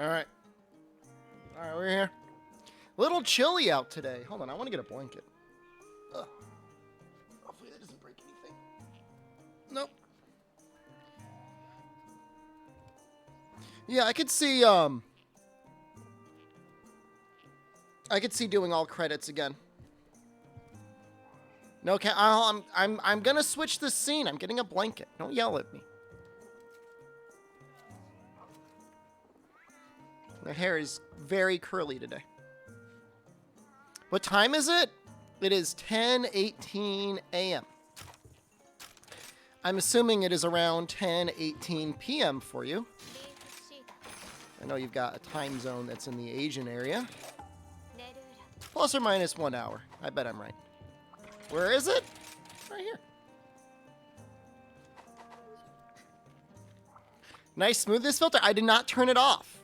All right. All right, we're here. A little chilly out today. Hold on, I want to get a blanket. Ugh. Hopefully that doesn't break anything. Nope. Yeah, I could see doing all credits again. No, I'm gonna switch the scene. I'm getting a blanket. Don't yell at me. My hair is very curly today. What time is it? It is 10:18 a.m. I'm assuming it is around 10:18 p.m. for you. I know you've got a time zone that's in the Asian area. Plus or minus 1 hour. I bet I'm right. Where is it? Right here. Nice smoothness filter. I did not turn it off.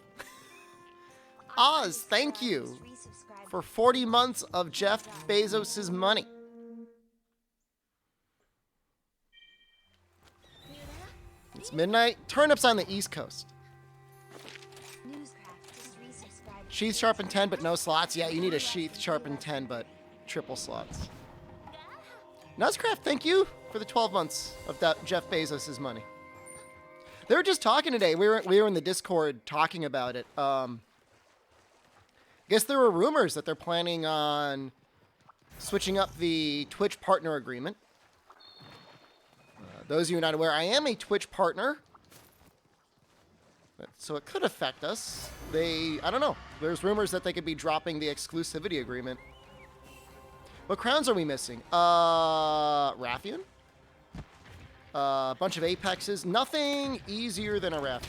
Oz, thank you for 40 months of Jeff Bezos' money. It's midnight. Turnips on the East Coast. Sheath sharpened 10, but no slots. Yeah, you need a sheath sharpened 10, but triple slots. Nuzcraft, thank you for the 12 months of Jeff Bezos' money. They were just talking today. We were in the Discord talking about it. I guess there were rumors that they're planning on switching up the Twitch partner agreement. Those of you not aware, I am a Twitch partner. So it could affect us. I don't know. There's rumors that they could be dropping the exclusivity agreement. What crowns are we missing? Rathian? A bunch of Apexes. Nothing easier than a Rathian.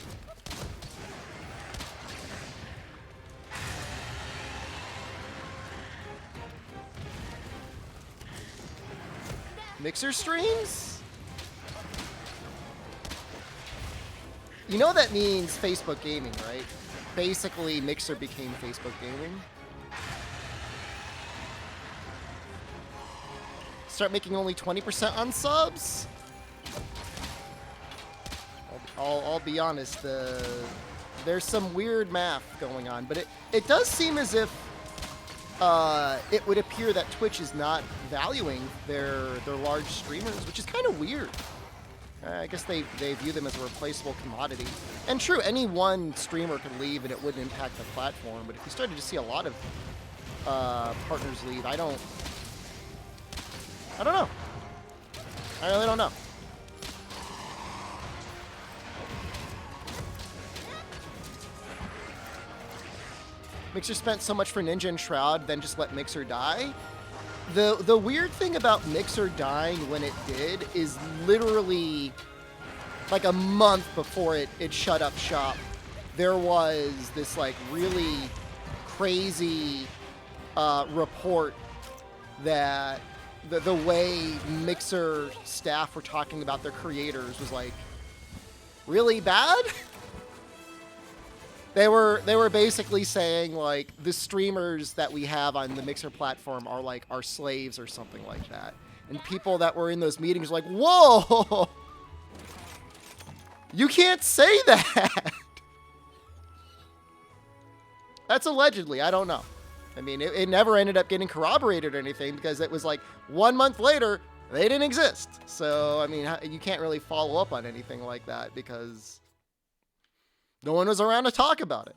Mixer streams? You know that means Facebook Gaming, right? Basically, Mixer became Facebook Gaming. Start making only 20% on subs? I'll be honest, there's some weird math going on, but it does seem as if it would appear that Twitch is not valuing their large streamers, which is kind of weird. I guess they view them as a replaceable commodity. And true, any one streamer could leave and it wouldn't impact the platform, but if you started to see a lot of partners leave, I don't know. I really don't know. Mixer spent so much for Ninja and Shroud, then just let Mixer die. The weird thing about Mixer dying when it did is literally like a month before it shut up shop. There was this like really crazy report that the way Mixer staff were talking about their creators was like really bad. They were basically saying like the streamers that we have on the Mixer platform are like our slaves or something like that. And people that were in those meetings were like, whoa, you can't say that. That's allegedly, I don't know. I mean, it never ended up getting corroborated or anything because it was like 1 month later, they didn't exist. So, I mean, you can't really follow up on anything like that because no one was around to talk about it.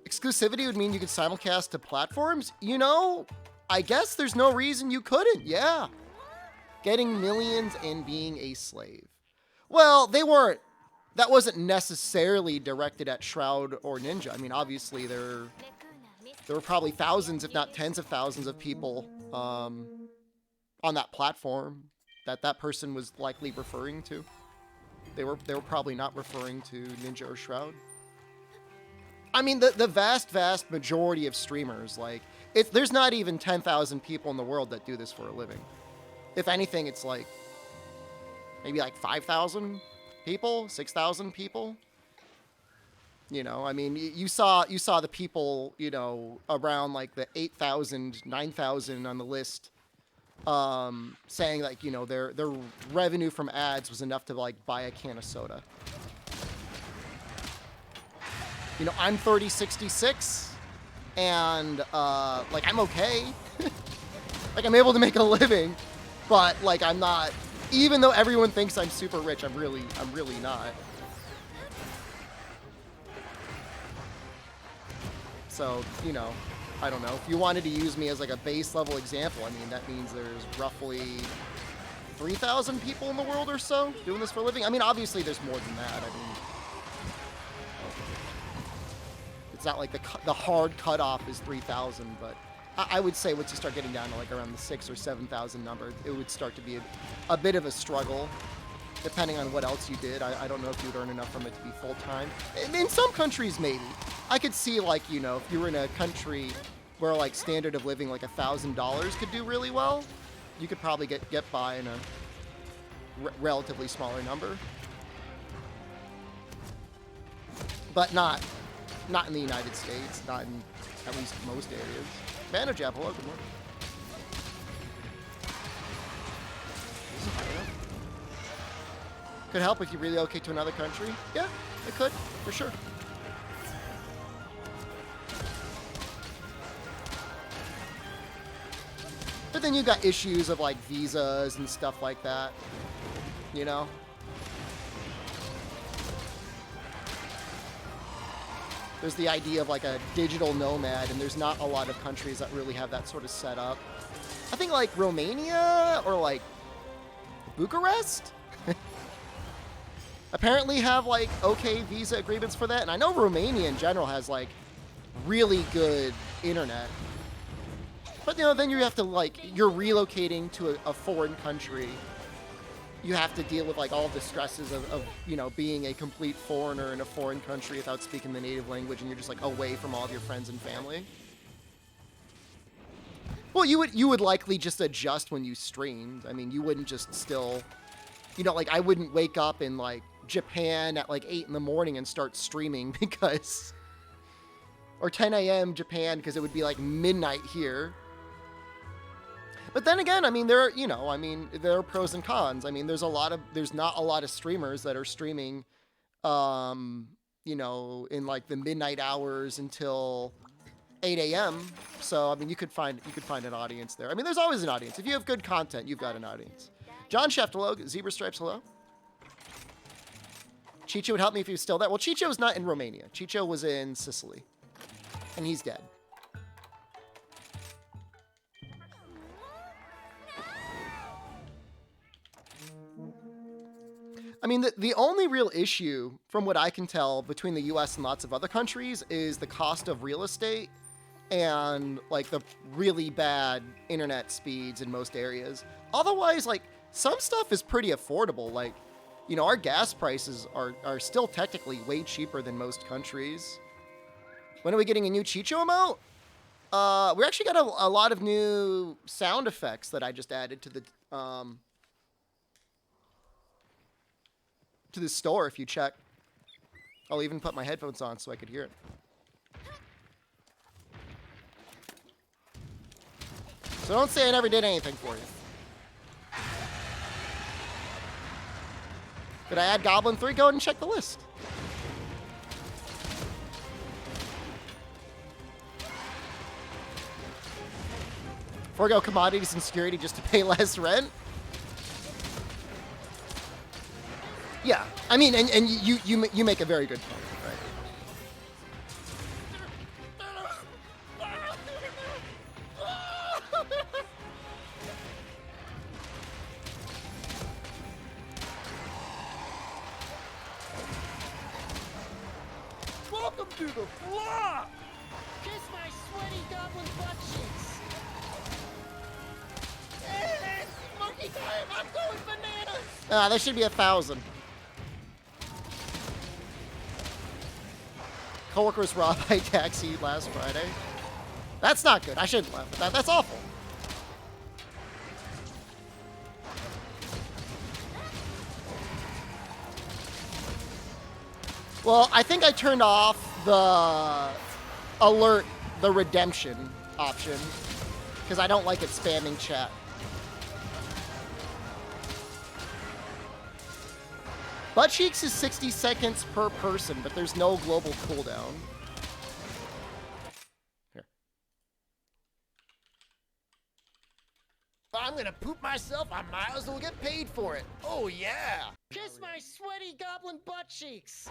Exclusivity would mean you could simulcast to platforms? You know, I guess there's no reason you couldn't. Yeah. Getting millions and being a slave. Well, that wasn't necessarily directed at Shroud or Ninja. I mean, obviously there were probably thousands, if not tens of thousands of people on that platform that person was likely referring to. They were probably not referring to Ninja or Shroud. I mean, the vast majority of streamers, like, there's not even 10,000 people in the world that do this for a living. If anything, it's like, maybe like 5,000 people, 6,000 people. You know, I mean, you saw the people, you know, around like the 8,000, 9,000 on the list, saying like, you know, their revenue from ads was enough to like buy a can of soda. You know, I'm 3066, and like I'm okay. Like I'm able to make a living, but like I'm not. Even though everyone thinks I'm super rich, I'm really not. So, you know, I don't know. If you wanted to use me as like a base level example, I mean, that means there's roughly 3,000 people in the world or so doing this for a living. I mean, obviously there's more than that. I mean, it's not like the hard cutoff is 3,000, but I would say once you start getting down to like around the 6,000 or 7,000 number, it would start to be a bit of a struggle, depending on what else you did. I don't know if you'd earn enough from it to be full-time. In some countries, maybe. I could see, like, you know, if you were in a country where, like, standard of living, like, $1,000 could do really well, you could probably get by in a relatively smaller number. But not in the United States, not in at least most areas. Banner Jab, hello, good morning. This is high enough. Could help if you relocate to another country. Yeah, it could, for sure. But then you've got issues of like visas and stuff like that, you know? There's the idea of like a digital nomad, and there's not a lot of countries that really have that sort of setup. I think like Romania or like Bucharest apparently have like okay visa agreements for that. And I know Romania in general has like really good internet. But you know, then you have to like, you're relocating to a foreign country. You have to deal with like all the stresses of, you know, being a complete foreigner in a foreign country without speaking the native language, and you're just like away from all of your friends and family. Well, you would likely just adjust when you streamed. I mean, you wouldn't just still, you know, like I wouldn't wake up in like Japan at like 8 in the morning and start streaming because, or 10 a.m. Japan, because it would be like midnight here. But then again, I mean, there are, you know, I mean, there are pros and cons. I mean, there's not a lot of streamers that are streaming, you know, in like the midnight hours until 8 a.m. So, I mean, you could find an audience there. I mean, there's always an audience. If you have good content, you've got an audience. John Shaft, hello. Zebra Stripes, hello. Chicho would help me if he was still there. Well, Chicho's not in Romania. Chicho was in Sicily, and he's dead. I mean, the only real issue, from what I can tell, between the US and lots of other countries is the cost of real estate and, like, the really bad internet speeds in most areas. Otherwise, like, some stuff is pretty affordable. Like, you know, our gas prices are still technically way cheaper than most countries. When are we getting a new Chicho emote? We actually got a lot of new sound effects that I just added to the store. If you check, I'll even put my headphones on so I could hear it. So don't say I never did anything for you. Did I add Goblin 3? Go ahead and check the list. Forego commodities and security just to pay less rent? Yeah, I mean, and you make a very good point, right? Welcome to the flop! Kiss my sweaty goblin butt cheeks. Monkey time! I'm going bananas! There should be 1,000. Coworker was robbed by a taxi last Friday. That's not good. I shouldn't laugh at that. That's awful. Well, I think I turned off the alert, the redemption option, because I don't like it spamming chat. Butt cheeks is 60 seconds per person, but there's no global cooldown. Here. I'm gonna poop myself. I might as well get paid for it. Oh yeah. Kiss my sweaty goblin butt cheeks.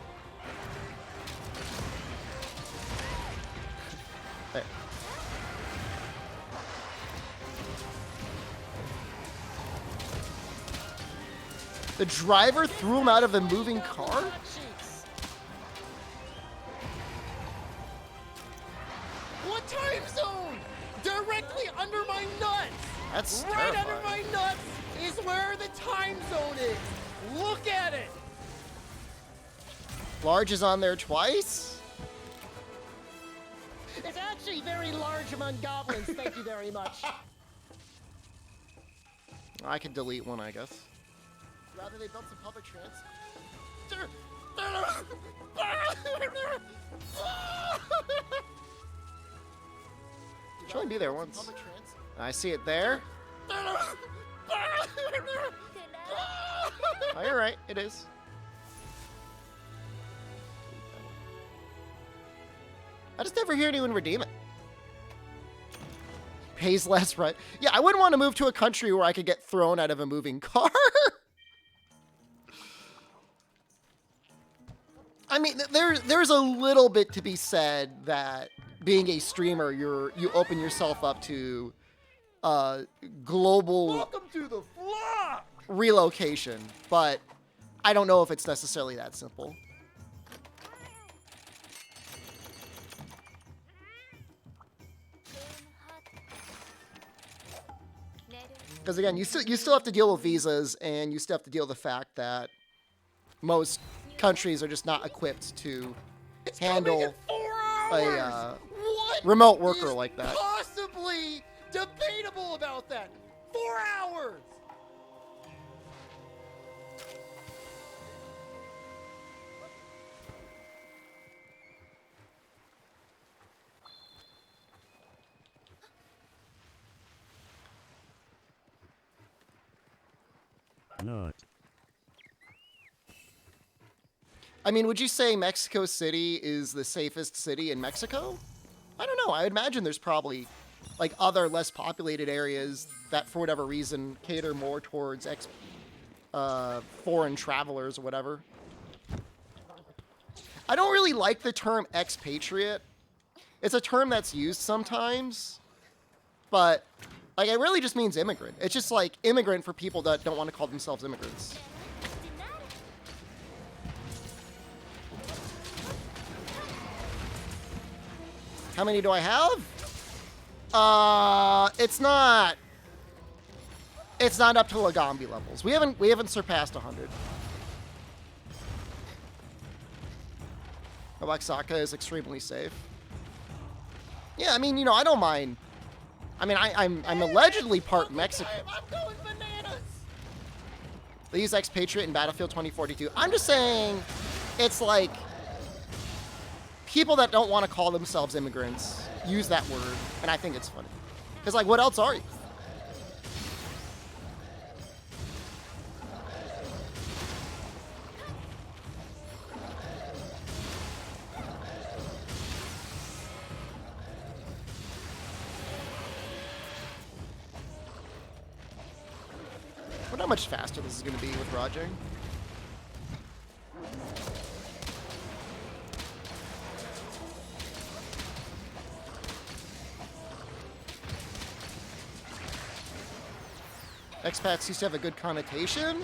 There. The driver threw him out of a moving car? Butt cheeks. What time zone? Directly under my nuts. That's right terrifying. under my nuts is where the time zone is. Look at it. Large is on there twice? It's actually very large among goblins. Thank you very much. I could delete one, I guess. Rather they built some public transit. Should only be there once. I see it there. Oh, you're right, it is. I just never hear anyone redeem it. Pays less, right? Yeah, I wouldn't want to move to a country where I could get thrown out of a moving car. I mean, there's a little bit to be said that being a streamer, you open yourself up to global Welcome to the flock. relocation, but I don't know if it's necessarily that simple. Because again, you still have to deal with visas, and you still have to deal with the fact that most countries are just not equipped to handle a remote worker like that. Possibly debatable about that. 4 hours. Not. I mean, would you say Mexico City is the safest city in Mexico? I don't know. I would imagine there's probably like other less populated areas that for whatever reason cater more towards foreign travelers or whatever. I don't really like the term expatriate. It's a term that's used sometimes, but like it really just means immigrant. It's just like immigrant for people that don't want to call themselves immigrants. How many do I have? It's not up to Lagambi levels. We haven't surpassed 100. Oaxaca is extremely safe. Yeah, I mean, you know, I don't mind. I mean, I'm allegedly part Mexican. I'm going bananas. They use expatriate in Battlefield 2042. I'm just saying, it's like people that don't want to call themselves immigrants use that word, and I think it's funny. Because, like, what else are you? I wonder how much faster this is going to be with Rajang. Expats used to have a good connotation.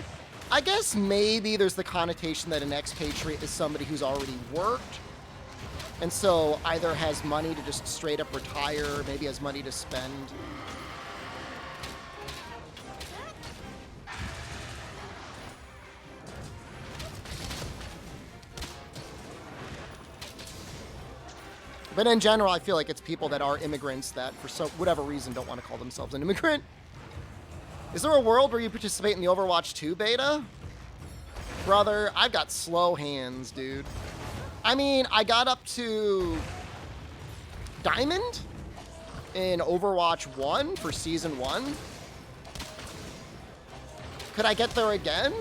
I guess maybe there's the connotation that an expatriate is somebody who's already worked, and so either has money to just straight up retire, maybe has money to spend. But in general, I feel like it's people that are immigrants that, for whatever reason, don't want to call themselves an immigrant. Is there a world where you participate in the Overwatch 2 beta? Brother, I've got slow hands, dude. I mean, I got up to Diamond in Overwatch 1 for Season 1. Could I get there again?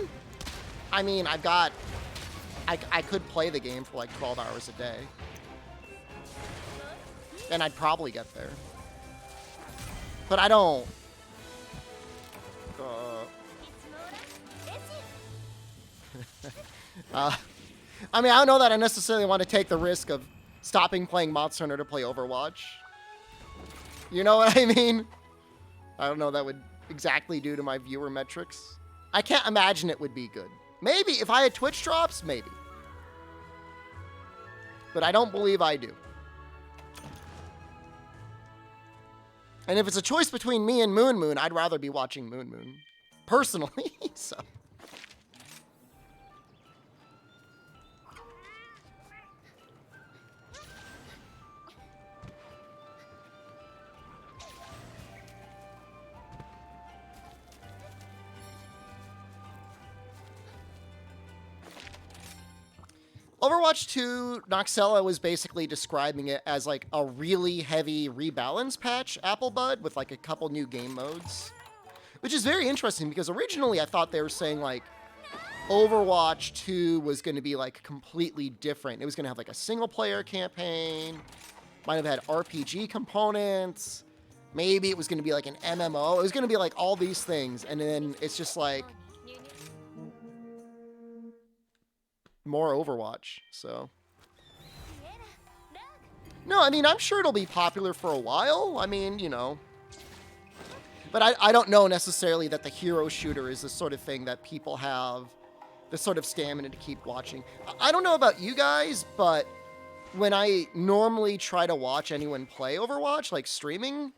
I mean, I've got I could play the game for like 12 hours a day. And I'd probably get there. But I don't. I mean, I don't know that I necessarily want to take the risk of stopping playing Monster Hunter to play Overwatch. You know what I mean? I don't know what that would exactly do to my viewer metrics. I can't imagine it would be good. Maybe if I had Twitch drops, maybe. But I don't believe I do. And if it's a choice between me and Moon Moon, I'd rather be watching Moon Moon. Personally, so. Overwatch 2, Noxella was basically describing it as like a really heavy rebalance patch, Applebud, with like a couple new game modes. Which is very interesting because originally I thought they were saying like Overwatch 2 was going to be like completely different. It was going to have like a single player campaign, might have had RPG components, maybe it was going to be like an MMO. It was going to be like all these things, and then it's just like more Overwatch, so. No, I mean, I'm sure it'll be popular for a while. I mean, you know. But I don't know necessarily that the hero shooter is the sort of thing that people have the sort of stamina to keep watching. I don't know about you guys, but when I normally try to watch anyone play Overwatch, like streaming,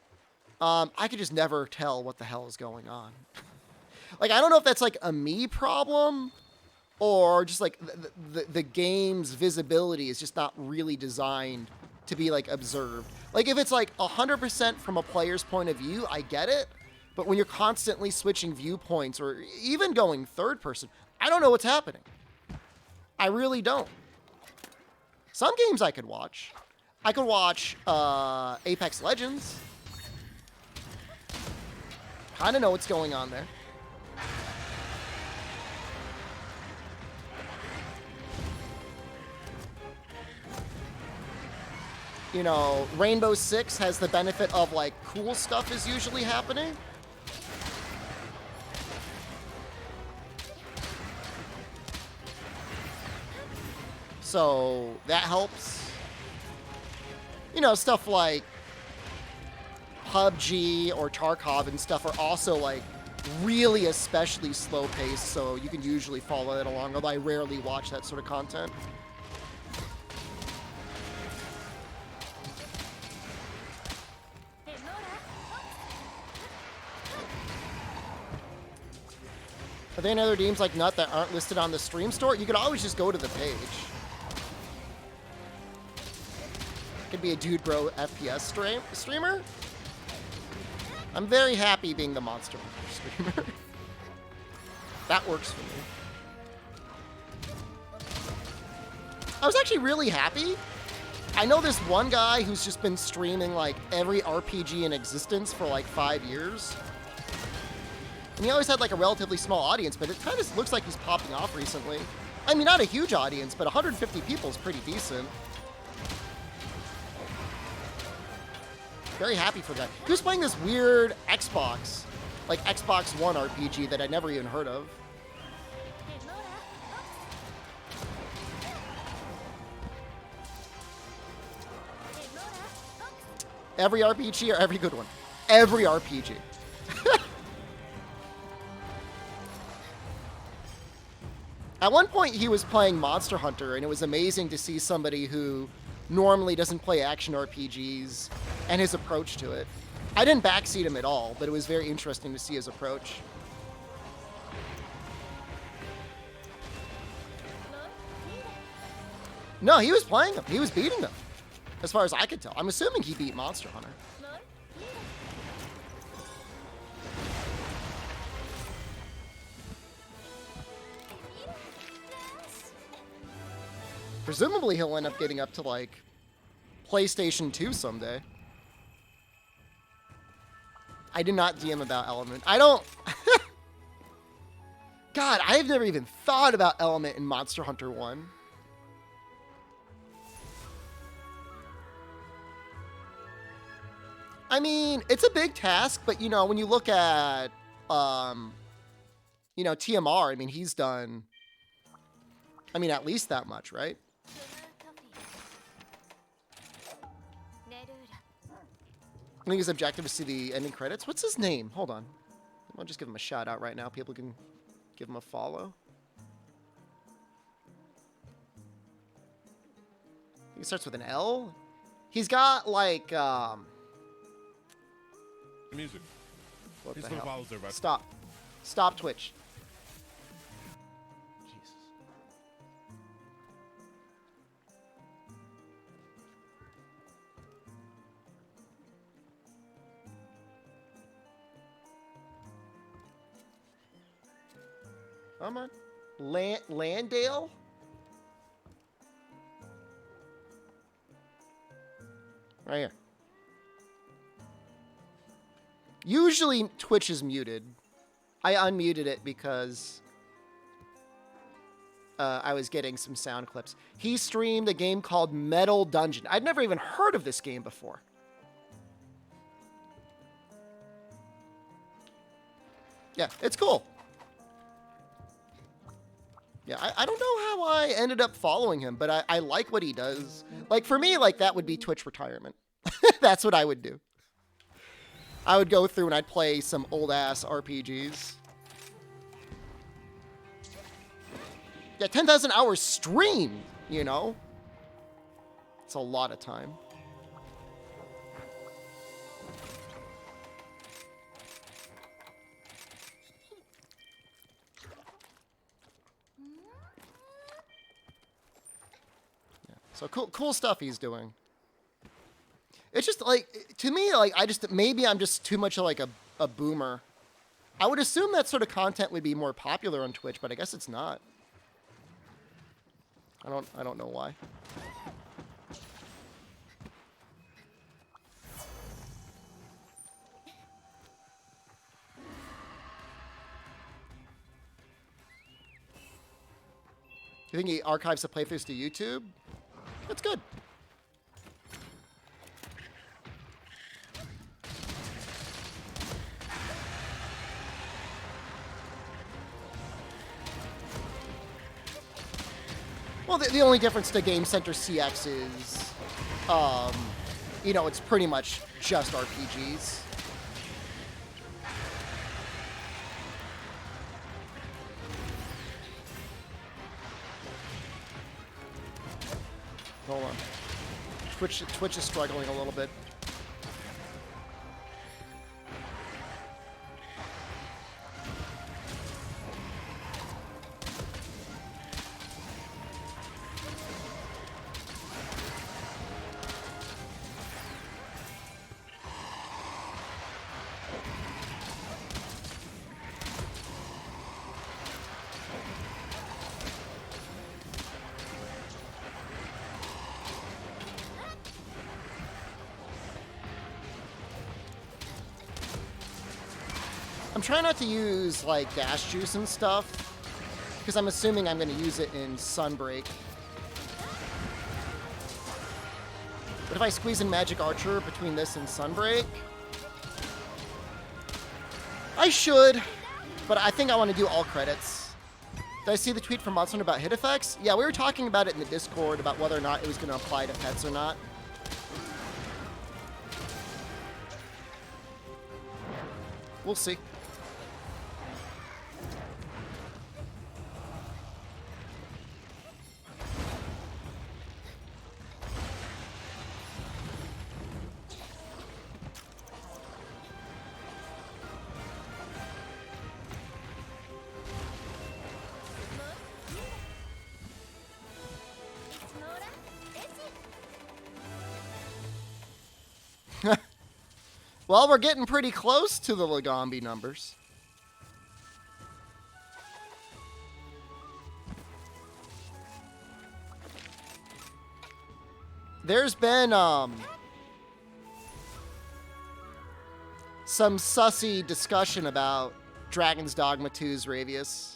I could just never tell what the hell is going on. Like, I don't know if that's like a me problem, or just like the game's visibility is just not really designed to be like observed. Like if it's like 100% from a player's point of view, I get it. But when you're constantly switching viewpoints or even going third person, I don't know what's happening. I really don't. Some games I could watch. I could watch Apex Legends. Kind of know what's going on there. You know, Rainbow Six has the benefit of like cool stuff is usually happening. So that helps. You know, stuff like PUBG or Tarkov and stuff are also like really especially slow paced, so you can usually follow it along, although I rarely watch that sort of content. Are there any other games like Nut that aren't listed on the stream store? You could always just go to the page. Could be a Dude Bro FPS streamer. I'm very happy being the Monster Hunter streamer. That works for me. I was actually really happy. I know this one guy who's just been streaming like every RPG in existence for like 5 years. And he always had like a relatively small audience, but it kind of looks like he's popping off recently. I mean, not a huge audience, but 150 people is pretty decent. Very happy for that. He was playing this weird Xbox, like Xbox One RPG that I'd never even heard of. Every RPG or every good one? Every RPG. At one point, he was playing Monster Hunter, and it was amazing to see somebody who normally doesn't play action RPGs and his approach to it. I didn't backseat him at all, but it was very interesting to see his approach. No, he was playing them. He was beating them, as far as I could tell. I'm assuming he beat Monster Hunter. Presumably he'll end up getting up to like PlayStation 2 someday. I did not DM about Element. I don't... God, I've never even thought about Element in Monster Hunter 1. I mean, it's a big task, but you know, when you look at, you know, TMR, I mean, he's done, I mean, at least that much, right? I think his objective is to see the ending credits. What's his name? Hold on. I'll just give him a shout out right now. People can give him a follow. He starts with an L. He's got like The music. what He the still hell? follows everybody. Stop Twitch. Jesus. Come on. Landale? Right here. Usually Twitch is muted. I unmuted it because I was getting some sound clips. He streamed a game called Metal Dungeon. I'd never even heard of this game before. Yeah, it's cool. Yeah, I don't know how I ended up following him, but I like what he does. Like, for me, like, that would be Twitch retirement. That's what I would do. I would go through and I'd play some old-ass RPGs. Yeah, 10,000 hours streamed, you know? It's a lot of time. So cool stuff he's doing. It's just like, to me, like, maybe I'm just too much of like a boomer. I would assume that sort of content would be more popular on Twitch, but I guess it's not. I don't know why. You think he archives the playthroughs to YouTube? That's good. Well, the only difference to Game Center CX is, you know, it's pretty much just RPGs. Hold on. Twitch is struggling a little bit. I'm trying not to use, like, dash juice and stuff, because I'm assuming I'm going to use it in Sunbreak. But if I squeeze in Magic Archer between this and Sunbreak, I should, but I think I want to do all credits. Did I see the tweet from Monster about hit effects? Yeah, we were talking about it in the Discord about whether or not it was going to apply to pets or not. We'll see. Well, we're getting pretty close to the Legambi numbers. There's been some sussy discussion about Dragon's Dogma 2's Ravius.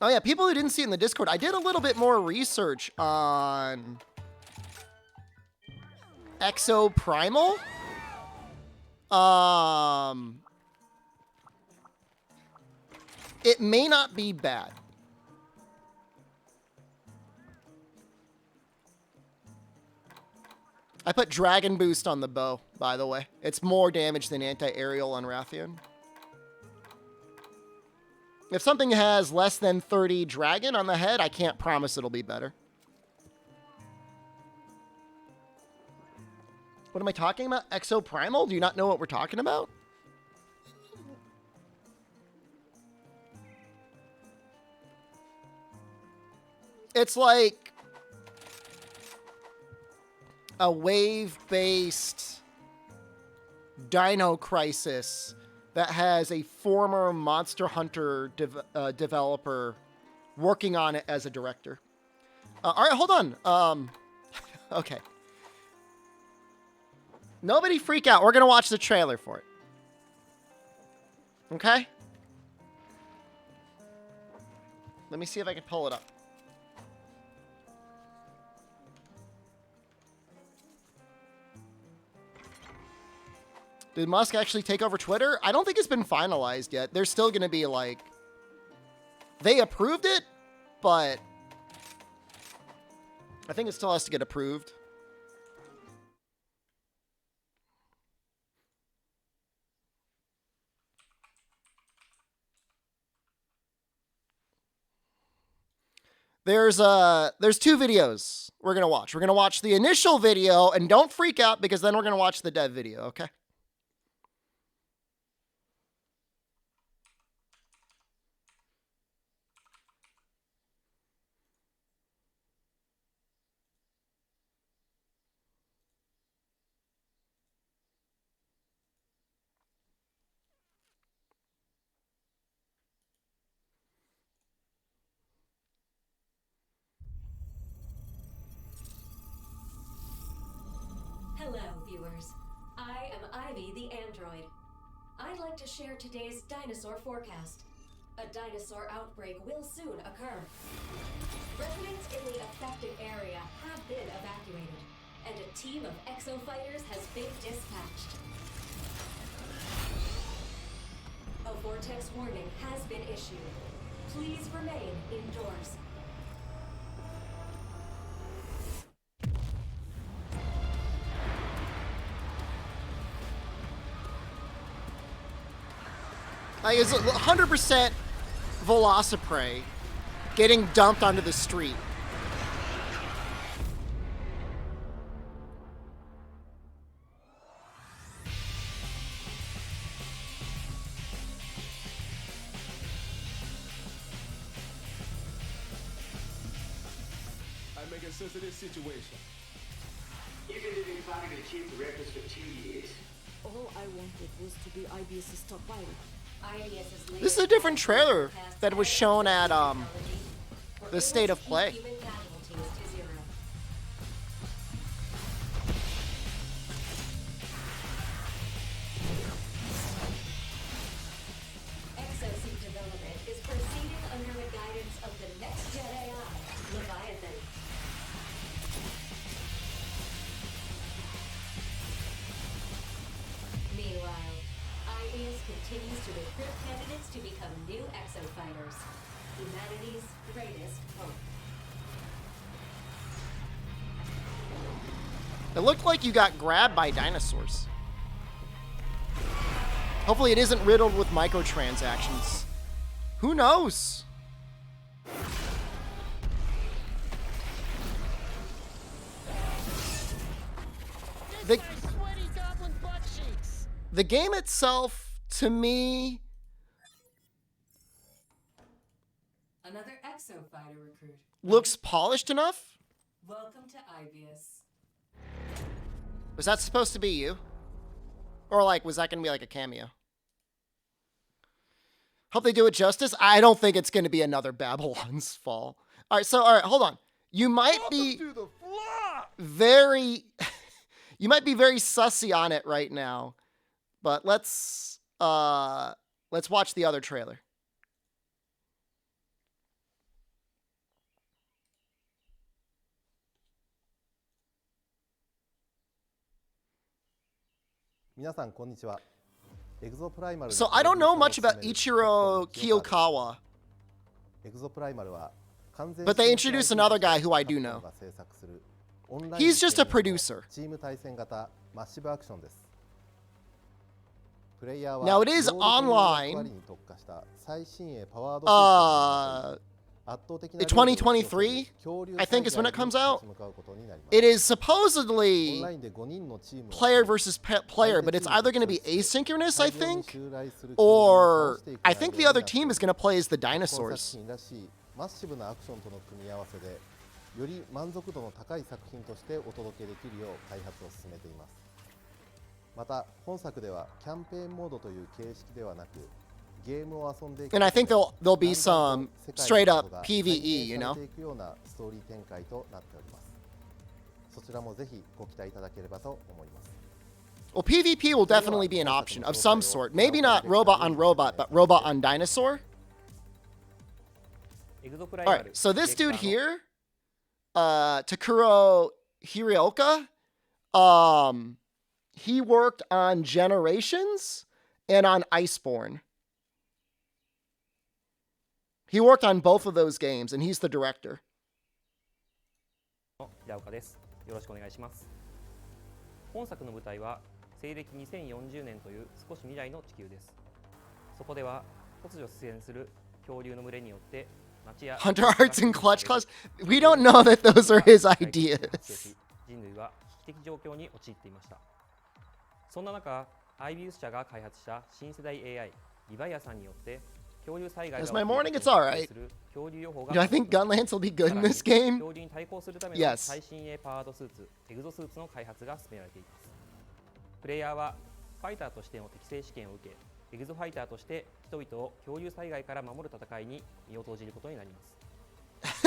Oh yeah, people who didn't see it in the Discord, I did a little bit more research on Exoprimal. It may not be bad. I put Dragon Boost on the bow, by the way. It's more damage than anti-aerial on Rathian. If something has less than 30 dragon on the head, I can't promise it'll be better. What am I talking about? Exoprimal? Do you not know what we're talking about? It's like a wave-based Dino Crisis that has a former Monster Hunter developer working on it as a director. All right, hold on. Okay. Nobody freak out. We're going to watch the trailer for it. Okay? Let me see if I can pull it up. Did Musk actually take over Twitter? I don't think it's been finalized yet. There's still going to be like... They approved it, but... I think it still has to get approved. There's two videos we're going to watch. We're going to watch the initial video, and don't freak out because then we're going to watch the dev video, okay? Hello, viewers. I am Ivy the android. I'd like to share today's dinosaur forecast. A dinosaur outbreak will soon occur. Residents in the affected area have been evacuated, and a team of exo-fighters has been dispatched. A vortex warning has been issued. Please remain indoors. Like, it's 100% Velociprey getting dumped onto the street. I make sense of this situation. You've been living fighting the chief directors for 2 years. All I wanted was to be IBS's top pilot. This is a different trailer that was shown at the State of Play. Exosuit development is proceeding under the guidance of the next-gen AI, Leviathan. Meanwhile, IBS continues to recruit candidates to become new exo-fighters, humanity's greatest hope. It looked like you got grabbed by dinosaurs. Hopefully it isn't riddled with microtransactions. Who knows? The, My sweaty goblin butt cheeks. the game itself, to me, Another exo-fighter recruit. looks polished enough. Welcome to IBS. Was that supposed to be you? Or like, was that going to be like a cameo? Hope they do it justice. I don't think it's going to be another Babylon's Fall. All right, hold on. You might be To the flop! very, you might be very sussy on it right now, but let's watch the other trailer. So I don't know much about Ichiro Kiyokawa, but they introduced another guy who I do know. He's just a producer. Now it is online. 2023, I think, is when it comes out. It is supposedly player versus player, but it's either going to be asynchronous, I think, or I think the other team is going to play as the dinosaurs. マッシブなアクションとの組み合わせでより満足度の高い作品としてお届けできるよう開発を進めています。また本作ではキャンペーンモードという形式ではなくゲームを遊んでいく And I think there'll be some straight up PvE, you know. いくようなストーリー展開となっております。そちらもぜひご期待いただければと思います。 Well, PvP will definitely be an option of some sort. Maybe not robot on robot, but robot on dinosaur. All right, so this dude here, Takuro Hirioka, he worked on Generations and on Iceborne. He worked on both of those games, and he's the director. 平岡です。よろしくお願いします。本作の舞台は西暦2040年という少し未来の地球です。そこでは突如出現する恐竜の群れによって Hunter Arts and Clutch Claws. We don't know that those are his ideas. 人類は危機的状況に陥っていました。そんな中、IBIUS 社が開発した新世代 AI リヴァイアさんによって恐竜災害が Is my morning? It's alright. 恐竜予報 Do I think Gunlance will be good in this game? 恐竜に対抗するための Yes. 最新鋭パワードスーツ、エグゾスーツの開発が進められています。プレイヤーはファイターとしての適正試験を受け、エグゾファイターとして人々を恐竜災害から守る戦いに身を投じることになります。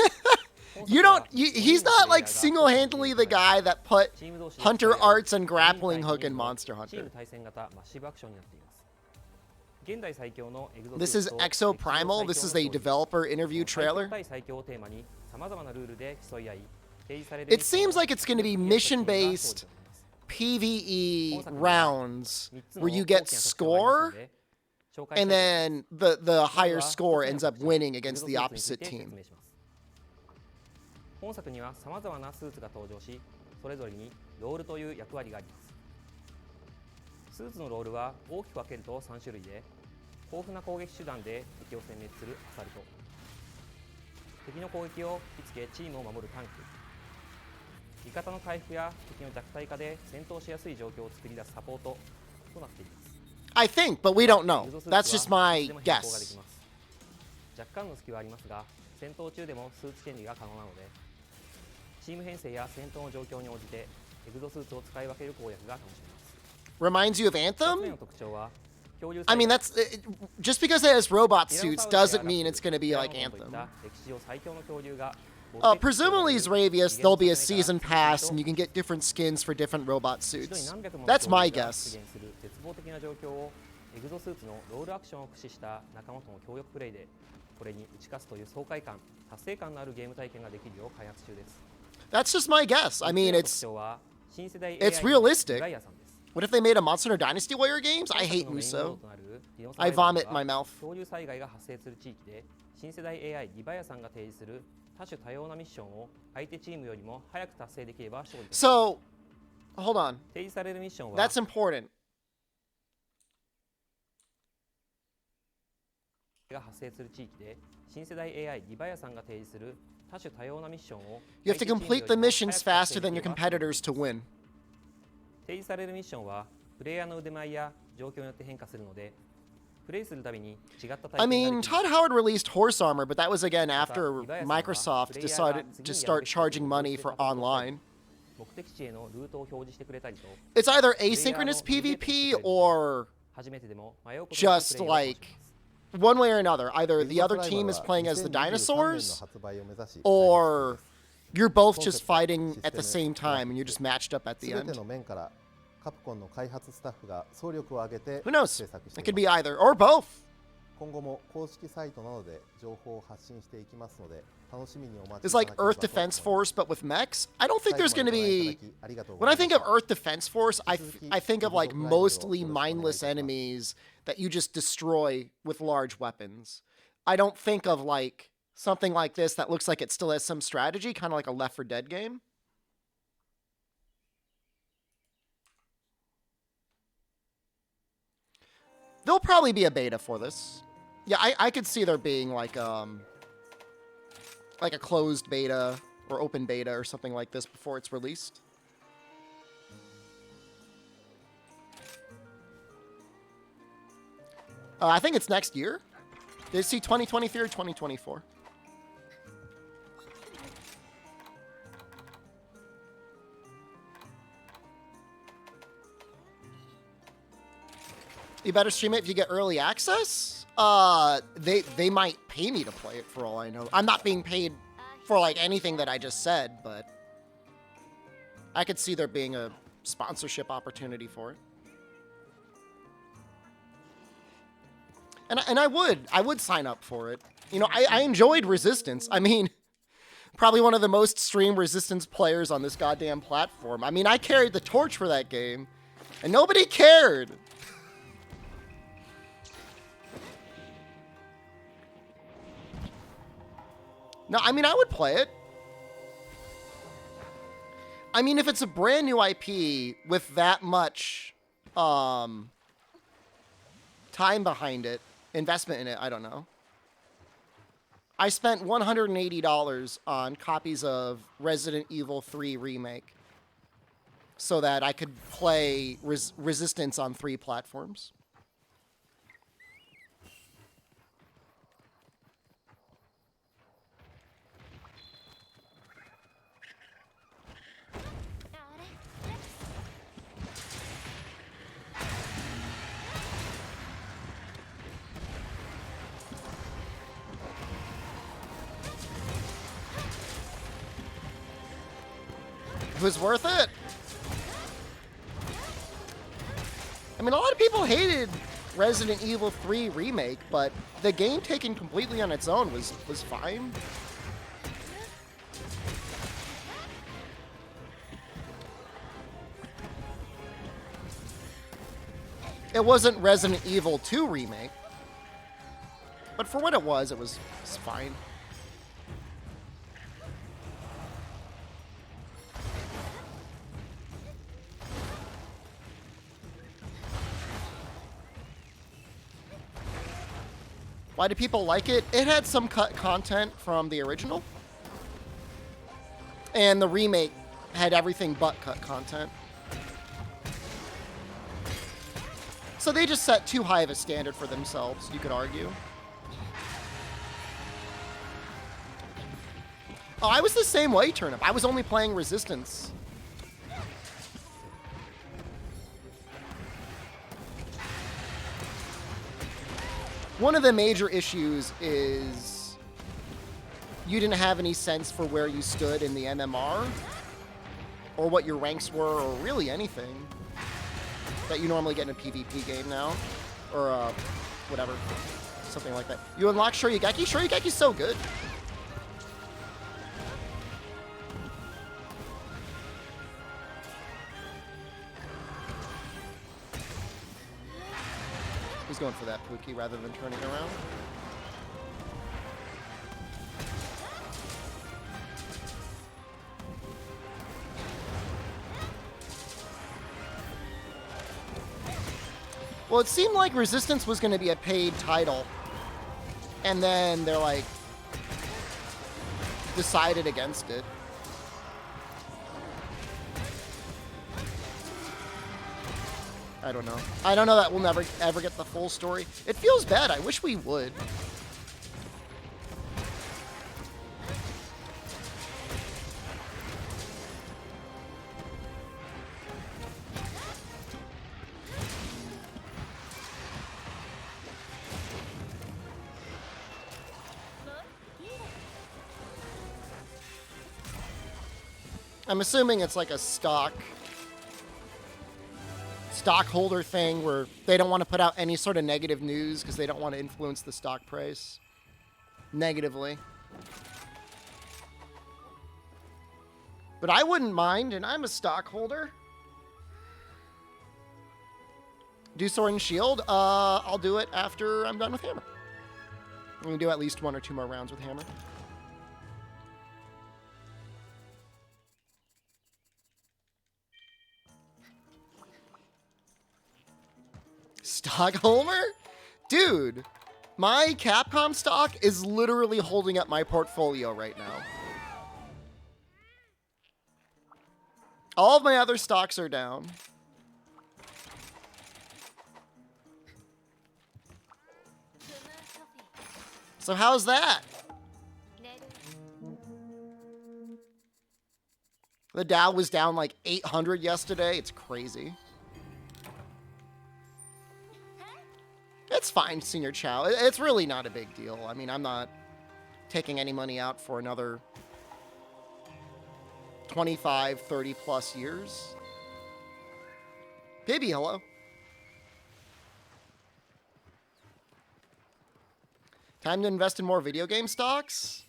He's not like single-handedly the guy that put Hunter Arts and Grappling Hook in Monster Hunter. This is Exo Primal. This is a developer interview trailer. It seems like it's going to be mission-based PvE rounds where you get score, and then the higher score ends up winning against the opposite team. 本作には様々なスーツが登場し、それぞれにロールという役割があります。スーツのロールは大きく分けると3種類で、豊富な攻撃手段で敵を殲滅するアサルト、敵の攻撃を引きつけチームを守るタンク、味方の回復や敵の弱体化で戦闘しやすい状況を作り出すサポートとなっています。I think, but we don't know. That's just my guess. 若干の隙はありますが、戦闘中でもスーツ権利が可能なので、チーム編成や戦闘の状況に応じてエグゾスーツを使い分ける攻略が楽しめます。 Reminds you of Anthem? の特徴は I mean, that's just because it has robot suits doesn't mean it's going to be like Anthem. Presumably, as Ravius, there'll be a season pass, and you can get different skins for different robot suits. That's my guess. エグゾスーツのロールアクションを駆使した仲間との協力プレイでこれに打ち勝つという爽快感、達成感のあるゲーム体験ができるよう開発中です。 That's just my guess. I mean, it's realistic. What if they made a Monster Hunter Dynasty Warrior games? I hate Muso. I vomit in my mouth. 恐竜災害が発生する地域で新世代 AI リヴァイアさんが提示する多種多様なミッションを相手チームよりも早く達成できれば勝利です。 So, hold on. 提示されるミッションは That's important. が発生する地域で新世代 AI リヴァイアさんが提示する多種多様なミッションを You have to complete the missions faster than your competitors to win. 提示されるミッションはプレイヤーの腕前や状況によって変化するのでプレイするたびに違った体 I 験が mean, でき Todd ます。 Howard released Horse Armor, but that was again after Microsoft decided to start charging money for online. 目的地へのルートを表示してくれたりと It's either asynchronous PvP or 初めてでも迷うことなくプ just レイを楽しめます like one way or another. Either the other team is playing as the dinosaurs, or you're both just fighting at the same time and you're just matched up at the end. Who knows? It could be either or both. 今後も公式サイトなどで情報を発信していきますので、楽しみにお待ち It's いただ like ければ Earth と思いま Defense す。 Force, but with mechs. I don't think 最 there's 後ま going to でご覧いただ be. きありがとうご When ざ I いま think し of た。 Earth Defense Force, I think of like mostly mindless enemies that you just destroy with large weapons. I don't think of like something like this that looks like it still has some strategy, kind of like a Left 4 Dead game. There'll probably be a beta for this. Yeah, I could see there being like a closed beta or open beta or something like this before it's released. I think it's next year. Did you see 2023 or 2024? You better stream it if you get early access? They might pay me to play it for all I know. I'm not being paid for like anything that I just said, but I could see there being a sponsorship opportunity for it. And I would sign up for it. You know, I enjoyed Resistance. I mean, probably one of the most streamed Resistance players on this goddamn platform. I mean, I carried the torch for that game, and nobody cared. No, I mean, I would play it. I mean, if it's a brand new IP with that much time behind it, investment in it, I don't know. I spent $180 on copies of Resident Evil 3 Remake so that I could play Resistance on 3 platforms. It was worth it. I mean, a lot of people hated Resident Evil 3 Remake, but the game taken completely on its own was fine. It wasn't Resident Evil 2 Remake, but for what it was fine. Why do people like it? It had some cut content from the original. And the remake had everything but cut content. So they just set too high of a standard for themselves, you could argue. Oh, I was the same way, Turnip. I was only playing Resistance. One of the major issues is you didn't have any sense for where you stood in the MMR or what your ranks were or really anything that you normally get in a PvP game now or whatever, something like that. You unlock Shoryugeki? Shoryugeki's so good. He's going for that Pookie rather than turning around. Well, it seemed like Resistance was going to be a paid title. And then they're like, decided against it. I don't know. I don't know that we'll never ever get the full story. It feels bad. I wish we would. stockholder thing where they don't want to put out any sort of negative news because they don't want to influence the stock price negatively. But I wouldn't mind, and I'm a stockholder. Do Sword and Shield? I'll do it after I'm done with Hammer. I'm going to do at least 1 or 2 more rounds with Hammer. Stockholder? Dude, my Capcom stock is literally holding up my portfolio right now. All of my other stocks are down. So how's that? The Dow was down like 800 yesterday. It's crazy. It's fine, Senior Chow. It's really not a big deal. I mean, I'm not taking any money out for another 25, 30 plus years. Baby, hello. Time to invest in more video game stocks?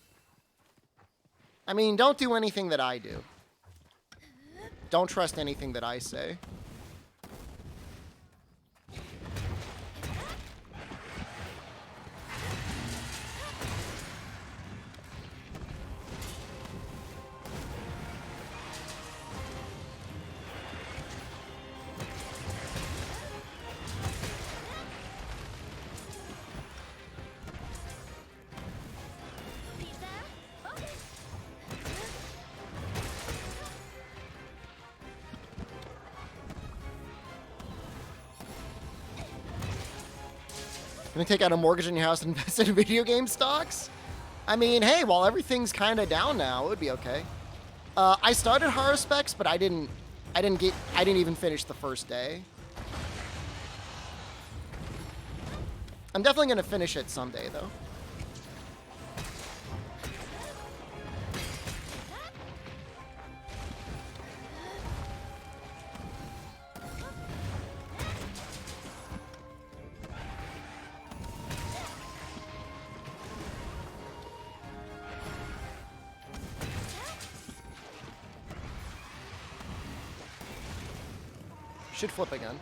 I mean, don't do anything that I do. Don't trust anything that I say. Gonna take out a mortgage on your house and invest in video game stocks? I mean, hey, while everything's kind of down now, it would be okay. I started Horror Specs, but I didn't even finish the first day. I'm definitely gonna finish it someday, though. Should flip again.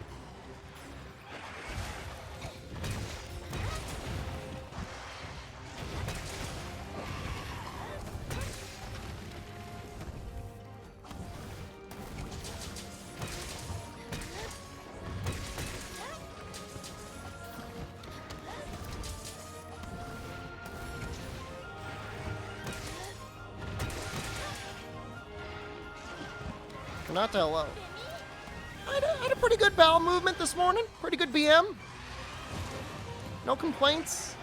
Not that low. I had a pretty good bowel movement this morning. Pretty good BM. No complaints.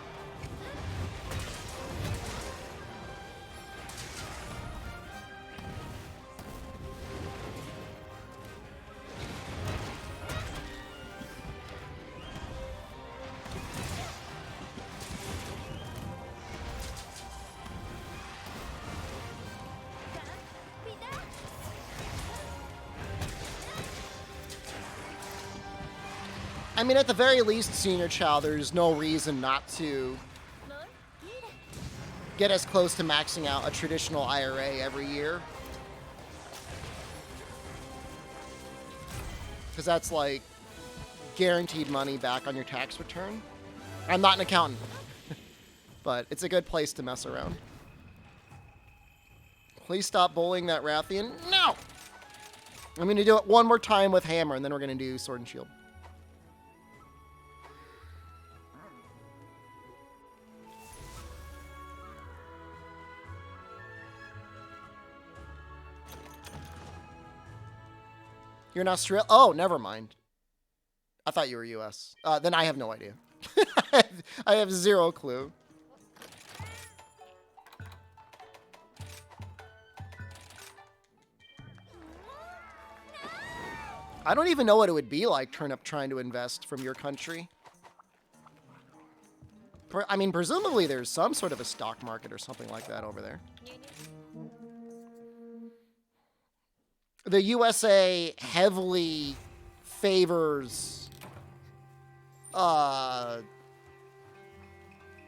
I mean, at the very least, Senior Chow, there's no reason not to get as close to maxing out a traditional IRA every year. Because that's like guaranteed money back on your tax return. I'm not an accountant, but it's a good place to mess around. Please stop bullying that Rathian. No! I'm going to do it one more time with Hammer, and then we're going to do Sword and Shield. You're in Australia? Oh, never mind. I thought you were US. Then I have no idea. I have zero clue. I don't even know what it would be like trying to invest from your country. I mean, presumably there's some sort of a stock market or something like that over there. The USA heavily favors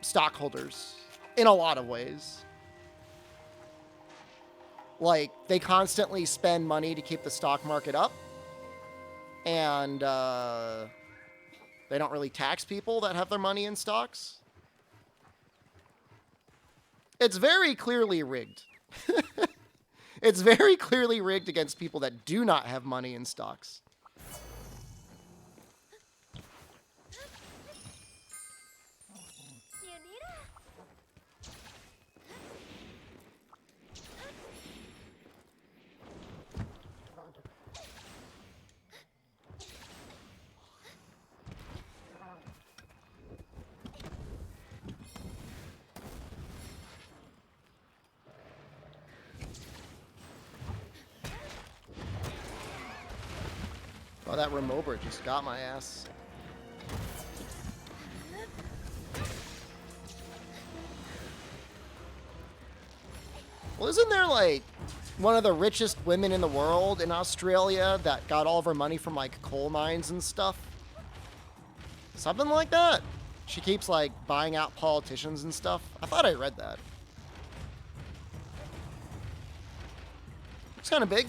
stockholders in a lot of ways. Like, they constantly spend money to keep the stock market up, and they don't really tax people that have their money in stocks. It's very clearly rigged. It's very clearly rigged against people that do not have money in stocks. Oh, that remover just got my ass. Well, isn't there, like, one of the richest women in the world in Australia that got all of her money from, like, coal mines and stuff? Something like that. She keeps, like, buying out politicians and stuff. I thought I read that. Looks kind of big.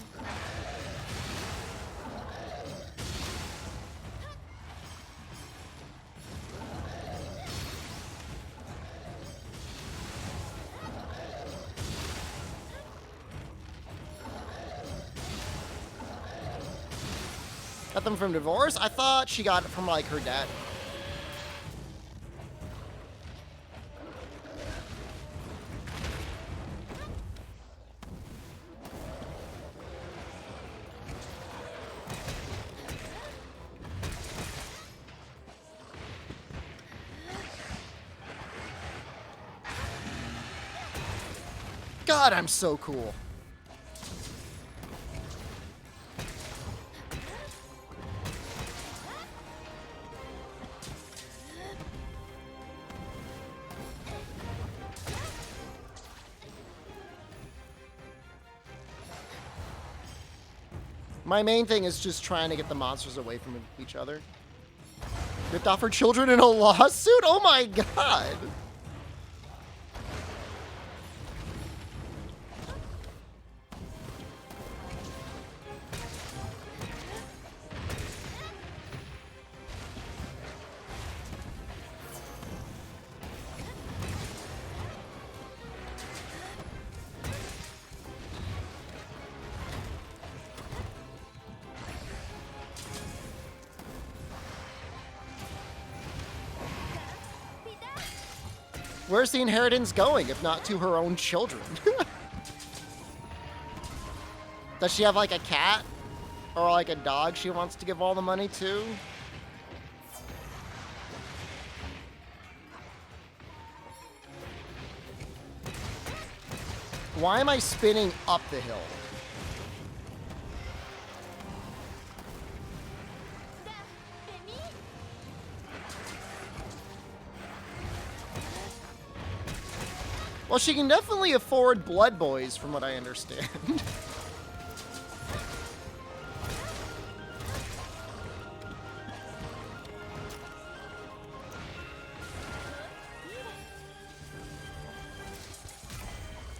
Got them from divorce? I thought she got it from, like, her dad. God, I'm so cool. My main thing is just trying to get the monsters away from each other. Ripped off her children in a lawsuit? Oh my god! Where's the inheritance going, if not to her own children? Does she have, like, a cat? Or, like, a dog she wants to give all the money to? Why am I spinning up the hill? Well, she can definitely afford Blood Boys, from what I understand.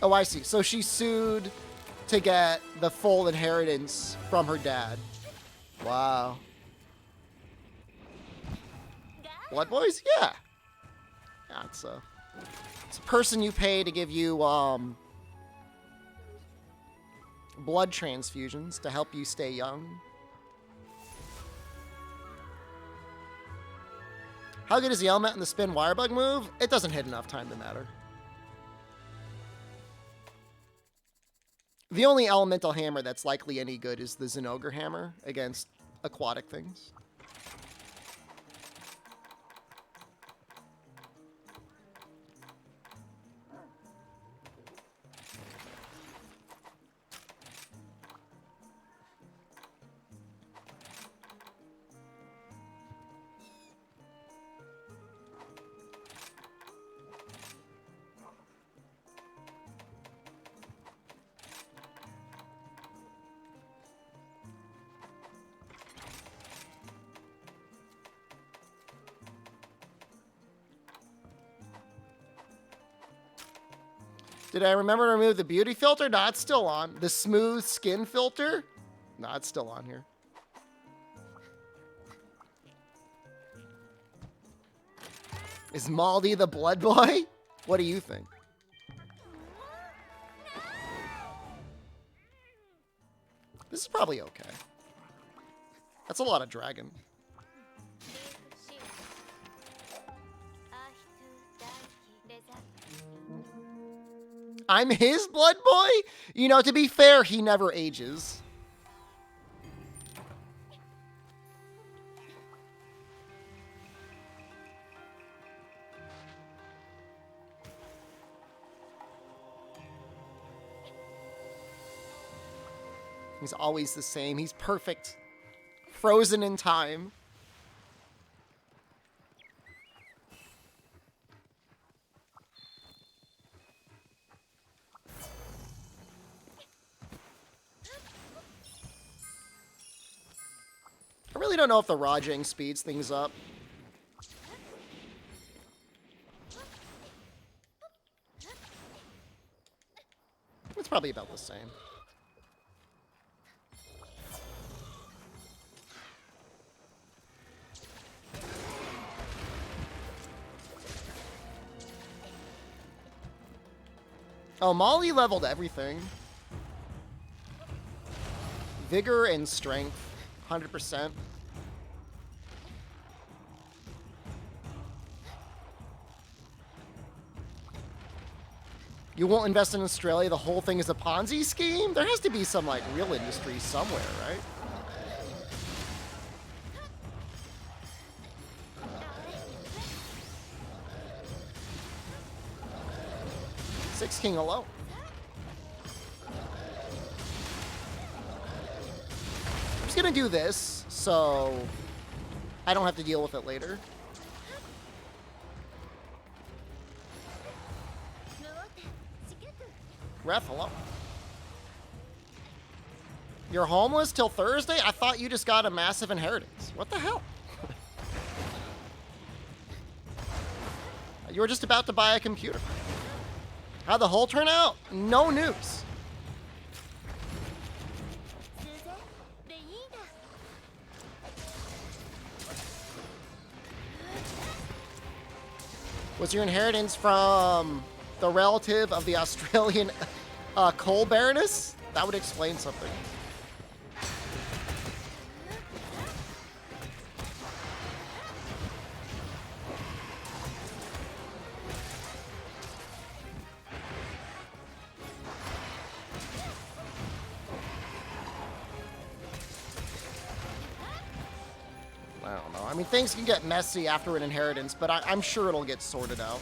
Oh, I see. So she sued to get the full inheritance from her dad. Wow. Blood Boys? Yeah. Yeah, it's a person you pay to give you blood transfusions to help you stay young. How good is the element in the spin wirebug move? It doesn't hit enough time to matter. The only elemental hammer that's likely any good is the Zinogre hammer against aquatic things. Did I remember to remove the beauty filter? No, it's still on. The smooth skin filter? No, it's still on here. Is Maldi the blood boy? What do you think? This is probably okay. That's a lot of dragon. I'm his blood boy? You know, to be fair, he never ages. He's always the same. He's perfect. Frozen in time. I really don't know if the Rajang speeds things up. It's probably about the same. Oh, Molly leveled everything. Vigor and strength, 100%. You won't invest in Australia? The whole thing is a Ponzi scheme? There has to be some, like, real industry somewhere, right? Six King alone. I'm just gonna do this, so I don't have to deal with it later. Ref, hello. You're homeless till Thursday? I thought you just got a massive inheritance. What the hell? You were just about to buy a computer. How'd the whole turn out? No news. Was your inheritance from the relative of the Australian coal baroness? That would explain something. I don't know. I mean, things can get messy after an inheritance, but I'm sure it'll get sorted out.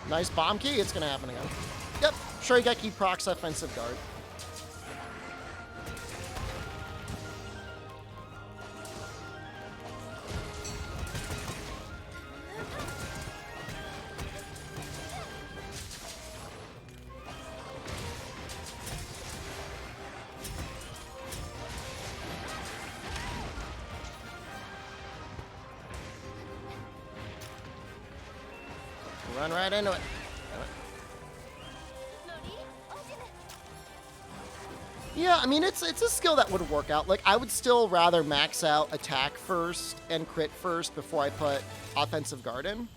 Nice bomb key. It's going to happen again. Yep. Shurigeki procs offensive guard. Run right into it. Yeah, I mean, it's a skill that would work out. Like, I would still rather max out attack first and crit first before I put offensive guard in.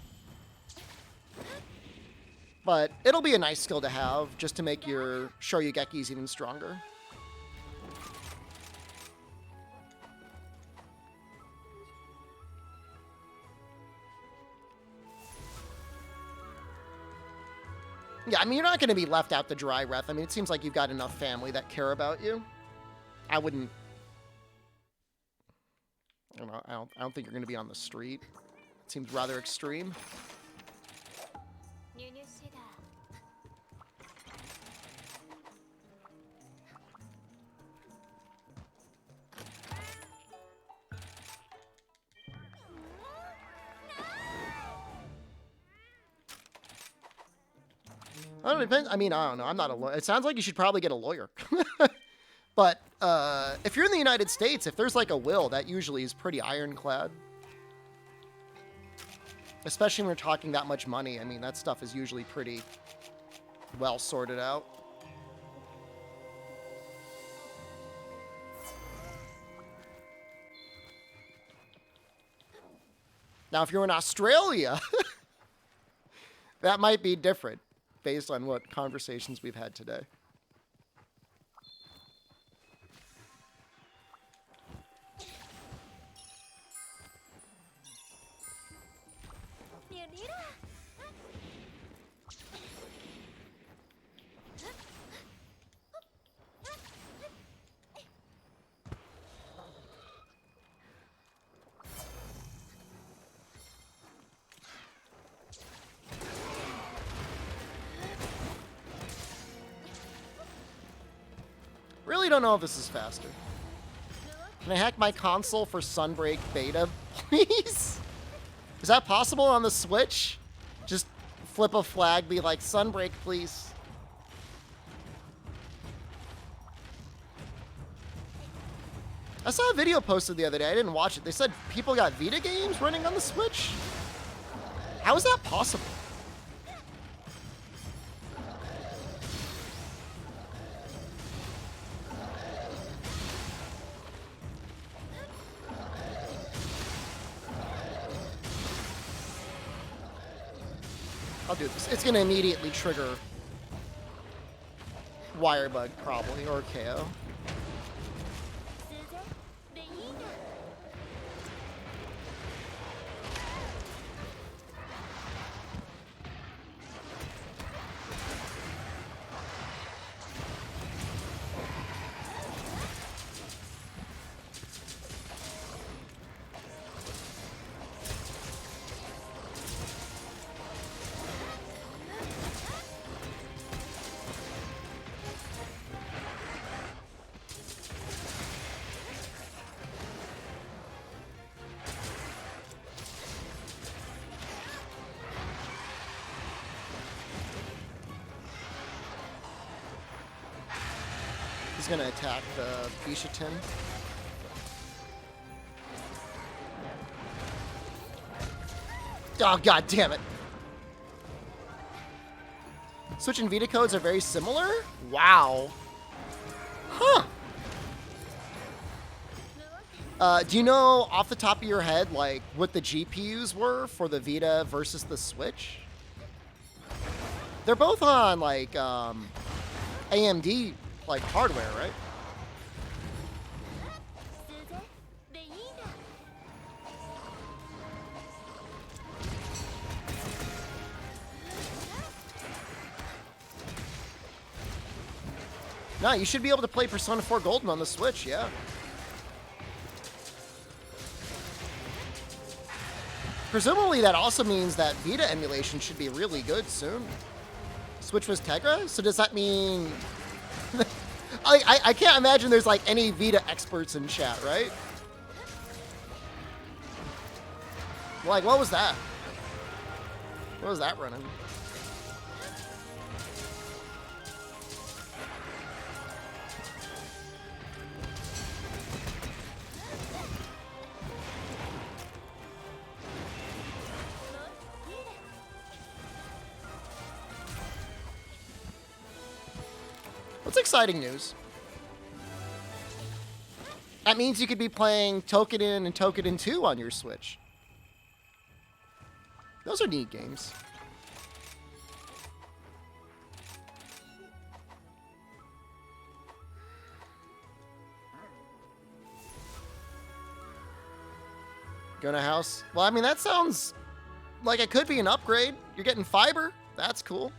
But it'll be a nice skill to have just to make your Shoryugekis even stronger. Yeah, I mean, you're not going to be left out to dry, Ref. I mean, it seems like you've got enough family that care about you. I wouldn't... I don't know. I don't think you're going to be on the street. It seems rather extreme. I don't know, depends. I mean, I don't know. I'm not a lawyer. It sounds like you should probably get a lawyer. But if you're in the United States, if there's like a will, that usually is pretty ironclad. Especially when we're talking that much money. I mean, that stuff is usually pretty well sorted out. Now, if you're in Australia, that might be different based on what conversations we've had today. Really don't know if this is faster. Can I hack my console for Sunbreak beta, please? Is that possible on the Switch? Just flip a flag, be like, Sunbreak, please. I saw a video posted the other day. I didn't watch it. They said people got Vita games running on the Switch. How is that possible? I'll do this. It's going to immediately trigger wire bug, probably, or KO. He's gonna attack the Bishatin. Oh, god damn it. Switch and Vita codes are very similar? Wow. Huh. Do you know off the top of your head, like, what the GPUs were for the Vita versus the Switch? They're both on, like, AMD, like, hardware, right? No, you should be able to play Persona 4 Golden on the Switch, yeah. Presumably that also means that Vita emulation should be really good soon. Switch was Tegra? So does that mean... I can't imagine there's like any Vita experts in chat, right? Like, what was that? What was that running? What's exciting news? That means you could be playing Toukiden and Toukiden 2 on your Switch. Those are neat games. Going to house? Well, I mean, that sounds like it could be an upgrade. You're getting fiber. That's cool.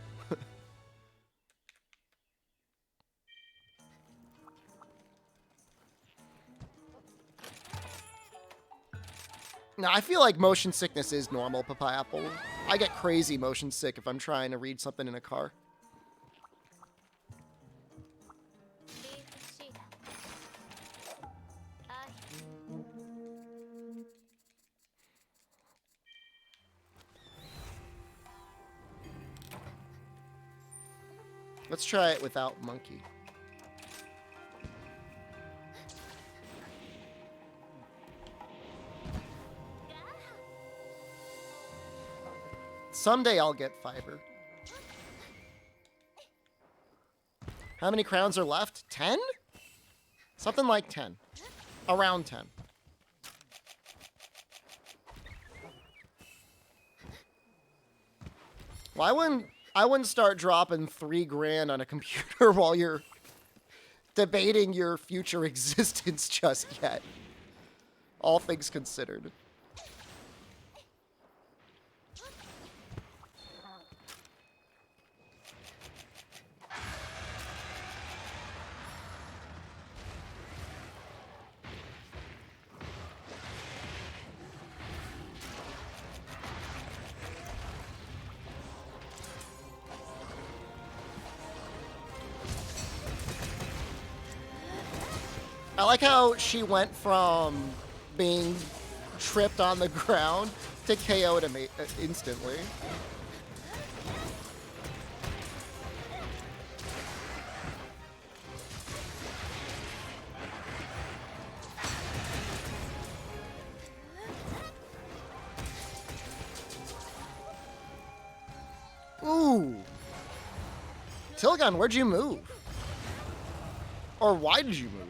Now, I feel like motion sickness is normal, Papa Apple. I get crazy motion sick if I'm trying to read something in a car. Let's try it without monkey. Someday I'll get fiber. How many crowns are left? 10? Something like 10. Around 10. Well, I wouldn't start dropping $3,000 on a computer while you're debating your future existence just yet. All things considered. I like how she went from being tripped on the ground to KO'd instantly. Ooh. Tilgon, where'd you move? Or why did you move?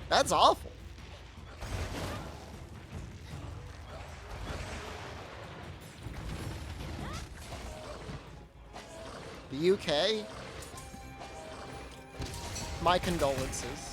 That's awful. The UK? My condolences.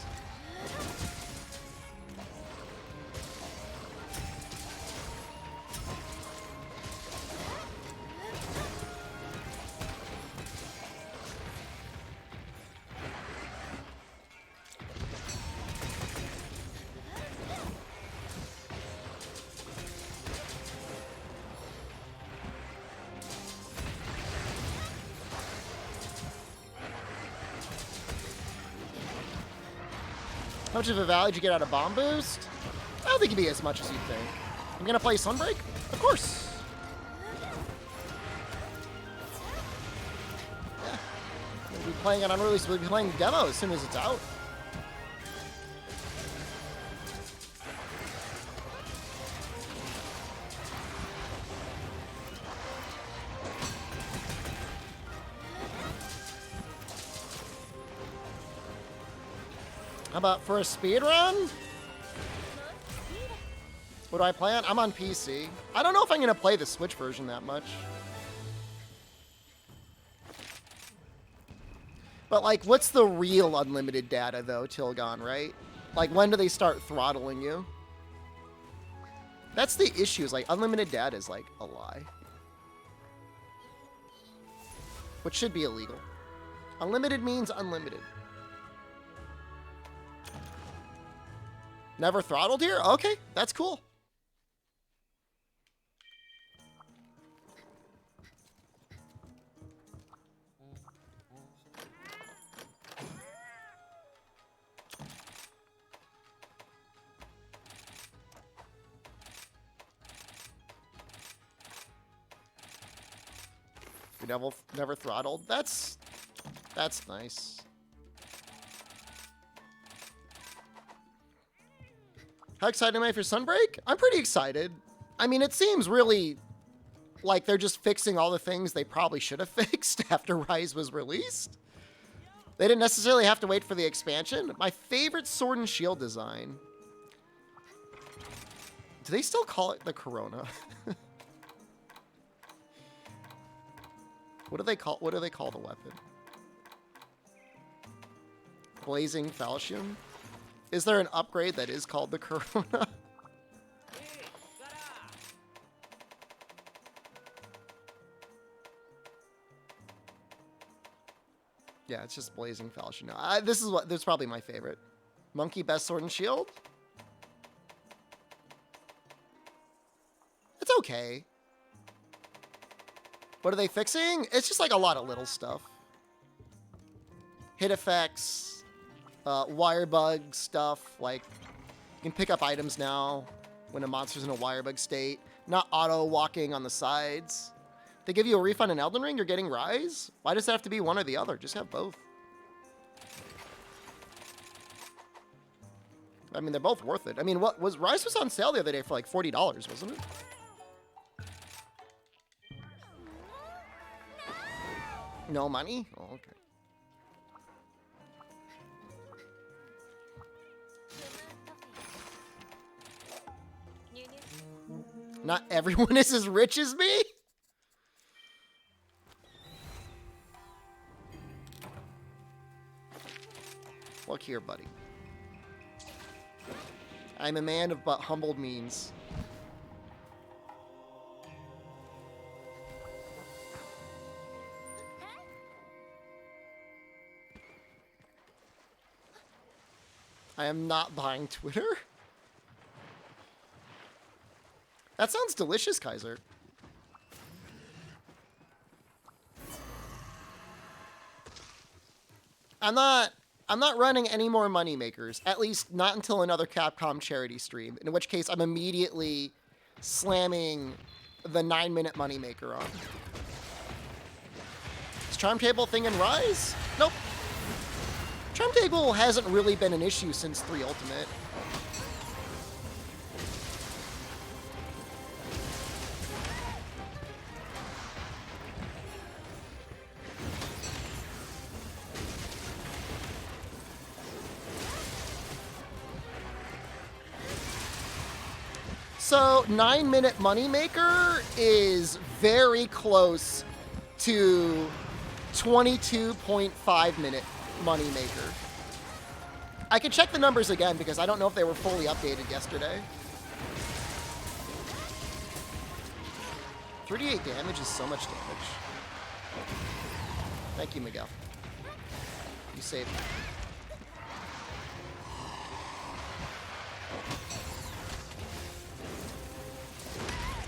How much of a value did you get out of Bomb Boost? I don't think it'd be as much as you think. I'm gonna play Sunbreak? Of course. Yeah. We'll be playing it unreleased. We'll be playing demo as soon as it's out. How about for a speed run? What do I play on? I'm on PC. I don't know if I'm gonna play the Switch version that much. But like, what's the real unlimited data though, Tilgon, right? Like, when do they start throttling you? That's the issue, is like, unlimited data is like a lie. Which should be illegal. Unlimited means unlimited. Never throttled here? Okay, that's cool. We never throttled. That's nice. How excited am I for Sunbreak? I'm pretty excited. I mean, it seems really like they're just fixing all the things they probably should have fixed after Rise was released. They didn't necessarily have to wait for the expansion. My favorite Sword and Shield design. Do they still call it the Corona? What do they call the weapon? Blazing Falchion? Is there an upgrade that is called the Corona? Yeah, it's just Blazing Falchion. No, this is probably my favorite. Monkey best Sword and Shield? It's okay. What are they fixing? It's just like a lot of little stuff. Hit effects, wire bug stuff, like you can pick up items now when a monster's in a wire bug state. Not auto walking on the sides. They give you a refund in Elden Ring, you're getting Rise? Why does it have to be one or the other? Just have both. I mean, they're both worth it. I mean, what was Rise was on sale the other day for like $40, wasn't it? No money? Oh, okay. Not everyone is as rich as me? Look here, buddy. I'm a man of but humbled means. I am not buying Twitter. That sounds delicious, Kaiser. I'm not running any more moneymakers, at least not until another Capcom charity stream, in which case I'm immediately slamming the 9-minute moneymaker on. Is Charm Table thing in Rise? Nope. Charm Table hasn't really been an issue since 3 Ultimate. So 9-minute moneymaker is very close to 22.5-minute moneymaker. I could check the numbers again because I don't know if they were fully updated yesterday. 38 damage is so much damage. Thank you, Miguel. You saved me.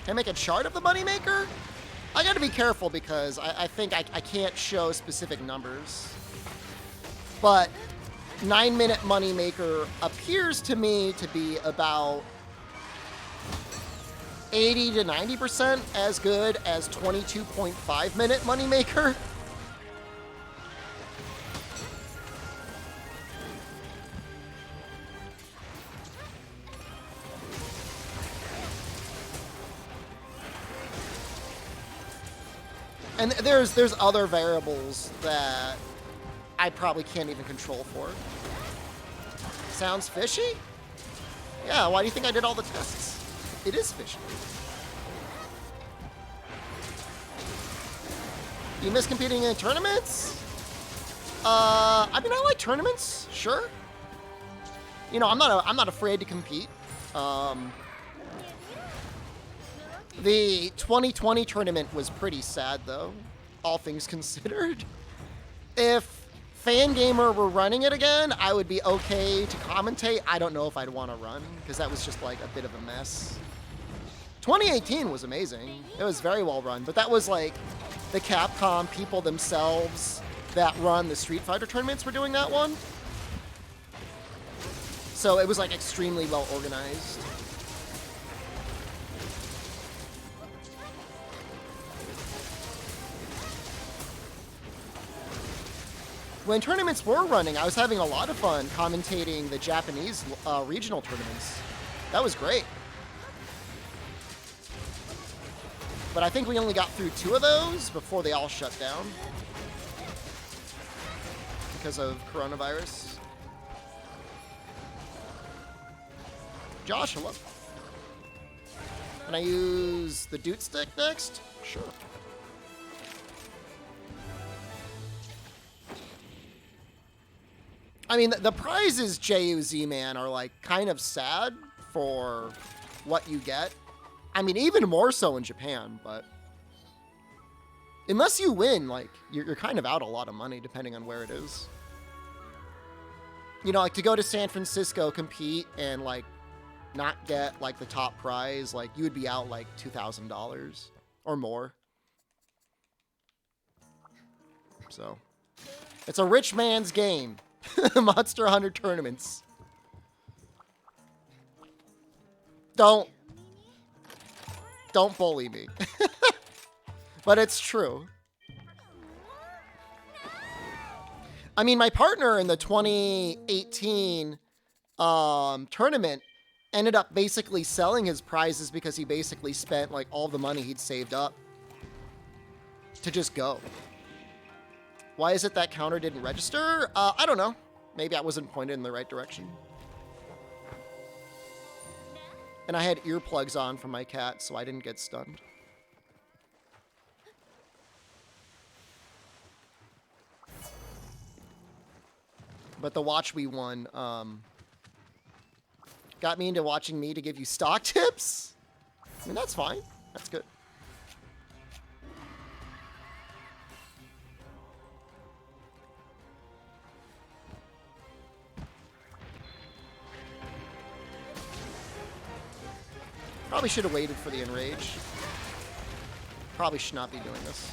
Can I make a chart of the moneymaker? I gotta be careful because I think I can't show specific numbers. But 9-minute moneymaker appears to me to be about 80 to 90% as good as 22.5-minute moneymaker. And there's other variables that I probably can't even control for. Sounds fishy? Yeah, why do you think I did all the tests? It is fishy. You miss competing in tournaments? I mean, I like tournaments, sure. You know, I'm not afraid to compete. The 2020 tournament was pretty sad, though, all things considered. If Fangamer were running it again, I would be okay to commentate. I don't know if I'd want to run, because that was just like a bit of a mess. 2018 was amazing. It was very well run, but that was like the Capcom people themselves that run the Street Fighter tournaments were doing that one. So it was like extremely well organized. When tournaments were running, I was having a lot of fun commentating the Japanese regional tournaments. That was great. But I think we only got through 2 of those before they all shut down because of coronavirus. Josh, hello. Can I use the Doot Stick next? Sure. I mean, the prizes, JUZ, man, are like kind of sad for what you get. I mean, even more so in Japan, but unless you win, like, you're kind of out a lot of money depending on where it is. You know, like to go to San Francisco, compete, and like not get like the top prize, like you would be out like $2,000 or more. So it's a rich man's game. Monster Hunter tournaments. Don't bully me. But it's true. I mean, my partner in the 2018 tournament ended up basically selling his prizes because he basically spent like all the money he'd saved up to just go. Why is it that counter didn't register? I don't know. Maybe I wasn't pointed in the right direction. And I had earplugs on for my cat, so I didn't get stunned. But the watch we won got me into watching me to give you stock tips. I mean, that's fine. That's good. Probably should have waited for the enrage. Probably should not be doing this.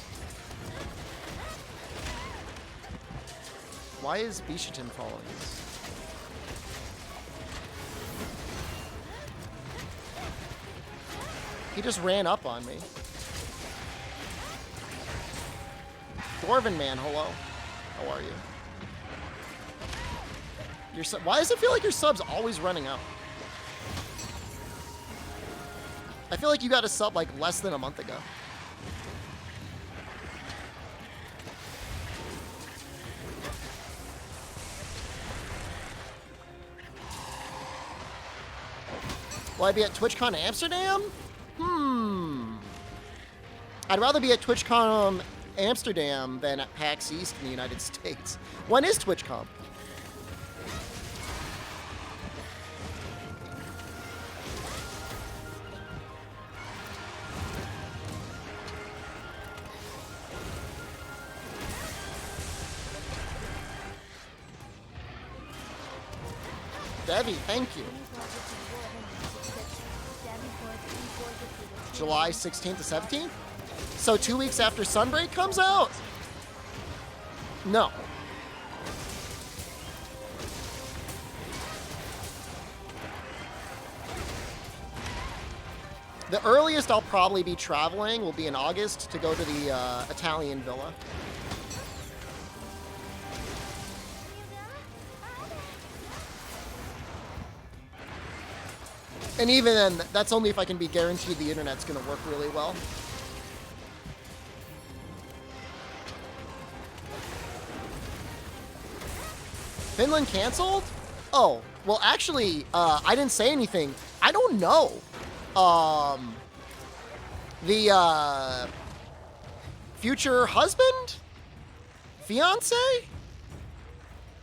Why is Bishatin following us? He just ran up on me. Dwarven man, hello. How are you? Why does it feel like your sub's always running out? I feel like you got a sub like less than a month ago. Will I be at TwitchCon Amsterdam? I'd rather be at TwitchCon Amsterdam than at PAX East in the United States. When is TwitchCon? Debbie, thank you. July 16th to 17th? So 2 weeks after Sunbreak comes out? No. The earliest I'll probably be traveling will be in August to go to the Italian villa. And even then, that's only if I can be guaranteed the internet's going to work really well. Finland canceled? Oh, well, actually, I didn't say anything. I don't know. The future husband? Fiance?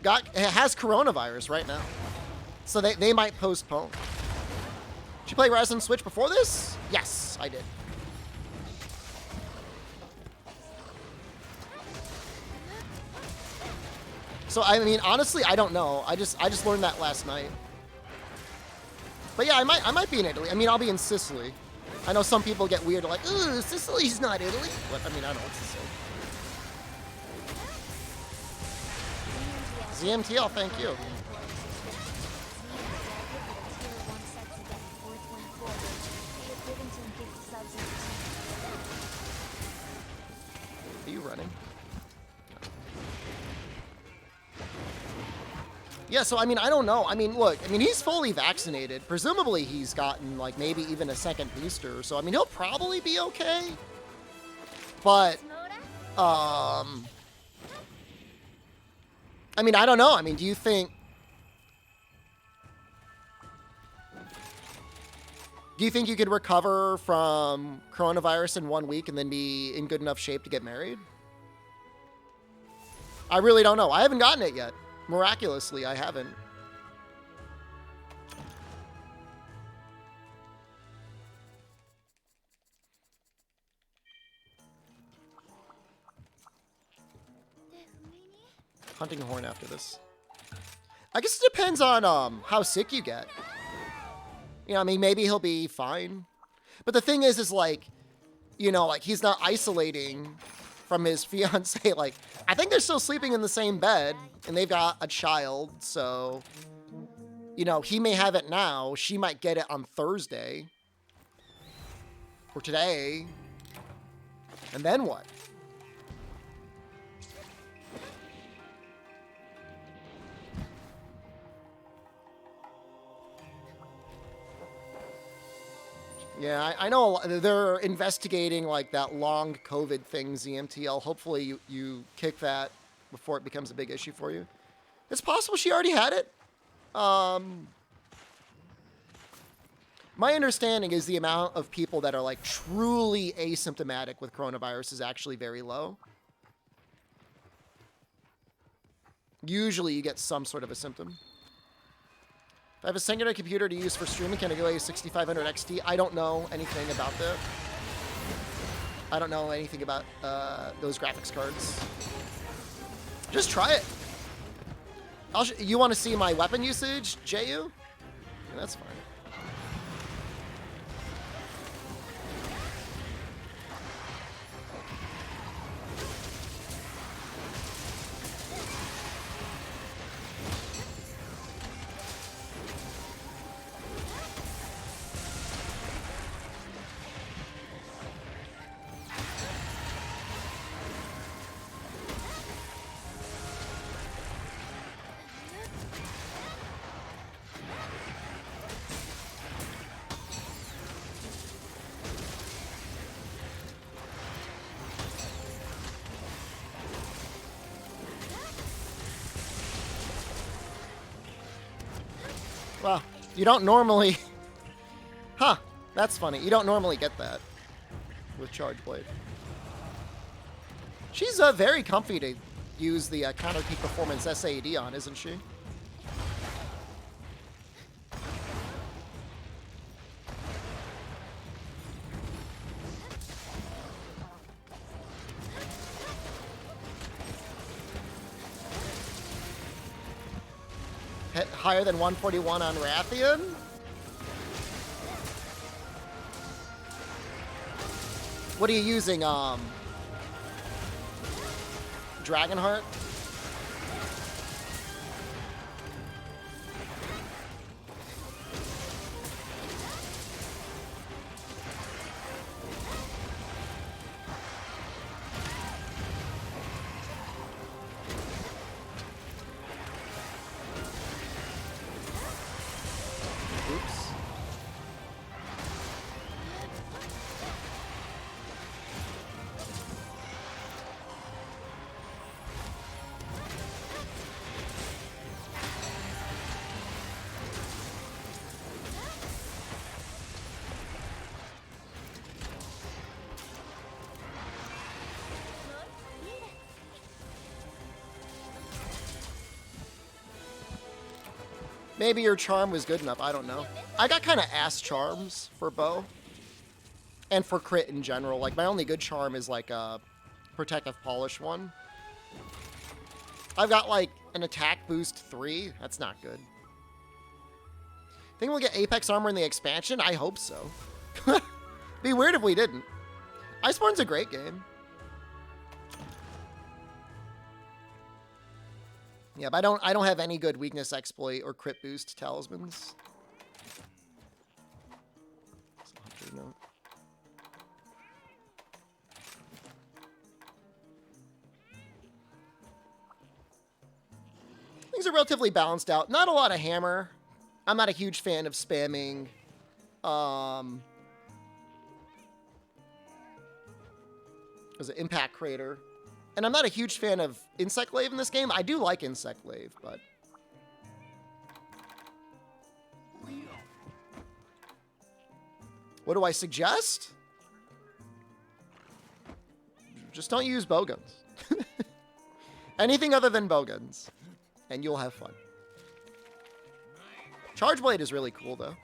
Has coronavirus right now. So they might postpone. Did you play Rise on Switch before this? Yes, I did. So I mean, honestly, I don't know. I just learned that last night. But yeah, I might be in Italy. I mean, I'll be in Sicily. I know some people get weird, like, ooh, Sicily's not Italy. But I mean, I know it's Sicily. ZMTL, thank you. Are you running? Yeah, so I mean, I don't know. I mean, look, I mean, he's fully vaccinated. Presumably he's gotten like maybe even a second booster. So I mean, he'll probably be okay. But I mean, I don't know. I mean, do you think you could recover from coronavirus in 1 week and then be in good enough shape to get married? I really don't know. I haven't gotten it yet. Miraculously, I haven't. Hunting horn after this. I guess it depends on how sick you get. You know, I mean, maybe he'll be fine. But the thing is like, you know, like he's not isolating from his fiance. Like, I think they're still sleeping in the same bed and they've got a child. So, you know, he may have it now. She might get it on Thursday or today. And then what? Yeah, I know they're investigating like that long COVID thing, ZMTL. Hopefully you kick that before it becomes a big issue for you. It's possible she already had it. My understanding is the amount of people that are like truly asymptomatic with coronavirus is actually very low. Usually you get some sort of a symptom. If I have a singular computer to use for streaming, can I go a 6500 XT? I don't know anything about that. I don't know anything about those graphics cards. Just try it. You want to see my weapon usage, JU? Yeah, that's fine. Well, you don't normally... Huh, that's funny. You don't normally get that with Charge Blade. She's very comfy to use the Counter Peak Performance SAD on, isn't she? Hit higher than 141 on Rathian? What are you using, Dragonheart? Oops. Maybe your charm was good enough. I don't know. I got kind of ass charms for bow. And for crit in general. Like, my only good charm is, like, a Protective Polish one. I've got, like, an attack boost 3. That's not good. Think we'll get Apex armor in the expansion? I hope so. Be weird if we didn't. Iceborne's a great game. Yeah, but I don't have any good weakness exploit or crit boost talismans. Note. Things are relatively balanced out. Not a lot of hammer. I'm not a huge fan of spamming. There's an impact crater. And I'm not a huge fan of Insect Glaive in this game. I do like Insect Glaive, but... What do I suggest? Just don't use bowguns. Anything other than bowguns. And you'll have fun. Charge Blade is really cool, though.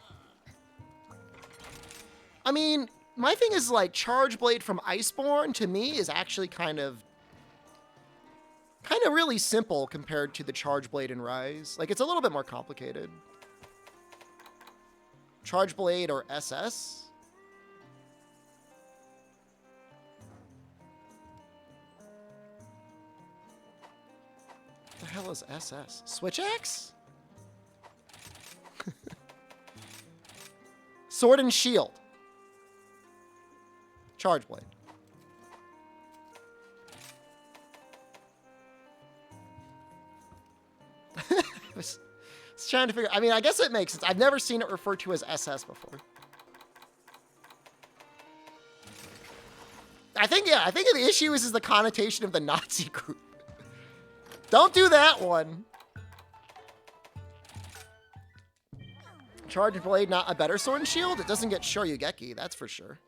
I mean, my thing is, like, Charge Blade from Iceborne, to me, is actually kind of really simple compared to the Charge Blade in Rise. Like, it's a little bit more complicated. Charge Blade or SS? What the hell is SS? Switch Axe? Sword and Shield. Charge Blade. was trying to figure. I mean, I guess it makes sense. I've never seen it referred to as SS before. I think the issue is the connotation of the Nazi group. Don't do that one. Charged blade, not a better sword and shield? It doesn't get Shoryugeki, that's for sure.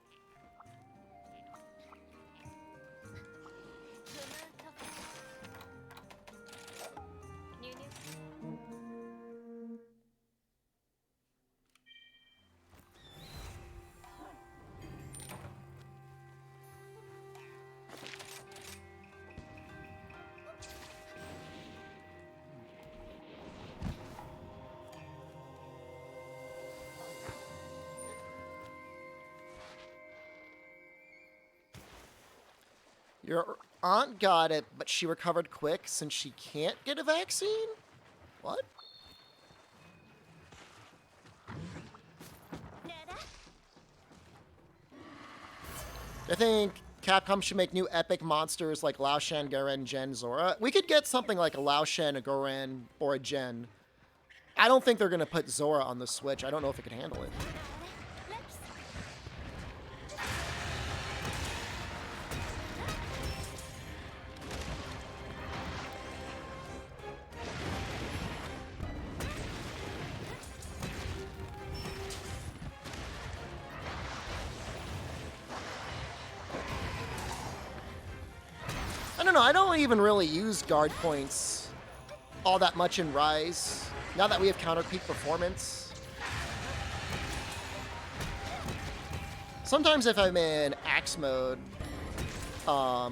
Your aunt got it, but she recovered quick since she can't get a vaccine? What? I think Capcom should make new epic monsters like Lao Shan, Garen, Gen, Zora. We could get something like a Lao Shan, a Goran, or a Gen. I don't think they're going to put Zora on the Switch. I don't know if it can handle it. I don't know, I don't even really use guard points all that much in Rise, now that we have counter peak performance. Sometimes if I'm in axe mode, I'll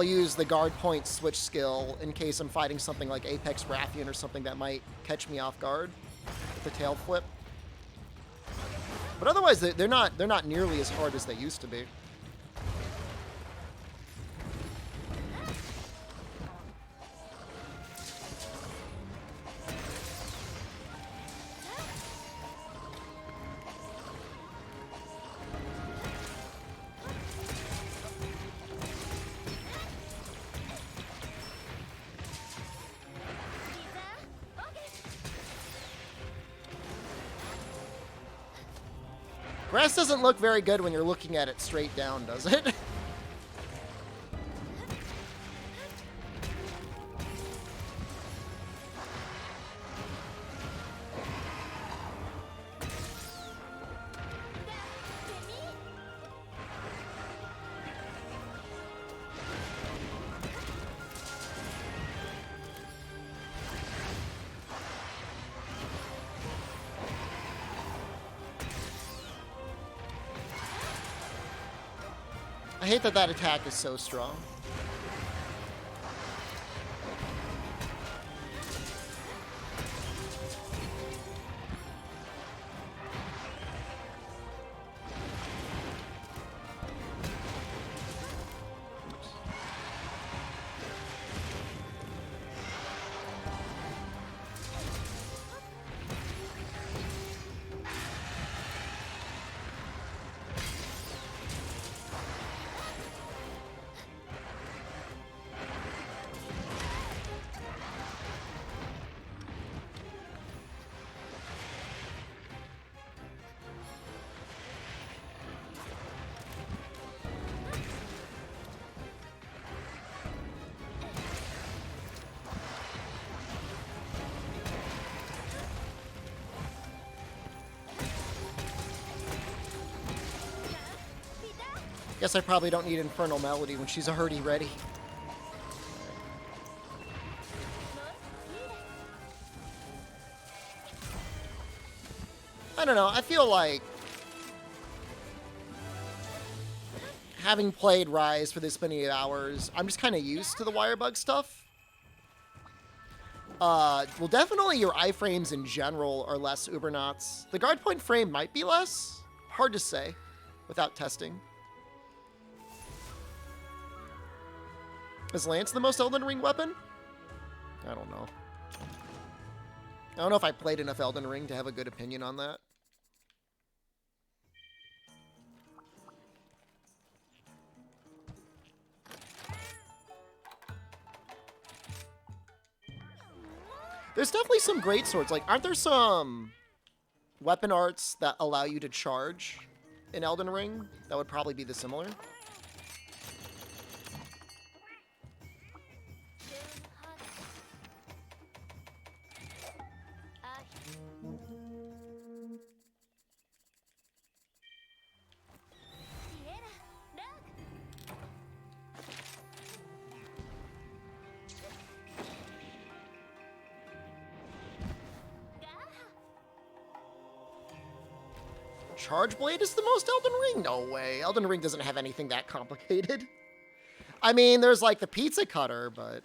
use the guard point switch skill in case I'm fighting something like Apex Rathian or something that might catch me off guard with the tail flip. But otherwise, they're not nearly as hard as they used to be. Grass doesn't look very good when you're looking at it straight down, does it? I hate that that attack is so strong. Guess I probably don't need Infernal Melody when she's already ready. I don't know, I feel like having played Rise for this many hours, I'm just kind of used to the wire bug stuff. Well, definitely your iframes in general are less Ubernauts. The guard point frame might be less. Hard to say without testing. Is Lance the most Elden Ring weapon? I don't know. I don't know if I played enough Elden Ring to have a good opinion on that. There's definitely some great swords. Like, aren't there some weapon arts that allow you to charge in Elden Ring? That would probably be the similar. Charge Blade is the most Elden Ring? No way. Elden Ring doesn't have anything that complicated. I mean, there's like the pizza cutter, but...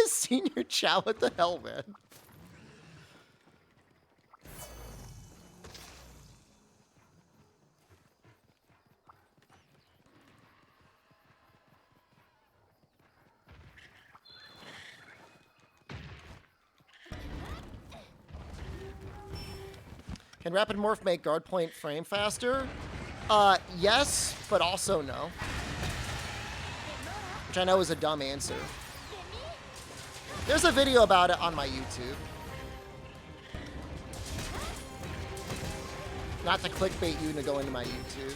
Senior Chow, what the hell, man? Can Rapid Morph make guard point frame faster? Yes, but also no. Which I know is a dumb answer. There's a video about it on my YouTube. Not to clickbait you to go into my YouTube.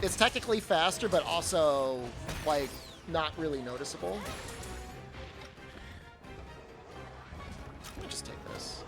It's technically faster, but also, like, not really noticeable. Let me just take this.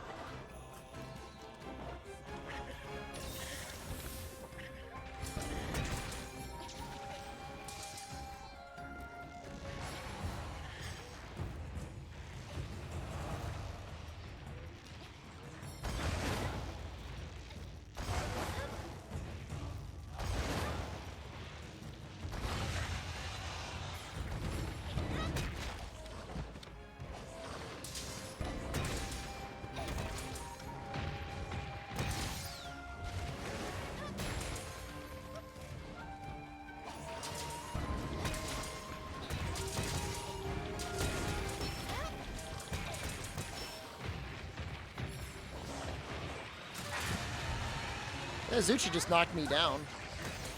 Yeah, Zuchi just knocked me down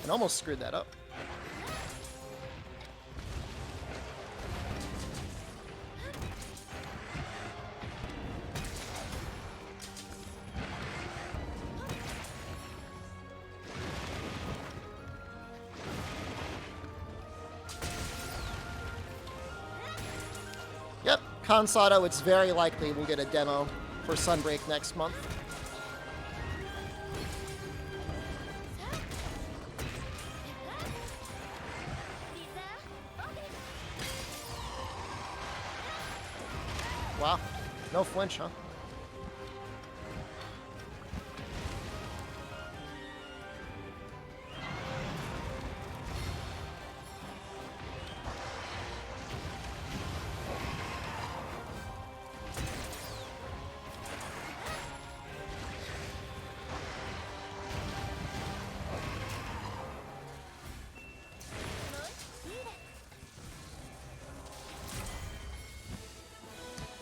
and almost screwed that up. Yep, Kansato, it's very likely we'll get a demo for Sunbreak next month. Wow, no flinch, huh?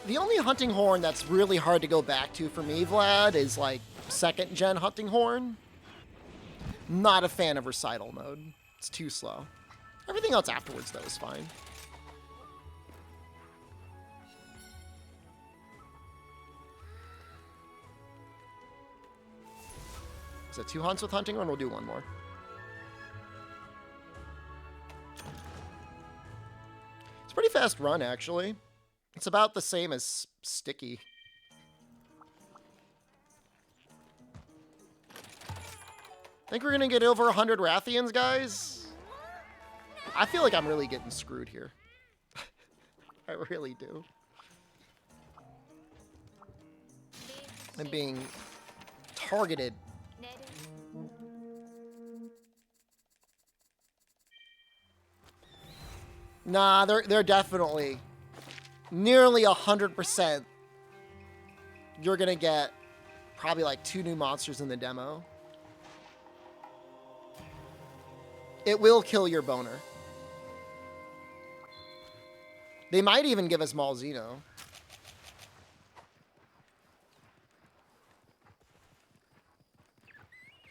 The only hunting horn that's really hard to go back to for me, Vlad, is like 2nd gen hunting horn. Not a fan of recital mode. It's too slow. Everything else afterwards, though, is fine. Is that 2 hunts with hunting horn? We'll do one more. It's a pretty fast run, actually. It's about the same as Sticky. Think we're gonna get over 100 Rathians, guys? I feel like I'm really getting screwed here. I really do. I'm being targeted. Nah, they're definitely... Nearly 100%, you're gonna get probably like 2 new monsters in the demo. It will kill your boner. They might even give us Malzeno.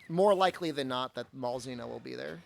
More likely than not that Malzeno will be there.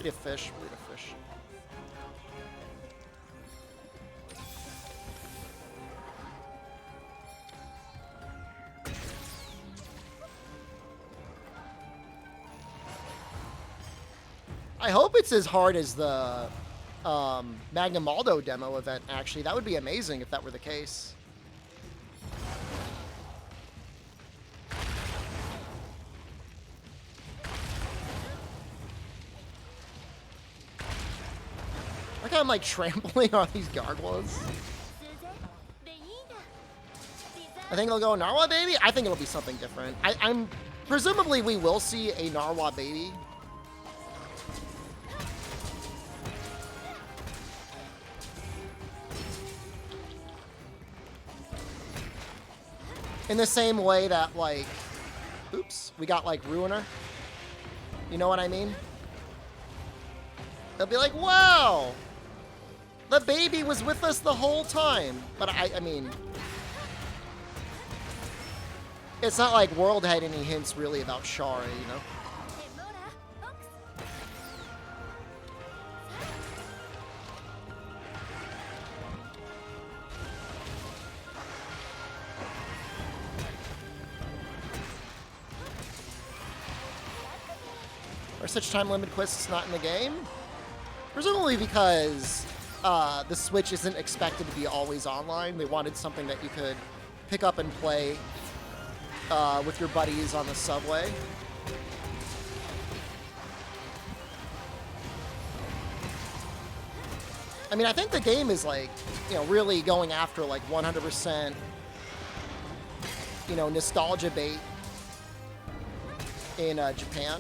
Be a fish. Be a fish. I hope it's as hard as the Magnum Maldo demo event, actually. That would be amazing if that were the case. Like I'm like trampling on these gargoyles. I think it'll go Narwhal Baby. I think it'll be something different. I'm presumably we will see a Narwhal Baby. In the same way that, like, oops, we got, like, Ruiner. You know what I mean? They'll be like, wow! The baby was with us the whole time. But I mean, it's not like World had any hints really about Shara, you know? Are such time-limited quests not in the game? Presumably because the Switch isn't expected to be always online. They wanted something that you could pick up and play with your buddies on the subway. I mean, I think the game is like, you know, really going after like 100%, you know, nostalgia bait in Japan.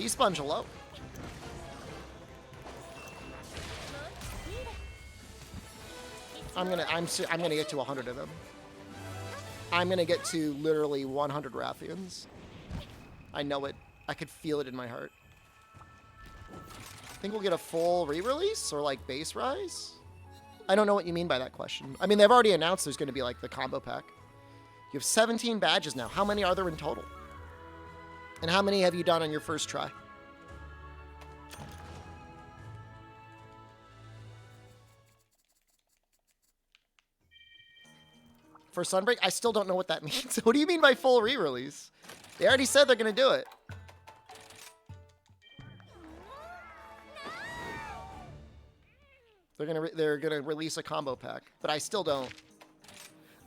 Sponge hello. I'm gonna get to 100 of them. I'm gonna get to literally 100 Rathians. I know it. I could feel it in my heart. Think we'll get a full re-release or like base rise? I don't know what you mean by that question. I mean, they've already announced there's gonna be like the combo pack. You have 17 badges now. How many are there in total? And how many have you done on your first try? For Sunbreak, I still don't know what that means. What do you mean by full re-release? They already said they're gonna do it. They're gonna release a combo pack, but I still don't.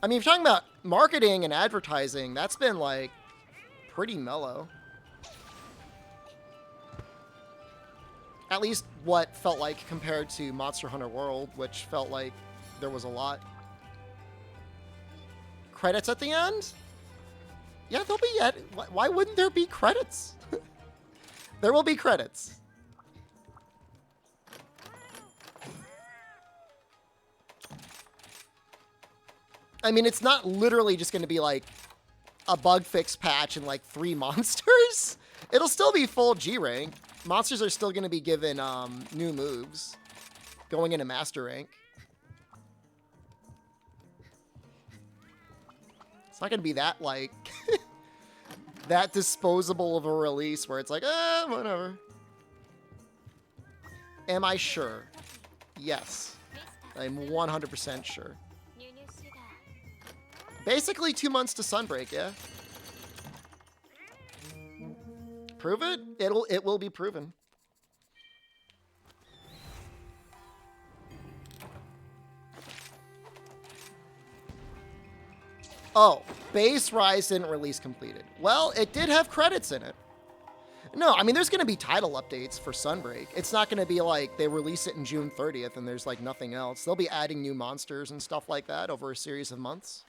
I mean, if you're talking about marketing and advertising, that's been like pretty mellow. At least what felt like compared to Monster Hunter World, which felt like there was a lot. Credits at the end? Yeah, there'll be. Why wouldn't there be credits? There will be credits. I mean, it's not literally just going to be like a bug fix patch and like 3 monsters. It'll still be full G rank. Monsters are still going to be given new moves going into master rank. It's not going to be that, like, that disposable of a release where it's like, whatever. Am I sure? Yes. I'm 100% sure. Basically 2 months to Sunbreak, yeah? Prove it? It will be proven. Oh, base Rise didn't release completed. Well, it did have credits in it. No, I mean, there's going to be title updates for Sunbreak. It's not going to be like they release it in June 30th and there's like nothing else. They'll be adding new monsters and stuff like that over a series of months.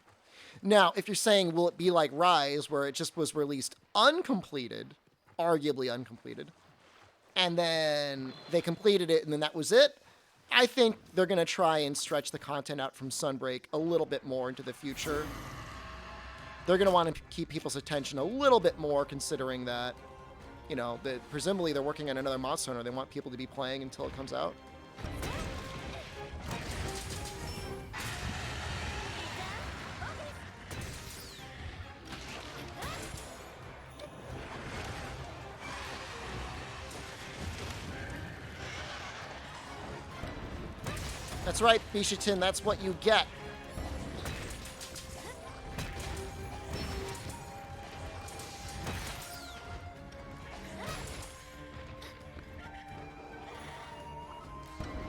Now, if you're saying, will it be like Rise, where it just was released uncompleted, arguably uncompleted, and then they completed it and then that was it, I think they're going to try and stretch the content out from Sunbreak a little bit more into the future. They're going to want to keep people's attention a little bit more, considering that you know, presumably they're working on another Monster Hunter. They want people to be playing until it comes out. That's right, Bishatin, that's what you get.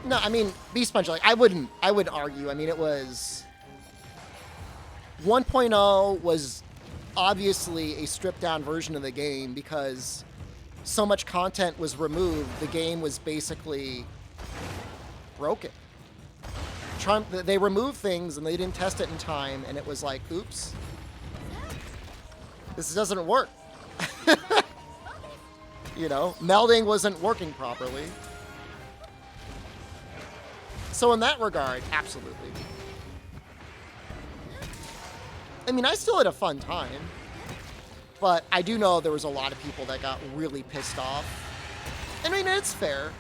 No, I mean, Beast Punch, like, I wouldn't argue. I mean, it was... 1.0 was obviously a stripped-down version of the game because so much content was removed, the game was basically broken. They removed things and they didn't test it in time, and it was like, oops. This doesn't work. You know, melding wasn't working properly. So in that regard, absolutely. I mean, I still had a fun time, but I do know there was a lot of people that got really pissed off. I mean, it's fair.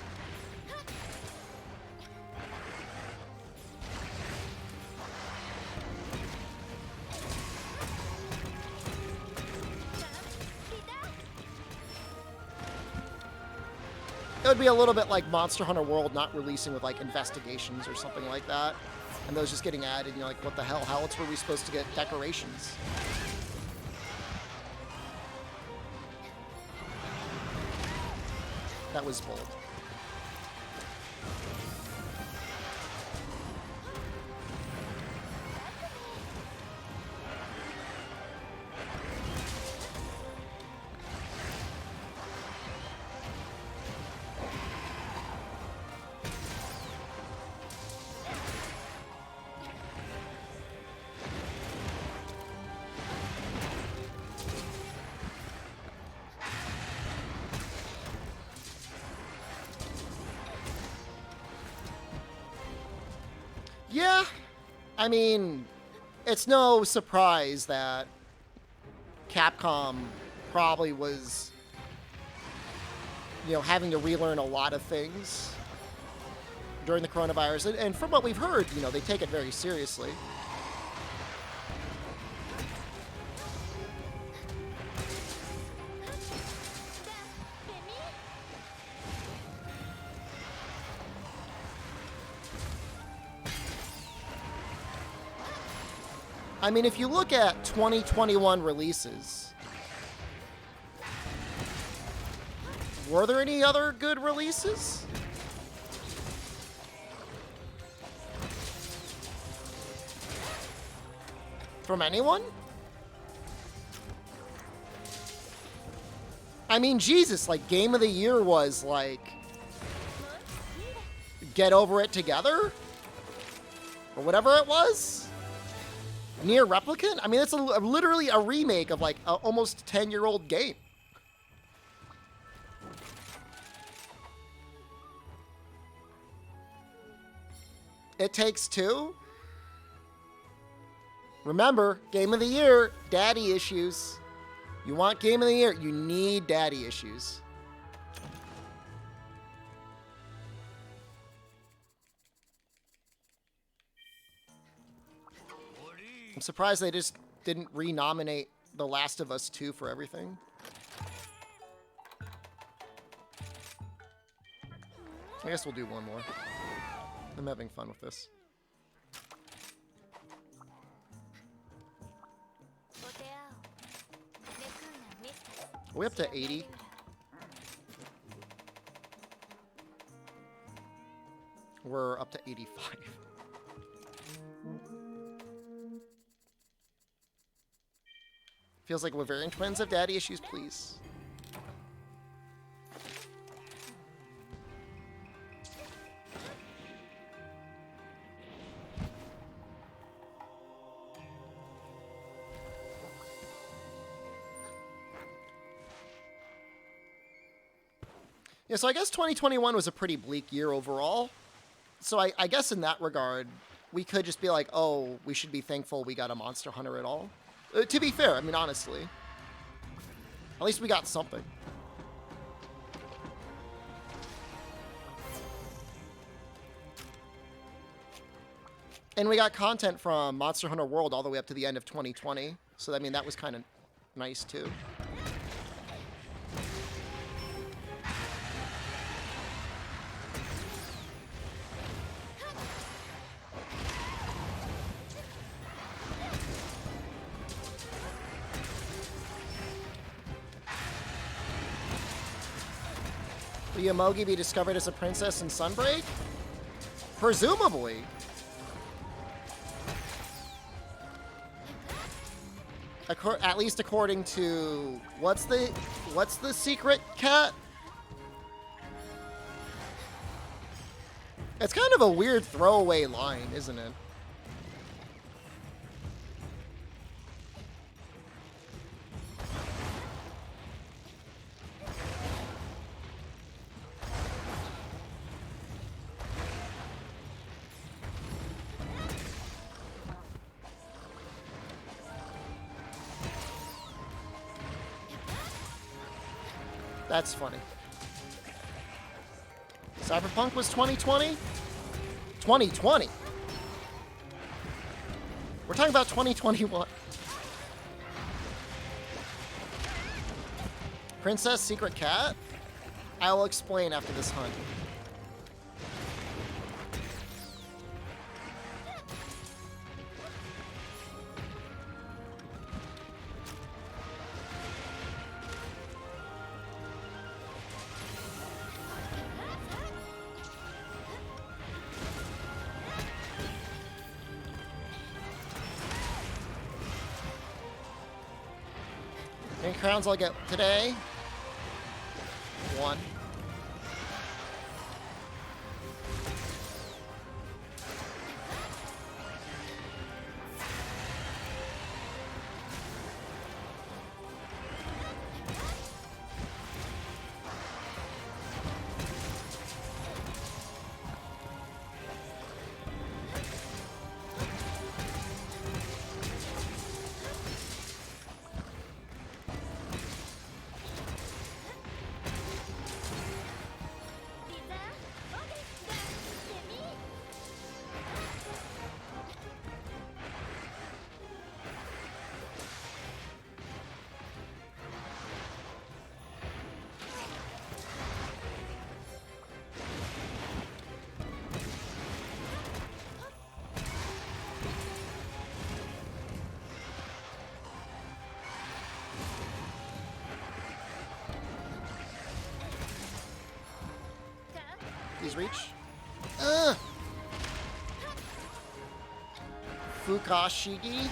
It would be a little bit like Monster Hunter World not releasing with like investigations or something like that. And those just getting added, and you're like, what the hell? How else were we supposed to get decorations? That was bold. Yeah, I mean, it's no surprise that Capcom probably was, you know, having to relearn a lot of things during the coronavirus. And from what we've heard, you know, they take it very seriously. I mean, if you look at 2021 releases, were there any other good releases? From anyone? I mean, Jesus, like, Game of the Year was, like, Get Over It Together? Or whatever it was? Near Replicant? I mean, it's literally a remake of like an almost 10-year-old game. It Takes Two? Remember, Game of the Year, daddy issues. You want Game of the Year, you need daddy issues. I'm surprised they just didn't renominate The Last of Us 2 for everything. I guess we'll do one more. I'm having fun with this. Are we up to 80? We're up to 85. Feels like Waverian twins have daddy issues, please. Yeah, so I guess 2021 was a pretty bleak year overall. So I guess in that regard, we could just be like, oh, we should be thankful we got a Monster Hunter at all. To be fair, I mean, honestly. At least we got something. And we got content from Monster Hunter World all the way up to the end of 2020. So, I mean, that was kind of nice, too. Will Yomogi be discovered as a princess in Sunbreak? Presumably. At least according to what's the secret, Cat? It's kind of a weird throwaway line, isn't it? That's funny. Cyberpunk was 2020? 2020? We're talking about 2021. Princess Secret Cat? I will explain after this hunt. How many crowns I'll get today? 1. Please reach. Fukashigi.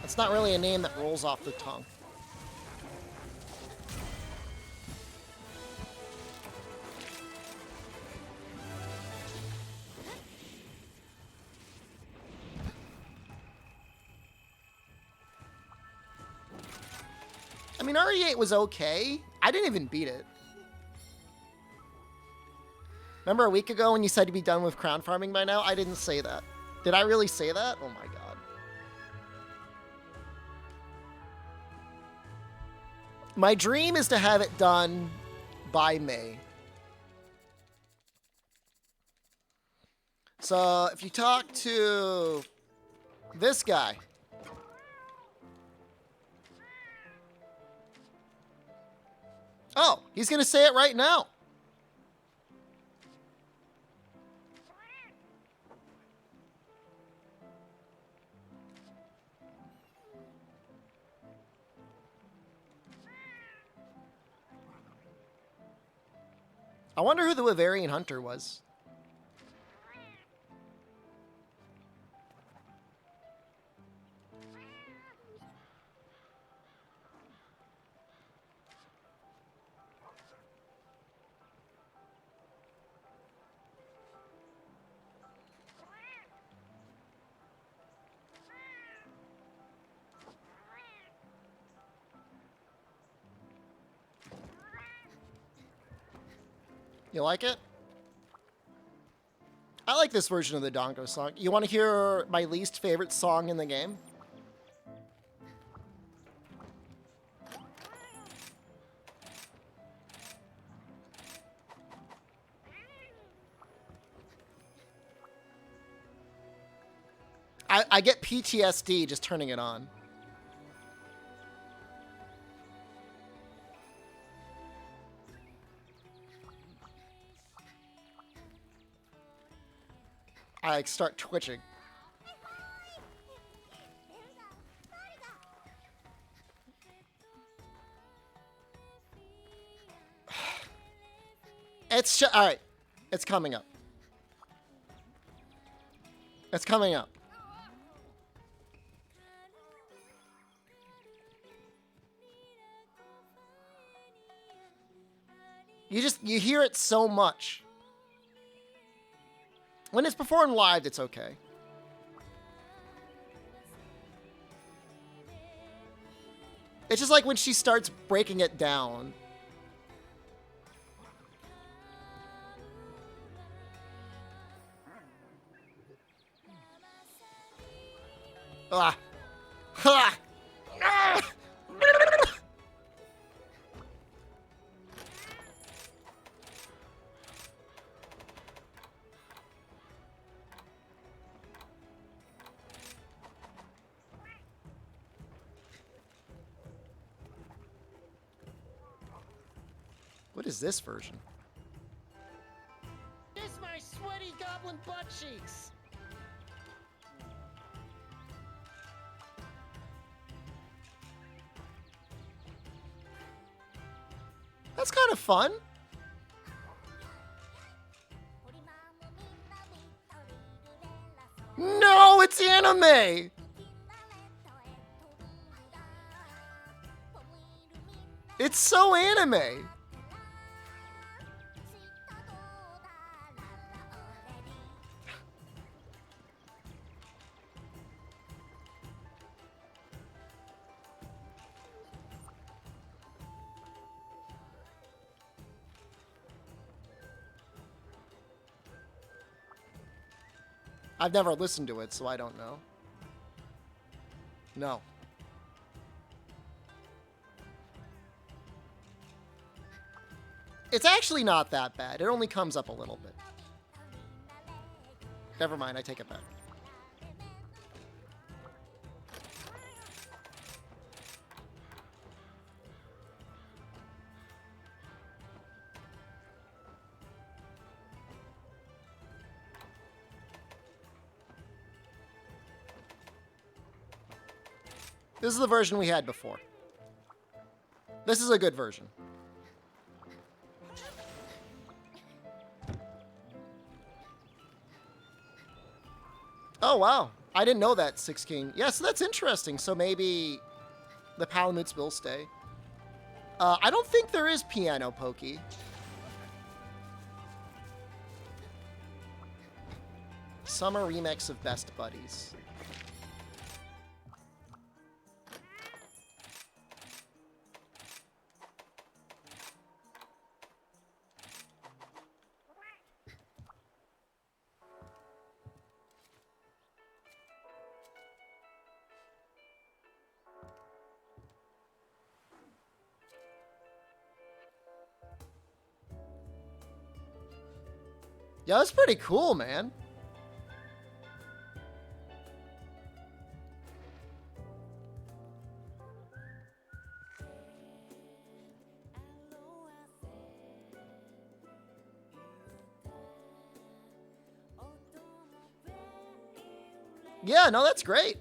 That's not really a name that rolls off the tongue. I mean, RE8 was okay. I didn't even beat it. Remember a week ago when you said to be done with crown farming by now? I didn't say that. Did I really say that? Oh my god. My dream is to have it done by May. So if you talk to this guy, oh, he's gonna say it right now. I wonder who the Bavarian hunter was. You like it? I like this version of the Dongo song. You want to hear my least favorite song in the game? I get PTSD just turning it on. I like start twitching. It's all right. It's coming up. It's coming up. You hear it so much. When it's performed live, it's okay. It's just like when she starts breaking it down. Ah. Ha. Ah. What is this version? Kiss my sweaty goblin butt cheeks. That's kind of fun. No, it's anime. It's so anime. I've never listened to it, so I don't know. No. It's actually not that bad. It only comes up a little bit. Never mind, I take it back. This is the version we had before. This is a good version. Oh, wow. I didn't know that, Six King. Yeah, so that's interesting. So maybe the Palamutes will stay. I don't think there is Piano Pokey. Summer remix of Best Buddies. Yeah, that's pretty cool, man. Yeah, no, that's great.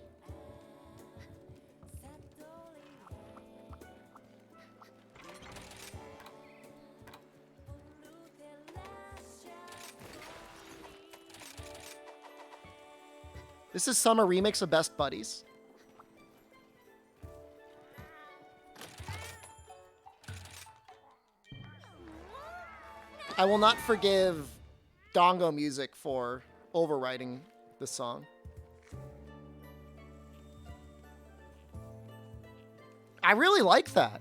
This is Summer remix of Best Buddies. I will not forgive Dongo Music for overwriting this song. I really like that.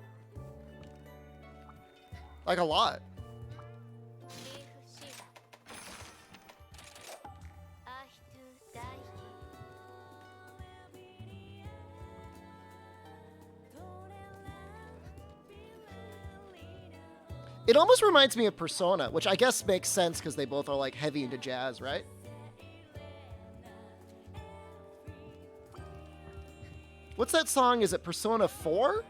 Like a lot. It almost reminds me of Persona, which I guess makes sense because they both are like heavy into jazz, right? What's that song? Is it Persona 4?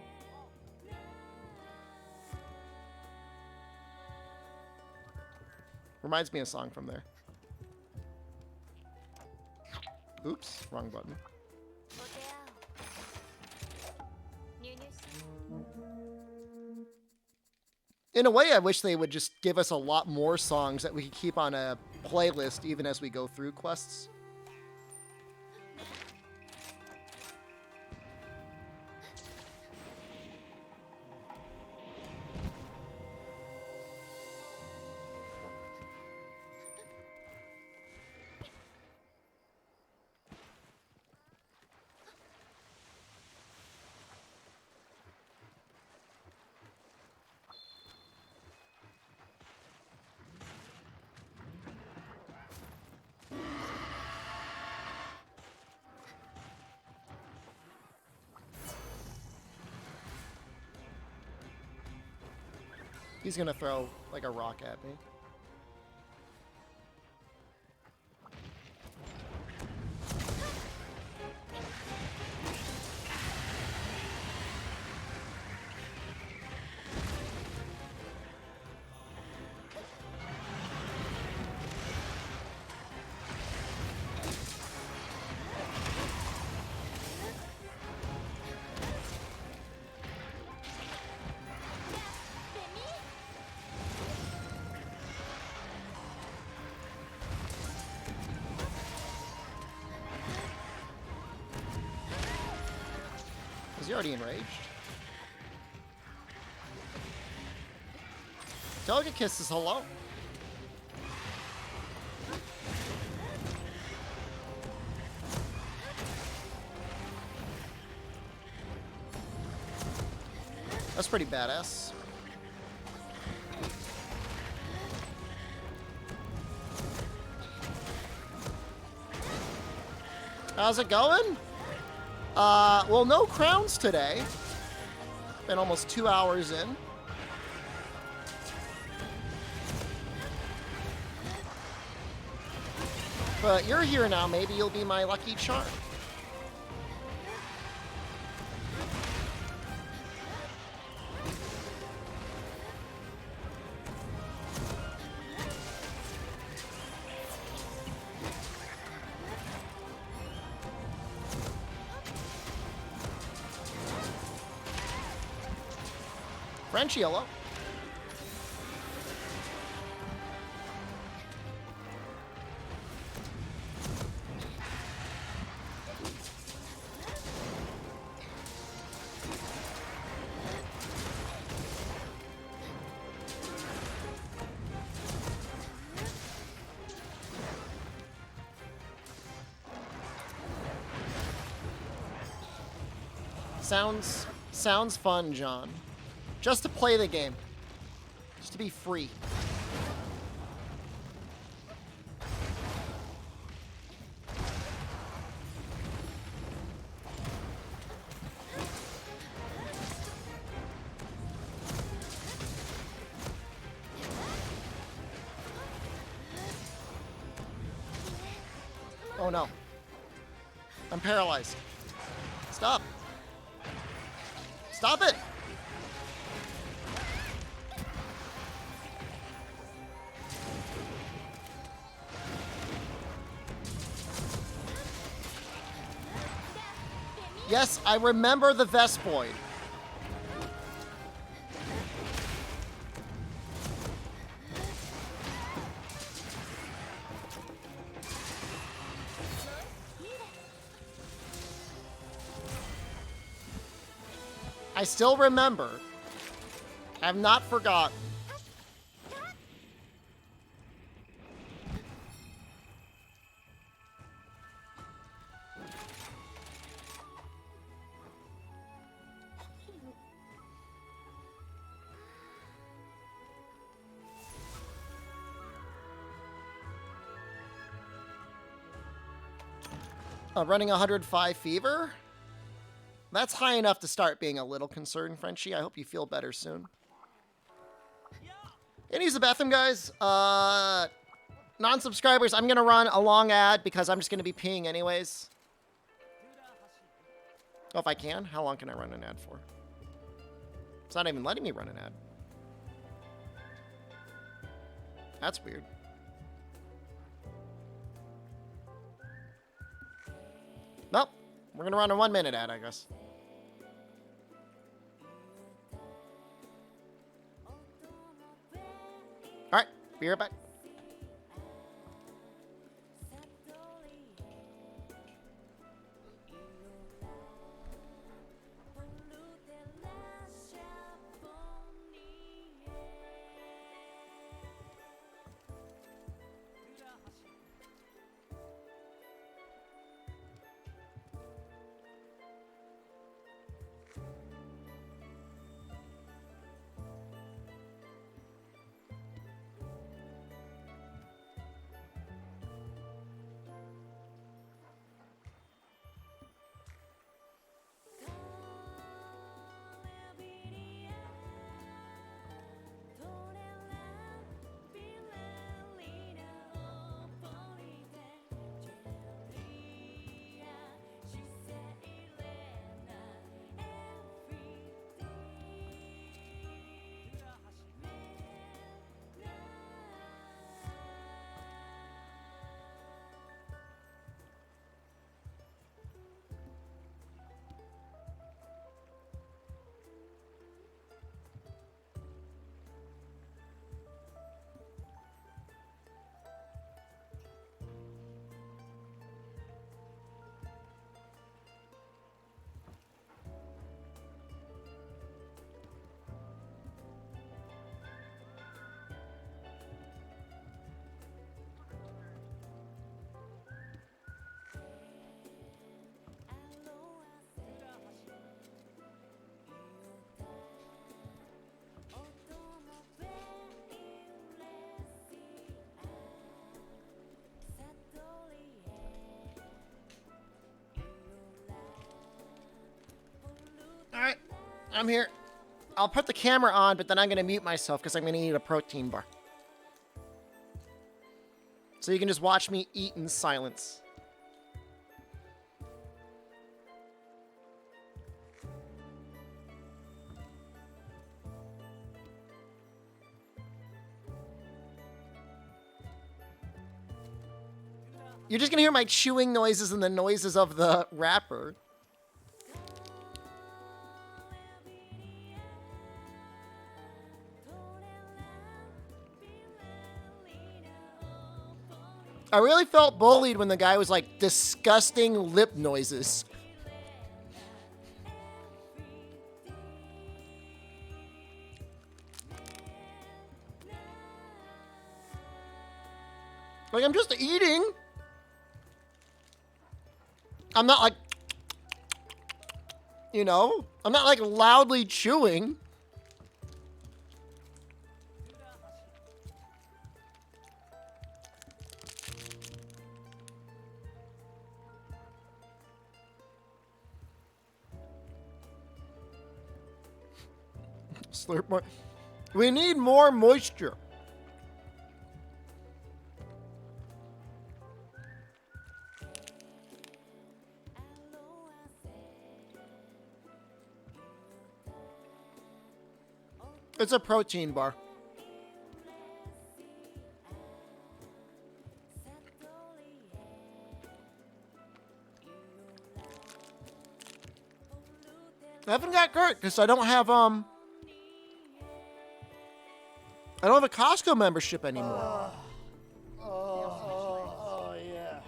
Reminds me of a song from there. Oops, wrong button. In a way, I wish they would just give us a lot more songs that we could keep on a playlist even as we go through quests. He's gonna throw like a rock at me. Is he already enraged? Delicate Kiss is hello. That's pretty badass. How's it going? Well, no crowns today. Been almost 2 hours in. But you're here now. Maybe you'll be my lucky charm. French yellow. Sounds fun, John. Just to play the game. Just to be free. Oh no. I'm paralyzed. Stop. Stop it! Yes, I remember the Vespoid. I still remember. I have not forgotten. Running 105 fever? That's high enough to start being a little concerned, Frenchie. I hope you feel better soon. Gonna use the bathroom, guys. Non-subscribers, I'm going to run a long ad because I'm just going to be peeing anyways. 「 I'm gonna run a long ad because I'm just gonna be peeing anyways. Oh, if I can? How long can I run an ad for? It's not even letting me run an ad. That's weird. Nope. We're gonna run a 1 minute ad, I guess. Alright, be right back. Alright, I'm here. I'll put the camera on, but then I'm going to mute myself because I'm going to eat a protein bar. So you can just watch me eat in silence. You're just going to hear my chewing noises and the noises of the wrapper. I really felt bullied when the guy was like, disgusting lip noises. Like, I'm just eating. I'm not like, you know, I'm not like loudly chewing. Slurp more. We need more moisture. It's a protein bar. I haven't got Kurt because I don't have I don't have a Costco membership anymore. Oh yeah.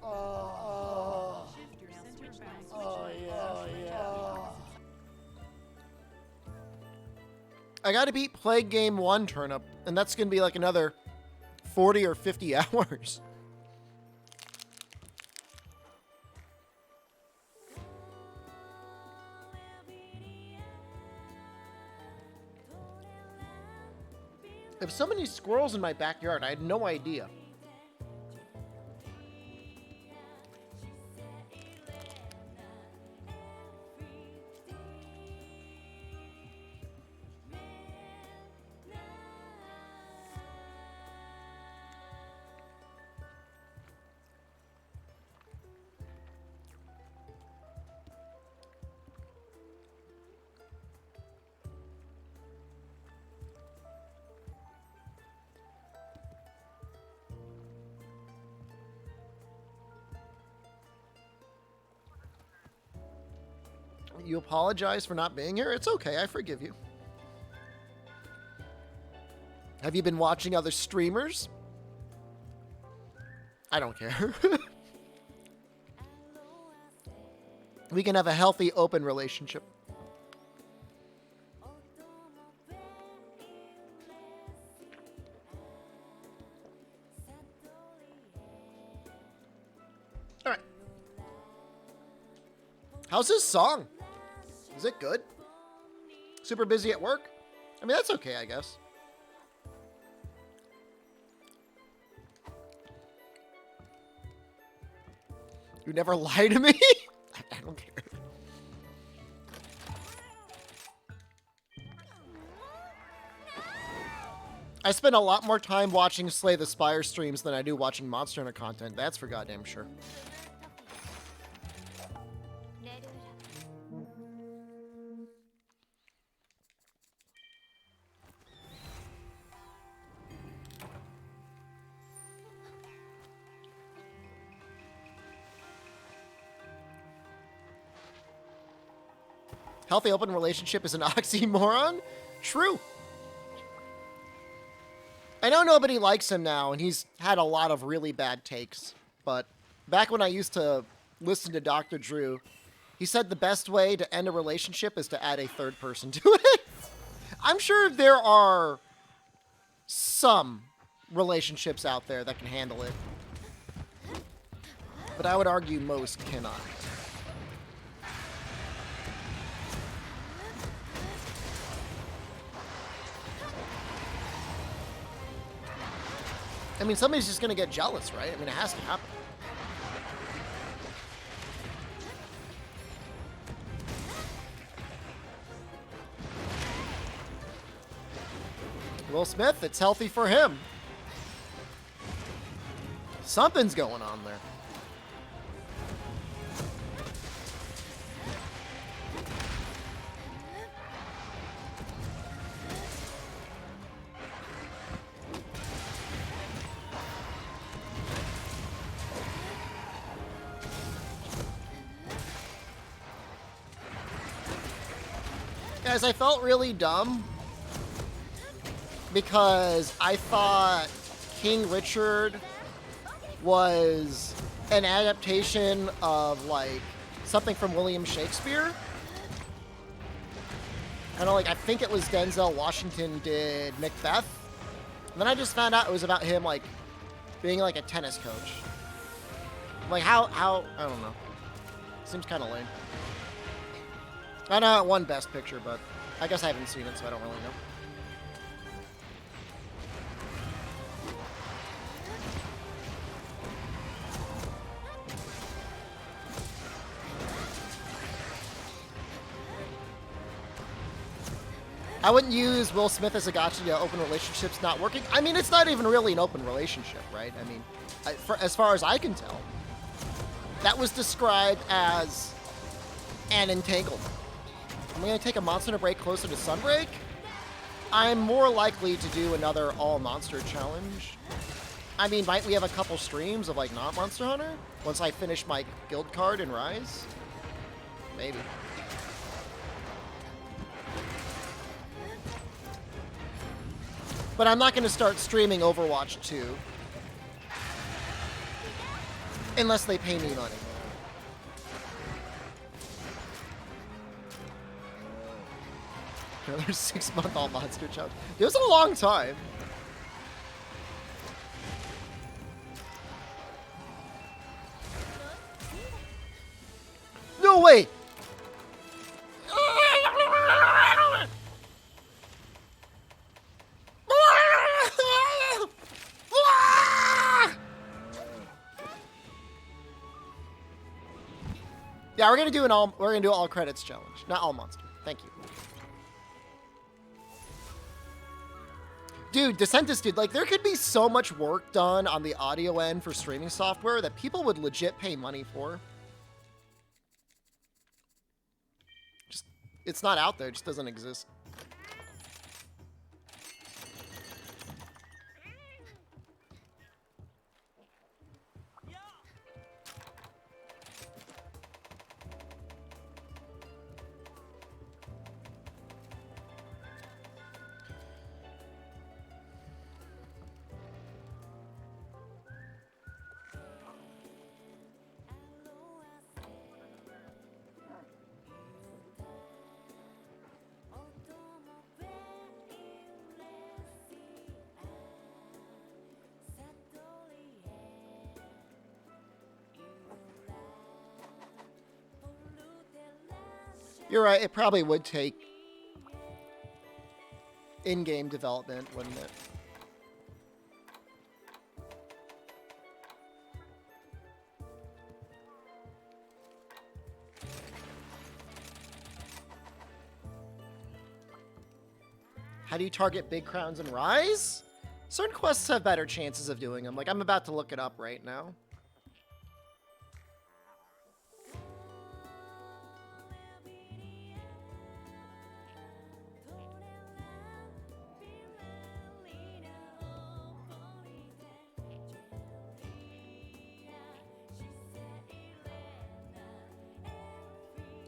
Oh yeah. I gotta beat Plague Game 1 Turnip, and that's gonna be like another 40 or 50 hours. There's so many squirrels in my backyard, I had no idea. You apologize for not being here? It's okay, I forgive you. Have you been watching other streamers? I don't care. We can have a healthy, open relationship. All right. How's this song? Is it good? Super busy at work? I mean, that's okay, I guess. You never lie to me? I don't care. I spend a lot more time watching Slay the Spire streams than I do watching Monster Hunter content. That's for goddamn sure. Healthy open relationship is an oxymoron? True. I know nobody likes him now, and he's had a lot of really bad takes. But back when I used to listen to Dr. Drew, he said the best way to end a relationship is to add a third person to it. I'm sure there are some relationships out there that can handle it. But I would argue most cannot. I mean, somebody's just gonna get jealous, right? I mean, it has to happen. Will Smith, it's healthy for him. Something's going on there. Guys, I felt really dumb because I thought King Richard was an adaptation of, like, something from William Shakespeare. Kind of like, I think it was Denzel Washington did Macbeth. And then I just found out it was about him, like, being, like, a tennis coach. Like, how, I don't know. Seems kind of lame. I know it won Best Picture, but I guess I haven't seen it, so I don't really know. I wouldn't use Will Smith as a gotcha to open relationships not working. I mean, it's not even really an open relationship, right? I mean, as far as I can tell, that was described as an entanglement. I'm going to take a Monster Hunter break closer to Sunbreak. I'm more likely to do another all-monster challenge. I mean, might we have a couple streams of, like, not Monster Hunter? Once I finish my guild card in Rise? Maybe. But I'm not going to start streaming Overwatch 2. Unless they pay me money. Another 6-month all monster challenge. It was a long time. No way! Yeah, we're gonna do all credits challenge, not all monster. Thank you. Dude, DeSantis, dude, like, there could be so much work done on the audio end for streaming software that people would legit pay money for. Just, it's not out there, it just doesn't exist. You're right, it probably would take in-game development, wouldn't it? How do you target big crowns in Rise? Certain quests have better chances of doing them. Like, I'm about to look it up right now.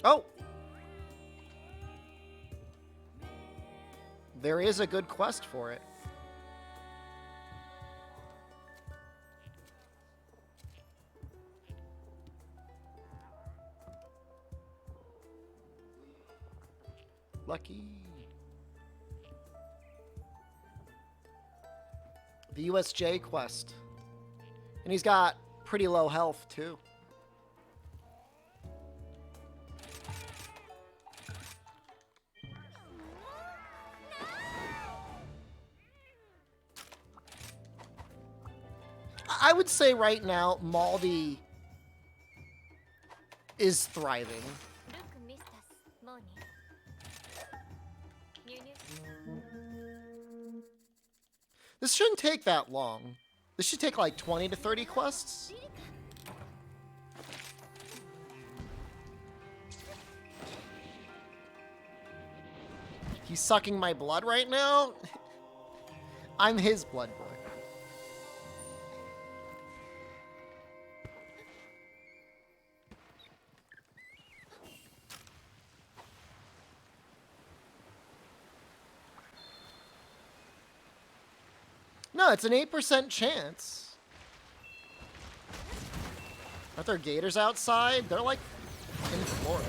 Oh! There is a good quest for it. Lucky. The USJ quest. And he's got pretty low health, too. I would say right now, Maldi is thriving. This shouldn't take that long. This should take like 20 to 30 quests. He's sucking my blood right now? I'm his blood boy. No, it's an 8% chance. Aren't there gators outside? They're like in Florida.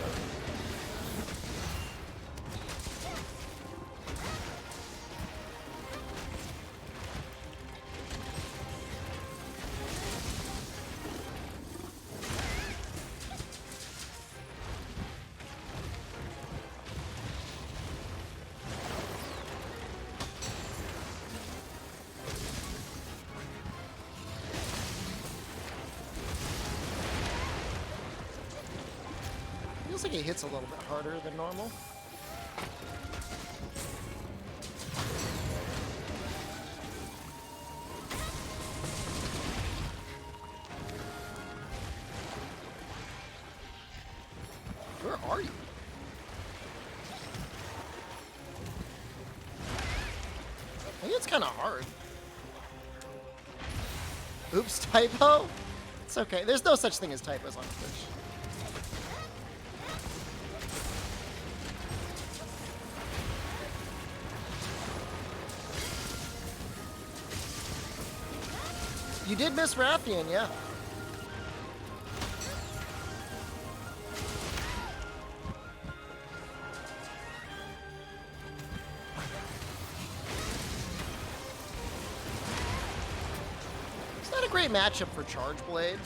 Feels like he hits a little bit harder than normal. Where are you? I think it's kind of hard. Oops, typo? It's okay. There's no such thing as typos on Twitch. You did miss Rathian, yeah. It's not a great matchup for Charge Blade.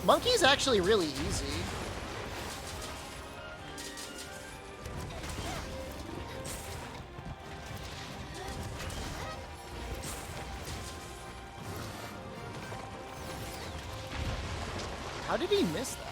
Monkey's actually really easy. How did he miss that?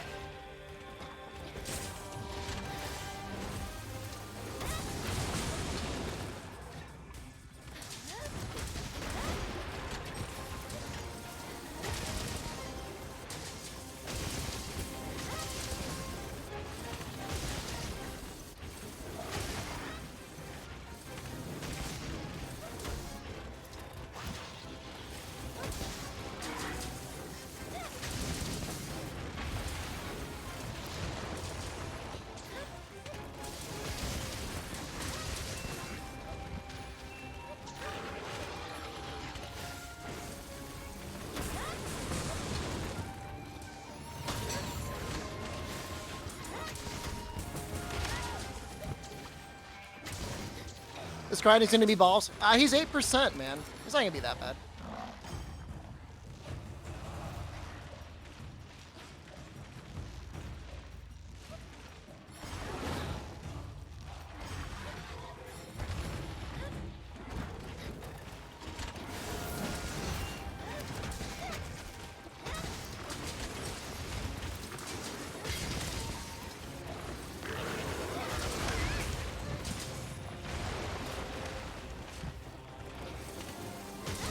This grinding's gonna be balls. He's 8%, man. It's not gonna be that bad.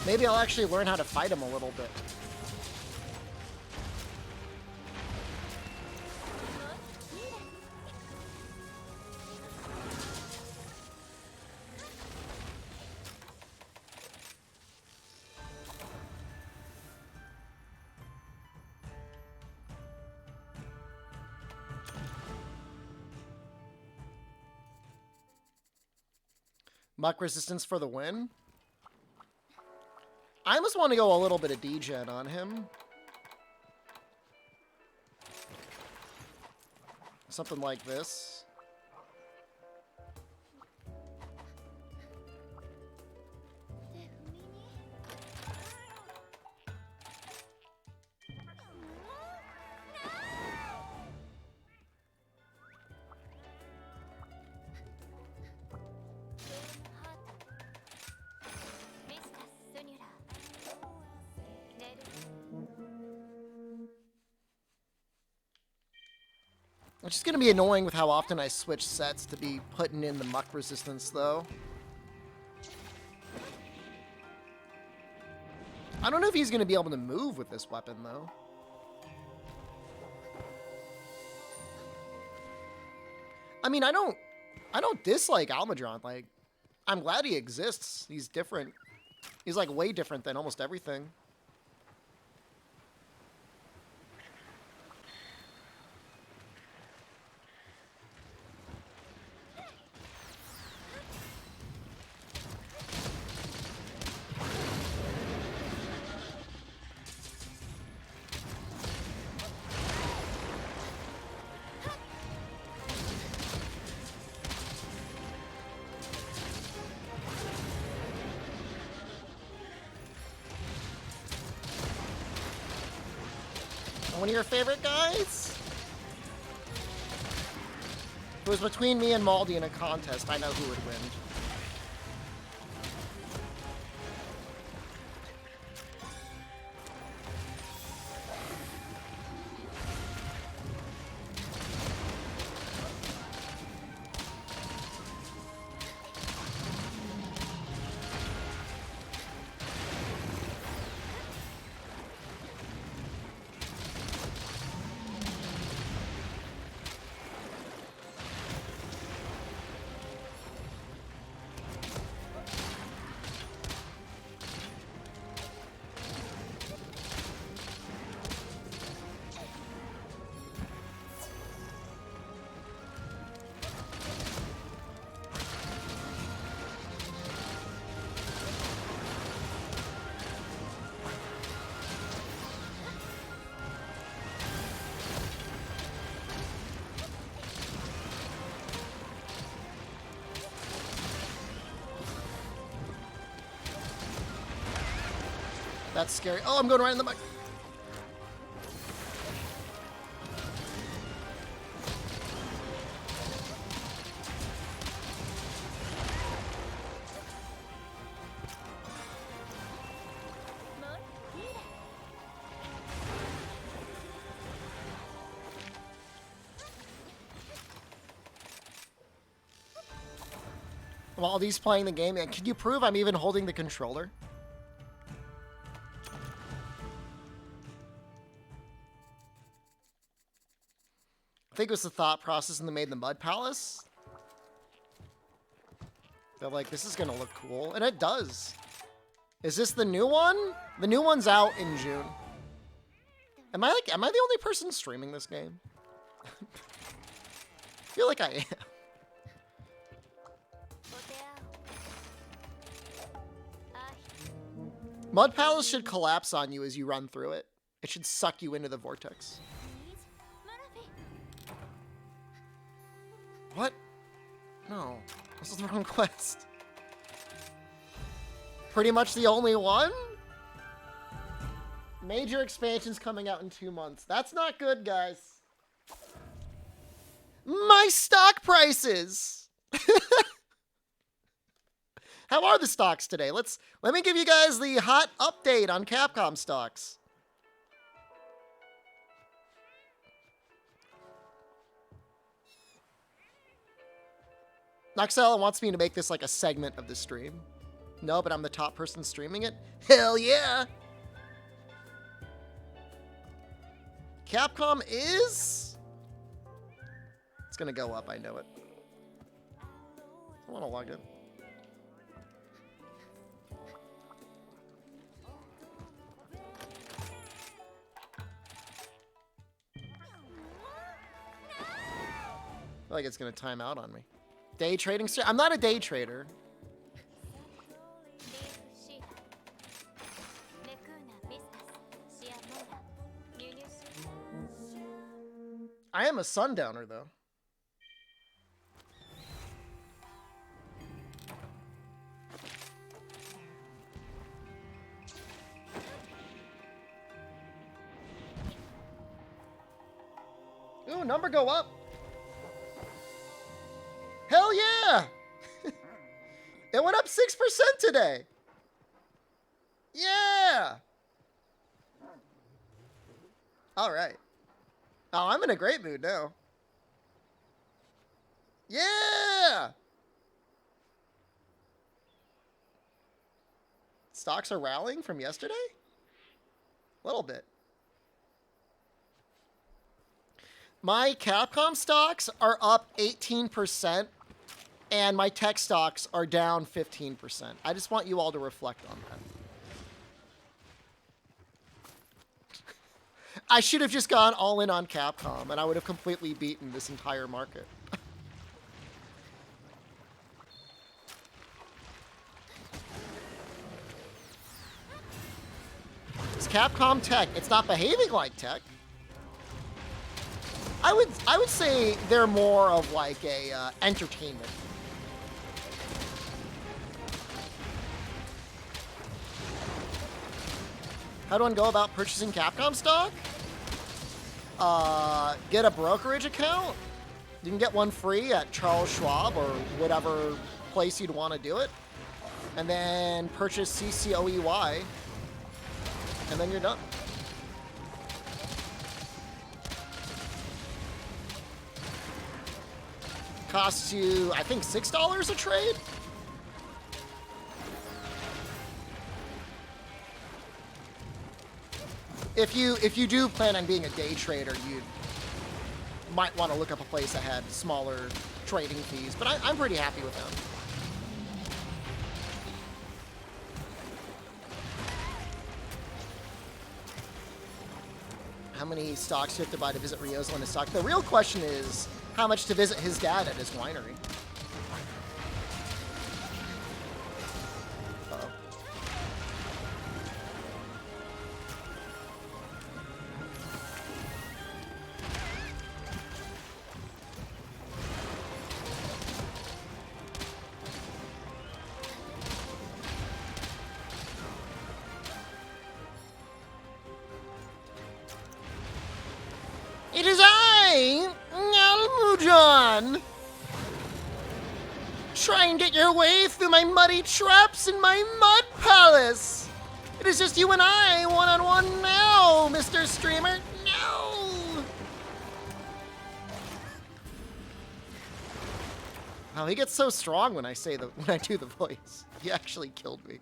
Maybe I'll actually learn how to fight him a little bit. Muck resistance for the win. I almost want to go a little bit of degen on him. Something like this. It's just going to be annoying with how often I switch sets to be putting in the muck resistance, though. I don't know if he's going to be able to move with this weapon, though. I mean, I don't dislike Almudron. Like, I'm glad he exists. He's different. He's, like, way different than almost everything. One of your favorite guys? If it was between me and Maldi in a contest, I know who would win. That's scary. Oh, I'm going right in the mic. While he's playing the game, and can you prove I'm even holding the controller? I think it was the thought process when they made the Mud Palace. They're like, this is gonna look cool, and it does. Is this the new one? The new one's out in June. Am I the only person streaming this game? I feel like I am. Mud Palace should collapse on you as you run through it. It should suck you into the vortex. What? No, this is the wrong quest. Pretty much the only one? Major expansion's coming out in 2 months. That's not good, guys. My stock prices! How are the stocks today? Let me give you guys the hot update on Capcom stocks. Noxella wants me to make this like a segment of the stream. No, but I'm the top person streaming it? Hell yeah! Capcom is... It's gonna go up, I know it. I wanna log in. I feel like it's gonna time out on me. Day trading stream? I'm not a day trader. I am a sundowner, though. Ooh, number go up. Hell yeah! It went up 6% today. Yeah! All right. Oh, I'm in a great mood now. Yeah! Stocks are rallying from yesterday? A little bit. My Capcom stocks are up 18%, and my tech stocks are down 15%. I just want you all to reflect on that. I should have just gone all in on Capcom, and I would have completely beaten this entire market. It's Capcom tech. It's not behaving like tech. I would say they're more of like a entertainment. How do one go about purchasing Capcom stock? Get a brokerage account. You can get one free at Charles Schwab or whatever place you'd want to do it. And then purchase CCOEY. And then you're done. Costs you, I think, $6 a trade? If you do plan on being a day trader, you might want to look up a place that had smaller trading fees, but I'm pretty happy with them. How many stocks do you have to buy to visit Rio's line of stock? The real question is how much to visit his dad at his winery. Uh-oh. It is I, Almujan! Try and get your way through my muddy traps in my mud palace! It is just you and I, one-on-one now, Mr. Streamer. No! Oh, he gets so strong when I do the voice. He actually killed me.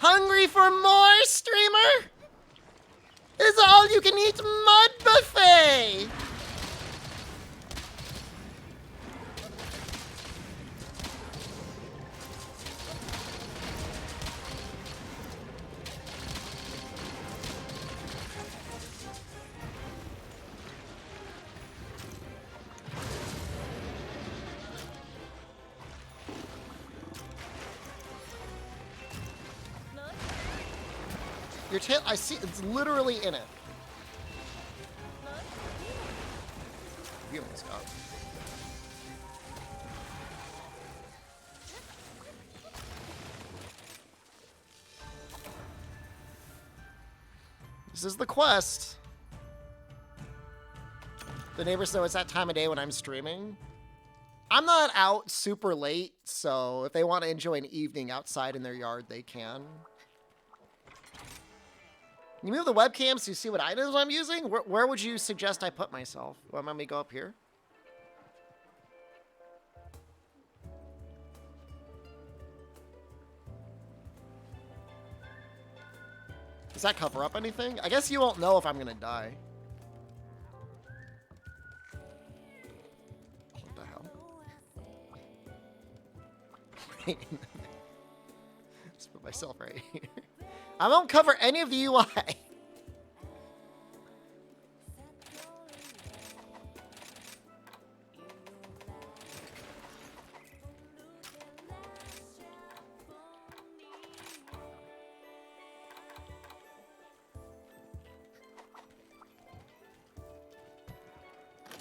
Hungry for more, streamer? It's all you can eat mud buffet! Your tail, I see, it's literally in it. You almost got it. This is the quest. The neighbors know it's that time of day when I'm streaming. I'm not out super late, so if they want to enjoy an evening outside in their yard, they can. You move the webcam so you see what items I'm using? Where would you suggest I put myself? Well, let me go up here. Does that cover up anything? I guess you won't know if I'm gonna die. What the hell? Wait. Just put myself right here. I won't cover any of the UI.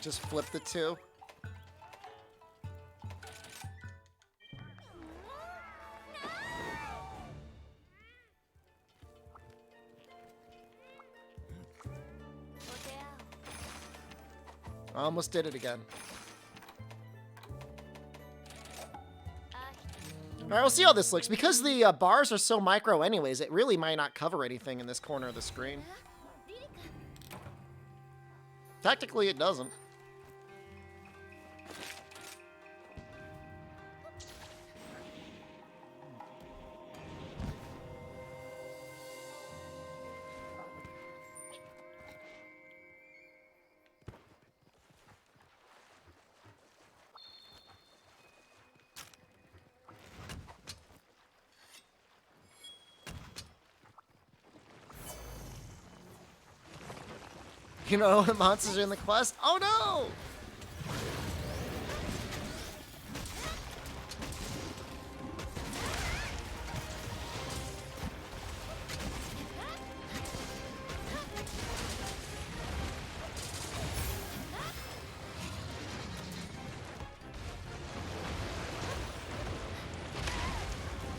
Just flip the two. I almost did it again. Alright, we'll see how this looks. Because the bars are so micro anyways, it really might not cover anything in this corner of the screen. Technically, it doesn't. You know what monsters are in the quest? Oh no!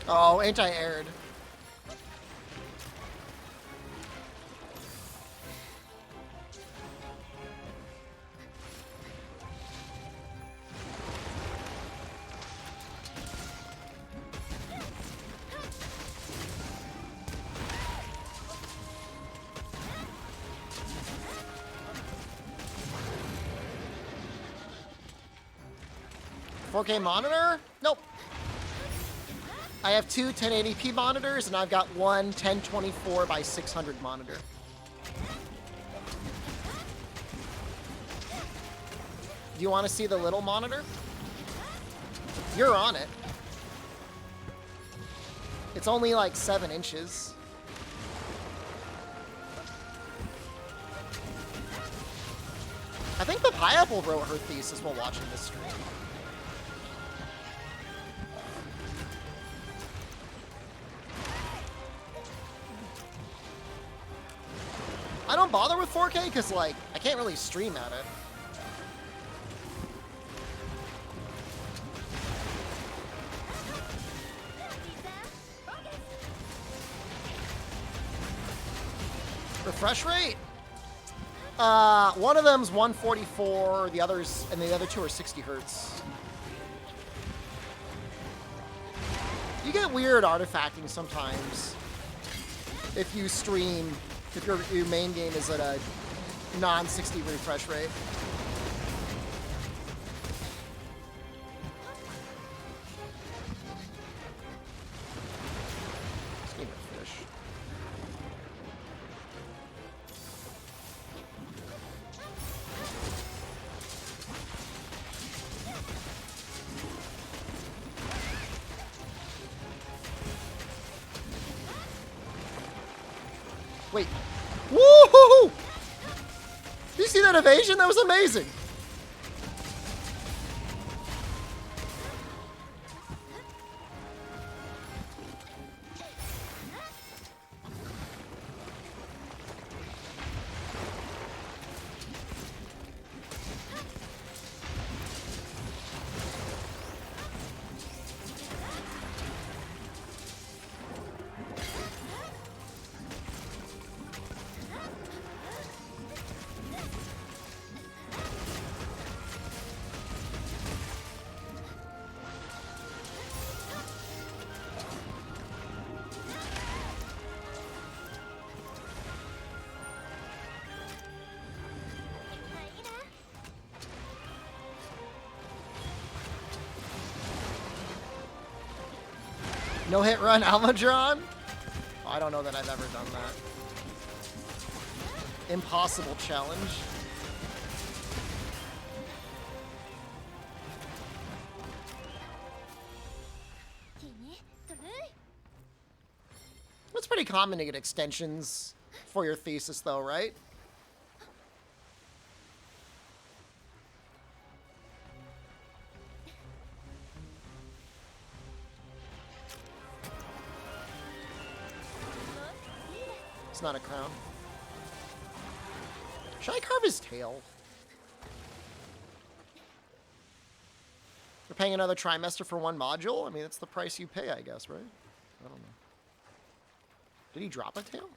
Oh, anti-aired. $4K monitor? Nope. I have two 1080p monitors, and I've got one 1024 by 600 monitor. Do you want to see the little monitor? You're on it. It's only like 7 inches. I think the Pineapple wrote her thesis while watching this stream. I don't bother with 4K because, like, I can't really stream at it. Refresh rate? One of them's 144, the others, and the other two are 60 hertz. You get weird artifacting sometimes if you stream. If your main game is at a non-60 refresh rate. Just need a fish. Wait. Woohoo! Did you see that evasion? That was amazing. No hit run Almadron? Oh, I don't know that I've ever done that. Impossible challenge. It's pretty common to get extensions for your thesis, though, right? It's not a crown. Should I carve his tail? We're paying another trimester for one module? I mean, that's the price you pay, I guess, right? I don't know. Did he drop a tail?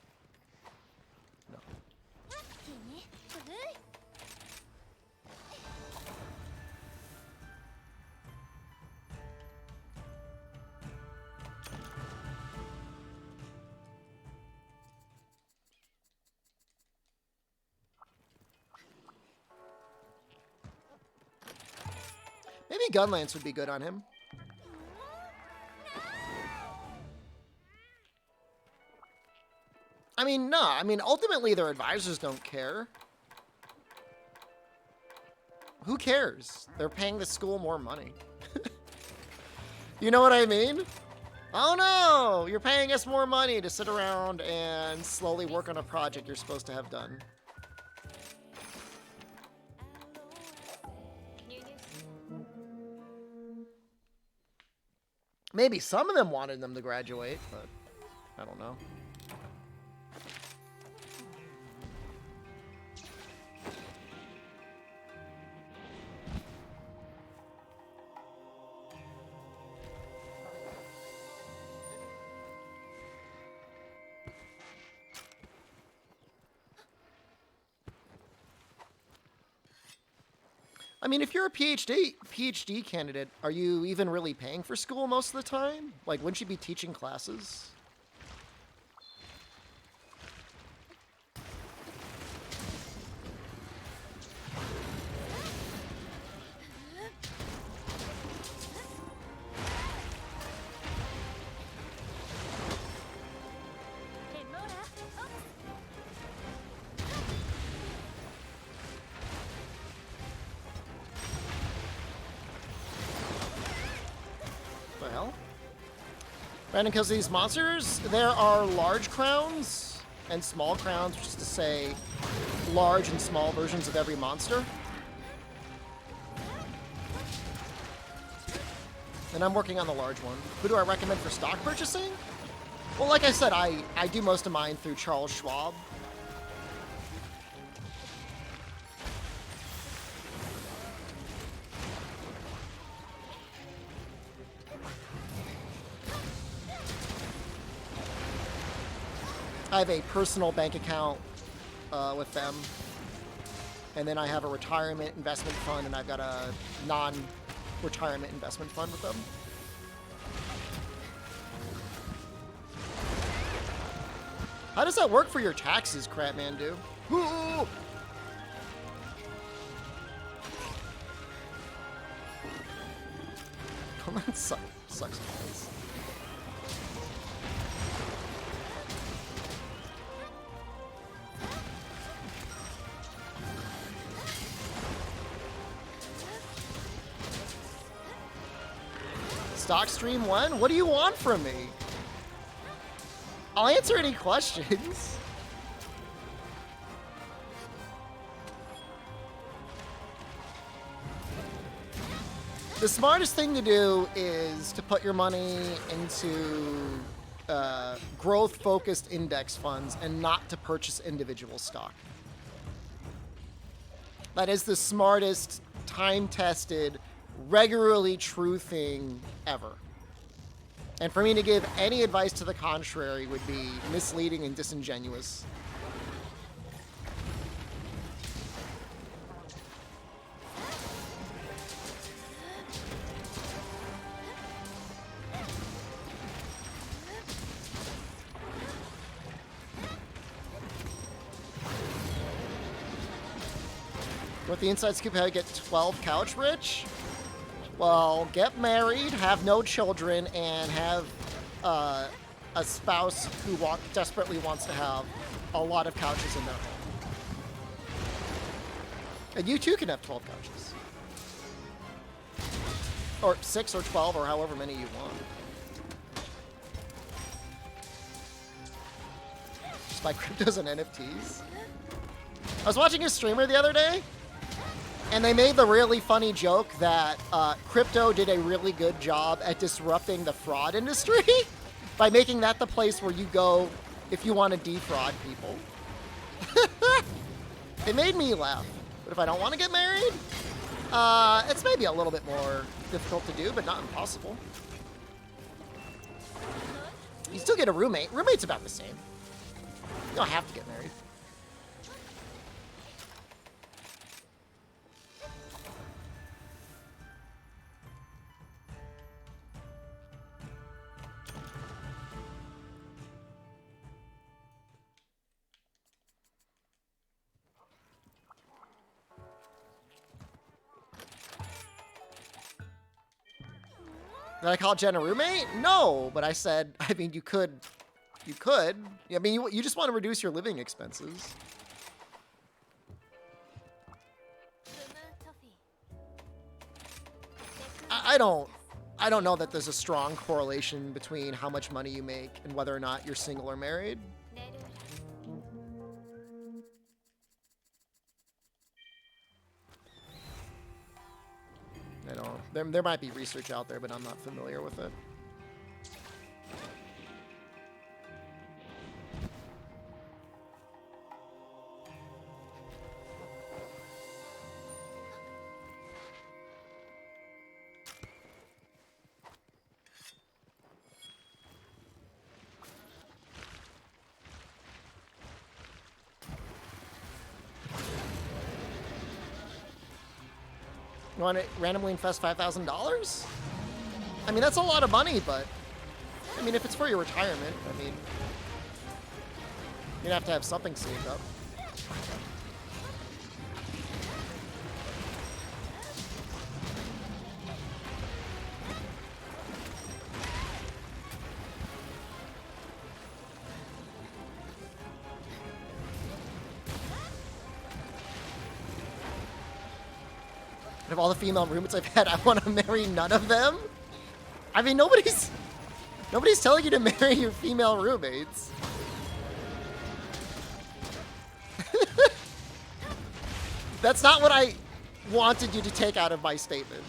No. Maybe Gunlance would be good on him. I mean, no. I mean, ultimately, their advisors don't care. Who cares? They're paying the school more money. You know what I mean? Oh no! You're paying us more money to sit around and slowly work on a project you're supposed to have done. Maybe some of them wanted them to graduate, but I don't know. I mean, if you're a PhD candidate, are you even really paying for school most of the time? Like, wouldn't you be teaching classes? Random kills these monsters. There are large crowns and small crowns, which is to say large and small versions of every monster. And I'm working on the large one. Who do I recommend for stock purchasing? Well, like I said, I do most of mine through Charles Schwab. I have a personal bank account with them, and then I have a retirement investment fund, and I've got a non-retirement investment fund with them. How does that work for your taxes, Crapmandu? Ooh! That sucks. Stock stream 1? What do you want from me? I'll answer any questions. The smartest thing to do is to put your money into growth-focused index funds and not to purchase individual stock. That is the smartest, time-tested, regularly true thing ever. And for me to give any advice to the contrary would be misleading and disingenuous. With the inside scoop, how to get 12 couch rich? Well, get married, have no children, and have a spouse who desperately wants to have a lot of couches in their home. And you too can have 12 couches. Or 6 or 12 or however many you want. Just buy cryptos and NFTs. I was watching a streamer the other day, and they made the really funny joke that crypto did a really good job at disrupting the fraud industry by making that the place where you go if you want to defraud people. It made me laugh. But if I don't want to get married, it's maybe a little bit more difficult to do, but not impossible. You still get a roommate. Roommate's about the same. You don't have to get married. Did I call Jen a roommate? No, but I said, I mean, you could. I mean, you just want to reduce your living expenses. I don't know that there's a strong correlation between how much money you make and whether or not you're single or married. I don't. There might be research out there, but I'm not familiar with it. You want to randomly invest $5,000? I mean, that's a lot of money, but I mean, if it's for your retirement, I mean, you're gonna have to have something saved up. Of all the female roommates I've had, I want to marry none of them. I mean, nobody's telling you to marry your female roommates. That's not what I wanted you to take out of my statement.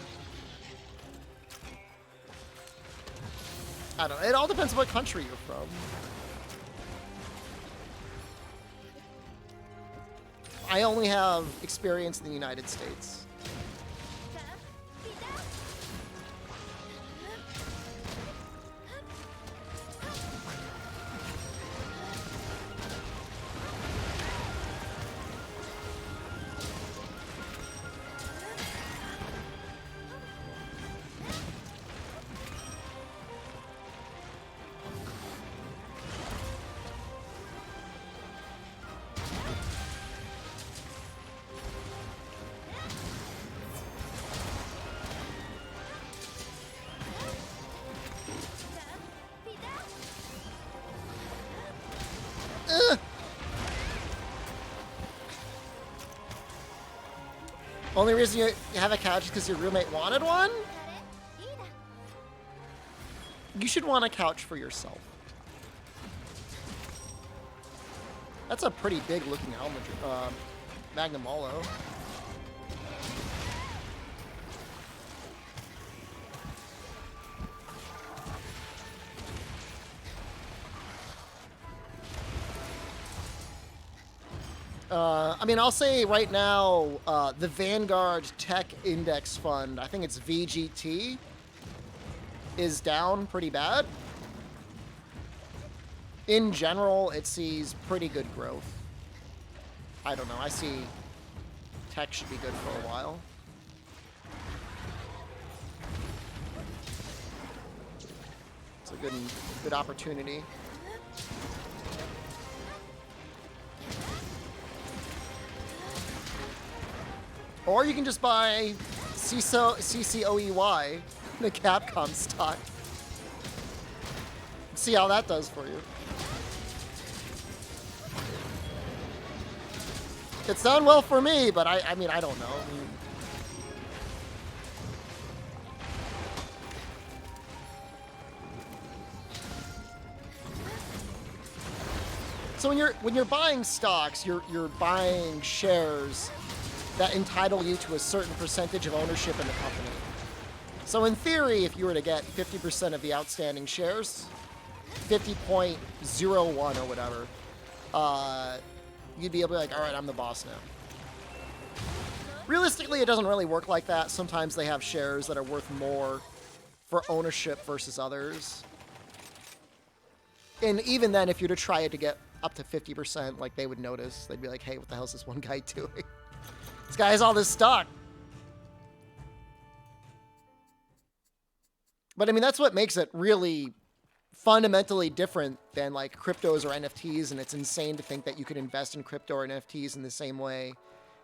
I don't know. It all depends on what country you're from. I only have experience in the United States. Only reason you have a couch is because your roommate wanted one? You should want a couch for yourself. That's a pretty big looking helmet, Magnamolo. I mean, I'll say right now, the Vanguard Tech Index Fund, I think it's VGT, is down pretty bad. In general, it sees pretty good growth. I don't know. I see tech should be good for a while. It's a good opportunity. Or you can just buy CCOEY, the Capcom stock. see how that does for you. It's done well for me, but I mean, I don't know. I mean, so when you're buying stocks, you're buying shares that entitle you to a certain percentage of ownership in the company. So in theory, if you were to get 50% of the outstanding shares, 50.01 or whatever, you'd be able to be like, all right, I'm the boss now. Realistically, it doesn't really work like that. Sometimes they have shares that are worth more for ownership versus others. And even then, if you were to try it to get up to 50%, like, they would notice. They'd be like, hey, what the hell is this one guy doing? This guy has all this stock. But I mean, that's what makes it really fundamentally different than like cryptos or NFTs, and it's insane to think that you could invest in crypto or NFTs in the same way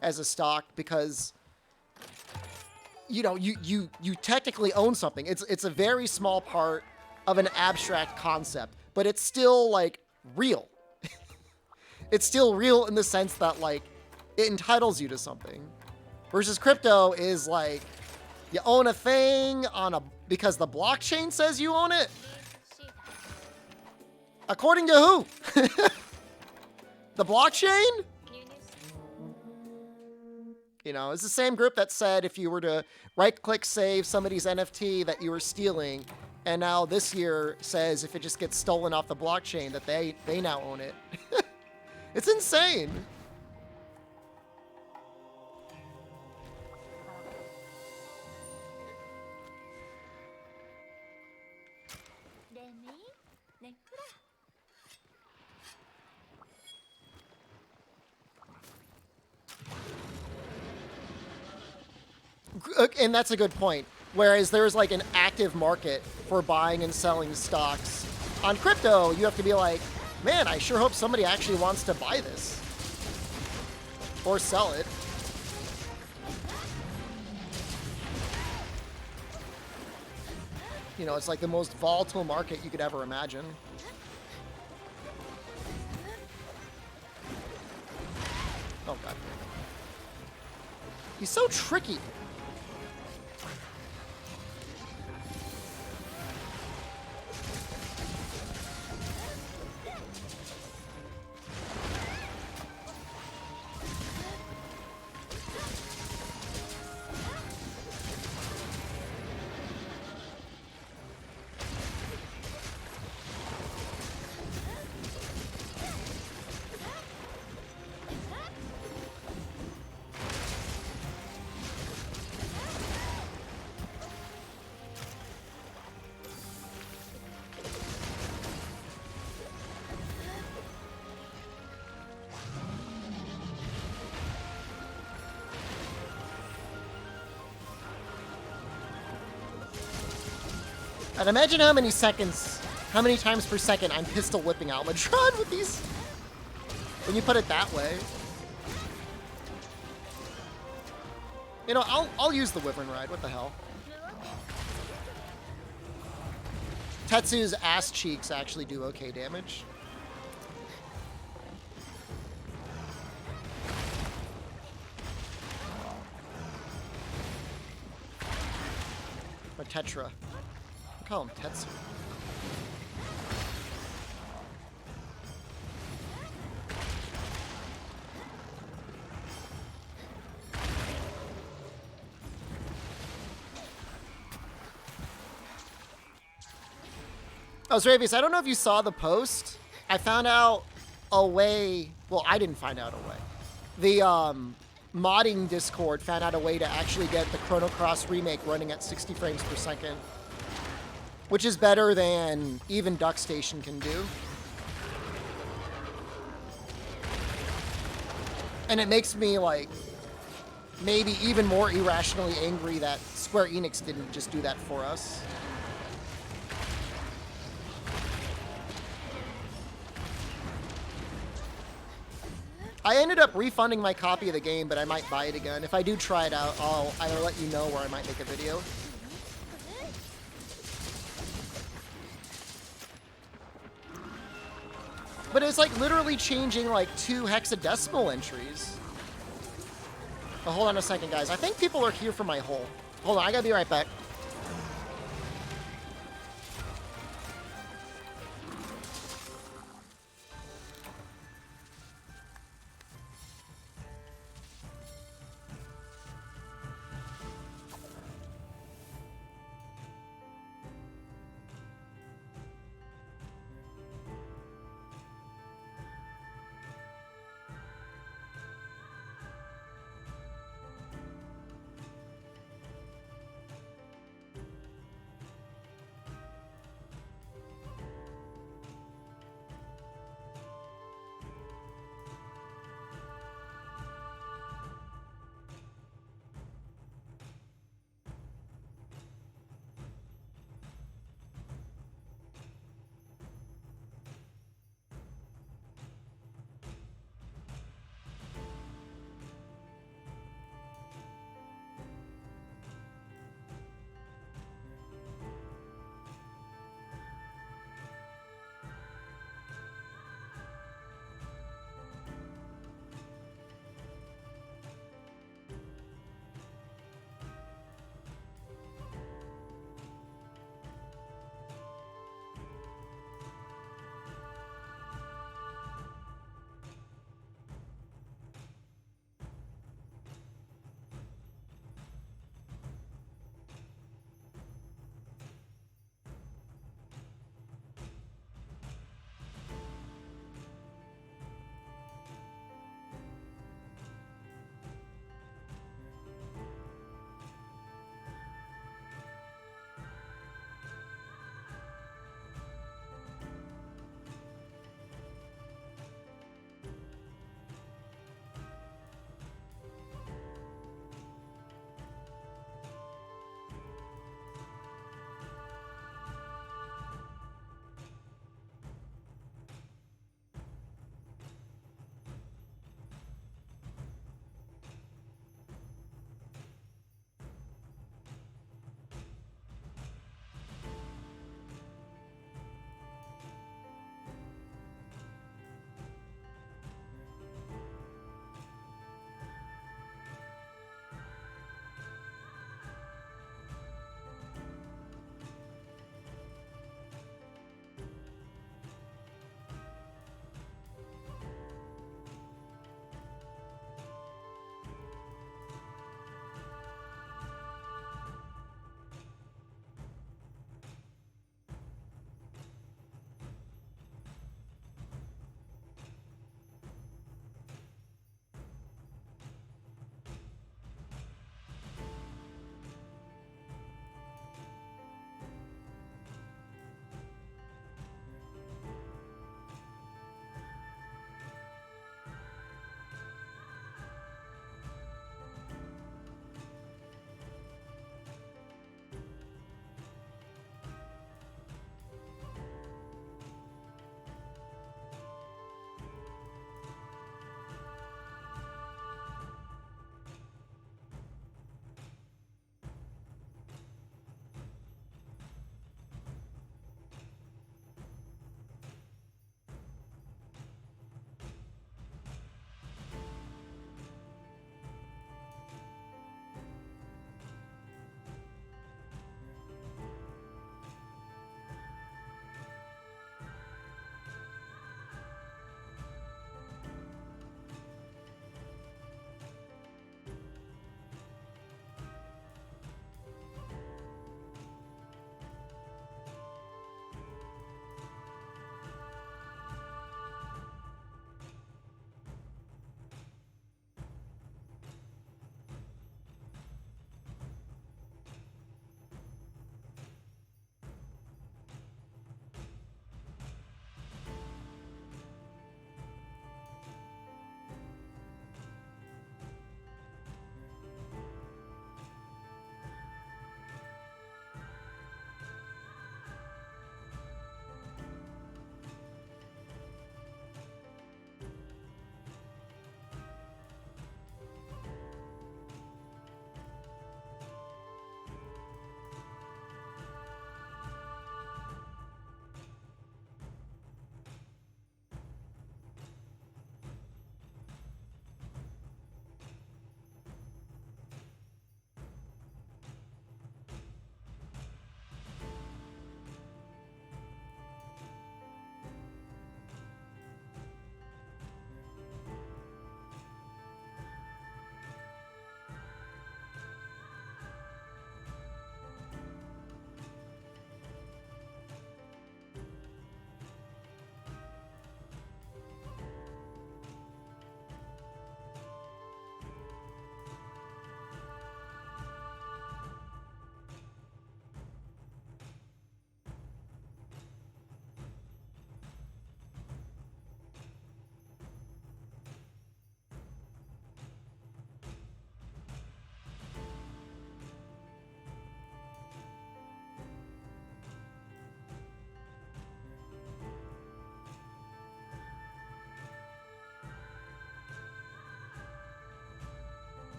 as a stock, because you know, you technically own something. It's a very small part of an abstract concept, but it's still like real. It's still real in the sense that like it entitles you to something. Versus crypto is like you own a thing on a because the blockchain says you own it. According to who? The blockchain? You know, it's the same group that said if you were to right-click save somebody's NFT that you were stealing, and now this year says if it just gets stolen off the blockchain that they now own it. It's insane. And that's a good point. Whereas there's like an active market for buying and selling stocks. On crypto, you have to be like, man, I sure hope somebody actually wants to buy this. Or sell it. You know, it's like the most volatile market you could ever imagine. Oh, God. He's so tricky. And imagine how many times per second I'm pistol whipping Almatron with these. When you put it that way. You know, I'll use the Wyvern Ride. What the hell? Tetsu's ass cheeks actually do okay damage. Or Tetra. Call him Tetsu. Oh, Zravius, I don't know if you saw the post. I found out a way. Well, I didn't find out a way. The modding Discord found out a way to actually get the Chrono Cross remake running at 60 frames per second. Which is better than even DuckStation can do. And it makes me, like, maybe even more irrationally angry that Square Enix didn't just do that for us. I ended up refunding my copy of the game, but I might buy it again. If I do try it out, I'll let you know where I might make a video. But it's like literally changing like 2 hexadecimal entries. Oh, hold on a second, guys. I think people are here for my hole. Hold on, I gotta be right back.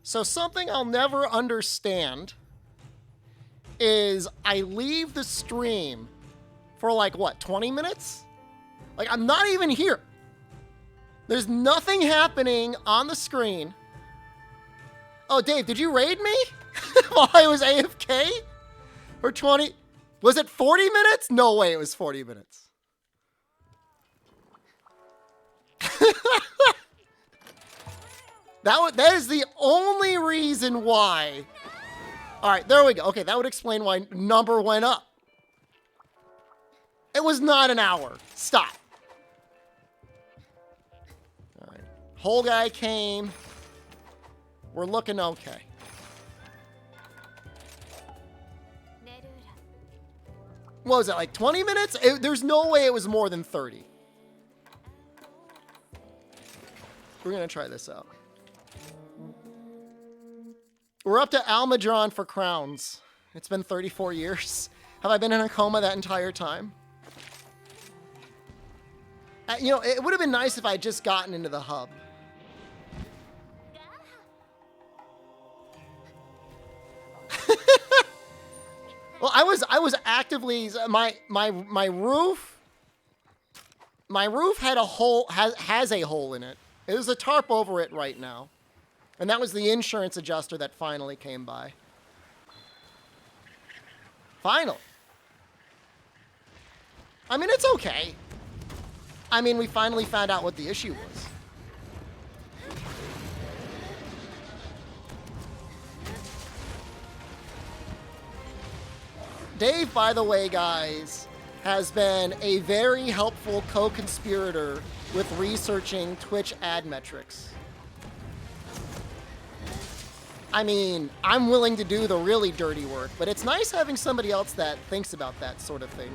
So something I'll never understand is I leave the stream for like, what, 20 minutes? Like, I'm not even here. There's nothing happening on the screen. Oh, Dave, did you raid me while I was AFK? For 20? Was it 40 minutes? No way it was 40 minutes. That is the only reason why. All right, there we go. Okay, that would explain why number went up. It was not an hour. Stop. All right. Whole guy came. We're looking okay. What was it, like 20 minutes? There's no way it was more than 30. We're going to try this out. We're up to Almadron for crowns. It's been 34 years. Have I been in a coma that entire time? You know, it would have been nice if I had just gotten into the hub. Well, I was actively my roof had a hole has a hole in it. There's a tarp over it right now. And that was the insurance adjuster that finally came by. Finally. I mean, it's okay. I mean, we finally found out what the issue was. Dave, by the way, guys, has been a very helpful co-conspirator with researching Twitch ad metrics. I mean, I'm willing to do the really dirty work, but it's nice having somebody else that thinks about that sort of thing.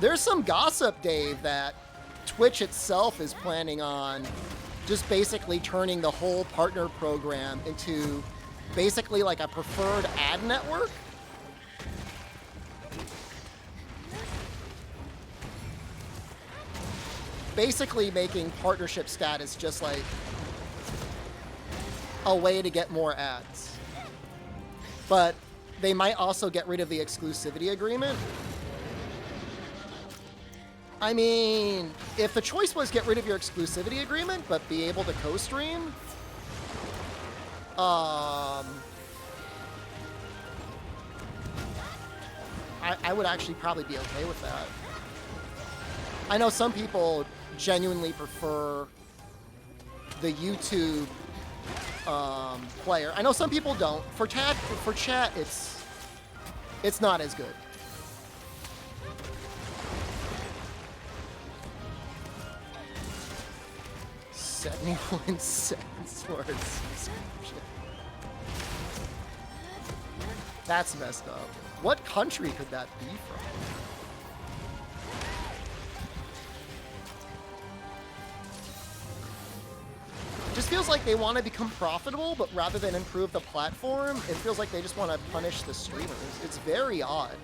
There's some gossip, Dave, that Twitch itself is planning on just basically turning the whole partner program into basically like a preferred ad network. Basically making partnership status just like a way to get more ads. But they might also get rid of the exclusivity agreement. I mean, if the choice was get rid of your exclusivity agreement, but be able to co-stream, I would actually probably be okay with that. I know some people genuinely prefer the YouTube player. I know some people don't. For chat, it's not as good. $0.71 for a subscription. That's messed up. What country could that be from? It just feels like they want to become profitable, but rather than improve the platform, it feels like they just want to punish the streamers. It's very odd.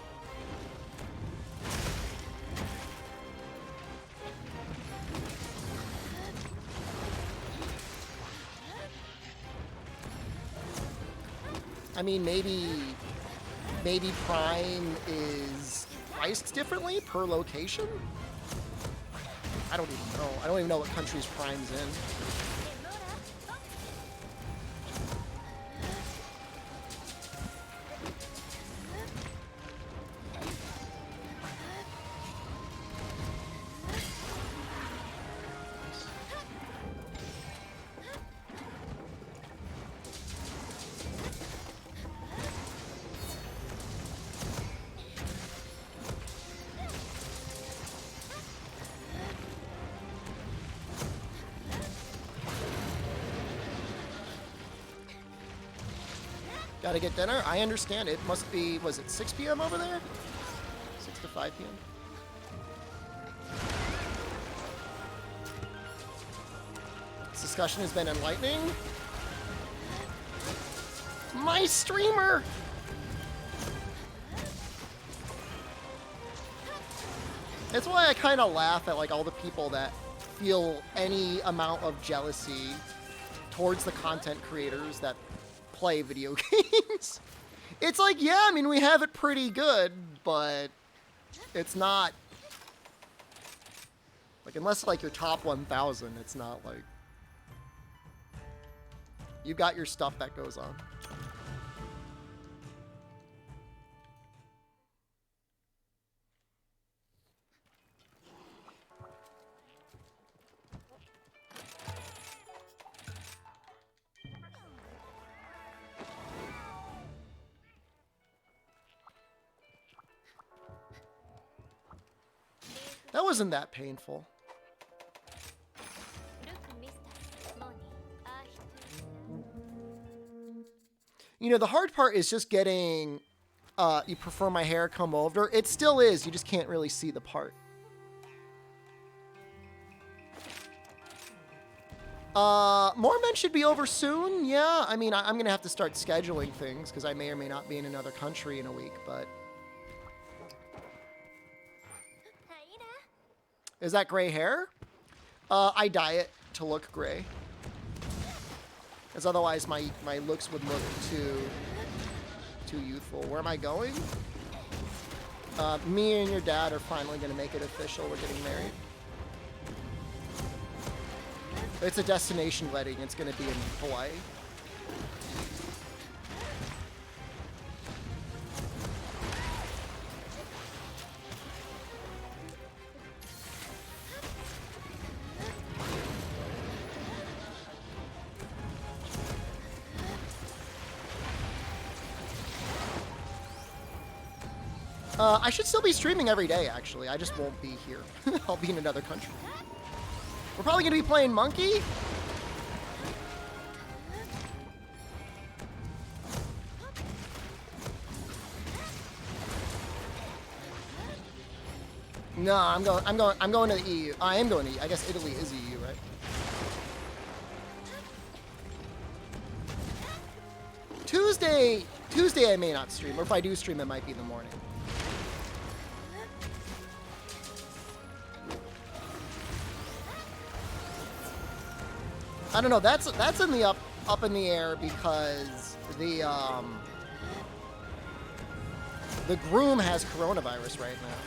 I mean, maybe Prime is priced differently per location? I don't even know. I don't even know what countries Prime's in. Gotta get dinner? I understand. It must be, was it 6 p.m. over there? 6 to 5 p.m.? This discussion has been enlightening. My streamer! It's why I kind of laugh at like all the people that feel any amount of jealousy towards the content creators that play video games. It's like, yeah, I mean, we have it pretty good, but it's not like, unless like your top 1,000, it's not like you got your stuff that goes on. That wasn't that painful. You know, the hard part is just getting, you prefer my hair come over. It still is, you just can't really see the part. More men should be over soon, yeah. I mean, I'm gonna have to start scheduling things, because I may or may not be in another country in a week, but... Is that gray hair? I dye it to look gray. Because otherwise my looks would look too youthful. Where am I going? Me and your dad are finally going to make it official. We're getting married. It's a destination wedding. It's going to be in Hawaii. I should still be streaming every day, actually. I just won't be here. I'll be in another country. We're probably going to be playing Monkey. No, I'm going to the EU. I am going to EU. I guess Italy is EU, right? Tuesday I may not stream, or if I do stream, it might be in the morning. I don't know. That's in the up in the air because the groom has coronavirus right now.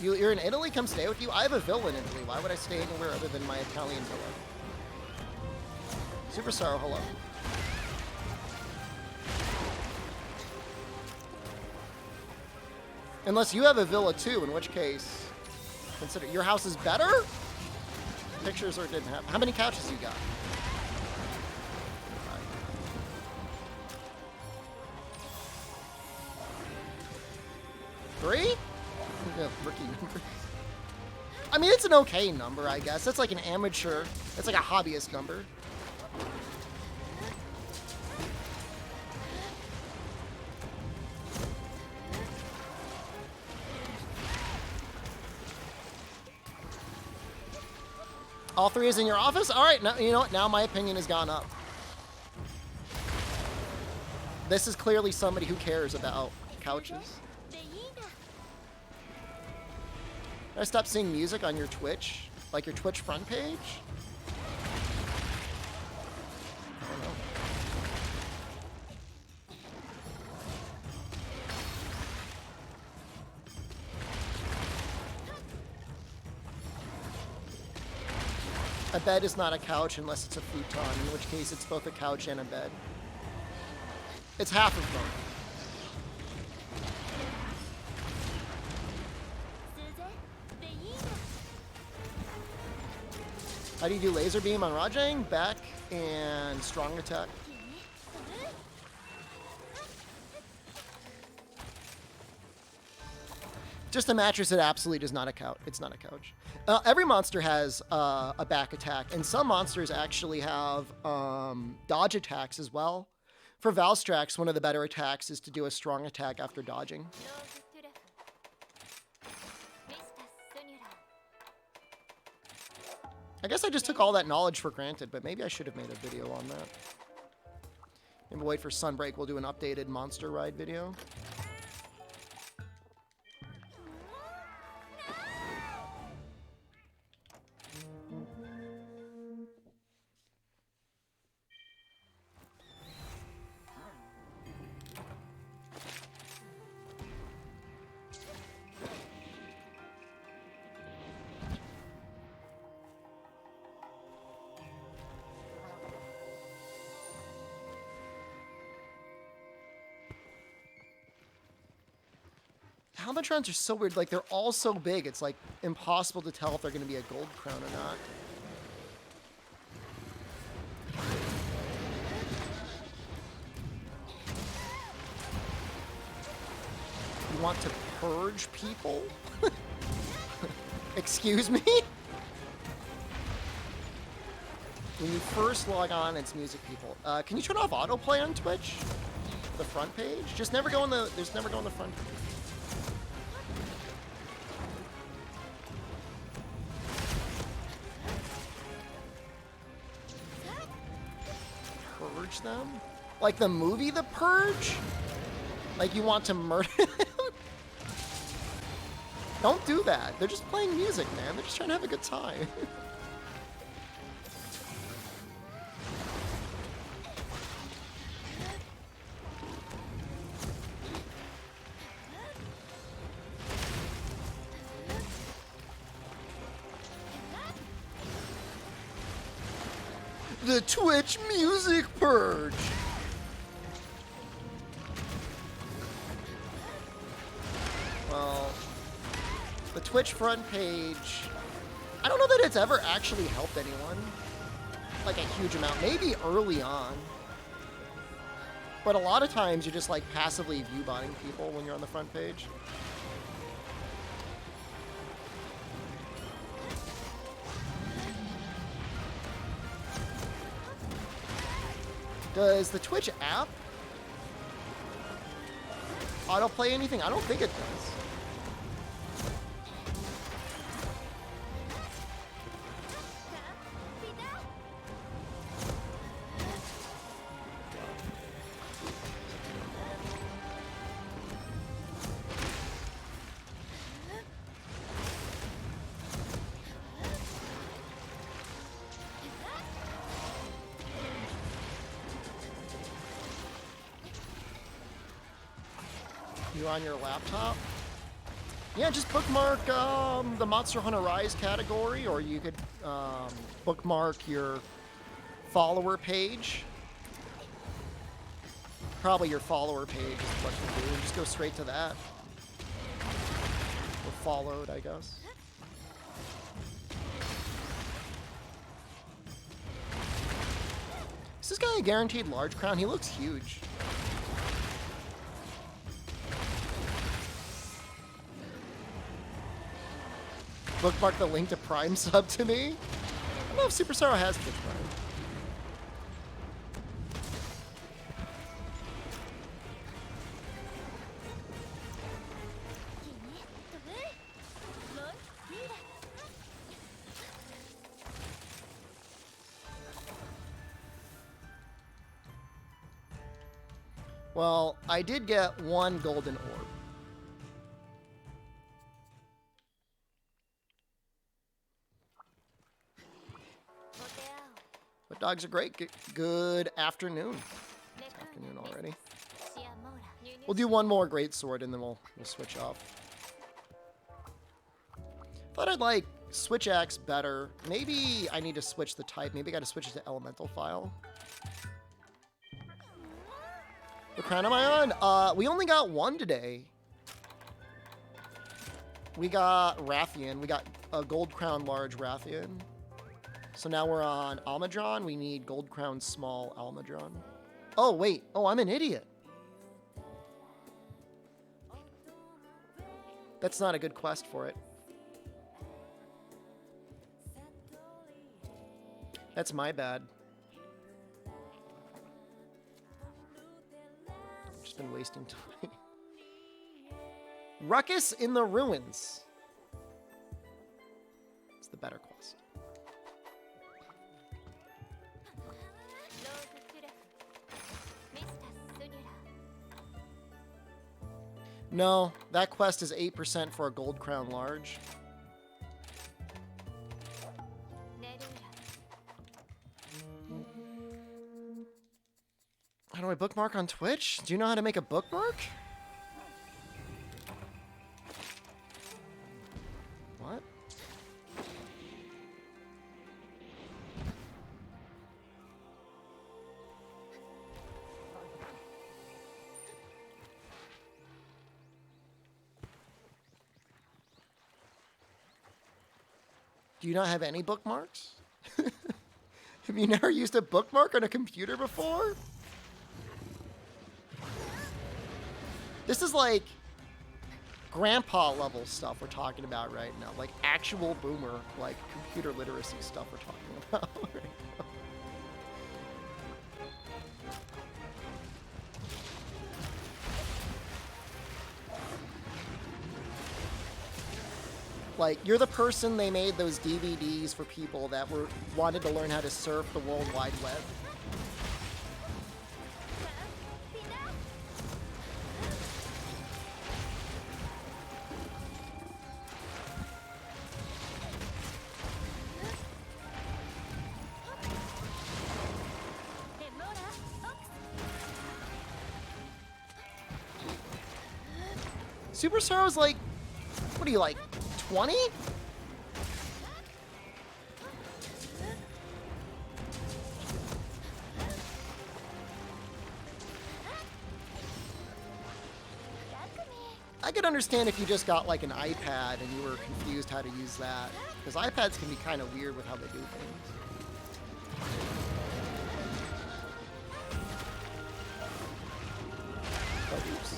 You're in Italy? Come stay with you. I have a villa in Italy. Why would I stay anywhere other than my Italian villa? Super Sorrow, hello. Unless you have a villa too, in which case, consider your house is better. Pictures or didn't have. How many couches you got? Three? Rookie number. I mean, it's an okay number, I guess. It's like an amateur. It's like a hobbyist number. All three is in your office? All right, now, you know what? Now my opinion has gone up. This is clearly somebody who cares about couches. Did I stop seeing music on your Twitch? Like your Twitch front page? I don't know. A bed is not a couch unless it's a futon, in which case it's both a couch and a bed. It's half of both. How do you do laser beam on Rajang? Back and strong attack. Just a mattress, it absolutely is not a couch. It's not a couch. Every monster has a back attack, and some monsters actually have dodge attacks as well. For Valstrax, one of the better attacks is to do a strong attack after dodging. I guess I just took all that knowledge for granted, but maybe I should have made a video on that. Maybe wait for Sunbreak, we'll do an updated monster ride video. Almatrons are so weird. Like, they're all so big, it's like impossible to tell if they're going to be a gold crown or not. You want to purge people? Excuse me? When you first log on, it's music people. Can you turn off autoplay on Twitch? The front page? Just never go on the, there's never go on the front page. Purge them? Like the movie The Purge? Like you want to murder them? Don't do that. They're just playing music, man. They're just trying to have a good time. The Twitch Music Purge! Well, the Twitch front page, I don't know that it's ever actually helped anyone. Like a huge amount, maybe early on. But a lot of times you're just like passively view-botting people when you're on the front page. Does the Twitch app autoplay anything? I don't think it does. You on your laptop? Yeah, just bookmark the Monster Hunter Rise category, or you could bookmark your follower page. Probably your follower page is what you do. Just go straight to that. Or followed, I guess. Is this guy a guaranteed large crown? He looks huge. Bookmark the link to Prime sub to me? I don't know if Super Sorrow has Twitch Prime. Well, I did get one golden orb. But dogs are great. Good afternoon. It's afternoon already. We'll do one more great sword and then we'll switch off. Thought I'd like switch axe better. Maybe I need to switch the type. Maybe I got to switch it to elemental file. What crown am I on? We only got one today. We got Rathian. We got a gold crown large Rathian. So now we're on Almadron. We need gold crown small Almadron. Oh, wait. Oh, I'm an idiot. That's not a good quest for it. That's my bad. I've just been wasting time. Ruckus in the Ruins. It's the better quest. No, that quest is 8% for a gold crown large. How do I bookmark on Twitch? Do you know how to make a bookmark? What? Do you not have any bookmarks? Have you never used a bookmark on a computer before? This is like grandpa level stuff we're talking about right now. Like actual boomer, like computer literacy stuff we're talking about right now. Like, you're the person they made those DVDs for people that wanted to learn how to surf the World Wide Web. Superstar's like, what are you, like, 20? I could understand if you just got like an iPad and you were confused how to use that, because iPads can be kind of weird with how they do things. Oh, oops.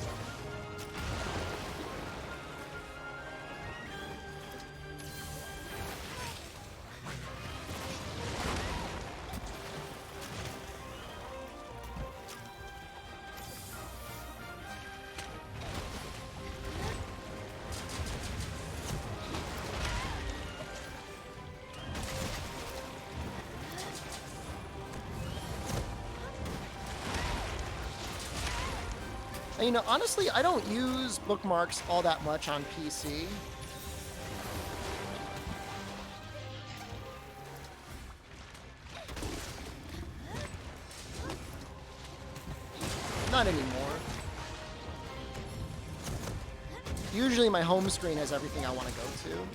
And, you know, honestly, I don't use bookmarks all that much on PC. Not anymore. Usually my home screen has everything I want to go to.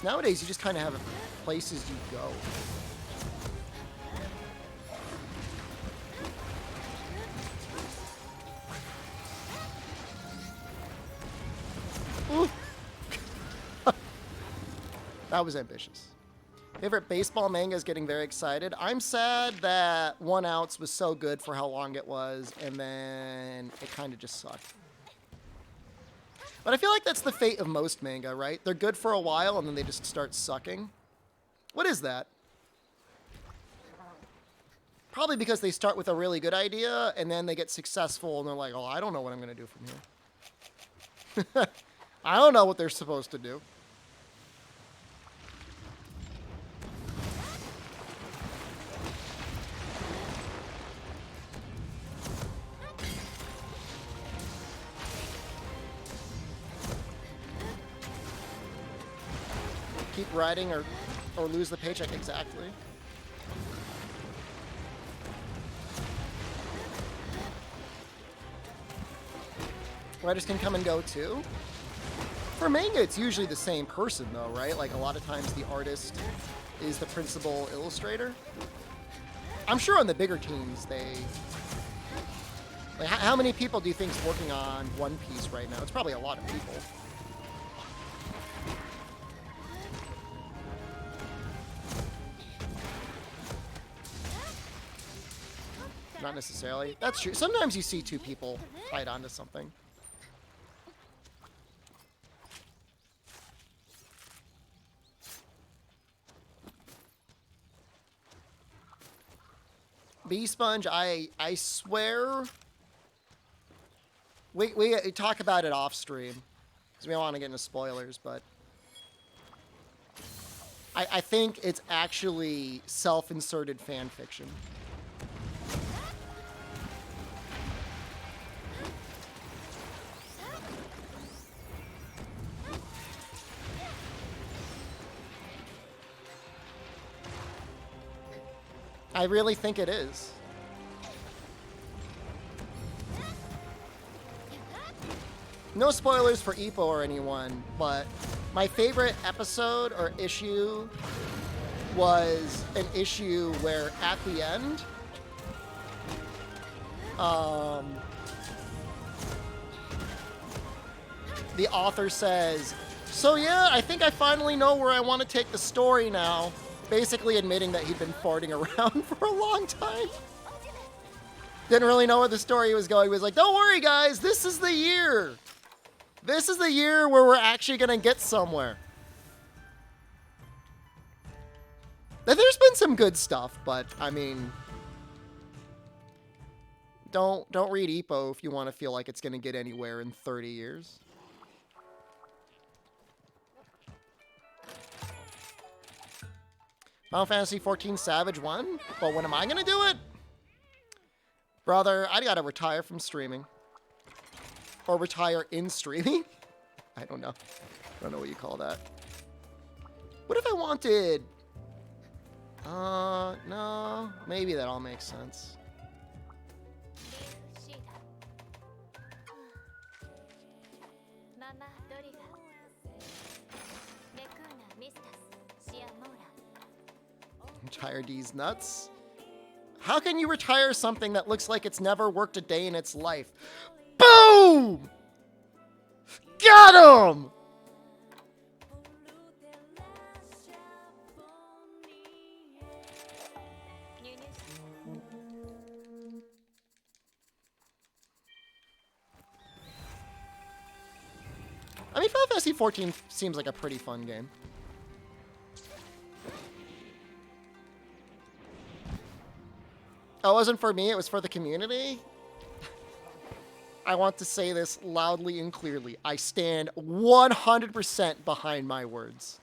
Nowadays, you just kind of have places you go. Ooh. That was ambitious. Favorite baseball manga is getting very excited. I'm sad that 1 Ounce was so good for how long it was, and then it kind of just sucked. But I feel like that's the fate of most manga, right? They're good for a while, and then they just start sucking. What is that? Probably because they start with a really good idea, and then they get successful, and they're like, oh, I don't know what I'm going to do from here. I don't know what they're supposed to do. Keep riding or lose the paycheck, exactly. Writers can come and go too. For manga, it's usually the same person though, right? Like a lot of times the artist is the principal illustrator. I'm sure on the bigger teams like how many people do you think is working on One Piece right now? It's probably a lot of people. Not necessarily. That's true. Sometimes you see 2 people tied onto something. Bee Sponge, I swear... We talk about it off stream, because we don't want to get into spoilers, but... I think it's actually self-inserted fan fiction. I really think it is. No spoilers for Ippo or anyone, but my favorite episode or issue was an issue where at the end, the author says, so yeah, I think I finally know where I want to take the story now. Basically admitting that he'd been farting around for a long time. Didn't really know where the story was going. He was like, don't worry, guys, this is the year. This is the year where we're actually going to get somewhere. Now, there's been some good stuff, but, I mean, don't read Ippo if you want to feel like it's going to get anywhere in 30 years. Final Fantasy XIV Savage won? Well, when am I going to do it? Brother, I gotta retire from streaming. Or retire in streaming? I don't know. I don't know what you call that. What if I wanted... no. Maybe that all makes sense. Retire D's nuts. How can you retire something that looks like it's never worked a day in its life? Boom! Got him! I mean, Final Fantasy XIV seems like a pretty fun game. Oh, it wasn't for me, it was for the community? I want to say this loudly and clearly. I stand 100% behind my words.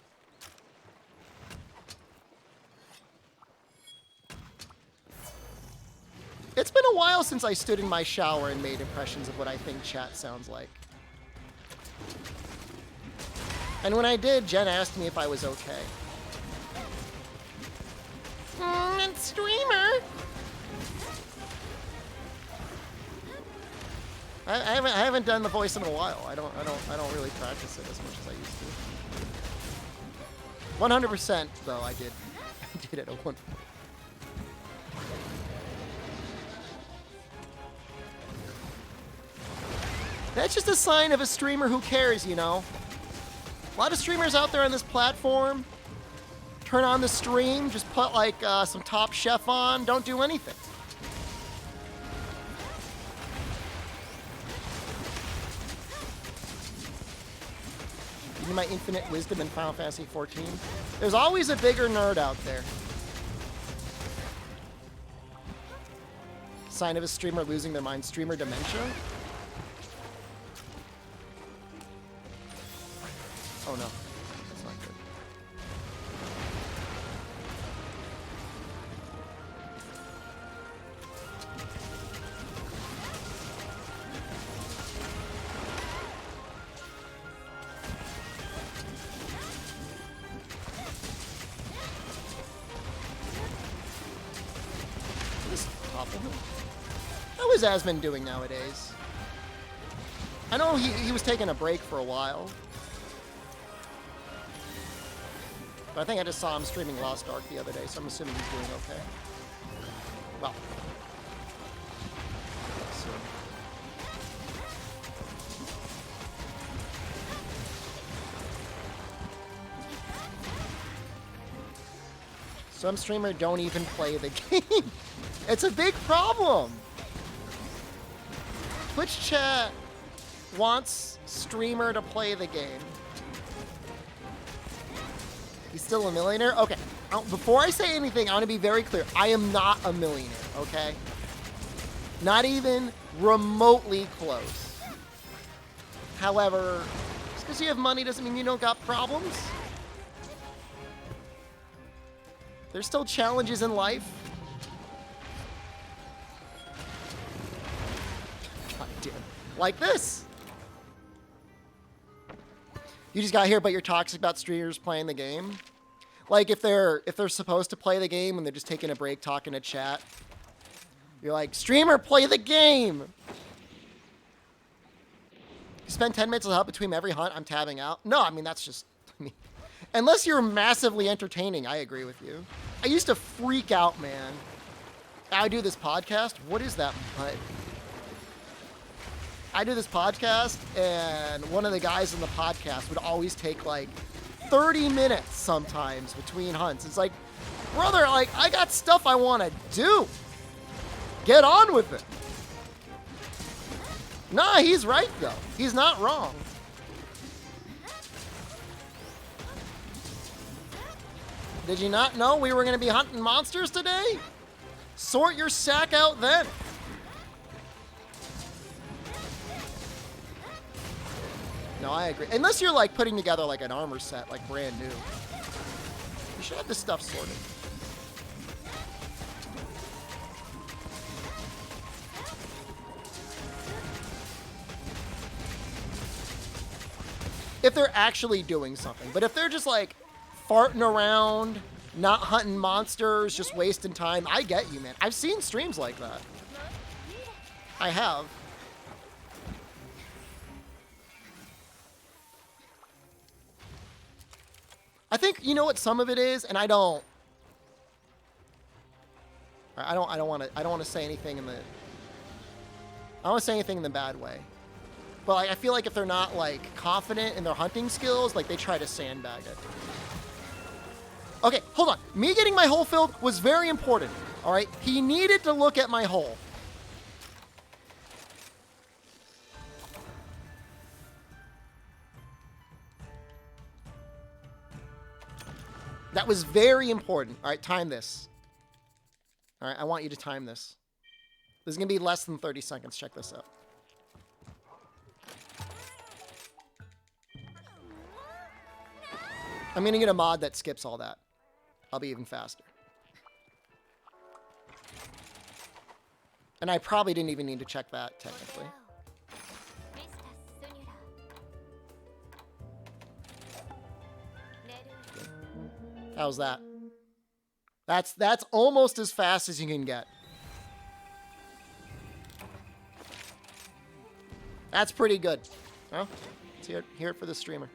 It's been a while since I stood in my shower and made impressions of what I think chat sounds like. And when I did, Jen asked me if I was okay. And streamer! I haven't done the voice in a while. I don't really practice it as much as I used to. 100% though, I did it at one point. That's just a sign of a streamer who cares, you know. A lot of streamers out there on this platform turn on the stream, just put like some Top Chef on, don't do anything. My infinite wisdom in Final Fantasy XIV. There's always a bigger nerd out there. Sign of a streamer losing their mind. Streamer dementia? Oh no, that's not good. How is Asmund doing nowadays? I know he was taking a break for a while. But I think I just saw him streaming Lost Ark the other day, so I'm assuming he's doing okay. Well. Some streamer don't even play the game. It's a big problem. Twitch chat wants streamer to play the game. He's still a millionaire? Okay. Before I say anything, I want to be very clear. I am not a millionaire, okay? Not even remotely close. However, just because you have money doesn't mean you don't got problems. There's still challenges in life. God damn. Like this. You just got here, but you're toxic about streamers playing the game. Like if they're supposed to play the game and they're just taking a break talking to chat. You're like, streamer, play the game. You spend 10 minutes to help between every hunt. I'm tabbing out. No, I mean that's just. I mean, Unless you're massively entertaining, I agree with you. I used to freak out, man. I do this podcast. What is that mud? I do this podcast, and one of the guys in the podcast would always take like 30 minutes sometimes between hunts. It's like, brother, like, I got stuff I want to do. Get on with it. Nah, he's right, though. He's not wrong. Did you not know we were going to be hunting monsters today? Sort your sack out then. No, I agree. Unless you're like putting together like an armor set, like brand new. You should have this stuff sorted. If they're actually doing something. But if they're just like farting around, not hunting monsters, just wasting time, I get you, man. I've seen streams like that. I have. I think, you know what some of it is, and I don't want to say anything in the, I don't want to say anything in the bad way. But like, I feel like if they're not like confident in their hunting skills, like they try to sandbag it. Okay, hold on. Me getting my hole filled was very important. All right, he needed to look at my hole. That was very important. All right, time this. All right, I want you to time this. This is going to be less than 30 seconds. Check this out. I'm going to get a mod that skips all that. I'll be even faster. And I probably didn't even need to check that, technically. How's that? That's almost as fast as you can get. That's pretty good. Well, let's hear it for the streamer.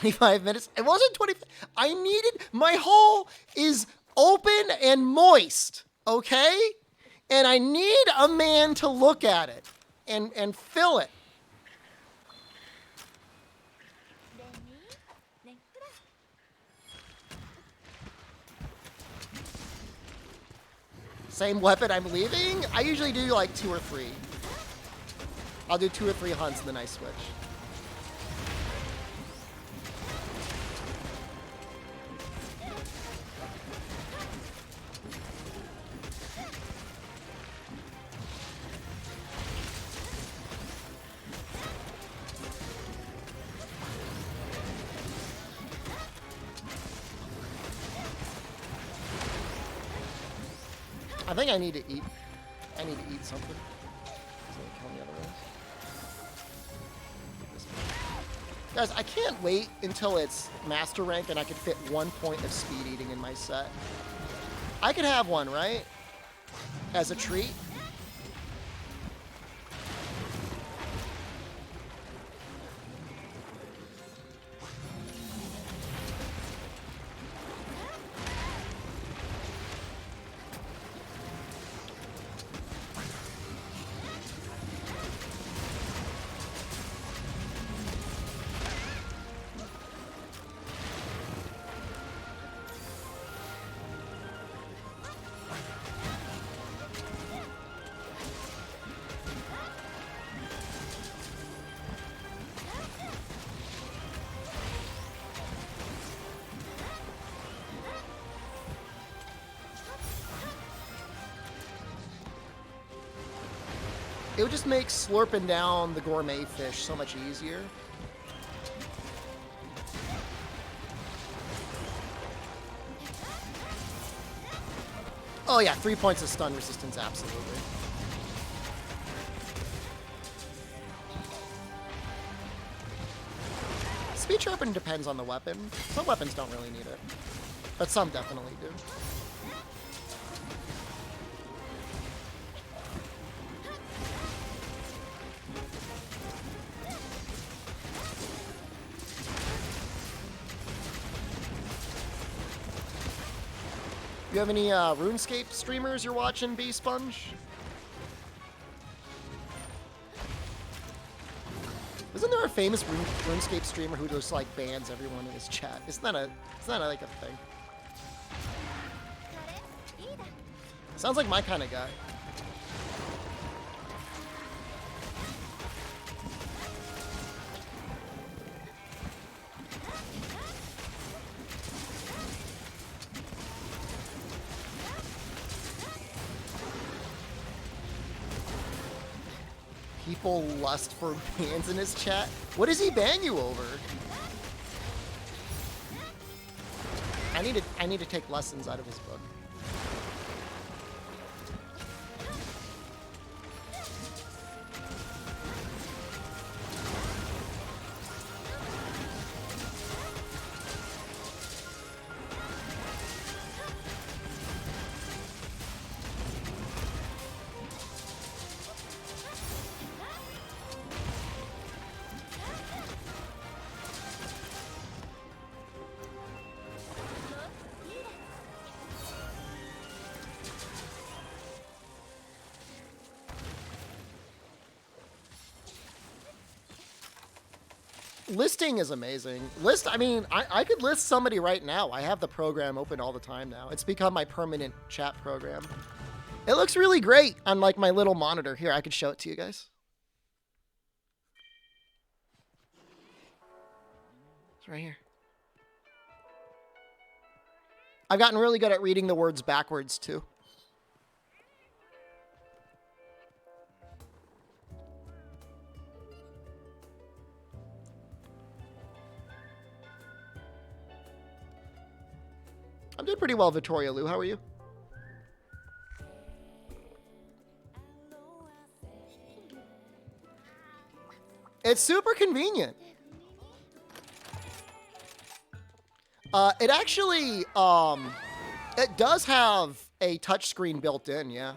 25 minutes. It wasn't 20. I needed, my hole is open and moist, okay? And I need a man to look at it and fill it. Same weapon I'm leaving? I usually do like 2 or 3. I'll do 2 or 3 hunts and then I switch. I think I need to eat. I need to eat something. So kill the other ones. Guys, I can't wait until it's master rank and I can fit 1 point of speed eating in my set. I could have one, right? As a treat. It would just make slurping down the gourmet fish so much easier. Oh yeah, 3 points of stun resistance, absolutely. Speed sharpen depends on the weapon. Some weapons don't really need it, but some definitely do. You have any RuneScape streamers you're watching, B Sponge? Isn't there a famous RuneScape streamer who just like bans everyone in his chat? Isn't that like a thing? Sounds like my kind of guy. People lust for bans in his chat. What does he ban you over? I need to take lessons out of his book. Listing is amazing. I mean, I could list somebody right now. I have the program open all the time now. It's become my permanent chat program. It looks really great on like my little monitor. Here, I could show it to you guys. It's right here. I've gotten really good at reading the words backwards too. I'm doing pretty well, Vittoria Lou. How are you? It's super convenient. It actually, it does have a touchscreen built in, yeah.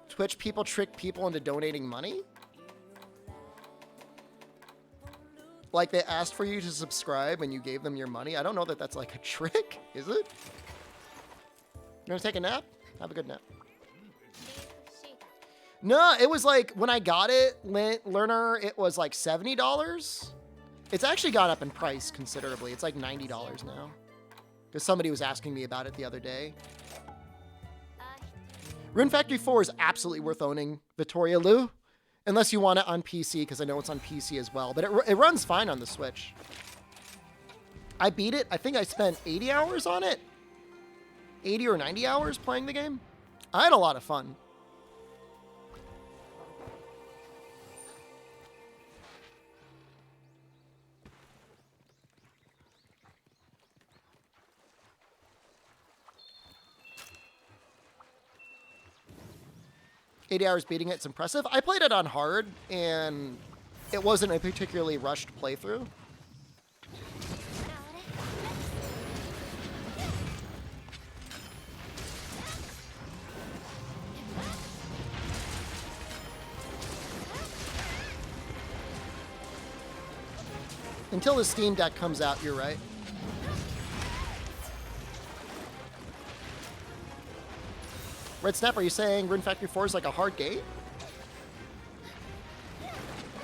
Twitch people trick people into donating money? Like they asked for you to subscribe and you gave them your money? I don't know that that's like a trick, is it? You want to take a nap? Have a good nap. No, it was like, when I got it, Learner, it was like $70. It's actually gone up in price considerably. It's like $90 now. Because somebody was asking me about it the other day. Rune Factory 4 is absolutely worth owning, Vittoria Lou. Unless you want it on PC, because I know it's on PC as well. But it runs fine on the Switch. I beat it. I think I spent 80 hours on it. 80 or 90 hours playing the game. I had a lot of fun. $80 beating it's impressive. I played it on hard, and it wasn't a particularly rushed playthrough. Until the Steam Deck comes out, you're right. Red Snap, are you saying Rune Factory 4 is like a hard gate?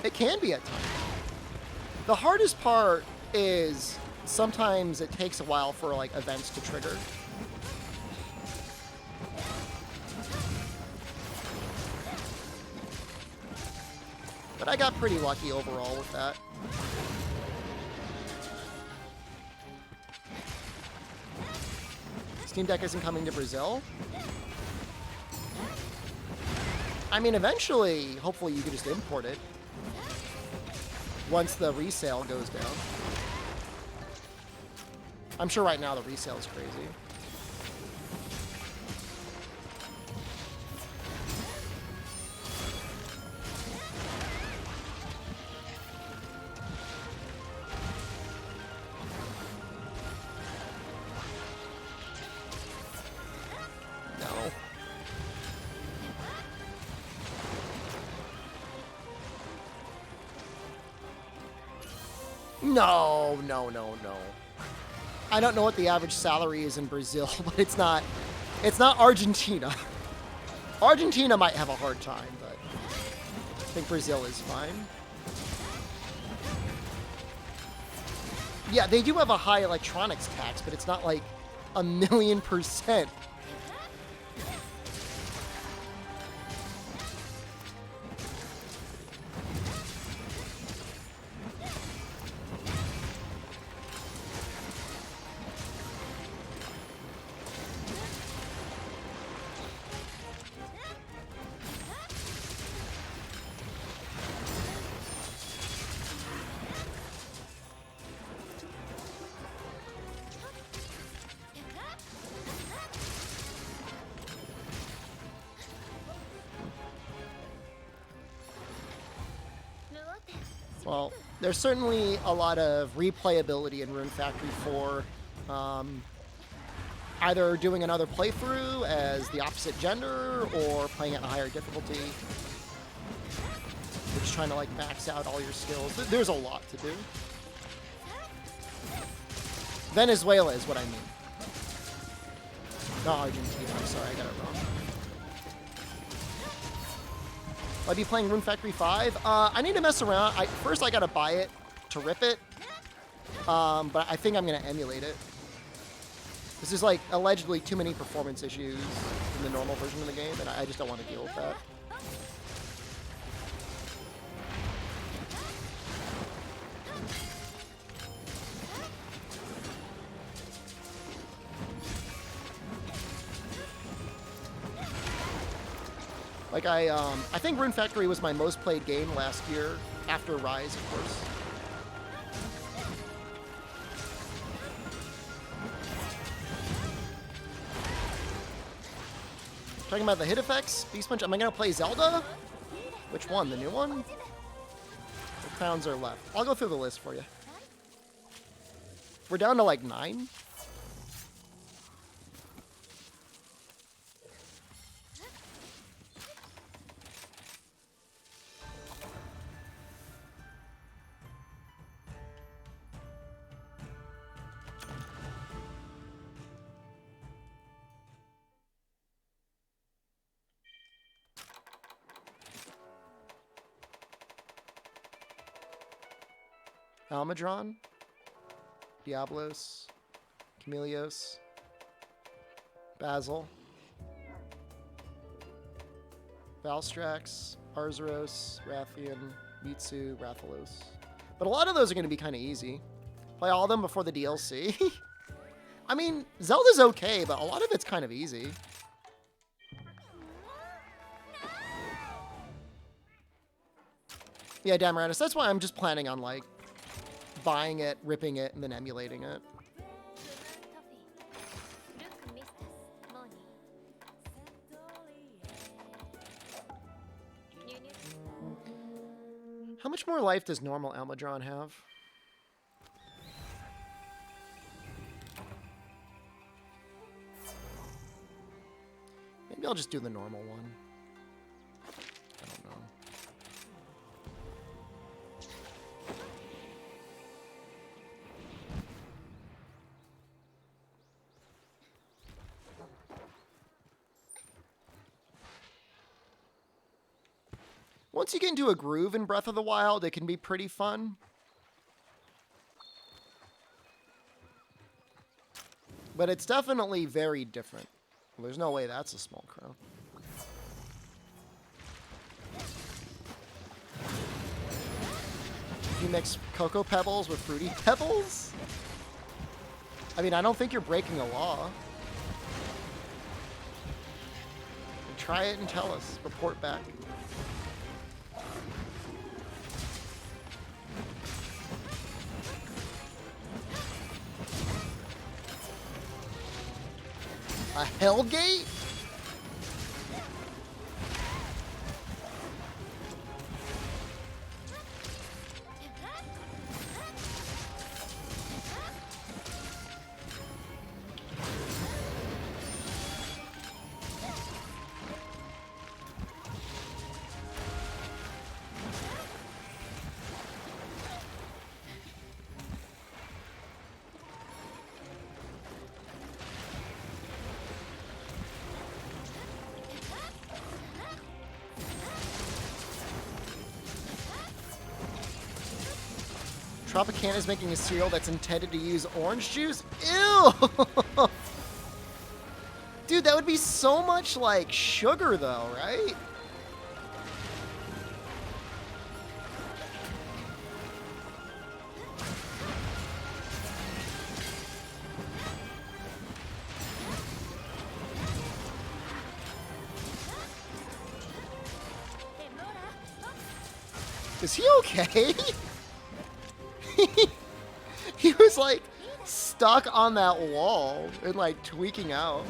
It can be at times. The hardest part is sometimes it takes a while for like events to trigger. But I got pretty lucky overall with that. Steam Deck isn't coming to Brazil. I mean, eventually, hopefully you can just import it once the resale goes down. I'm sure right now the resale is crazy. No. No. I don't know what the average salary is in Brazil, but it's not Argentina. Argentina might have a hard time, but I think Brazil is fine. Yeah, they do have a high electronics tax, but it's not like 1,000,000%. Well, there's certainly a lot of replayability in Rune Factory 4. Either doing another playthrough as the opposite gender or playing at a higher difficulty. You're just trying to like max out all your skills. There's a lot to do. Venezuela is what I mean. Not Argentina. I'm sorry, I got it wrong. I'll be playing Rune Factory 5. I need to mess around. First, I gotta buy it to rip it. But I think I'm gonna emulate it. This is like allegedly too many performance issues in the normal version of the game, and I just don't want to deal with that. Like I think Rune Factory was my most played game last year, after Rise, of course. Talking about the hit effects, Beast Punch. Am I gonna play Zelda? Which one? The new one? What crowns are left? I'll go through the list for you. We're down to like 9. Almudron, Diablos, Chameleos, Basil, Valstrax, Arzuros, Rathian, Mitsu, Rathalos. But a lot of those are going to be kind of easy. Play all of them before the DLC. I mean, Zelda's okay, but a lot of it's kind of easy. Yeah, Damarantis, that's why I'm just planning on, like, buying it, ripping it, and then emulating it. How much more life does normal Almudron have? Maybe I'll just do the normal one. I don't know. Once you get into a groove in Breath of the Wild, it can be pretty fun. But it's definitely very different. Well, there's no way that's a small crown. You mix Cocoa Pebbles with Fruity Pebbles? I mean, I don't think you're breaking the law. Try it and tell us. Report back. A Hellgate? Tropicana is making a cereal that's intended to use orange juice? Ew! Dude, that would be so much like sugar though, right? Is he okay? He was like stuck on that wall and like tweaking out.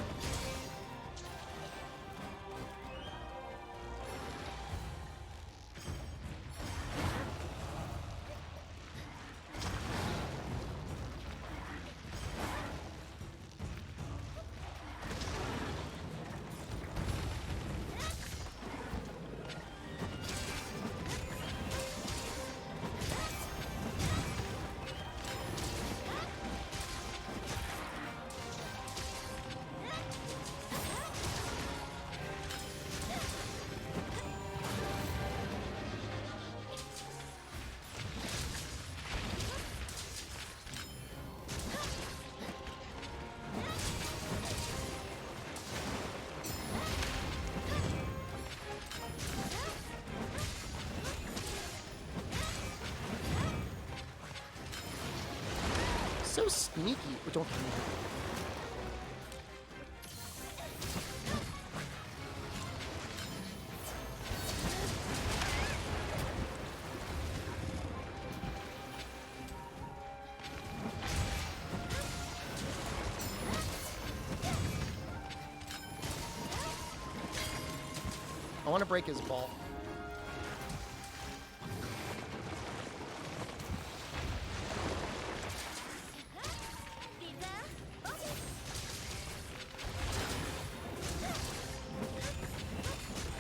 So sneaky. Oh, don't kill me. I want to break his ball.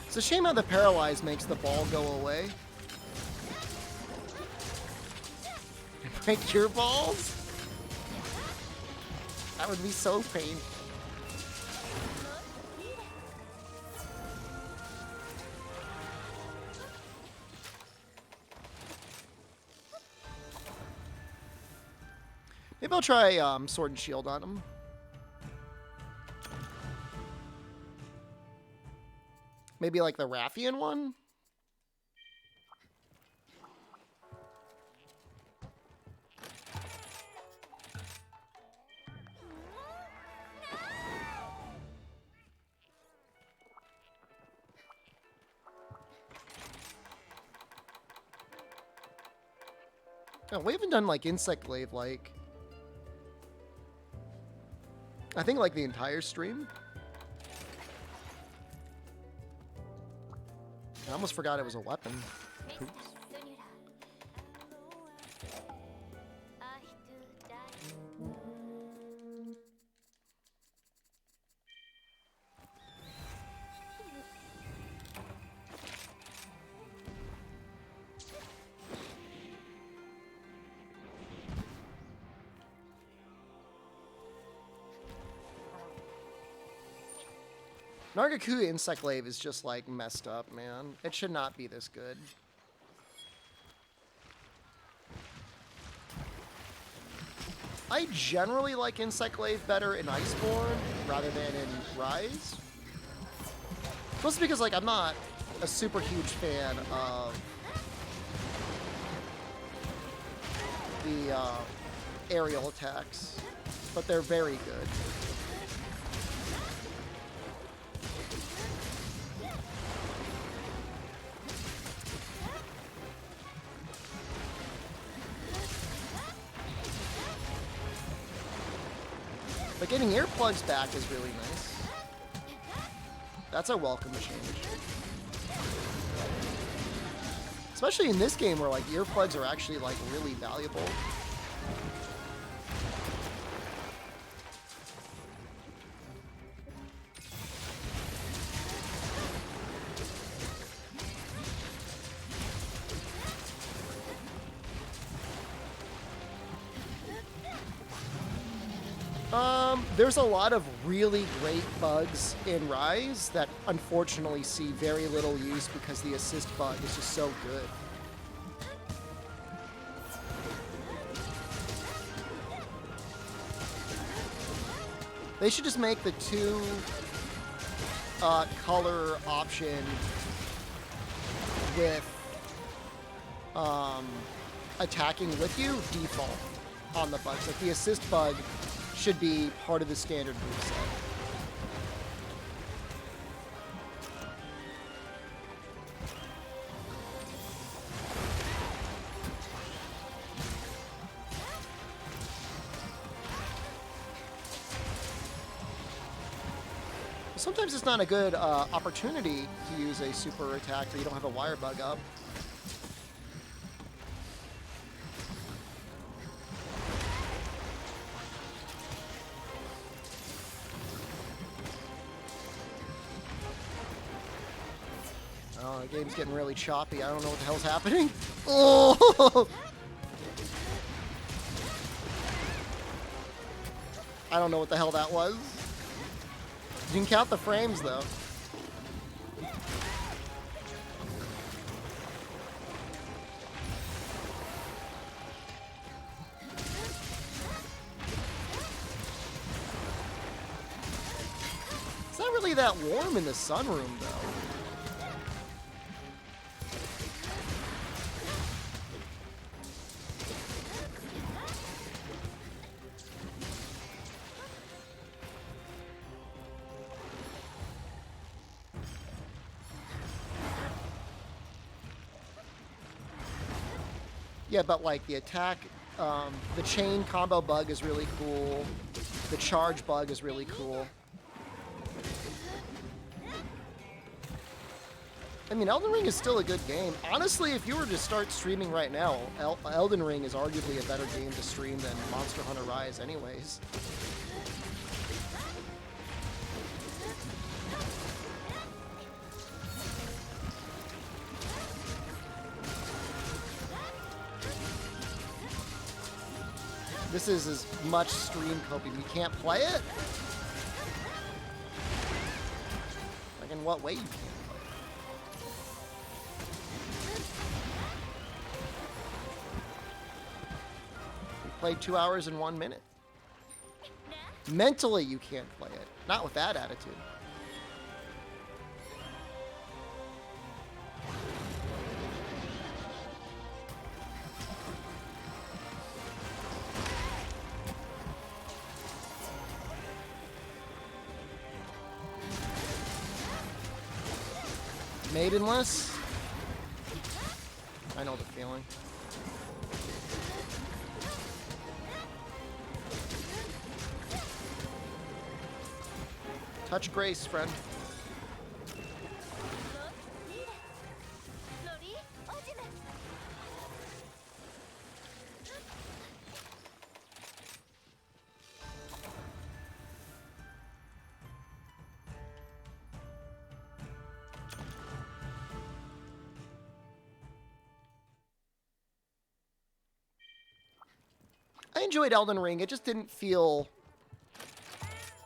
It's a shame how the paralyze makes the ball go away. Break your balls? That would be so painful. Maybe I'll try Sword and Shield on him. Maybe like the Rathian one? Oh, we haven't done like Insect Glaive like I think like the entire stream. I almost forgot it was a weapon. Oops. Nargacuga Insect Glaive is just like messed up, man. It should not be this good. I generally like Insect Glaive better in Iceborne rather than in Rise. Mostly because like I'm not a super huge fan of the aerial attacks, but they're very good. But getting earplugs back is really nice. That's a welcome change. Especially in this game where like earplugs are actually like really valuable. There's a lot of really great bugs in Rise that unfortunately see very little use because the assist bug is just so good. They should just make the two color option with attacking with you default on the bugs. Like the assist bug should be part of the standard moveset. Sometimes it's not a good opportunity to use a super attack where you don't have a wire bug up. Oh, the game's getting really choppy. I don't know what the hell's happening. Oh! I don't know what the hell that was. You can count the frames, though. It's not really that warm in the sunroom, though. Yeah, but like the attack, the chain combo bug is really cool. The charge bug is really cool. I mean, Elden Ring is still a good game. Honestly, if you were to start streaming right now, Elden Ring is arguably a better game to stream than Monster Hunter Rise anyways. This is as much stream coping. You can't play it? Like, in what way you can't play it? You played 2 hours and 1 minute. Mentally, you can't play it. Not with that attitude. Maidenless? I know the feeling. Touch grace, friend. I enjoyed Elden Ring. It just didn't feel...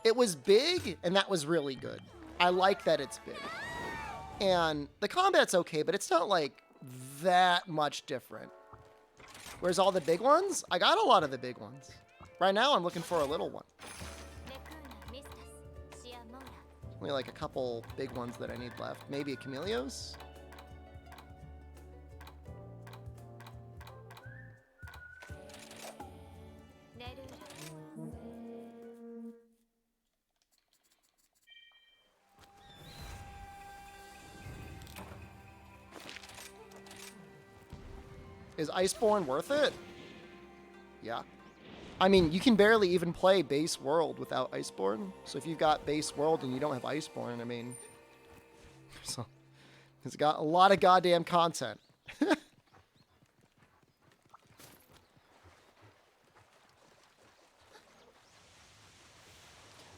It was big, and that was really good. I like that it's big. And the combat's okay, but it's not, like, that much different. Whereas all the big ones, I got a lot of the big ones. Right now, I'm looking for a little one. Only, like, a couple big ones that I need left. Maybe a Chameleos? Is Iceborne worth it? Yeah. I mean, you can barely even play base world without Iceborne. So if you've got base world and you don't have Iceborne, I mean... So, it's got a lot of goddamn content.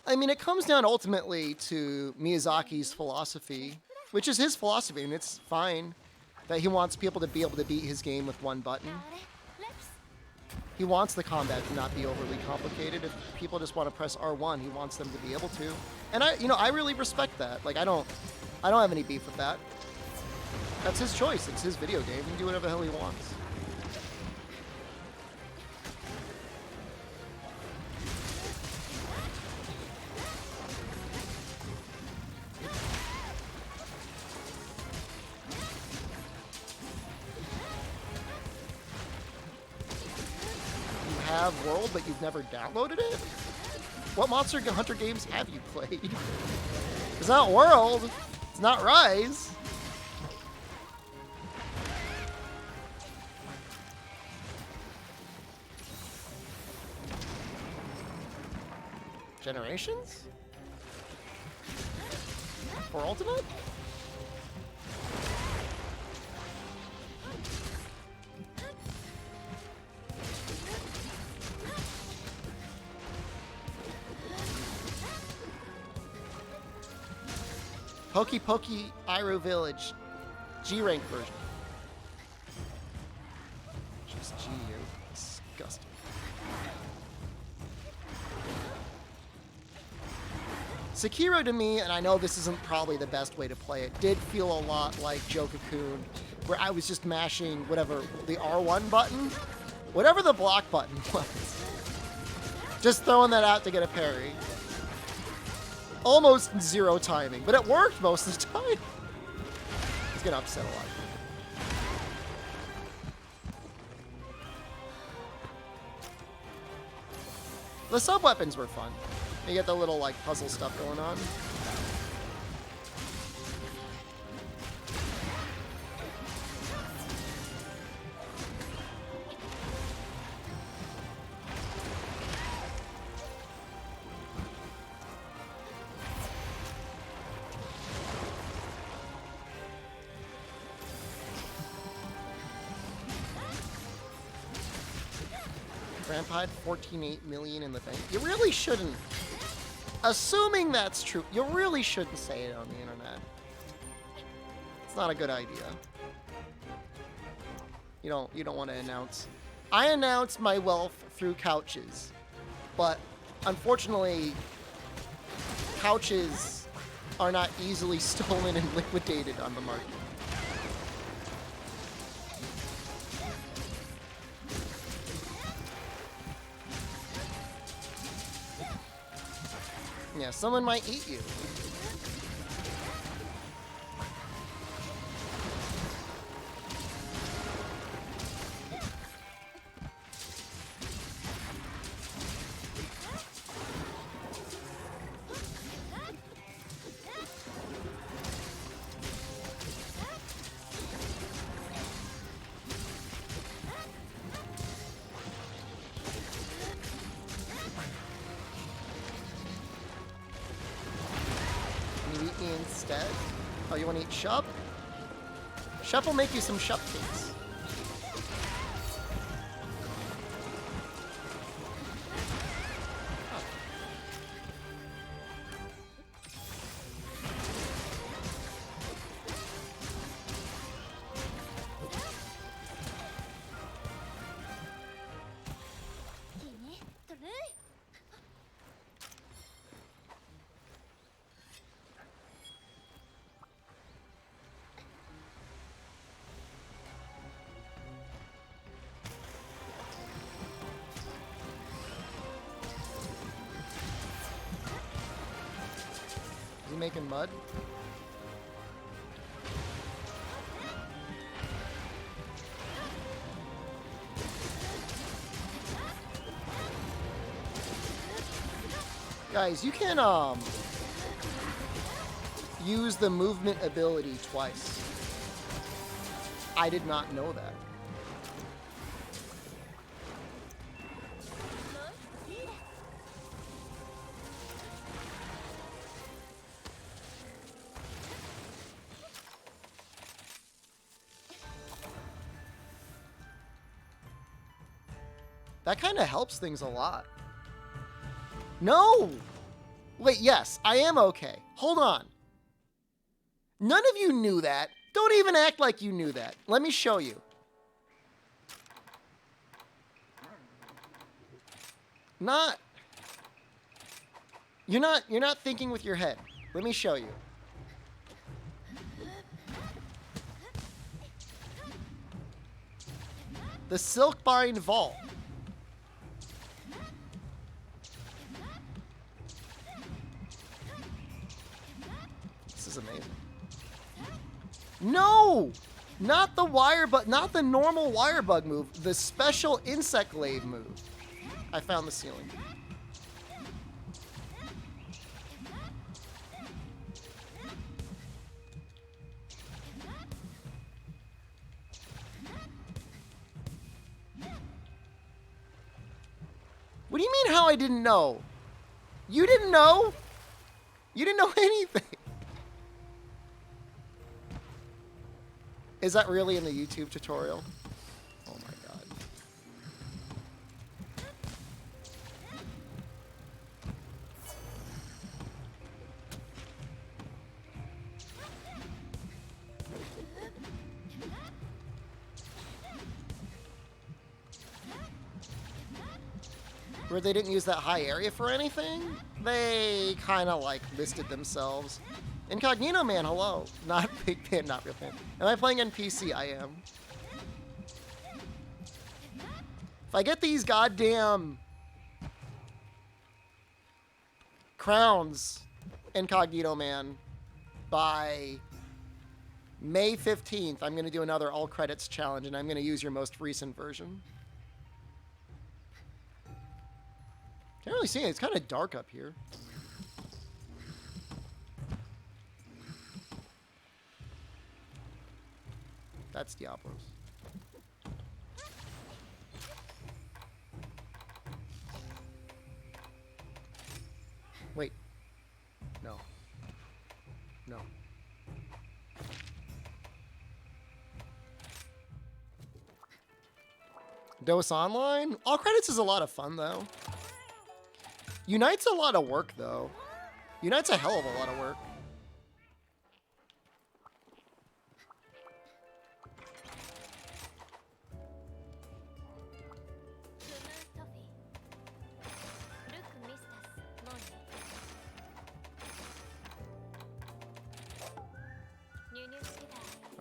I mean, it comes down ultimately to Miyazaki's philosophy, which is his philosophy, and it's fine. That he wants people to be able to beat his game with one button. He wants the combat to not be overly complicated. If people just want to press R1, he wants them to be able to. And I really respect that. Like, I don't have any beef with that. That's his choice. It's his video game. He can do whatever the hell he wants. have World, but you've never downloaded it? What Monster Hunter games have you played? It's not World. It's not Rise. Generations? For Ultimate? Pokey Pokey Iroh Village G-Rank version. Just G, you're disgusting. Sekiro to me, and I know this isn't probably the best way to play it, did feel a lot like Joe-Cocoon, where I was just mashing whatever, the R1 button? Whatever the block button was. Just throwing that out to get a parry. Almost zero timing, but it worked most of the time. It's gonna upset a lot of people. The sub-weapons were fun. You get the little, like, puzzle stuff going on. Grandpa had 14.8 million in the bank. You really shouldn't. Assuming that's true, you really shouldn't say it on the internet. It's not a good idea. You don't want to announce. I announce my wealth through couches, but unfortunately, couches are not easily stolen and liquidated on the market. Yeah, someone might eat you. Instead? Oh, you want to eat Shup? Shup will make you some Shup cakes. Oh. Is he making mud? Guys, you can use the movement ability twice. I did not know that. That kind of helps things a lot. No! Wait, yes, I am okay. Hold on. None of you knew that. Don't even act like you knew that. Let me show you. You're not thinking with your head. Let me show you. The Silkbind Vault. This is amazing. No! Not the wire, but not the normal wire bug move. The special insect glaive move. I found the ceiling. What do you mean how I didn't know? You didn't know? You didn't know anything. Is that really in the YouTube tutorial? Oh my god. Where they didn't use that high area for anything? They kind of like listed themselves. Incognito Man, hello. Not Big Pan, not Real Pan. Am I playing on PC? I am. If I get these goddamn crowns, Incognito Man, by May 15th, I'm going to do another all credits challenge, and I'm going to use your most recent version. Can't really see it. It's kind of dark up here. That's Diablos. Wait. No. No. Dose Online? All credits is a lot of fun, though. Unite's a lot of work, though. Unite's a hell of a lot of work.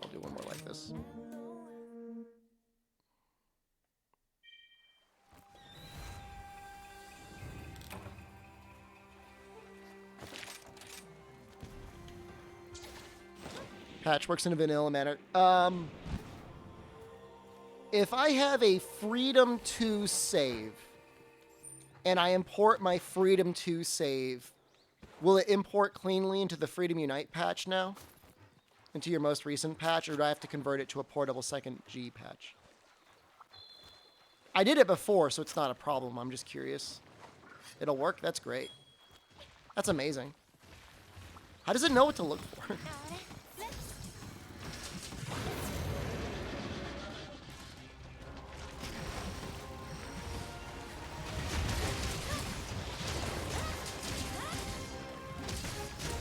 I'll do one more like this. Patch works in a vanilla manner. If I have a Freedom 2 save, and I import my Freedom 2 save, will it import cleanly into the Freedom Unite patch now? Into your most recent patch, or do I have to convert it to a portable second G patch? I did it before, so it's not a problem. I'm just curious. It'll work? That's great. That's amazing. How does it know what to look for?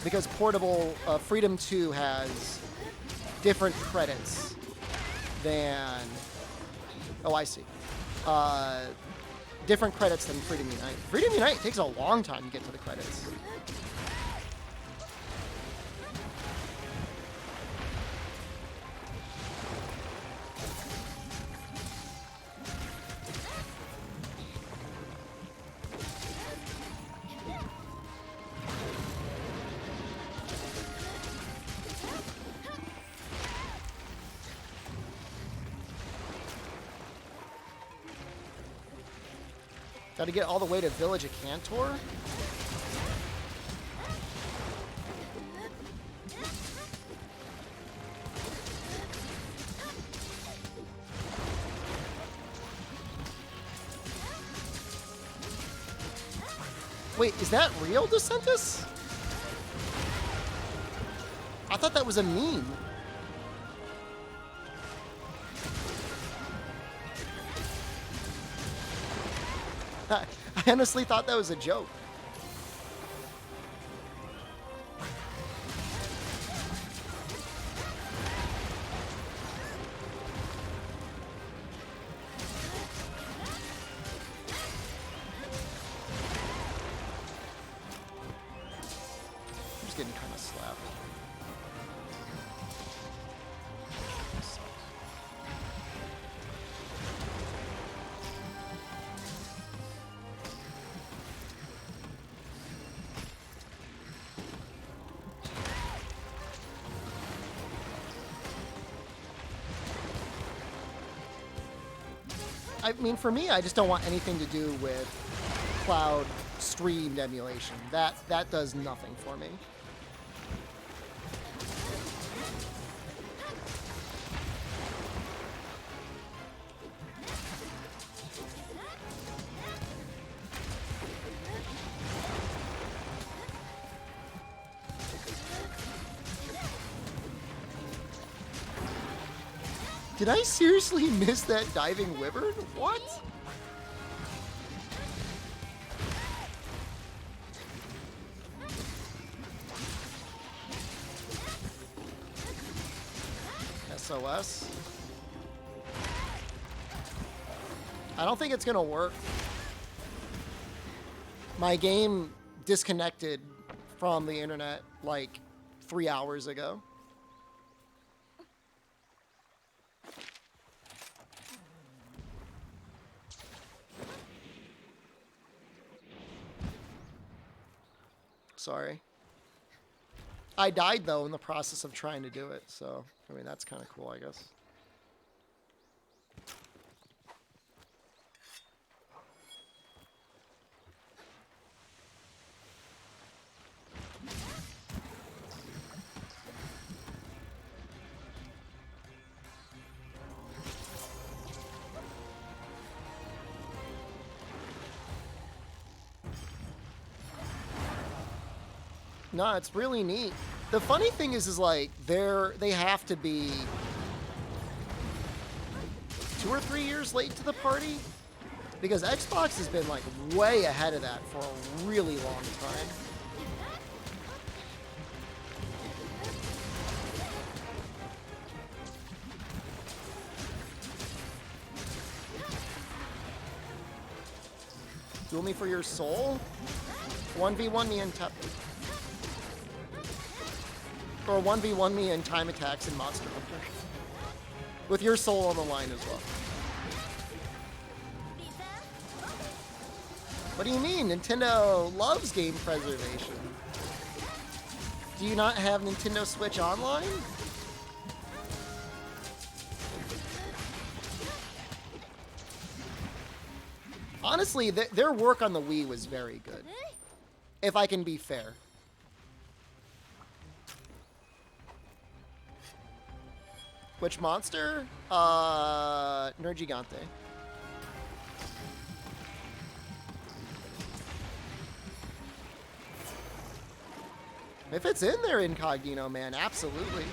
Because portable Freedom 2 has different credits than... Oh, I see. Different credits than Freedom Unite. Freedom Unite takes a long time to get to the credits. Got to get all the way to Village of Cantor? Wait, is that real, DeSantis? I thought that was a meme. I honestly thought that was a joke. I'm just getting kind of slapped. I mean, for me, I just don't want anything to do with cloud streamed emulation. That does nothing for me. Did I seriously miss that diving wyvern? What? SOS. I don't think it's gonna work. My game disconnected from the internet like 3 hours ago. Sorry. I died, though, in the process of trying to do it, so, I mean, that's kind of cool, I guess. No, it's really neat. The funny thing is like they have to be 2 or 3 years late to the party, because Xbox has been like way ahead of that for a really long time. Duel me for your soul? 1v1 me and or 1v1 me in time attacks in Monster Hunter. With your soul on the line as well. What do you mean? Nintendo loves game preservation. Do you not have Nintendo Switch Online? Honestly, their work on the Wii was very good. If I can be fair. Which monster? Nergigante. If it's in there, Incognito, man, absolutely.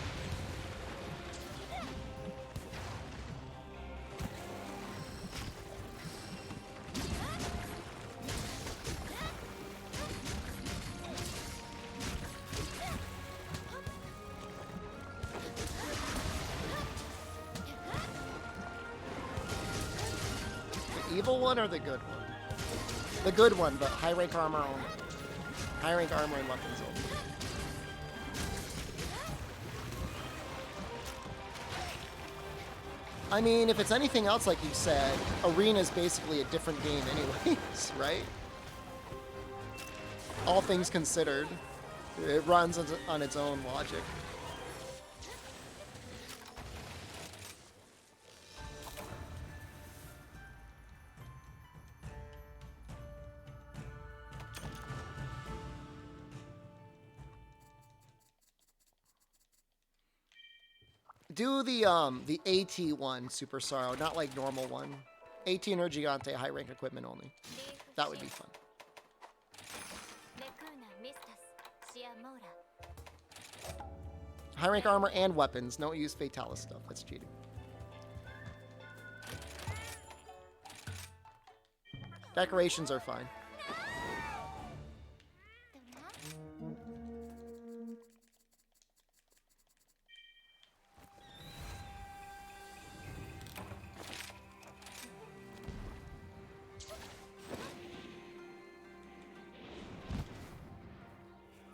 Evil one or the good one? The good one, but high rank armor only. High rank armor and weapons only. I mean, if it's anything else, like you said, Arena is basically a different game anyways, right? All things considered, it runs on its own logic. Do the AT one, Super Sorrow, not like normal one. AT or Gigante, high rank equipment only. That would be fun. High rank armor and weapons. Don't use Fatalis stuff. That's cheating. Decorations are fine.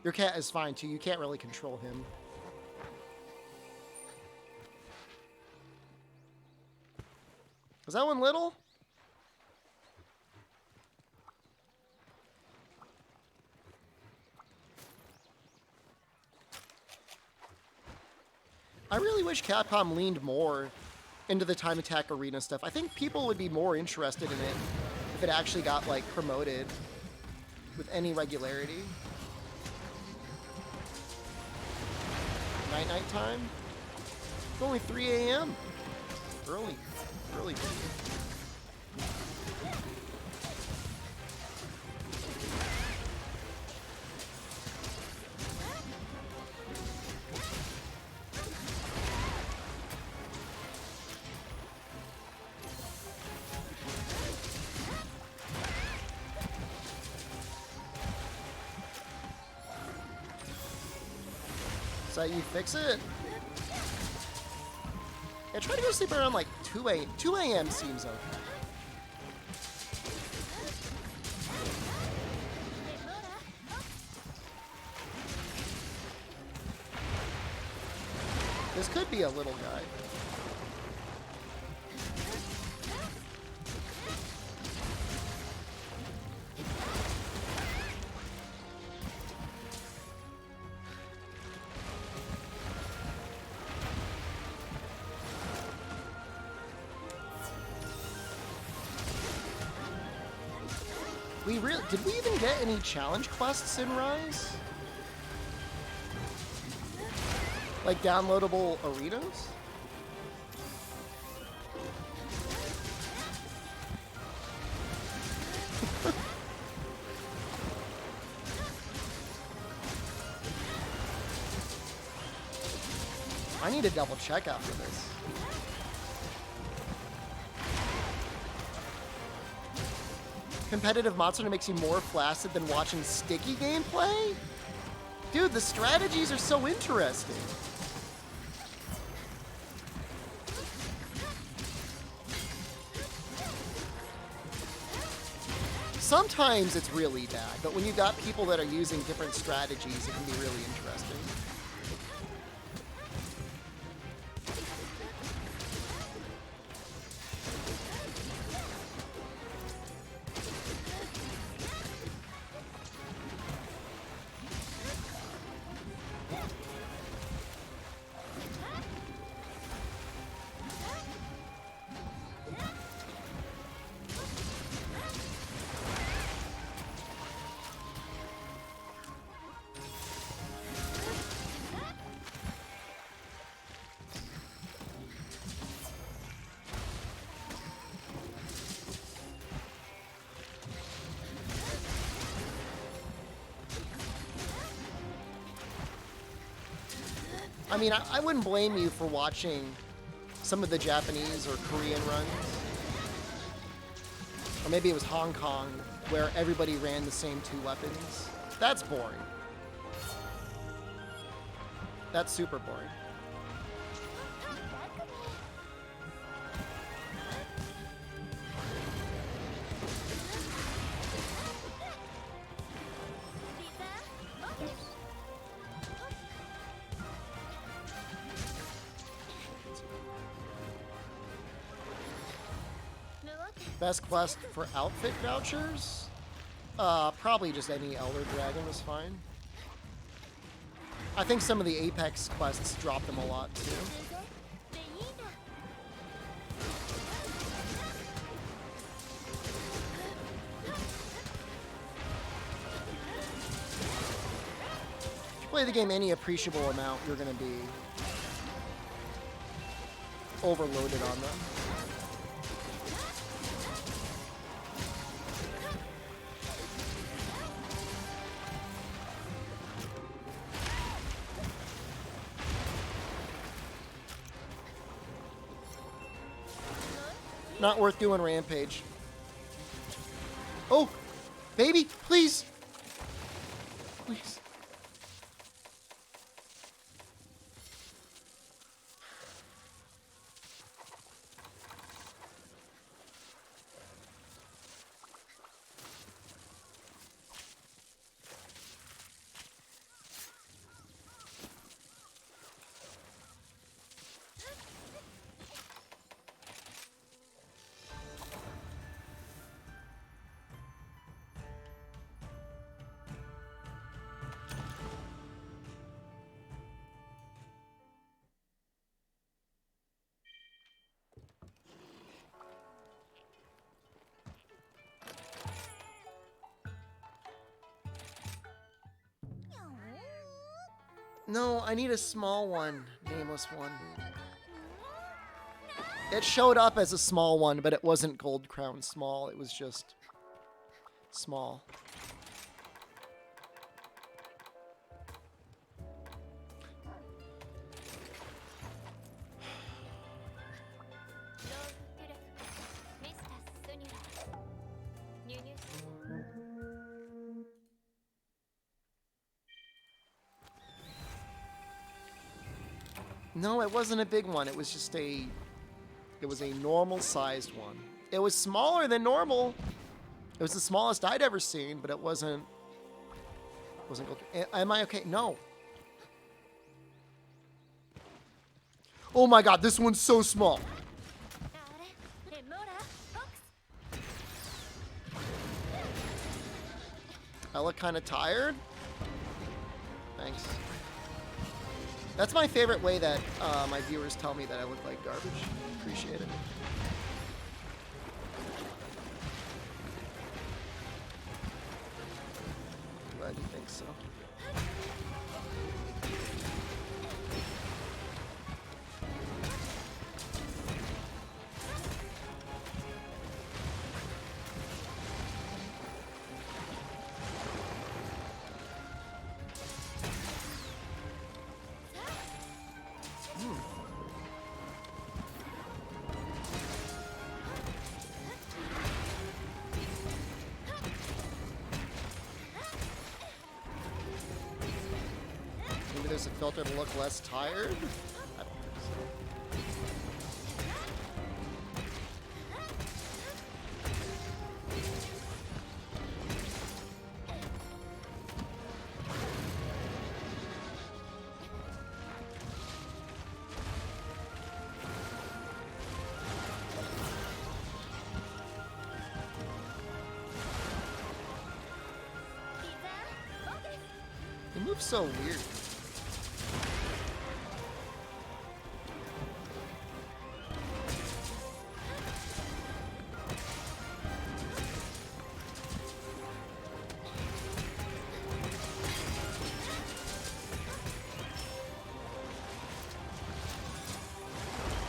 Your cat is fine too. You can't really control him. Is that one little? I really wish Capcom leaned more into the time attack arena stuff. I think people would be more interested in it if it actually got like promoted with any regularity. Night time? It's only 3 a.m. Early. Early. So you fix it. Yeah, try to go sleep around like 2 a.m. seems okay. This could be a little guy. Did we even get any challenge quests in Rise? Like downloadable arenas? I need to double check after this. Competitive Monster makes you more flaccid than watching sticky gameplay? Dude, the strategies are so interesting. Sometimes it's really bad, but when you got people that are using different strategies, it can be really interesting. I mean, I wouldn't blame you for watching some of the Japanese or Korean runs. Or maybe it was Hong Kong, where everybody ran the same 2 weapons. That's boring. That's super boring. Best quest for outfit vouchers? Probably just any Elder Dragon is fine. I think some of the Apex quests drop them a lot too. If you play the game any appreciable amount, you're gonna be overloaded on them. Not worth doing Rampage. Oh, baby, please. Please. No, I need a small one. Nameless one. It showed up as a small one, but it wasn't Gold Crown small. It was just small. No, it wasn't a big one. It was just it was a normal sized one. It was smaller than normal. It was the smallest I'd ever seen, but it wasn't gold. Am I okay? No. Oh my god, this one's so small. I look kind of tired. Thanks. That's my favorite way that my viewers tell me that I look like garbage. Appreciate it. Glad you think so. Maybe there's a filter to look less tired? I don't think so. He moves so weird.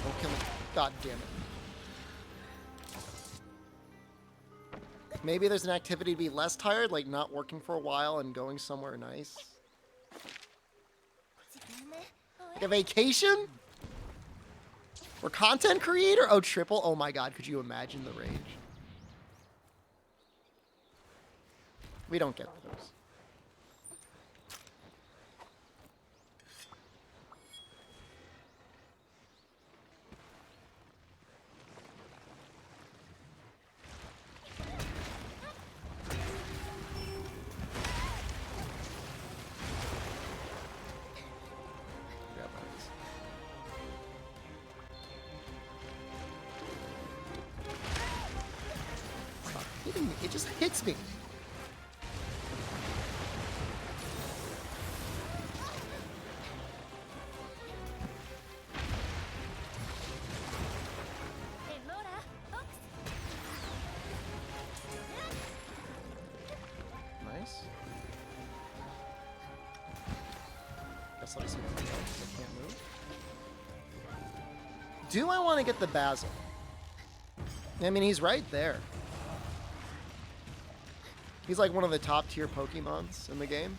Don't kill me. God damn it. Maybe there's an activity to be less tired, like not working for a while and going somewhere nice. Like a vacation? Or content creator? Oh, triple? Oh my god, could you imagine the rage? We don't get those. Grab those. Stop hitting me. It just hits me. Nice. Guess I'll just hit the tail because I can't move. Do I want to get the Basil? I mean, he's right there. He's like one of the top tier Pokemons in the game.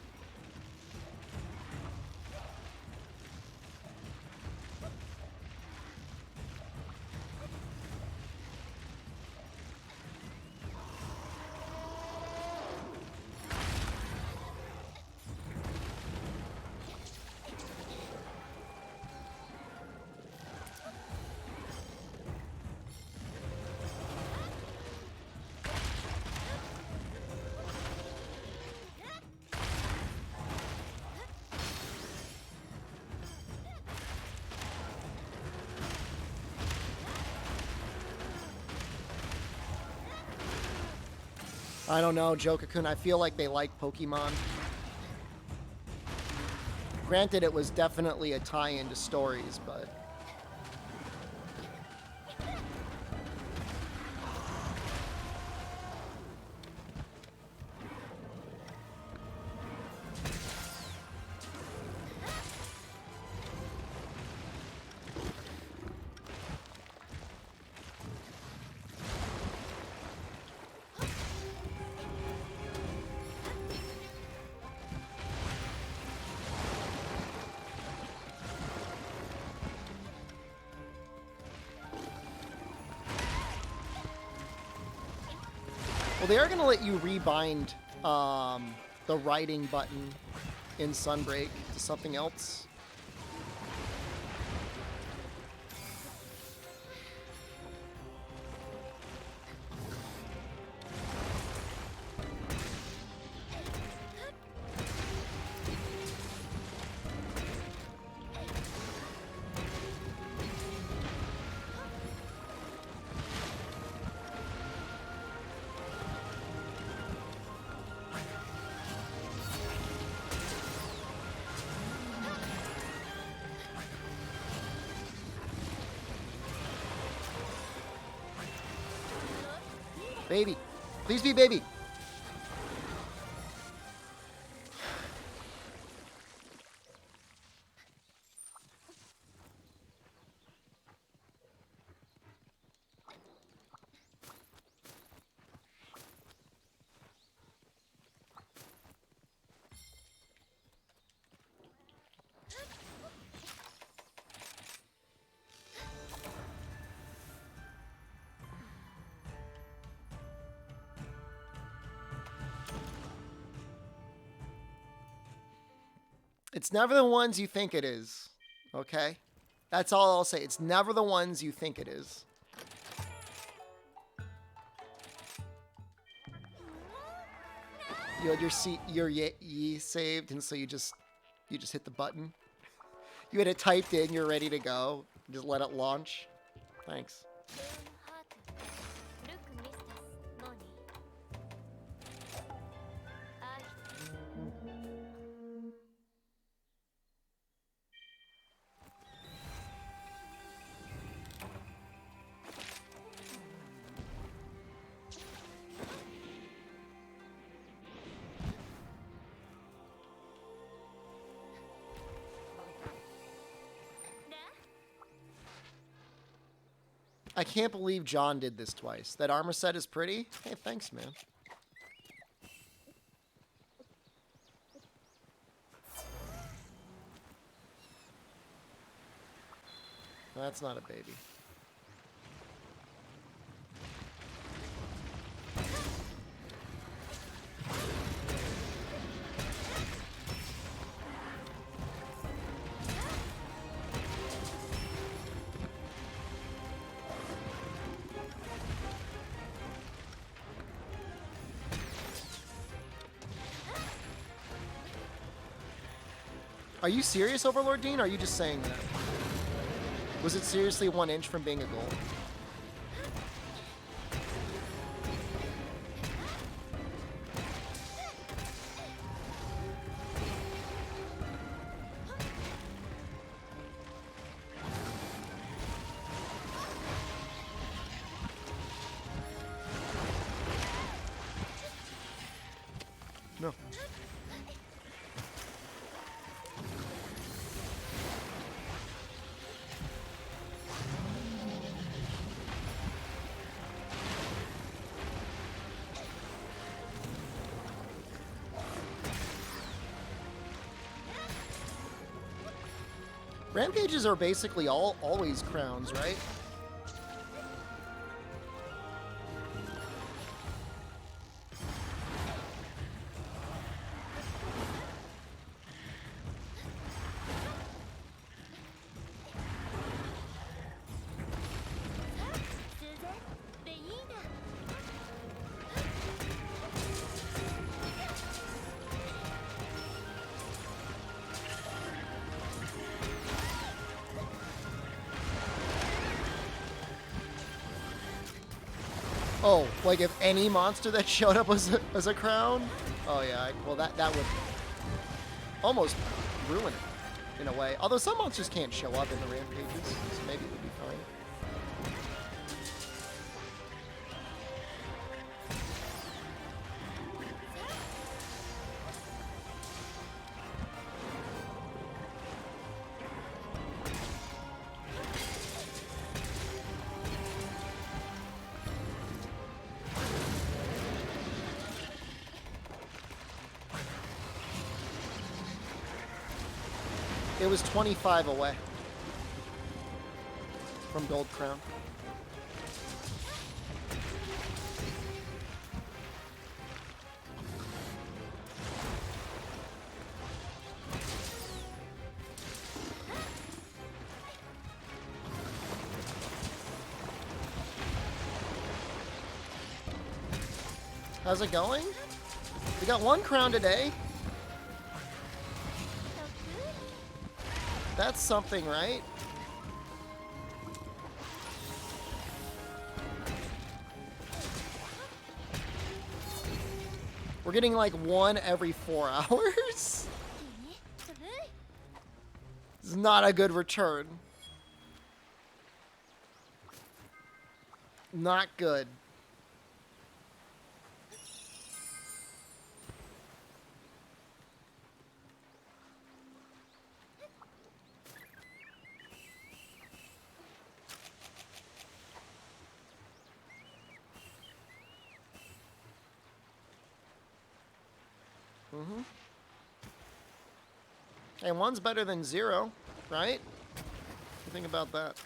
I don't know, Jokakun. I feel like they like Pokemon. Granted, it was definitely a tie-in to stories, but... Well, they are going to let you rebind the riding button in Sunbreak to something else. Baby. Please be baby. It's never the ones you think it is, okay? That's all I'll say. It's never the ones you think it is. You had your ye saved, and so you just hit the button. You had it typed in, you're ready to go. Just let it launch. Thanks. I can't believe John did this twice. That armor set is pretty. Hey, thanks, man. That's not a baby. Are you serious, Overlord Dean? Or are you just saying that? Was it seriously 1 inch from being a goal? No. Rampages are basically always crowns, right? Oh, like if any monster that showed up was a crown? Oh yeah, well that would almost ruin it in a way. Although some monsters can't show up in the rampages, so maybe it would be fine. It was 25 away from Gold Crown. How's it going? We got 1 crown today. That's something, right? We're getting like 1 every 4 hours? This is not a good return. Not good. And 1's better than 0, right? What do you think about that?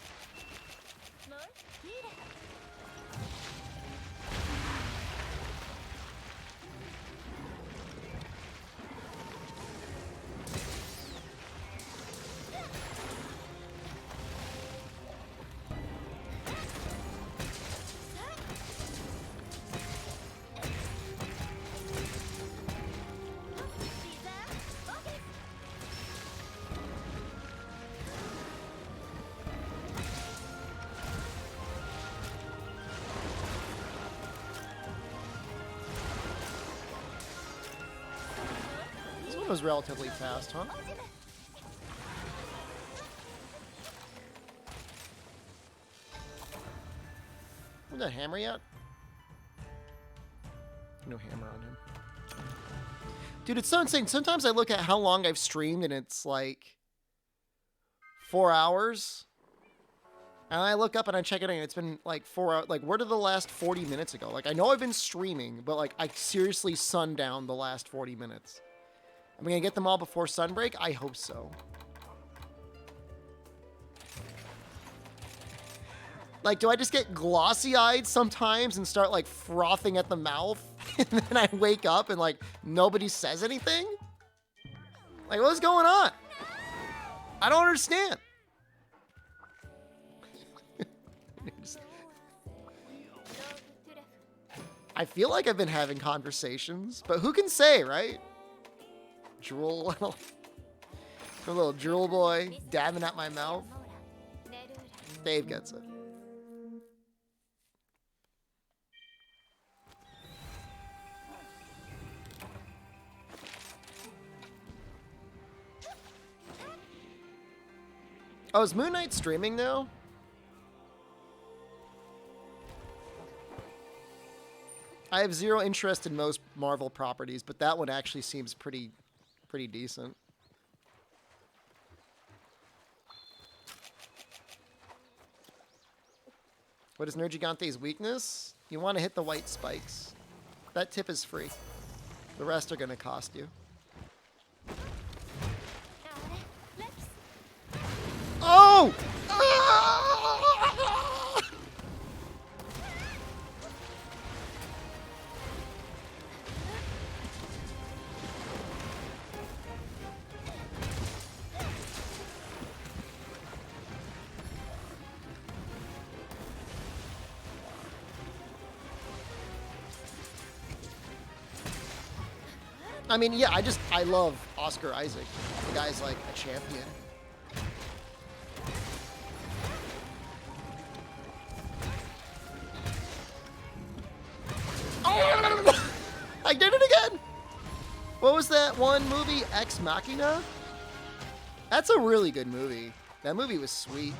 This one was relatively fast, huh? Is that hammer yet? No hammer on him. Dude, it's so insane. Sometimes I look at how long I've streamed and it's like 4 hours. And I look up and I check it and it's been like 4 hours. Like, where did the last 40 minutes ago? Like, I know I've been streaming, but like, I seriously sundown the last 40 minutes. Am I gonna get them all before sunbreak? I hope so. Like, do I just get glossy-eyed sometimes and start, like, frothing at the mouth? And then I wake up and, like, nobody says anything? Like, what's going on? I don't understand. I feel like I've been having conversations, but who can say, right? Drool. A little drool boy dabbing at my mouth. Dave gets it. Oh, is Moon Knight streaming now? I have 0 interest in most Marvel properties, but that one actually seems pretty decent. What is Nergigante's weakness? You want to hit the white spikes. That tip is free. The rest are going to cost you. Oh! Ah! I mean, yeah, I love Oscar Isaac. The guy's like a champion. I did it again! What was that one movie, Ex Machina? That's a really good movie. That movie was sweet.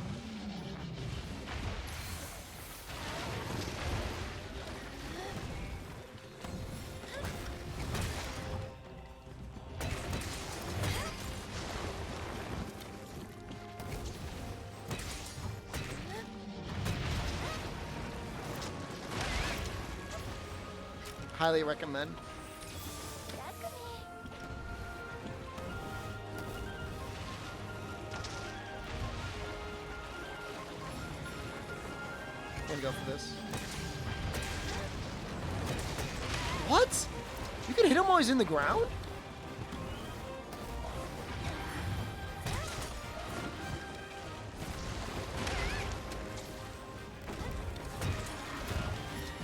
Highly recommend. I'm gonna go for this. What? You can hit him while he's in the ground?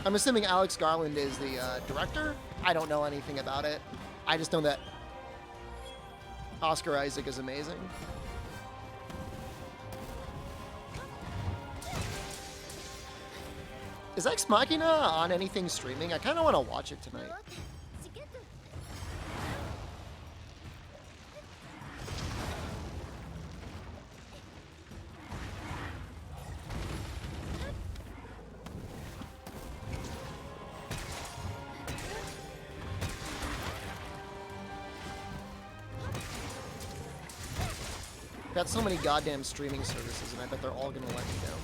I'm assuming Alex Garland is the director. I don't know anything about it. I just know that Oscar Isaac is amazing. Is Ex Machina on anything streaming? I kind of want to watch it tonight. Got so many goddamn streaming services, and I bet they're all gonna let me down.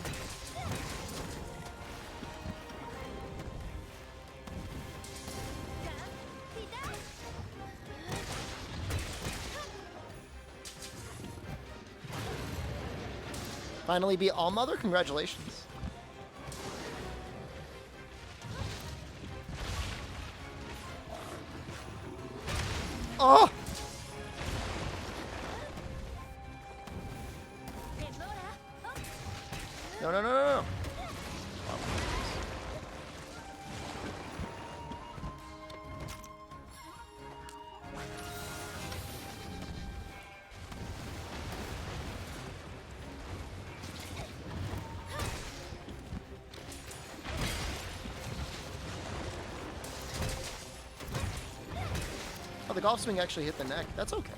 Finally beat All Mother? Congratulations. Oh! No, no, no, no, no. Oh, the golf swing actually hit the neck. That's okay.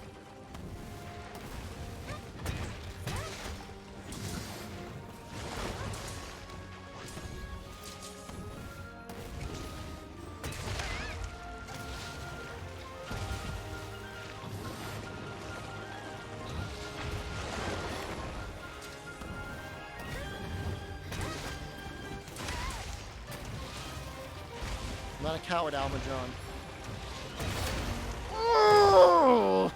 I'm not a coward, Almadron. Oh!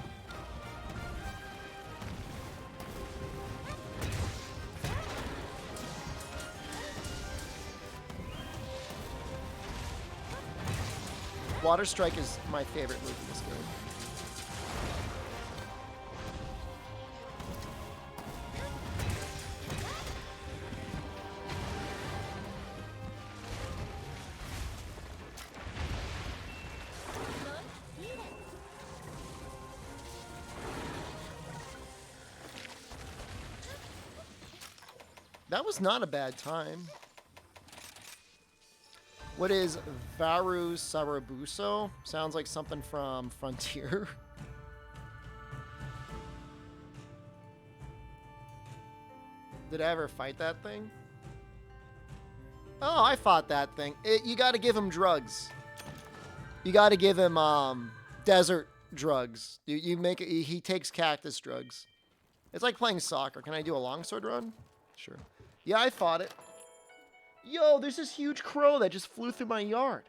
Water Strike is my favorite move in this game. That was not a bad time. What is Varu Sarabuso? Sounds like something from Frontier. Did I ever fight that thing? Oh, I fought that thing. You gotta give him drugs. You gotta give him desert drugs. You make it, he takes cactus drugs. It's like playing soccer. Can I do a longsword run? Sure. Yeah, I fought it. Yo, there's this huge crow that just flew through my yard.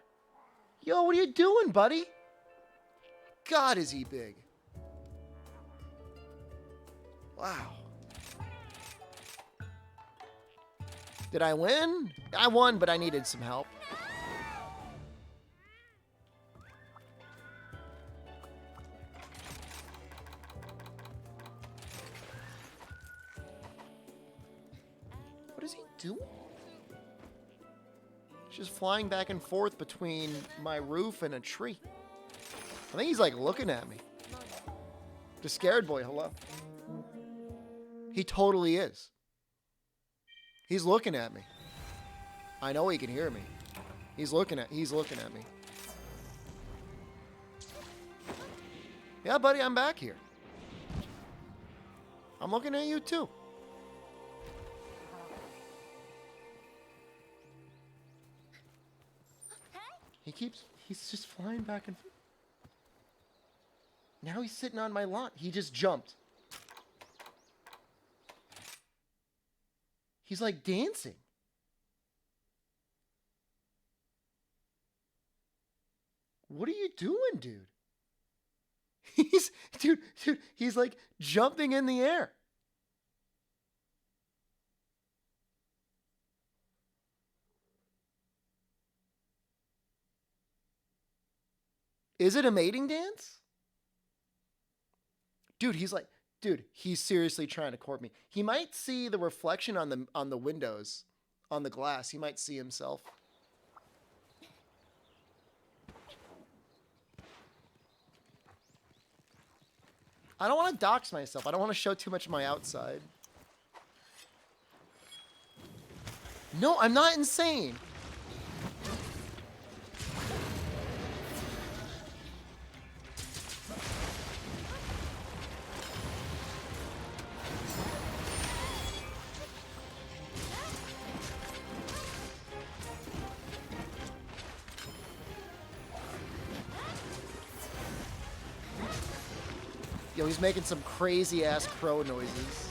Yo, what are you doing, buddy? God, is he big. Wow. Did I win? I won, but I needed some help. What is he doing? He's just flying back and forth between my roof and a tree. I think he's like looking at me. The scared boy, hello. He totally is. He's looking at me. I know he can hear me. He's looking at me. Yeah, buddy, I'm back here. I'm looking at you too. He's just flying back and forth. Now he's sitting on my lawn. He just jumped. He's like dancing. What are you doing, dude? Dude, he's like jumping in the air. Is it a mating dance? Dude, he's seriously trying to court me. He might see the reflection on the windows, on the glass. He might see himself. I don't want to dox myself. I don't want to show too much of my outside. No, I'm not insane. Yo, he's making some crazy ass crow noises.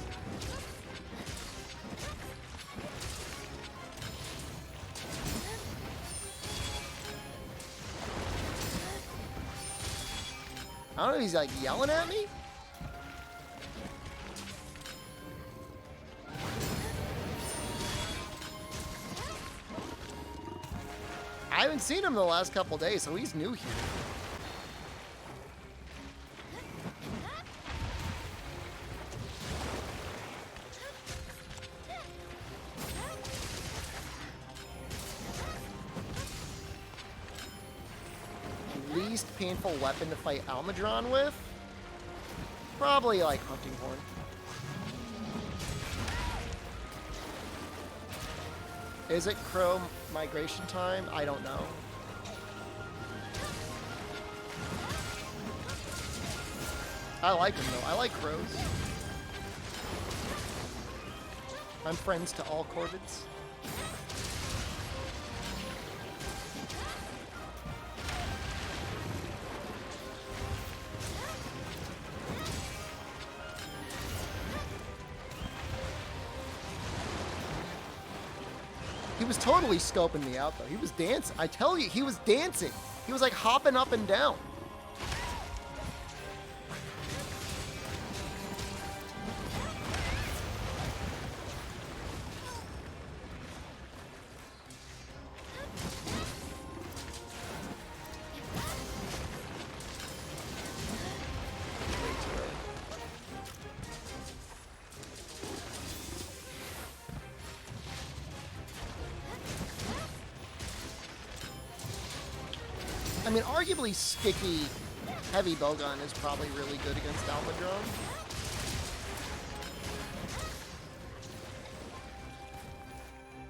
I don't know, he's like yelling at me? I haven't seen him the last couple days, so he's new here. Least painful weapon to fight Almudron with? Probably like Hunting Horn. Is it Crow migration time? I don't know. I like him though. I like crows. I'm friends to all corvids. He was totally scoping me out, though. He was dancing. I tell you, he was dancing. He was like hopping up and down. I mean, arguably sticky heavy bowgun is probably really good against Almudron.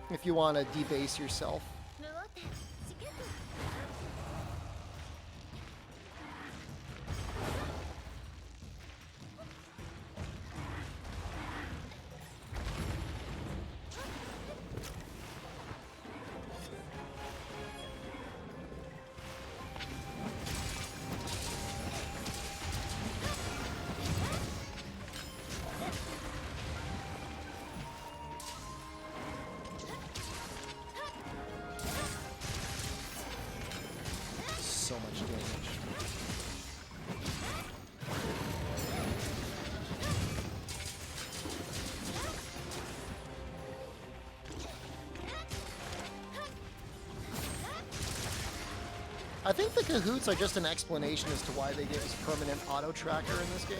If you want to debase yourself. So much damage. I think the cahoots are just an explanation as to why they gave us permanent auto tracker in this game.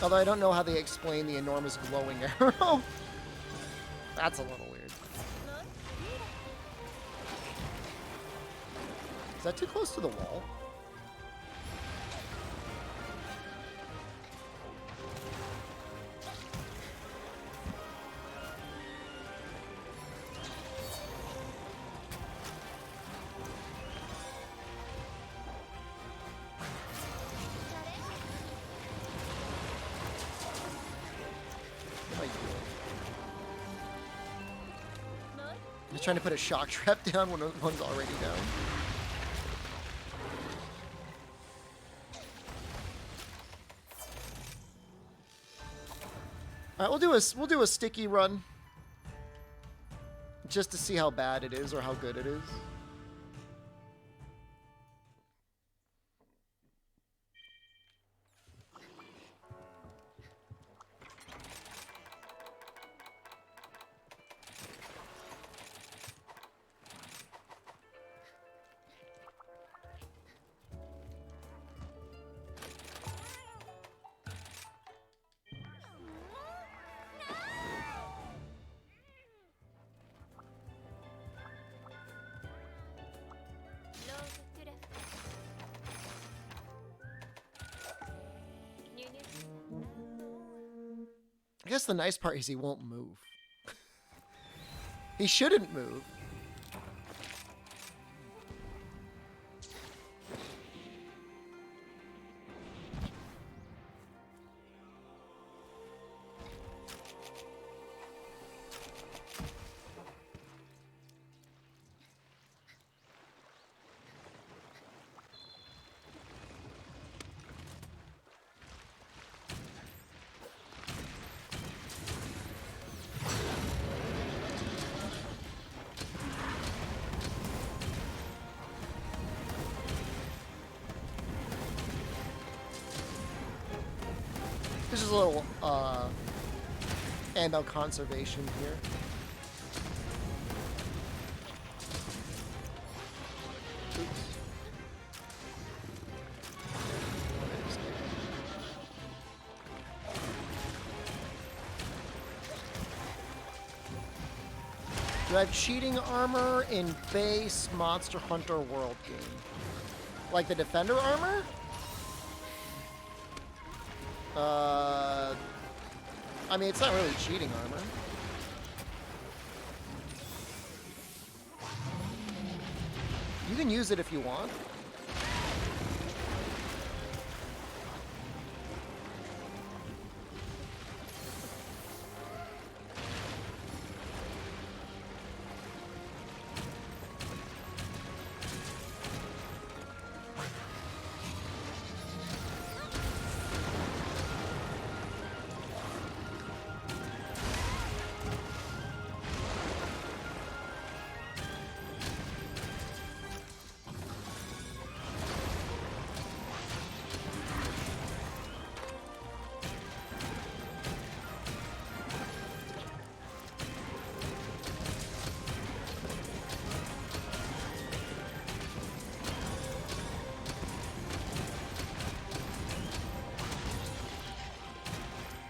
Although I don't know how they explain the enormous glowing arrow. That's a little weird. Is that too close to the wall? I'm just trying to put a shock trap down when one's already down. All right, we'll do a sticky run, just to see how bad it is or how good it is. guess the nice part is he won't move. He shouldn't move. There's just a little ammo conservation here. Oops. Do I have cheating armor in base Monster Hunter World game? Like the Defender armor? I mean, it's not really cheating armor. You can use it if you want.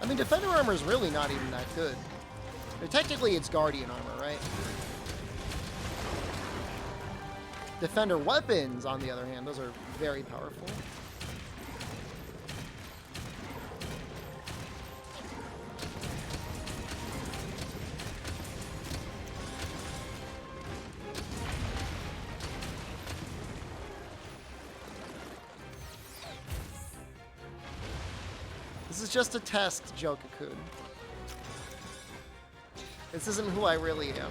I mean, Defender armor is really not even that good. But technically, it's Guardian armor, right? Defender weapons, on the other hand, those are very powerful. This is just a test, Joe-Cocoon. This isn't who I really am.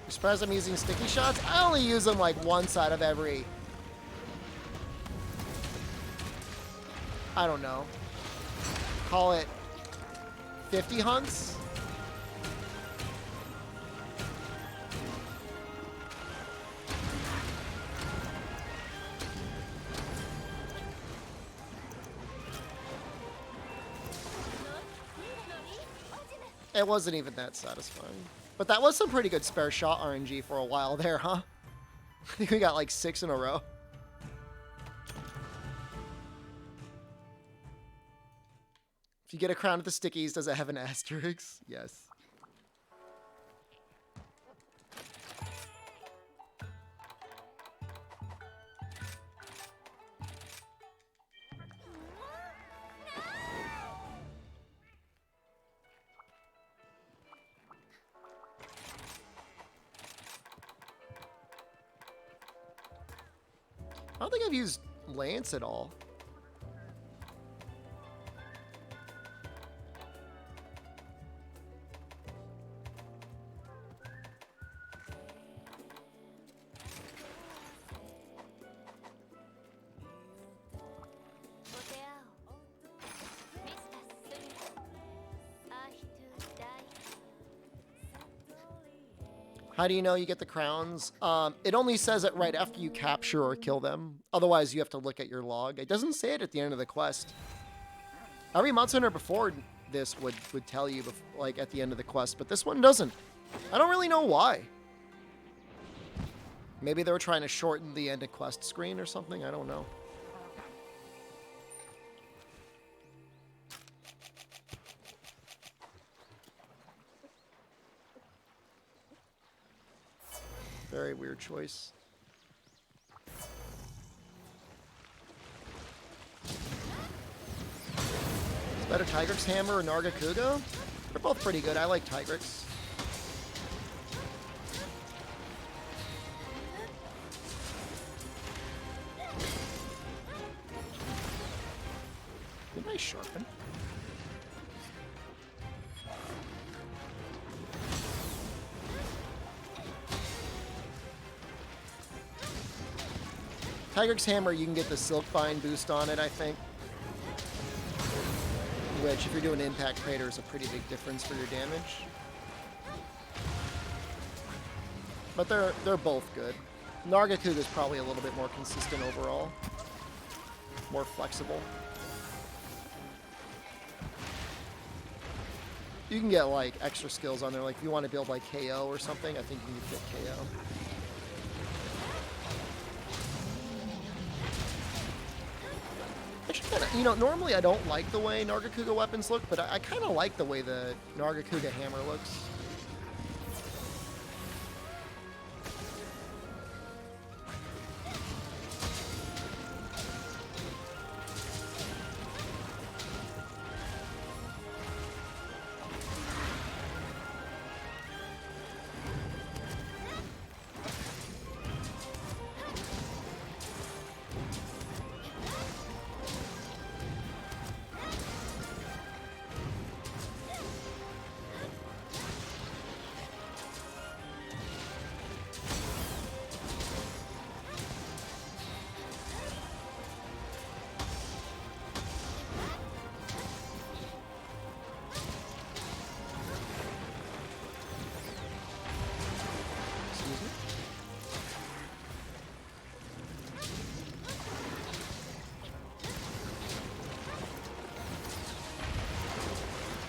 Surprised I'm using sticky shots? I only use them like once out of every... I don't know. Call it 50 hunts? It wasn't even that satisfying. But that was some pretty good spare shot RNG for a while there, huh? I think we got like 6 in a row. If you get a crown with the stickies, does it have an asterisk? Yes. I don't think I've used Lance at all. How do you know you get the crowns? It only says it right after you capture or kill them. Otherwise, you have to look at your log. It doesn't say it at the end of the quest. Every Monster Hunter before this would tell you, like, at the end of the quest, but this one doesn't. I don't really know why. Maybe they were trying to shorten the end of quest screen or something. I don't know. Very weird choice. Is better Tigrex Hammer or Nargacuga? They're both pretty good. I like Tigrex. Did I sharpen? Tigrex Hammer, you can get the Silkbind boost on it, I think. Which, if you're doing Impact Crater, is a pretty big difference for your damage. But they're both good. Nargacuga is probably a little bit more consistent overall. More flexible. You can get, like, extra skills on there. Like, if you want to build, like, KO or something, I think you can get KO. Actually, you know, normally I don't like the way Nargacuga weapons look, but I kind of like the way the Nargacuga hammer looks.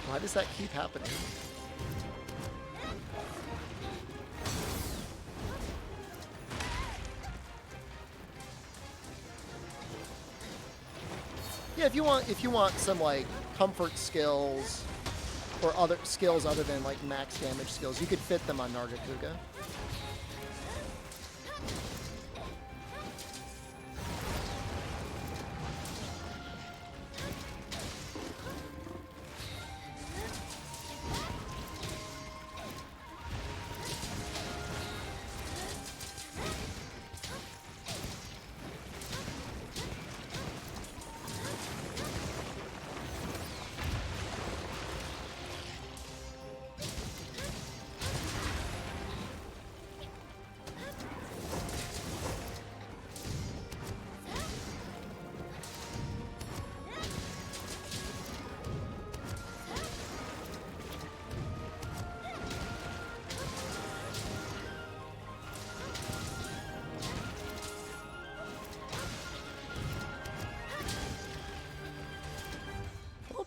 Why does that keep happening? Yeah, if you want some like comfort skills or other skills other than like max damage skills, you could fit them on Nargacuga.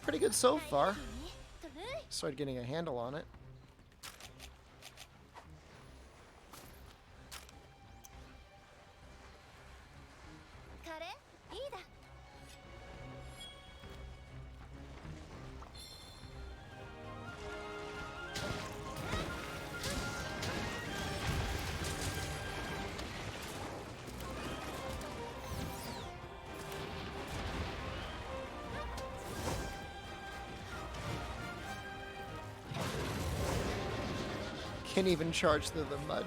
Pretty good so far. Started getting a handle on it. Can't even charge through the mud.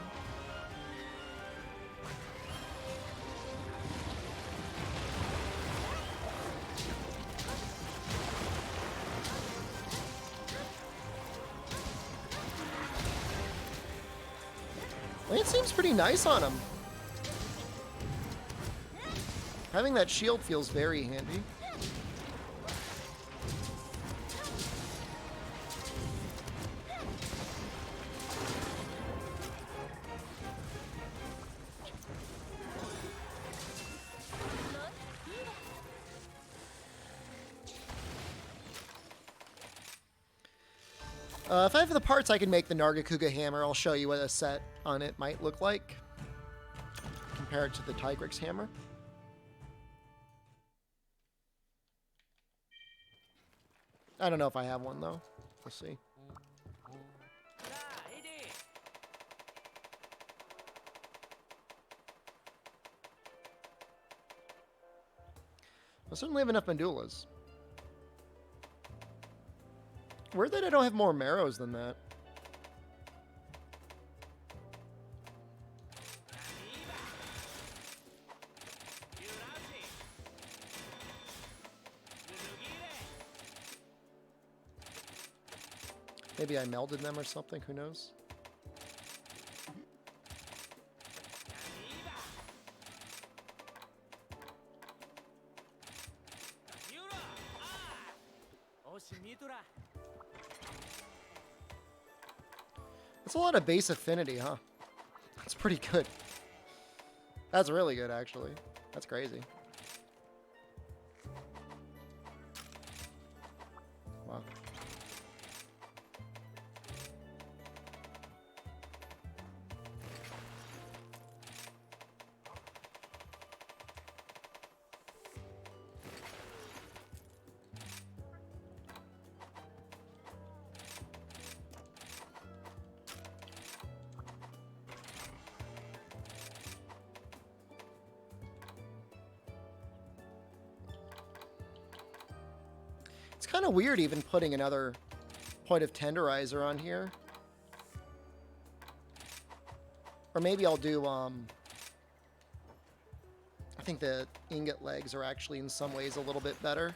It seems pretty nice on him. Having that shield feels very handy. If I have the parts, I can make the Nargacuga hammer. I'll show you what a set on it might look like. Compare it to the Tigrex hammer. I don't know if I have one, though. We'll see. I certainly have enough Mandulas. Weird that I don't have more marrows than that. Maybe I melded them or something, who knows? That's a lot of base affinity, huh? That's pretty good. That's really good, actually. That's crazy. Wow. It's kind of weird even putting another point of tenderizer on here. Or maybe I'll do, I think the ingot legs are actually in some ways a little bit better.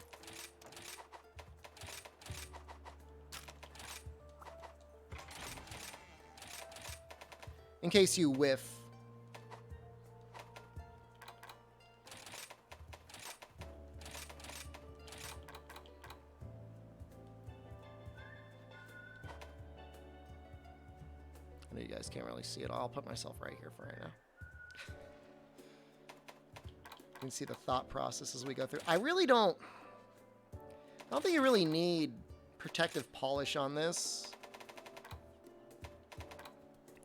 In case you whiff. I know you guys can't really see it. I'll put myself right here for right now. You can see the thought process as we go through. I don't think you really need protective polish on this.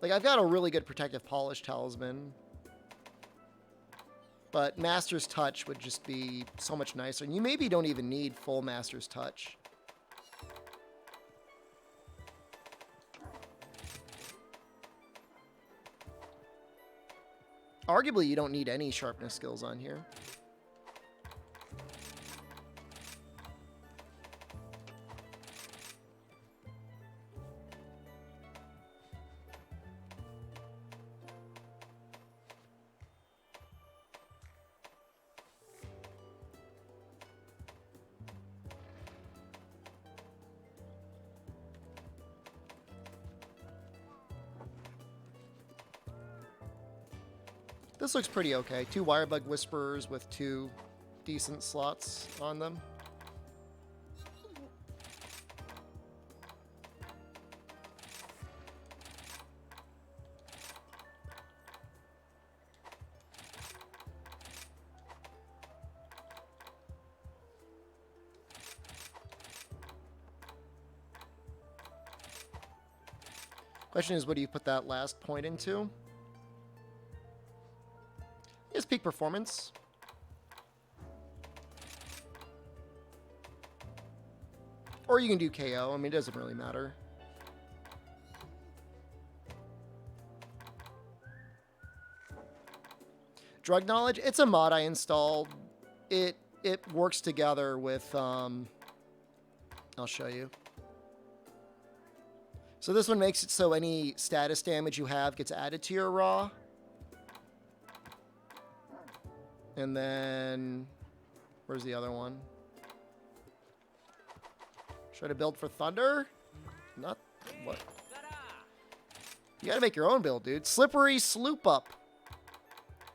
Like, I've got a really good protective polish talisman. But Master's Touch would just be so much nicer. And you maybe don't even need full Master's Touch. Arguably, you don't need any sharpness skills on here. This looks pretty okay. 2 Wirebug Whisperers with 2 decent slots on them. Question is, what do you put that last point into? Is peak performance. Or you can do KO. I mean, it doesn't really matter. Drug Knowledge. It's a mod I installed. It works together with... I'll show you. So this one makes it so any status damage you have gets added to your raw. And then, where's the other one? Try to build for Thunder? Not, what? You gotta make your own build, dude. Slippery Sloop Up.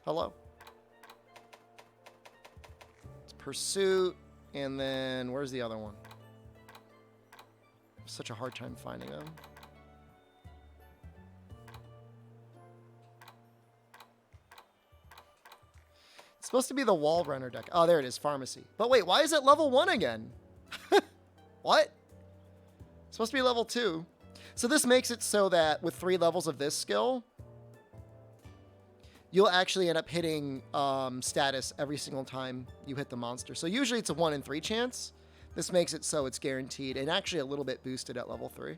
Hello. It's Pursuit, and then, where's the other one? I have such a hard time finding them. Supposed to be the Wall Runner deck. Oh, there it is, Pharmacy. But wait, why is it level 1 again? What? It's supposed to be level 2. So this makes it so that with 3 levels of this skill, you'll actually end up hitting status every single time you hit the monster. So usually it's a 1 in 3 chance. This makes it so it's guaranteed and actually a little bit boosted at level 3.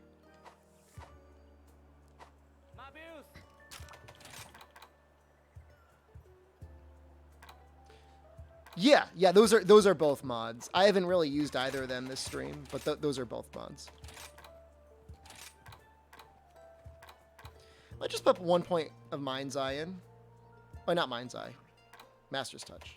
Yeah, those are both mods. I haven't really used either of them this stream, but those are both mods. Let's just put 1 point of Mind's Eye in. Oh, not Mind's Eye. Master's Touch.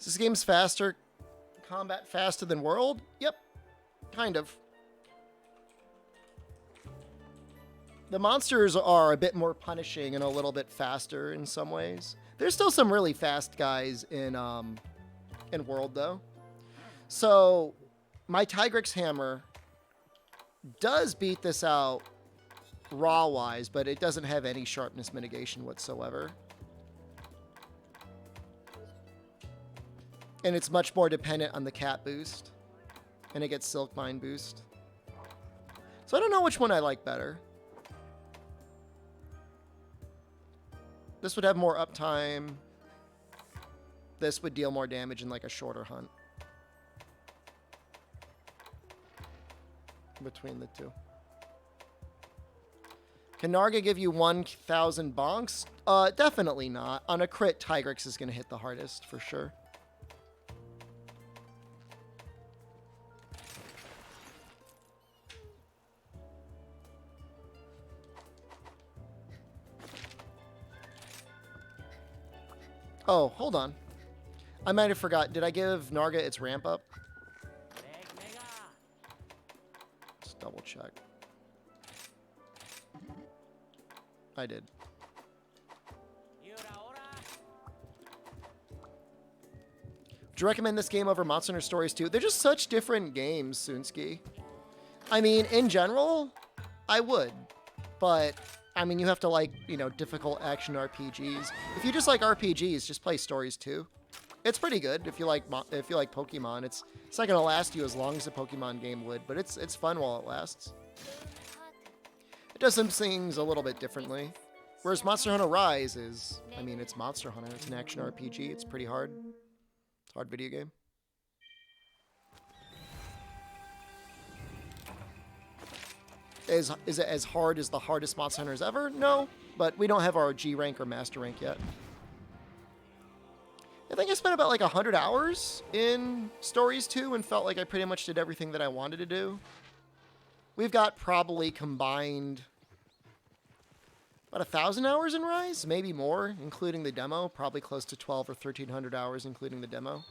This game's faster, combat faster than World? Yep, kind of. The monsters are a bit more punishing and a little bit faster in some ways. There's still some really fast guys in World though. So my Tigrex hammer does beat this out raw wise, but it doesn't have any sharpness mitigation whatsoever. And it's much more dependent on the cat boost. And it gets Silk Mine boost. So I don't know which one I like better. This would have more uptime. This would deal more damage in like a shorter hunt. Between the two. Can Narga give you 1,000 bonks? Definitely not. On a crit, Tigrex is going to hit the hardest for sure. Oh, hold on. I might have forgot. Did I give Narga its ramp up? Just double check. I did. Would you recommend this game over Monster Hunter Stories 2? They're just such different games, Sunski. I mean, in general, I would. But, I mean, you have to like, you know, difficult action RPGs. If you just like RPGs, just play Stories 2. It's pretty good if you like Pokemon. It's not gonna last you as long as a Pokemon game would, but it's fun while it lasts. It does some things a little bit differently. Whereas Monster Hunter Rise is, I mean, it's Monster Hunter. It's an action RPG. It's pretty hard. It's a hard video game. Is it as hard as the hardest Monster Hunters ever? No, but we don't have our G rank or Master rank yet. I think I spent about like 100 hours in Stories 2 and felt like I pretty much did everything that I wanted to do. We've got probably combined about 1,000 hours in Rise, maybe more, including the demo. Probably close to 1,200 or 1,300 hours, including the demo.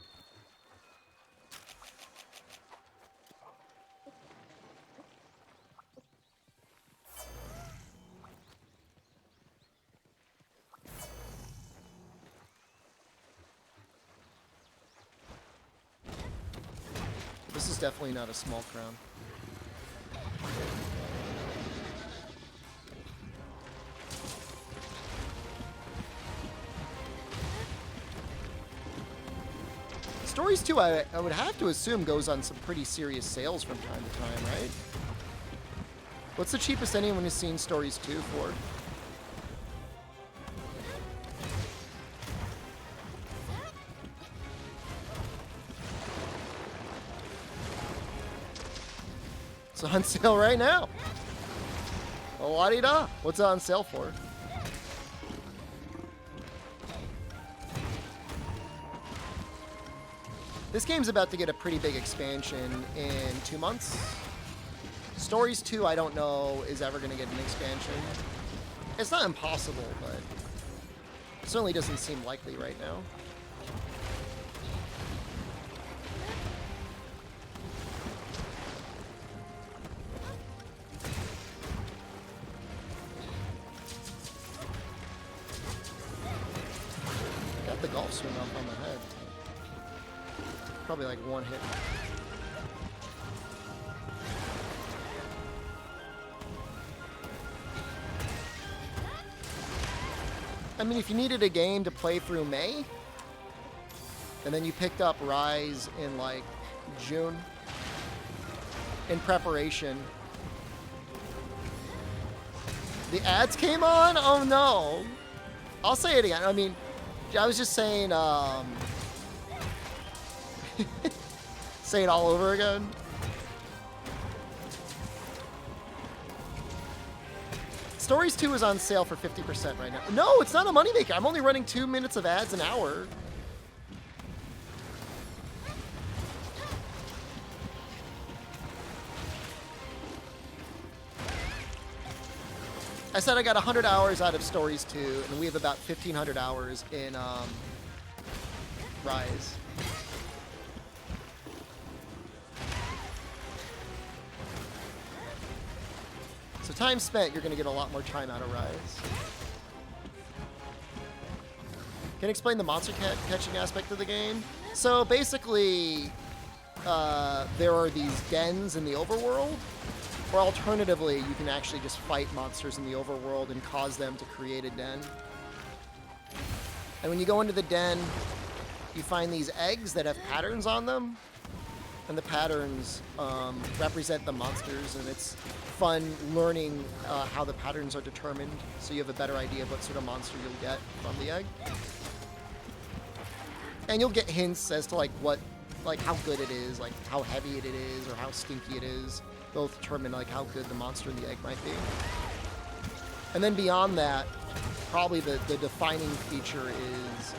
This is definitely not a small crown. Stories 2, I would have to assume, goes on some pretty serious sales from time to time, right? What's the cheapest anyone has seen Stories 2 for? It's on sale right now. La-di-da. What's it on sale for? This game's about to get a pretty big expansion in 2 months. Stories 2, I don't know, is ever going to get an expansion. It's not impossible, but it certainly doesn't seem likely right now. swing off on the head. Probably like one hit. I mean, if you needed a game to play through May, and then you picked up Rise in like June in preparation. The ads came on? Oh no. I'll say it again. I mean, I was just saying, say it all over again. Stories 2 is on sale for 50% right now. No, it's not a moneymaker. I'm only running 2 minutes of ads an hour. I said I got 100 hours out of Stories 2, and we have about 1,500 hours in Rise. So time spent, you're going to get a lot more time out of Rise. Can you explain the monster catching aspect of the game? So basically, there are these dens in the overworld. Or alternatively, you can actually just fight monsters in the overworld and cause them to create a den. And when you go into the den, you find these eggs that have patterns on them. And the patterns represent the monsters, and it's fun learning how the patterns are determined, so you have a better idea of what sort of monster you'll get from the egg. And you'll get hints as to how good it is, like how heavy it is, or how stinky it is. They'll determine like how good the monster in the egg might be. And then beyond that, probably the defining feature is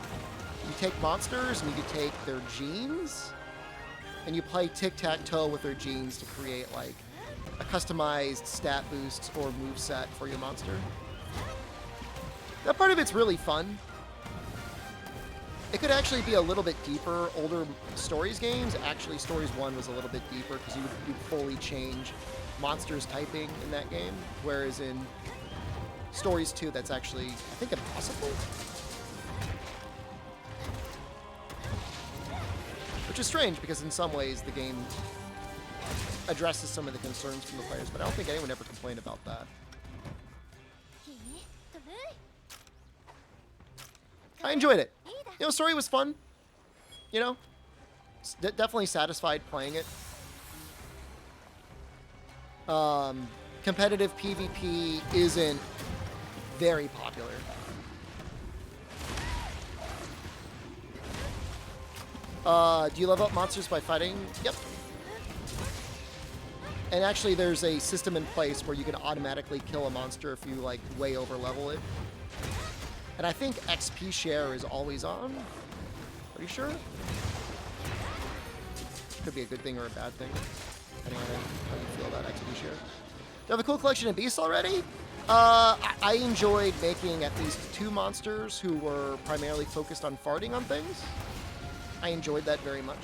you take monsters and you can take their genes, and you play tic-tac-toe with their genes to create like a customized stat boost or moveset for your monster. That part of it's really fun. It could actually be a little bit deeper. Older Stories games, actually Stories 1 was a little bit deeper because you'd fully change monsters typing in that game, whereas in Stories 2 that's actually, I think, impossible. Which is strange because in some ways the game addresses some of the concerns from the players, but I don't think anyone ever complained about that. I enjoyed it. You know, story was fun. You know, definitely satisfied playing it. Competitive PvP isn't very popular. Do you level up monsters by fighting? Yep. And actually, there's a system in place where you can automatically kill a monster if you like way over level it. And I think XP share is always on. Pretty sure. Could be a good thing or a bad thing, depending on how you feel about XP share. Do you have a cool collection of beasts already? I enjoyed making at least 2 monsters who were primarily focused on farting on things. I enjoyed that very much.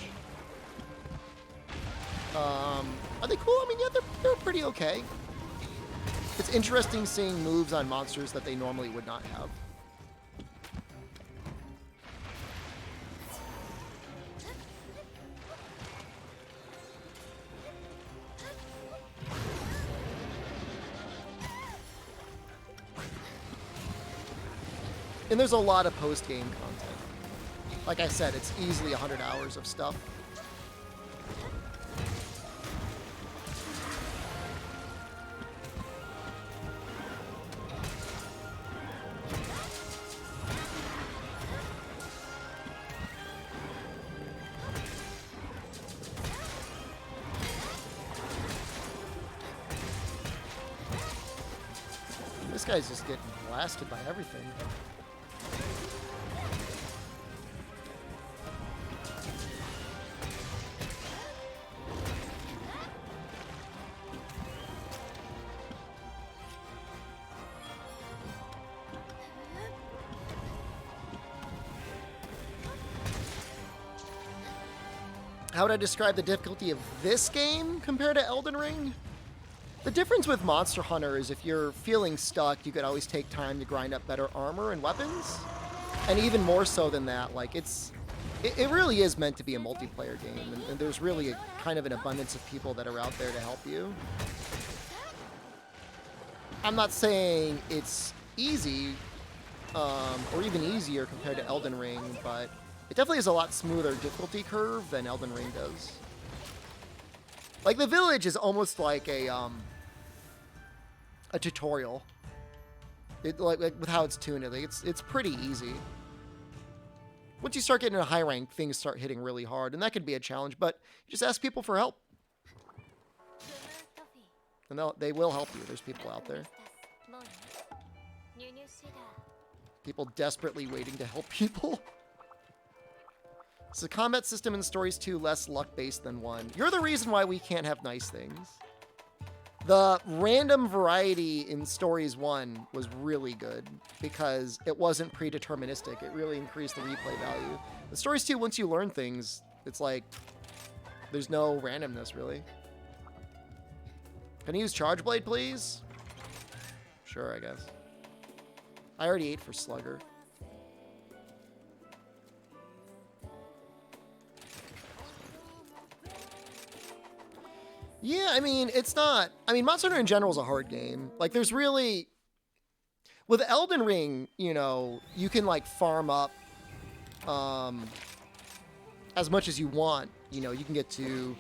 Are they cool? I mean, yeah, they're pretty okay. It's interesting seeing moves on monsters that they normally would not have. And there's a lot of post-game content. Like I said, it's easily 100 hours of stuff. This guy's just getting blasted by everything. How would I describe the difficulty of this game compared to Elden Ring? The difference with Monster Hunter is if you're feeling stuck, you could always take time to grind up better armor and weapons. And even more so than that, like it really is meant to be a multiplayer game, and there's really a kind of an abundance of people that are out there to help you. I'm not saying it's easy, or even easier compared to Elden Ring, but it definitely has a lot smoother difficulty curve than Elden Ring does. Like, the village is almost like a tutorial. Like with how it's tuned, like it's pretty easy. Once you start getting a high rank, things start hitting really hard, and that could be a challenge, but you just ask people for help. And they will help you. There's people out there. People desperately waiting to help people. Is the combat system in Stories 2 less luck-based than 1? You're the reason why we can't have nice things. The random variety in Stories 1 was really good because it wasn't predeterministic. It really increased the replay value. In Stories 2, once you learn things, it's like there's no randomness, really. Can I use Charge Blade, please? Sure, I guess. I already ate for Slugger. Yeah, I mean, it's not... I mean, Monster Hunter in general is a hard game. Like, there's really... With Elden Ring, you know, you can, like, farm up as much as you want. You know, you can get to,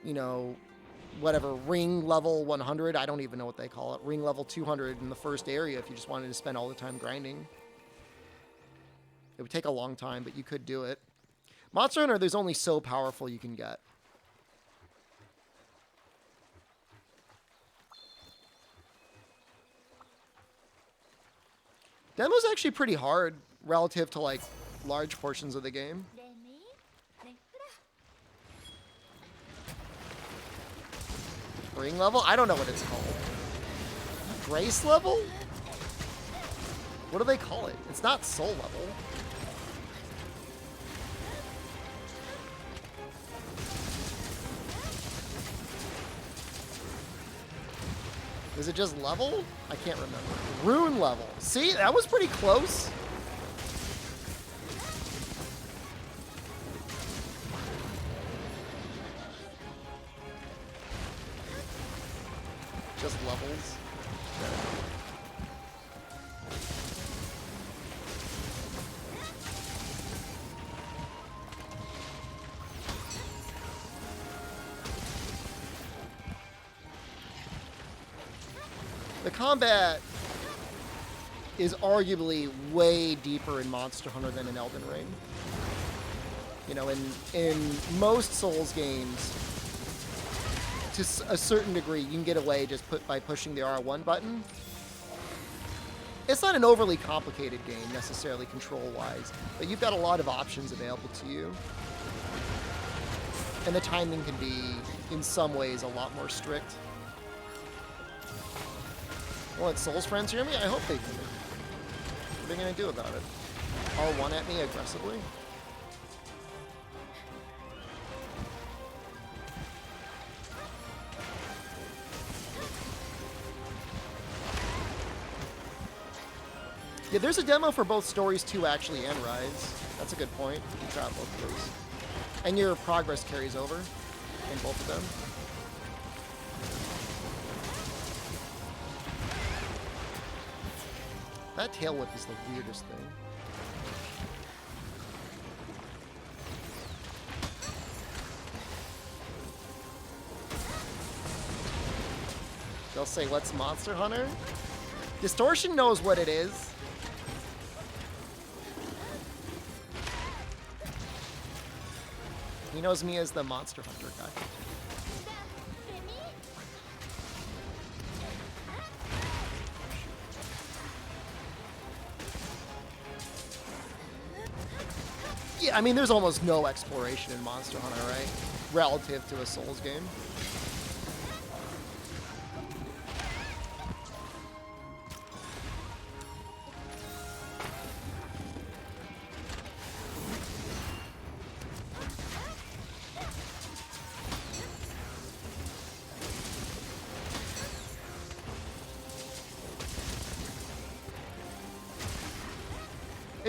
you know, whatever, ring level 100. I don't even know what they call it. Ring level 200 in the first area if you just wanted to spend all the time grinding. It would take a long time, but you could do it. Monster Hunter, there's only so powerful you can get. Demo's actually pretty hard relative to, like, large portions of the game. Ring level? I don't know what it's called. Grace level? What do they call it? It's not soul level. Is it just level? I can't remember. Rune level. See, that was pretty close. Just levels. The combat is arguably way deeper in Monster Hunter than in Elden Ring. You know, in most Souls games, to a certain degree, you can get away just by pushing the R1 button. It's not an overly complicated game, necessarily control-wise, but you've got a lot of options available to you. And the timing can be, in some ways, a lot more strict. Will its Souls friends hear me? I hope they do. What are they going to do about it? R1 at me aggressively? Yeah, there's a demo for both Stories 2 actually and Rise. That's a good point. You can try out both of those. And your progress carries over in both of them. That tail whip is the weirdest thing. They'll say, what's Monster Hunter? Distortion knows what it is. He knows me as the Monster Hunter guy. Yeah, I mean, there's almost no exploration in Monster Hunter, right? Relative to a Souls game.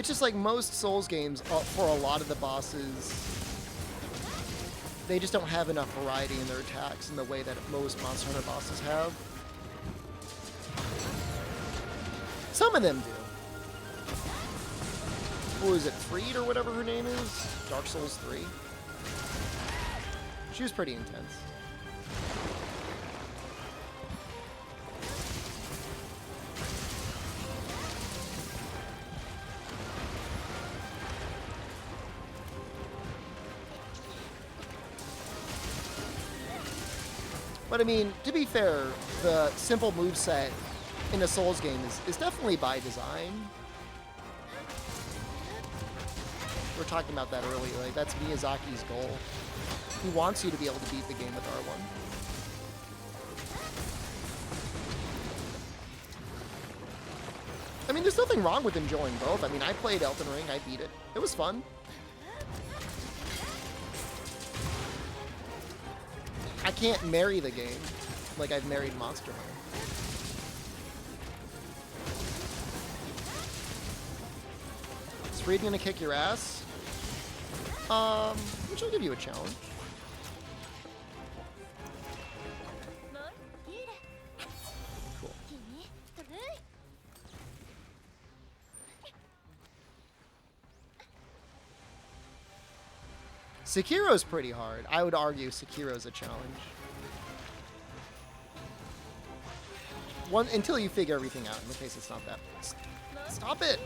It's just like most Souls games, for a lot of the bosses, they just don't have enough variety in their attacks in the way that most Monster Hunter bosses have. Some of them do. What was it, Freed or whatever her name is? Dark Souls 3. She was pretty intense. But I mean, to be fair, the simple moveset in a Souls game is definitely by design. We were talking about that earlier. Like, that's Miyazaki's goal. He wants you to be able to beat the game with R1. I mean, there's nothing wrong with enjoying both. I mean, I played Elden Ring. I beat it. It was fun. I can't marry the game like I've married Monster Hunter. Is Freed gonna kick your ass? Which will give you a challenge. Cool. Sekiro's pretty hard. I would argue Sekiro's a challenge. Until you figure everything out. In the case it's not that. Stop it!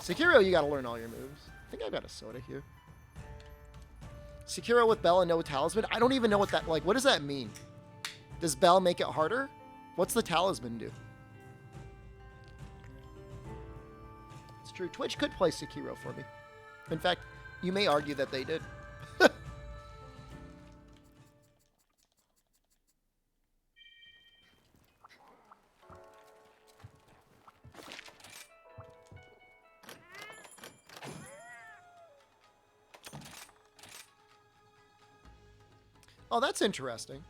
Sekiro, you gotta learn all your moves. I think I've got a soda here. Sekiro with Bell and no talisman? I don't even know what that, like, what does that mean? Does Bell make it harder? What's the talisman do? It's true. Twitch could play Sekiro for me. In fact, you may argue that they did. Oh, that's interesting.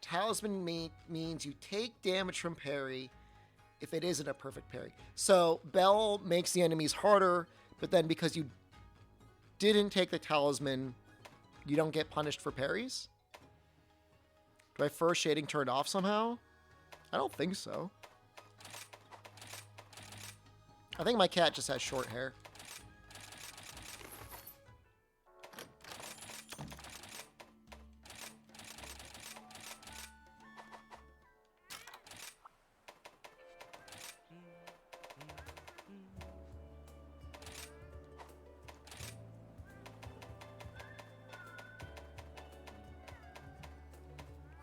Talisman means you take damage from parry if it isn't a perfect parry. So Bell makes the enemies harder, but then because you didn't take the talisman, you don't get punished for parries? Do I have first shading turned off somehow? I don't think so. I think my cat just has short hair.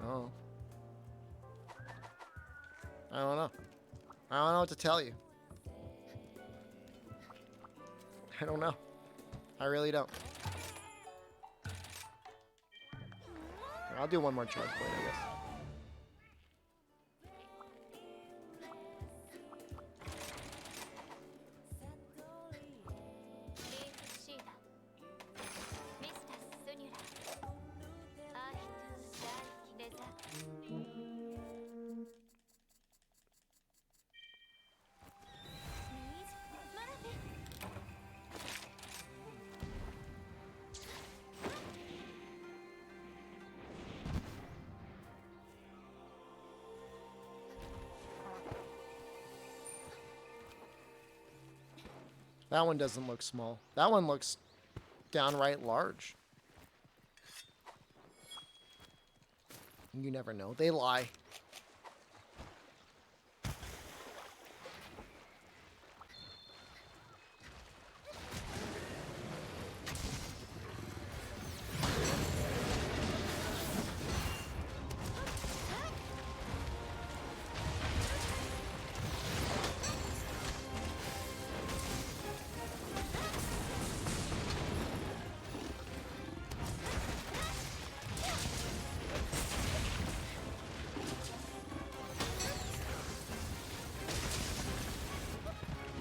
Oh. I don't know. I don't know what to tell you. I don't know. I really don't. I'll do one more charge blade, I guess. That one doesn't look small. That one looks downright large. You never know. They lie.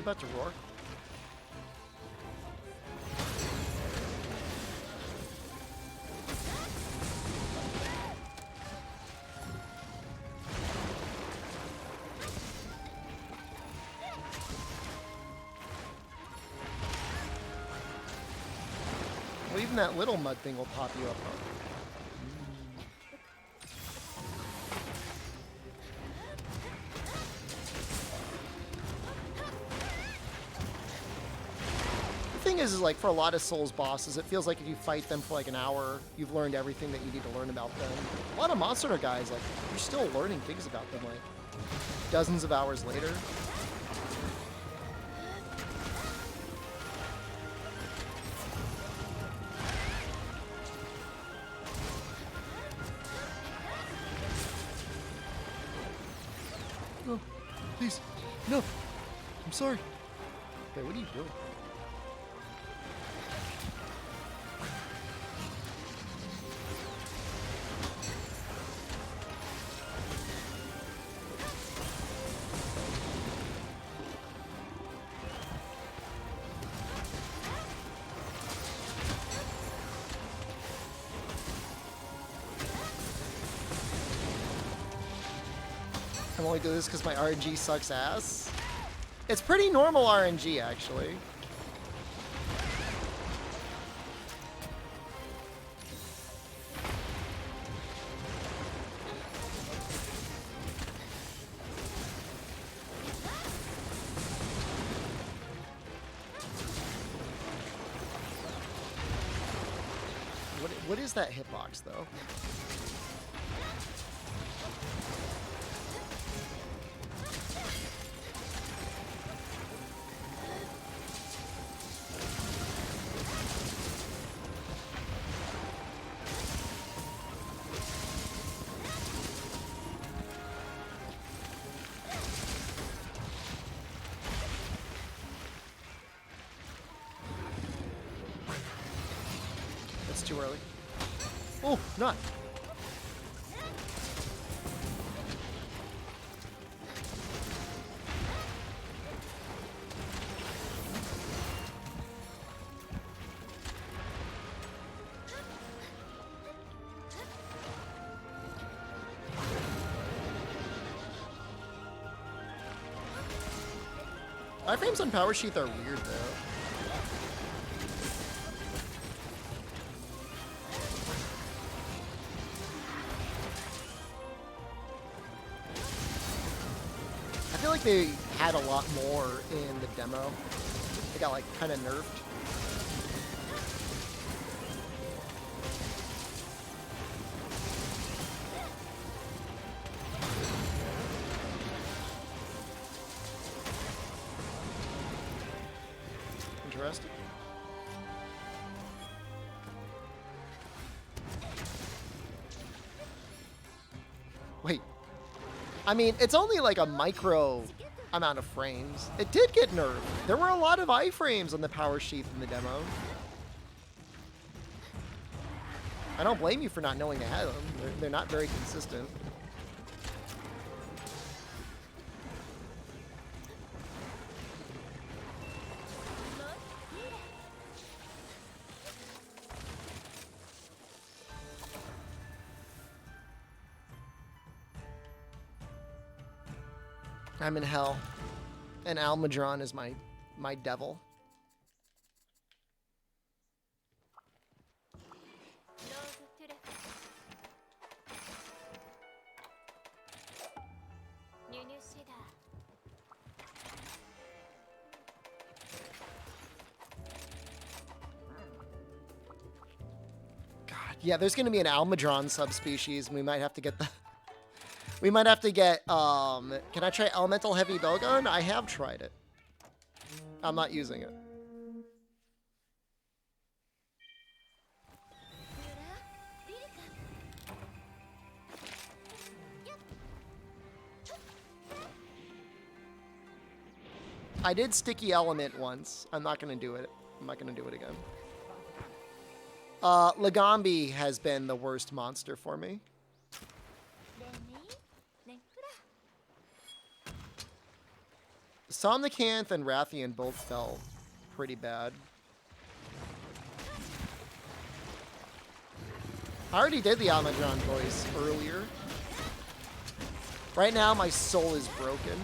About to roar. even that little mud thing will pop you up. The thing is like for a lot of Souls bosses, it feels like if you fight them for like an hour, you've learned everything that you need to learn about them. A lot of Monster Hunter guys, like, you're still learning things about them, like, dozens of hours later. No, please, no, I'm sorry. Okay, what are you doing? I'm only doing this because my RNG sucks ass. It's pretty normal RNG, actually. What is that hitbox, though? It's too early. Oh, not. Iframes on Power Sheath are weird though. I feel like they had a lot more in the demo. They got like kind of nerfed. Interesting. Wait. I mean, it's only like a micro amount of frames. It did get nerfed. There were a lot of iframes on the Power Sheath in the demo. I don't blame you for not knowing they had them. They're not very consistent. I'm in hell, and Almudron is my devil. God, yeah, there's gonna be an Almudron subspecies, and we might have to get the. We might have to get, can I try Elemental Heavy Bowgun? I have tried it. I'm not using it. I did Sticky Element once. I'm not going to do it. I'm not going to do it again. Lagambi has been the worst monster for me. Somnicanth and Rathian both felt pretty bad. I already did the Almudron voice earlier. Right now, my soul is broken.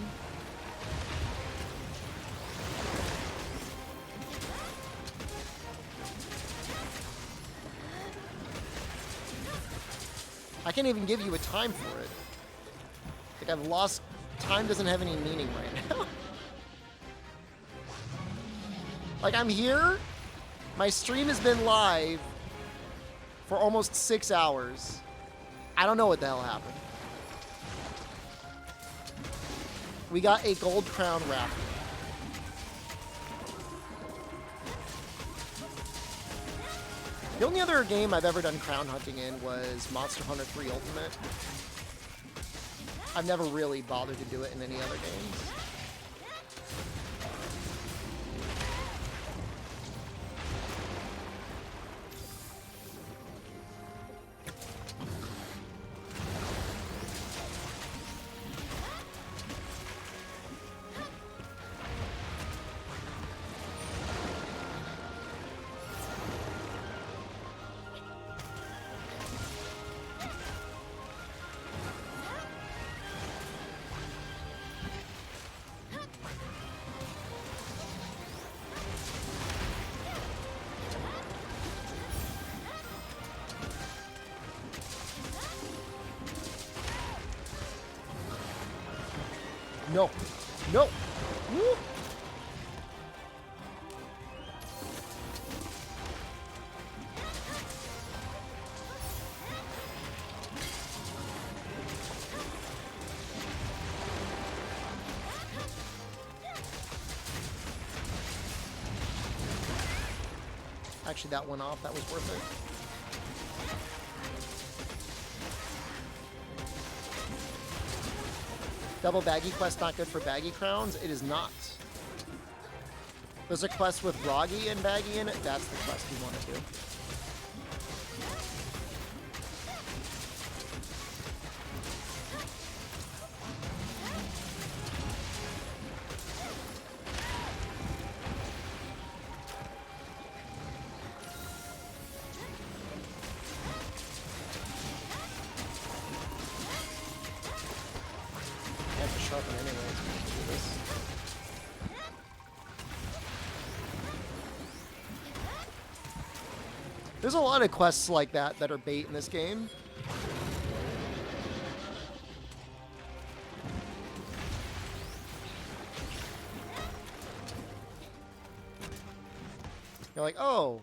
I can't even give you a time for it. Like, I've lost... Time doesn't have any meaning right now. Like, I'm here. My stream has been live for almost 6 hours. I don't know what the hell happened. We got a gold crown raffle. The only other game I've ever done crown hunting in was Monster Hunter 3 Ultimate. I've never really bothered to do it in any other games. No. No. Woo. Actually, that went off. That was worth it. Double baggy quest not good for baggy crowns? It is not. There's a quest with Roggy and baggy in it. That's the quest we want to do. There's a lot of quests like that that are bait in this game. You're like, oh,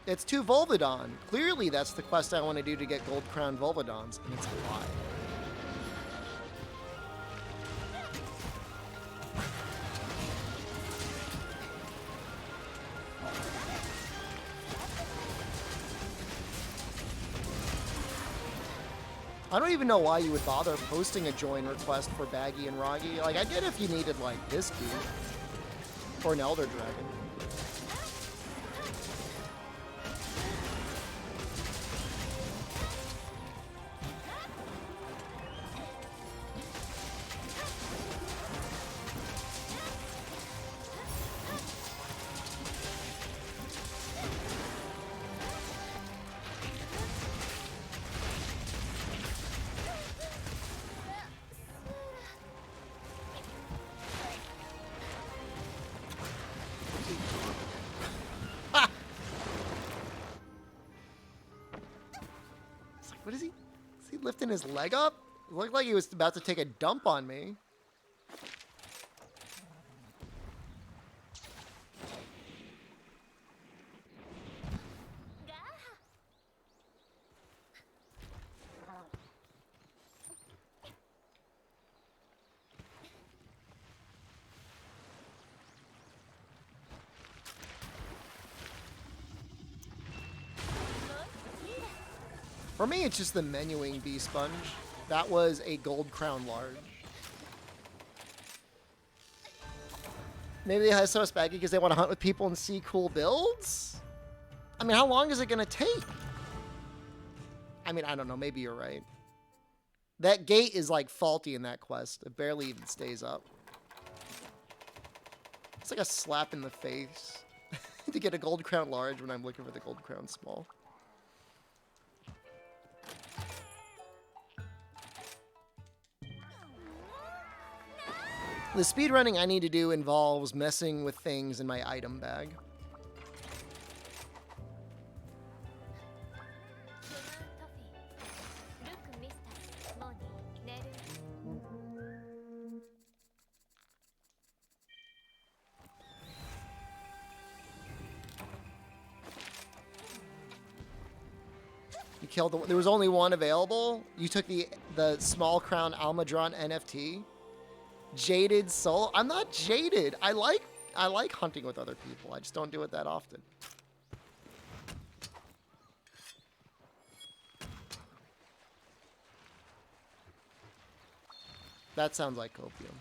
it's 2 Volvidon. Clearly that's the quest I want to do to get Gold Crown Volvidons, and it's a lie. I don't even know why you would bother posting a join request for Baggy and Roggy. Like, I get if you needed, like, this dude. Or an Elder Dragon. What is he? Is he lifting his leg up? It looked like he was about to take a dump on me. For me, it's just the menuing bee sponge. That was a gold crown large. Maybe they have so much baggy because they want to hunt with people and see cool builds? I mean, how long is it going to take? I mean, I don't know. Maybe you're right. That gate is like faulty in that quest. It barely even stays up. It's like a slap in the face to get a gold crown large when I'm looking for the gold crown small. The speedrunning I need to do involves messing with things in my item bag. killed there was only one available. You took the small crown Almadron NFT. Jaded soul. I'm not jaded. I like hunting with other people. I just don't do it that often. That sounds like copium.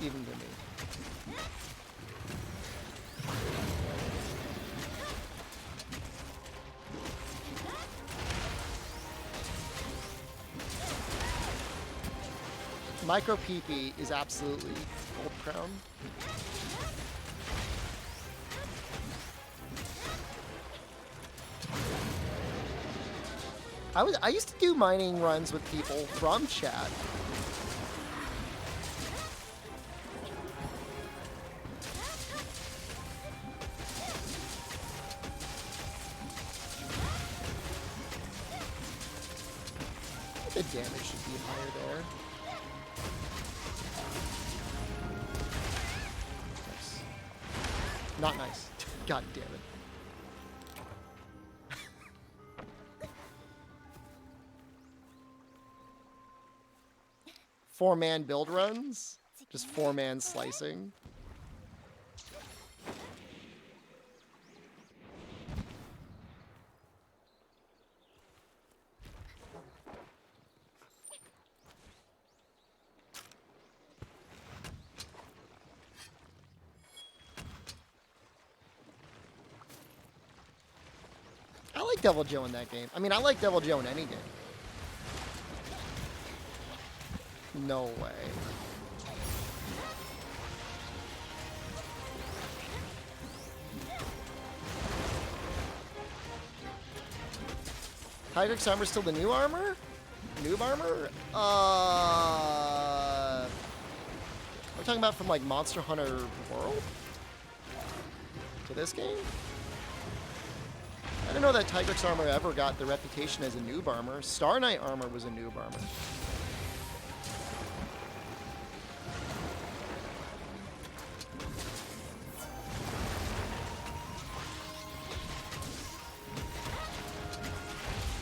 Even to me. Micro PP is absolutely gold crown. I used to do mining runs with people from chat. The damage should be higher there. Nice. Not nice. God damn it. Four-man build runs? Just four-man slicing? I like Devil Joe in that game. I mean, I like Devil Joe in any game. No way. Hydrix armor still the new armor? Noob armor? We're talking about from like Monster Hunter World? To this game? I didn't know that Tigrix armor ever got the reputation as a noob armor. Star Knight armor was a noob armor.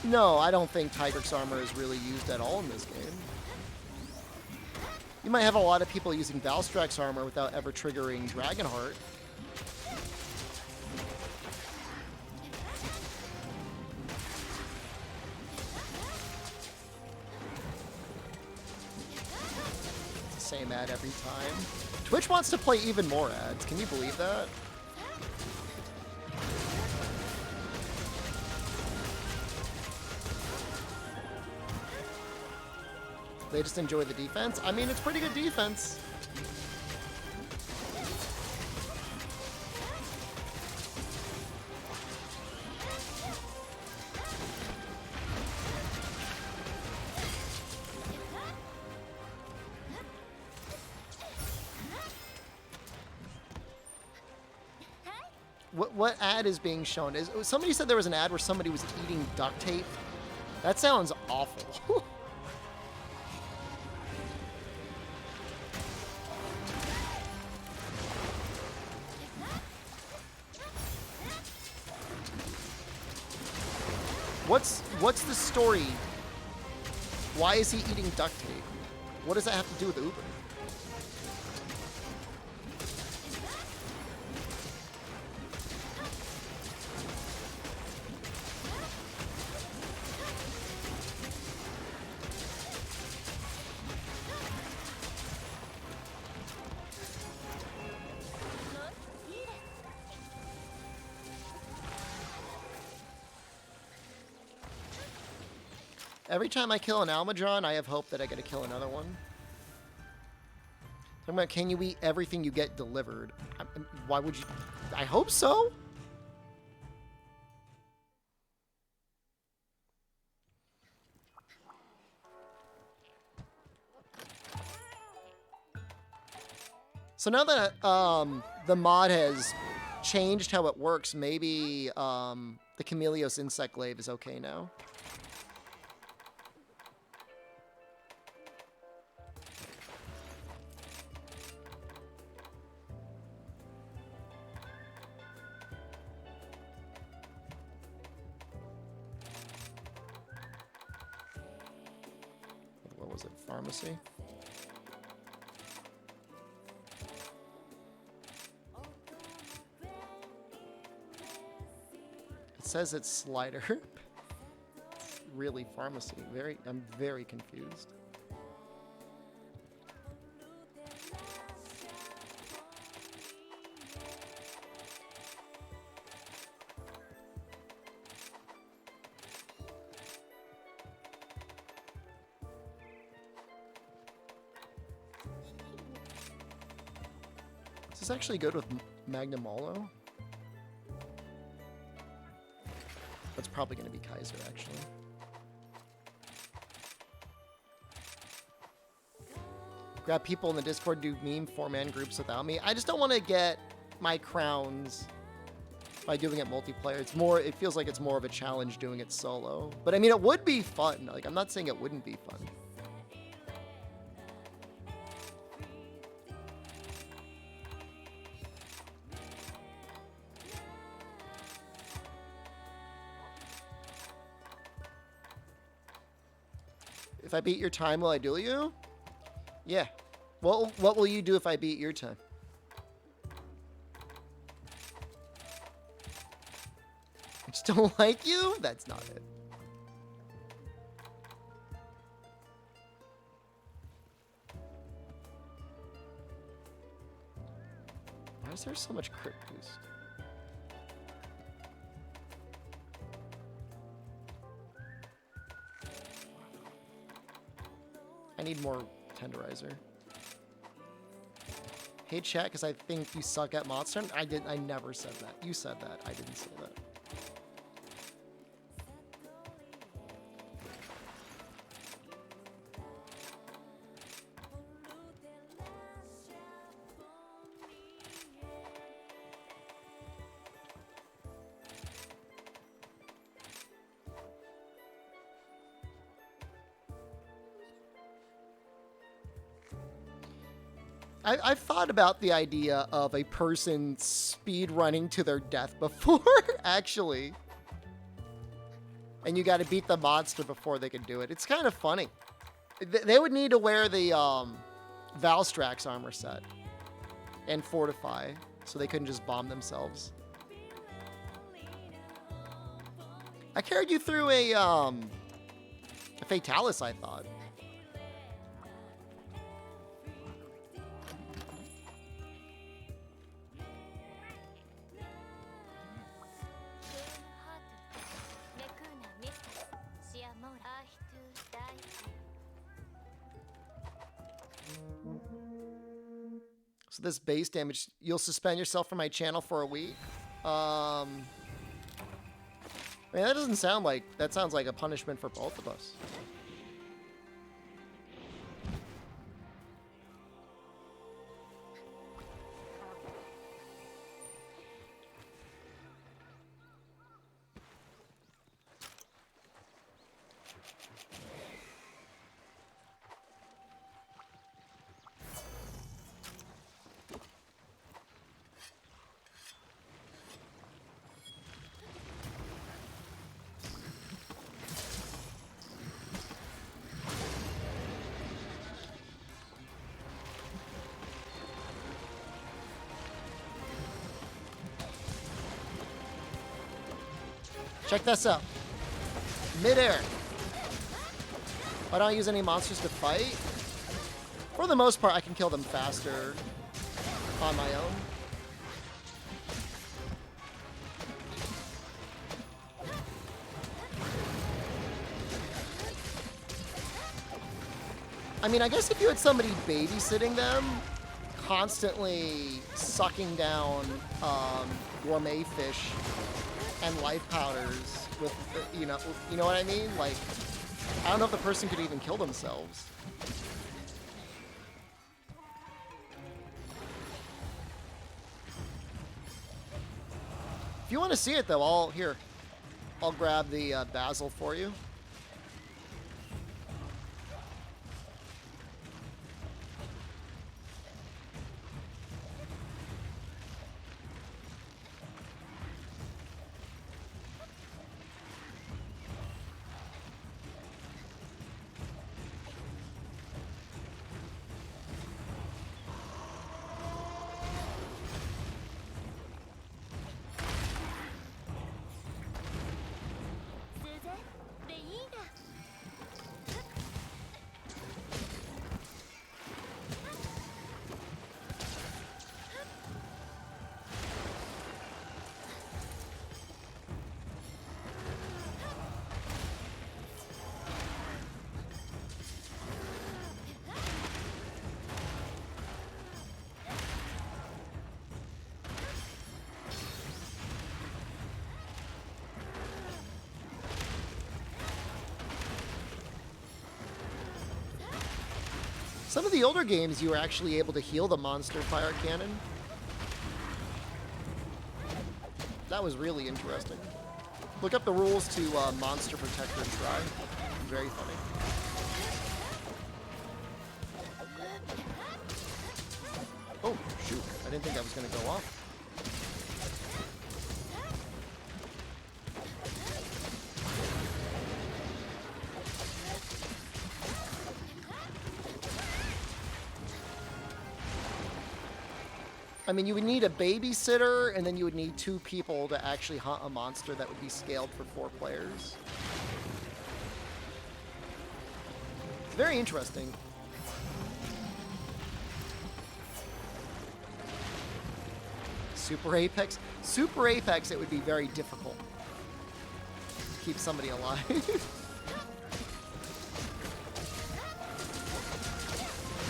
No, I don't think Tigrix armor is really used at all in this game. You might have a lot of people using Valstrax armor without ever triggering Dragonheart. Same ad every time. Twitch wants to play even more ads. Can you believe that? They just enjoy the defense. I mean, it's pretty good defense. What ad is being shown? Somebody said there was an ad where somebody was eating duct tape. That sounds awful. What's the story? Why is he eating duct tape? What does that have to do with Uber? Every time I kill an Almadron, I have hope that I get to kill another one. Talking about, can you eat everything you get delivered? Why would you? I hope so. So now that the mod has changed how it works, maybe the Chameleos insect glaive is okay now. was it? Pharmacy? It says it's Slider. It's really pharmacy. I'm very confused. Does this actually go with Magnamalo? That's probably going to be Kaiser, actually. Grab people in the Discord, do meme 4-man groups without me. I just don't want to get my crowns by doing it multiplayer. It feels like it's more of a challenge doing it solo. But I mean, it would be fun. Like, I'm not saying it wouldn't be fun. If I beat your time, will I duel you? Yeah. What will you do if I beat your time? I just don't like you? That's not it. Why is there so much crit boost? I need more tenderizer. Hey chat, because I think you suck at Monster. I never said that. You said that. I didn't say that. I've thought about the idea of a person speed running to their death before, actually. And you got to beat the monster before they can do it. It's kind of funny. They would need to wear the Valstrax armor set and fortify, so they couldn't just bomb themselves. I carried you through a Fatalis, I thought. So this base damage, you'll suspend yourself from my channel for a week. Man, that doesn't sound like, that sounds like a punishment for both of us. Check this out. Midair. Why don't I use any monsters to fight? For the most part, I can kill them faster on my own. I mean, I guess if you had somebody babysitting them, constantly sucking down gourmet fish and life powders with, you know what I mean? Like, I don't know if the person could even kill themselves. If you want to see it, though, I'll grab the basil for you. Some of the older games, you were actually able to heal the monster fire cannon. That was really interesting. Look up the rules to Monster Protector and try. Very funny. Oh, shoot. I didn't think that was going to go off. I mean, you would need a babysitter, and then you would need 2 people to actually hunt a monster that would be scaled for 4 players. It's very interesting. Super Apex? Super Apex, it would be very difficult to keep somebody alive.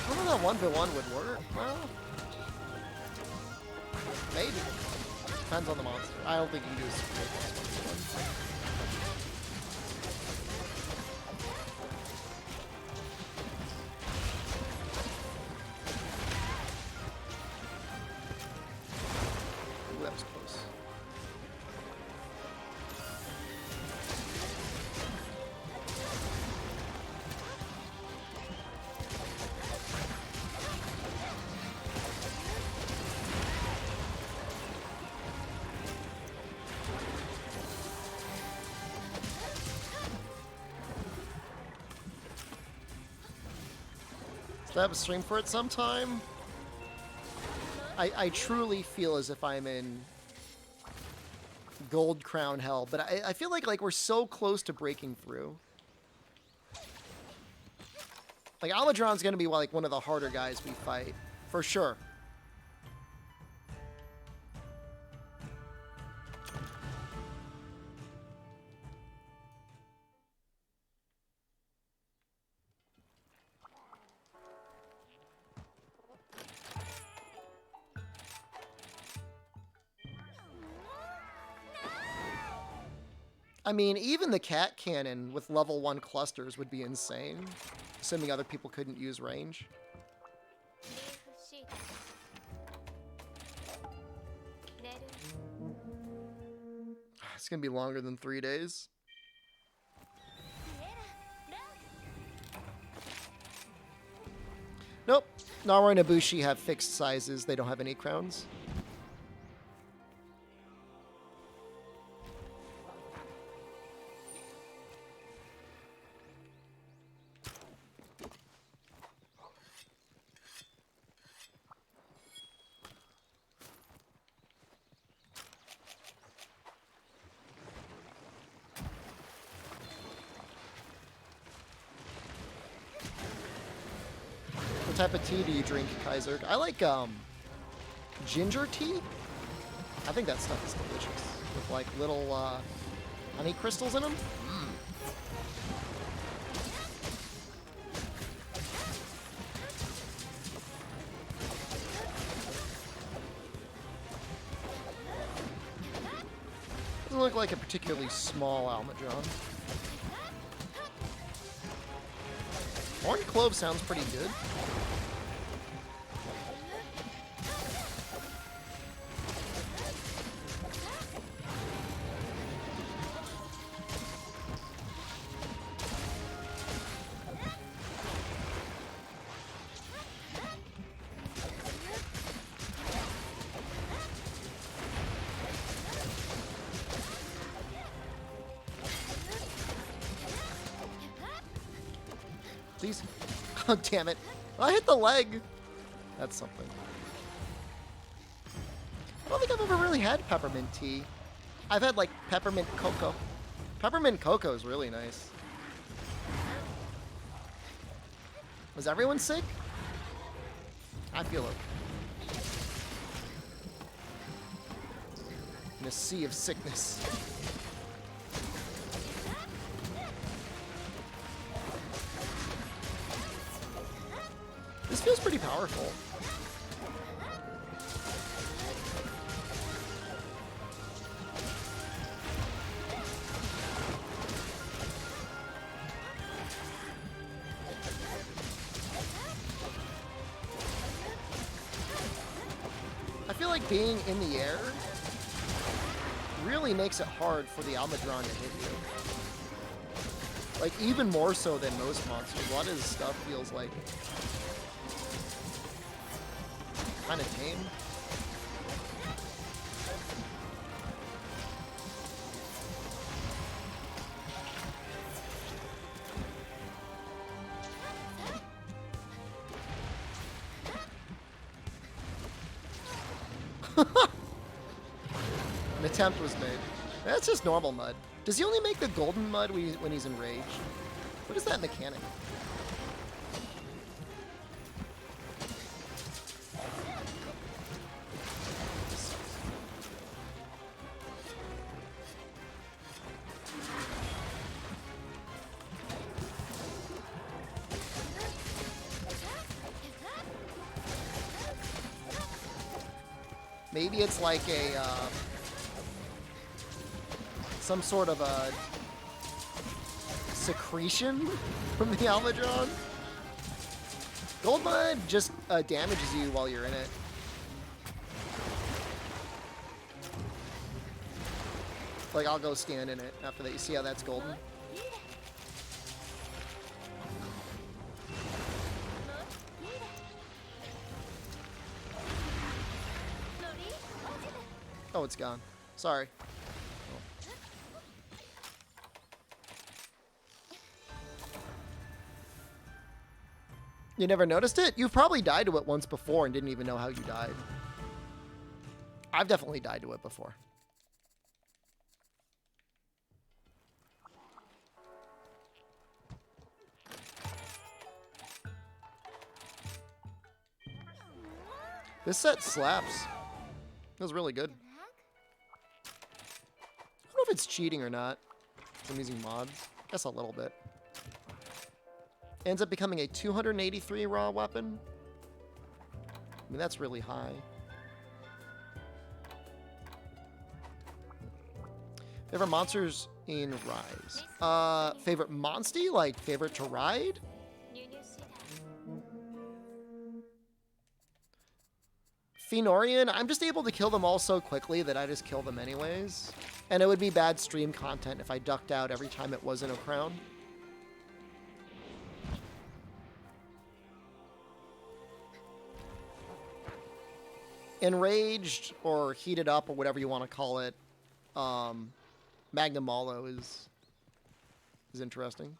I don't know that 1v1 would work. Well, maybe. Depends on the monster. I don't think you can do a Super Apex 1v1. Ooh, that was close. Should I have a stream for it sometime? I truly feel as if I'm in Gold Crown hell, but I feel like we're so close to breaking through. Like, Almadron's gonna be like one of the harder guys we fight, for sure. I mean, even the cat cannon with level 1 clusters would be insane, assuming other people couldn't use range. It's gonna be longer than 3 days. Nope. Naru and Ibushi have fixed sizes. They don't have any crowns. What type of tea do you drink, Kaiser? I like ginger tea. I think that stuff is delicious with like little honey crystals in them. Doesn't look like a particularly small Almadron. Orange clove sounds pretty good. Please. Oh, damn it. I hit the leg. That's something. I don't think I've ever really had peppermint tea. I've had, like, peppermint cocoa. Peppermint cocoa is really nice. Was everyone sick? I feel it. In a sea of sickness. This feels pretty powerful. like being in the air really makes it hard for the Almudron to hit you. Like, even more so than most monsters. A lot of his stuff feels like kind of tame. An attempt was made. That's just normal mud. Does he only make the golden mud when he's enraged? What is that mechanic? Maybe it's like a, some sort of a secretion from the Almudron? Gold mud just damages you while you're in it. Like, I'll go stand in it after that. You see how that's golden? Oh, it's gone. Sorry. You never noticed it? You've probably died to it once before and didn't even know how you died. I've definitely died to it before. This set slaps. It was really good. I don't know if it's cheating or not. I'm using mods. I guess a little bit. Ends up becoming a 283 raw weapon. I mean, that's really high. Favorite monsters in Rise? Favorite monstie? Like, favorite to ride? Phenorian, I'm just able to kill them all so quickly that I just kill them anyways. And it would be bad stream content if I ducked out every time it wasn't a crown. Enraged or heated up or whatever you want to call it, Magnum Malo is interesting.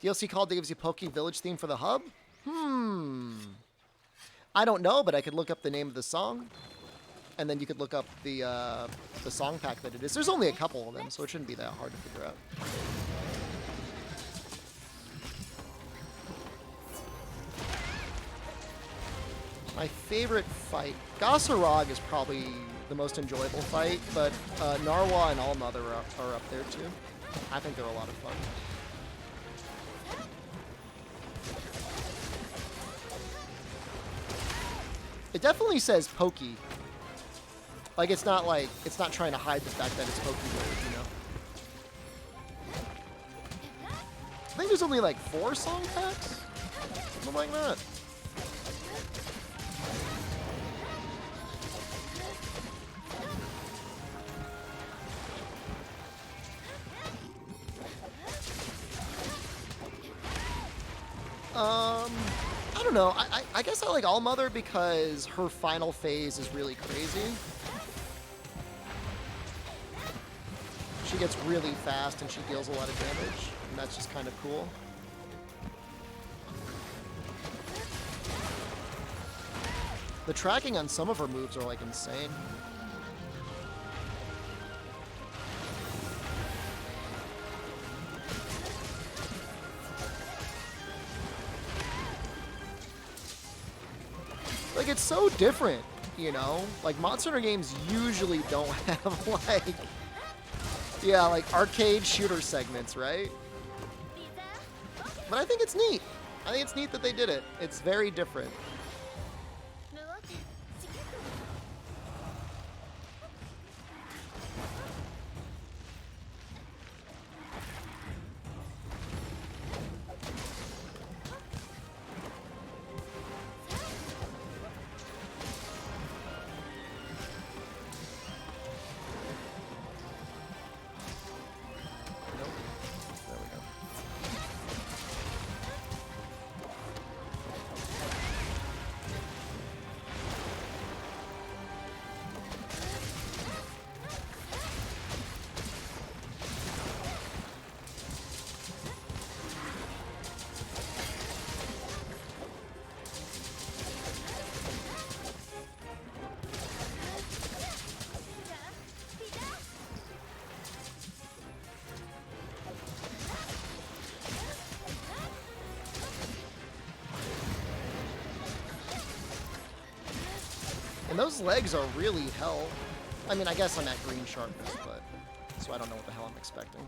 DLC called that gives you Poke Village theme for the hub? I don't know, but I could look up the name of the song, and then you could look up the song pack that it is. There's only a couple of them, so it shouldn't be that hard to figure out. My favorite fight, Gossarog is probably the most enjoyable fight, but Narwa and Allmother are up there too. I think they're a lot of fun. It definitely says Pokey. Like, it's not trying to hide the fact that it's Pokey Village, you know? I think there's only like 4 song packs? Something like that. I don't know. I guess I like Allmother because her final phase is really crazy. She gets really fast and she deals a lot of damage, and that's just kind of cool. The tracking on some of her moves are like insane. Like, it's so different, you know? Like, Monster Hunter games usually don't have, like, yeah, like arcade shooter segments, right? But I think it's neat. I think it's neat that they did it. It's very different. And those legs are really hell. I mean, I guess I'm at green sharpness, but so I don't know what the hell I'm expecting.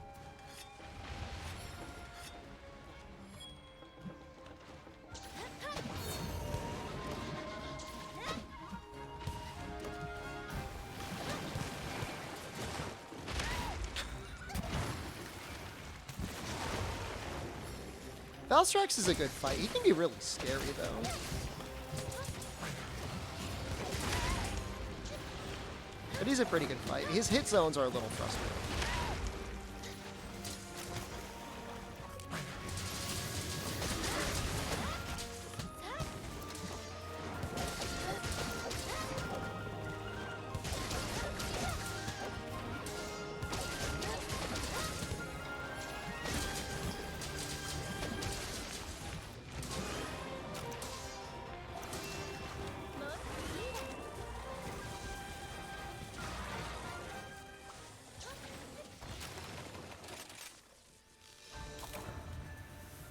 Valstrax is a good fight. He can be really scary, though. But he's a pretty good fight. His hit zones are a little frustrating.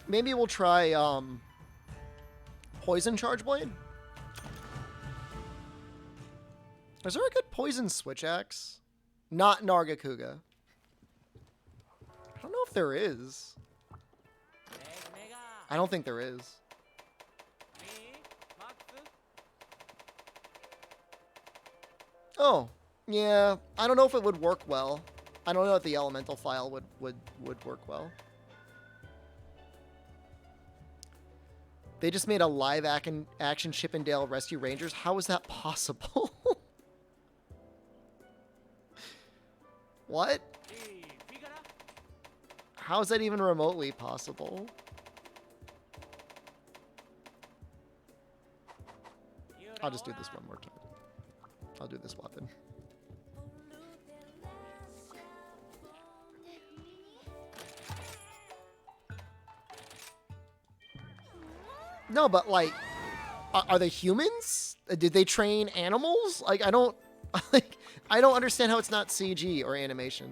Maybe we'll try Poison Charge Blade. Is there a good Poison Switch Axe? Not Nargacuga. I don't know if there is. I don't think there is. Oh, yeah. I don't know if it would work well. I don't know if the elemental file would work well. They just made a live action Chippendale Rescue Rangers. How is that possible? What? How is that even remotely possible? I'll just do this one more time. I'll do this weapon. No, but like, are they humans? Did they train animals? Like, I don't understand how it's not CG or animation.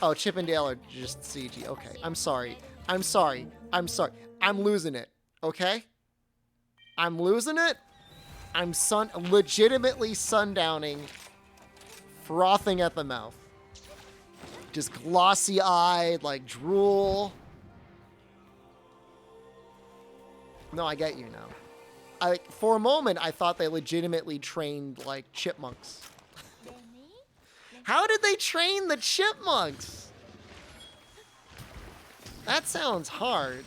Oh, Chippendale are just CG. Okay, I'm sorry. I'm sorry. I'm sorry. I'm losing it. Okay? I'm losing it. I'm legitimately sundowning, frothing at the mouth. Just glossy-eyed, like drool. No, I get you now. For a moment, I thought they legitimately trained, like, chipmunks. How did they train the chipmunks? That sounds hard.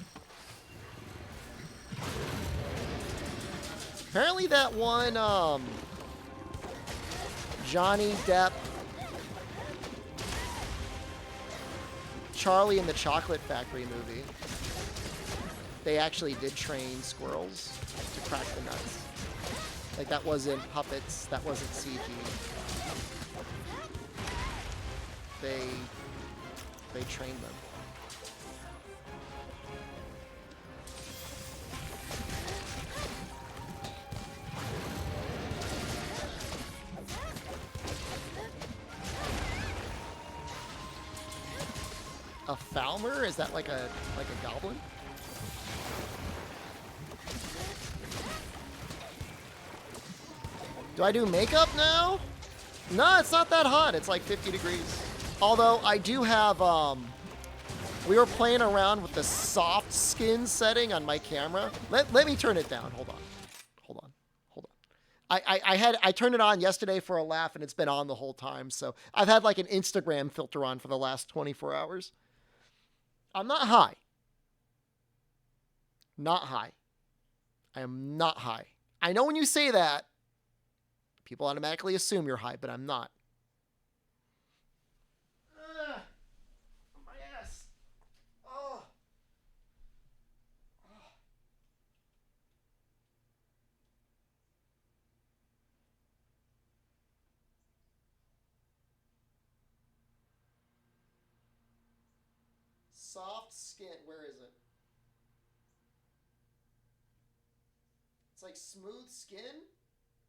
Apparently that one, Johnny Depp, Charlie and the Chocolate Factory movie, they actually did train squirrels to crack the nuts. Like, that wasn't puppets, that wasn't CG. They trained them. A Falmer? Is that like a goblin? Do I do makeup now? No, it's not that hot. It's like 50 degrees. Although I do have, we were playing around with the soft skin setting on my camera. Let me turn it down. Hold on. I turned it on yesterday for a laugh and it's been on the whole time. So I've had like an Instagram filter on for the last 24 hours. I'm not high. Not high. I am not high. I know when you say that, people automatically assume you're high, but I'm not. My ass. Oh. Soft skin. Where is it? It's like smooth skin.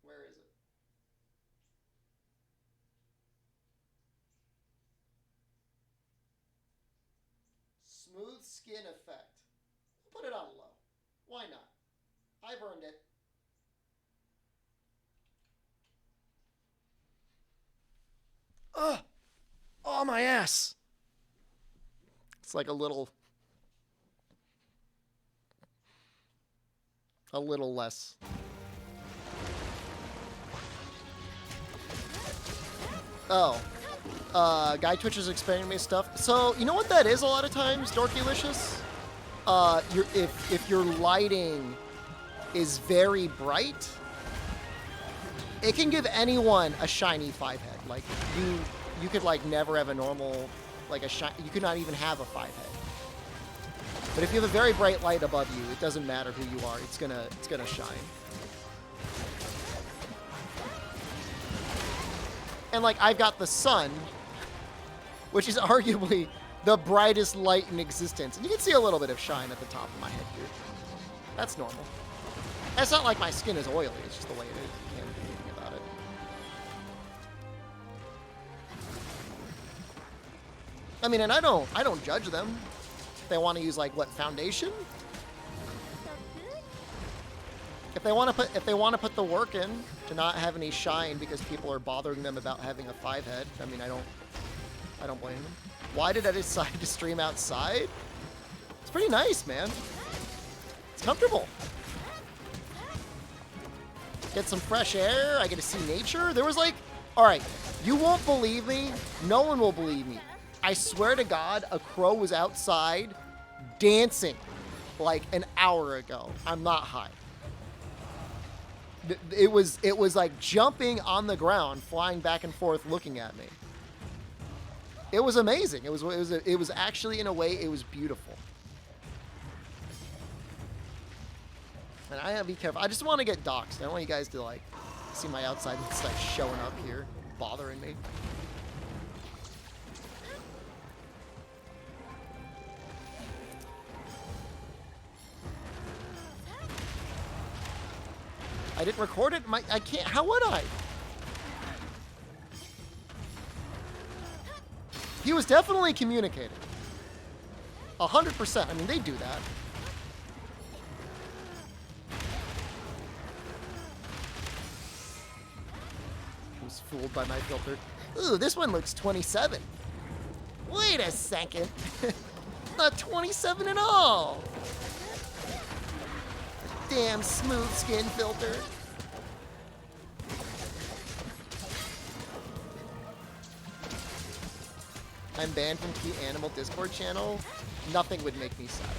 Where is it? Smooth skin effect. Put it on low. Why not? I've earned it. Oh, my ass. It's like a little less. Oh. Guy Twitch is explaining me stuff. So, you know what that is a lot of times, Dorkylicious? If your lighting is very bright, it can give anyone a shiny 5-head. Like, you could, like, never have a normal, like, you could not even have a 5-head. But if you have a very bright light above you, it doesn't matter who you are. It's gonna shine. And, like, I've got the sun, which is arguably the brightest light in existence. And you can see a little bit of shine at the top of my head here. That's normal. And it's not like my skin is oily. It's just the way it is. You can't do anything about it. I mean, and I don't judge them. If they want to use, like, what, foundation? If they want to put the work in to not have any shine because people are bothering them about having a 5-head, I mean, I don't blame them. Why did I decide to stream outside? It's pretty nice, man. It's comfortable. Get some fresh air. I get to see nature. There was like, all right, you won't believe me. No one will believe me. I swear to God, a crow was outside dancing like an hour ago. I'm not high. It was like jumping on the ground, flying back and forth, looking at me. It was amazing. It was actually, in a way, it was beautiful. And I gotta be careful. I just want to get doxxed. I don't want you guys to, like, see my outside and it's like showing up here, bothering me. I didn't record it. I can't. How would I? He was definitely communicating. 100%. I mean, they do that. I was fooled by my filter. Ooh, this one looks 27. Wait a second. Not 27 at all. Damn smooth skin filter. I'm banned from Key Animal Discord channel. Nothing would make me sadder.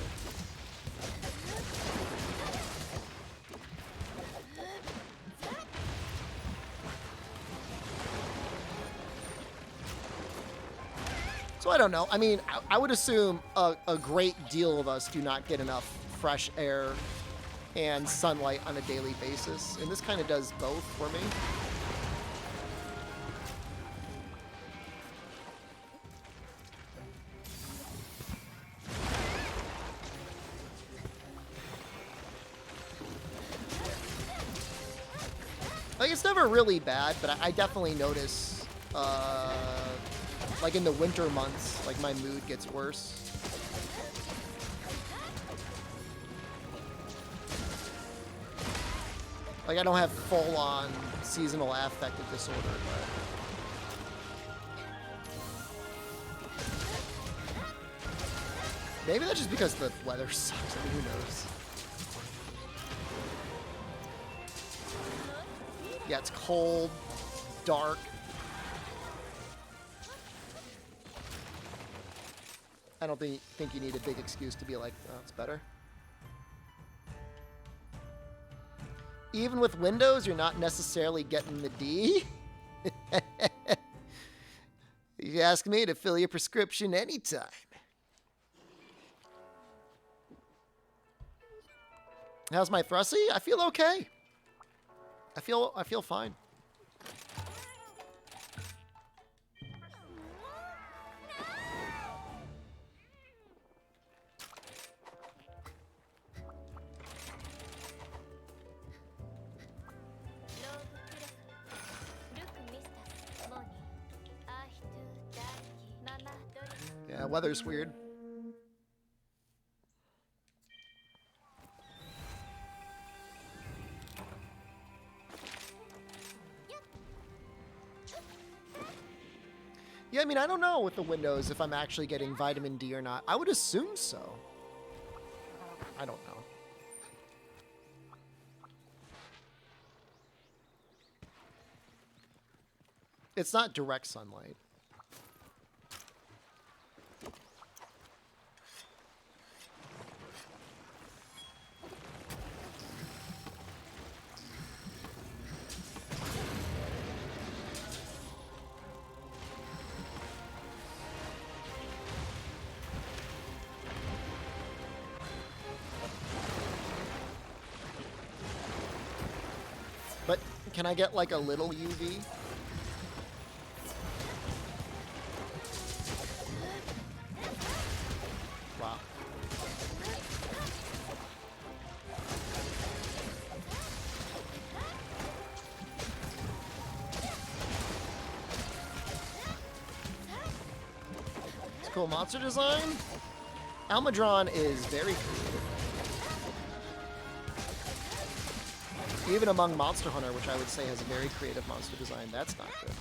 So I don't know. I mean, I would assume a great deal of us do not get enough fresh air and sunlight on a daily basis. And this kind of does both for me. Like, it's never really bad, but I definitely notice, like in the winter months, like my mood gets worse. Like, I don't have full-on seasonal affective disorder, but... maybe that's just because the weather sucks. I mean, who knows? Yeah, it's cold, dark. I don't think you need a big excuse to be like, oh, it's better. Even with Windows, you're not necessarily getting the D. You ask me to fill your prescription anytime. How's my Thrussie? I feel okay. I feel fine. Yeah, weather's weird. Yeah, I mean, I don't know with the windows if I'm actually getting vitamin D or not. I would assume so. I don't know. It's not direct sunlight. But can I get like a little UV? Wow. It's cool monster design. Almadron is very creative. Even among Monster Hunter, which I would say has a very creative monster design, that's not good.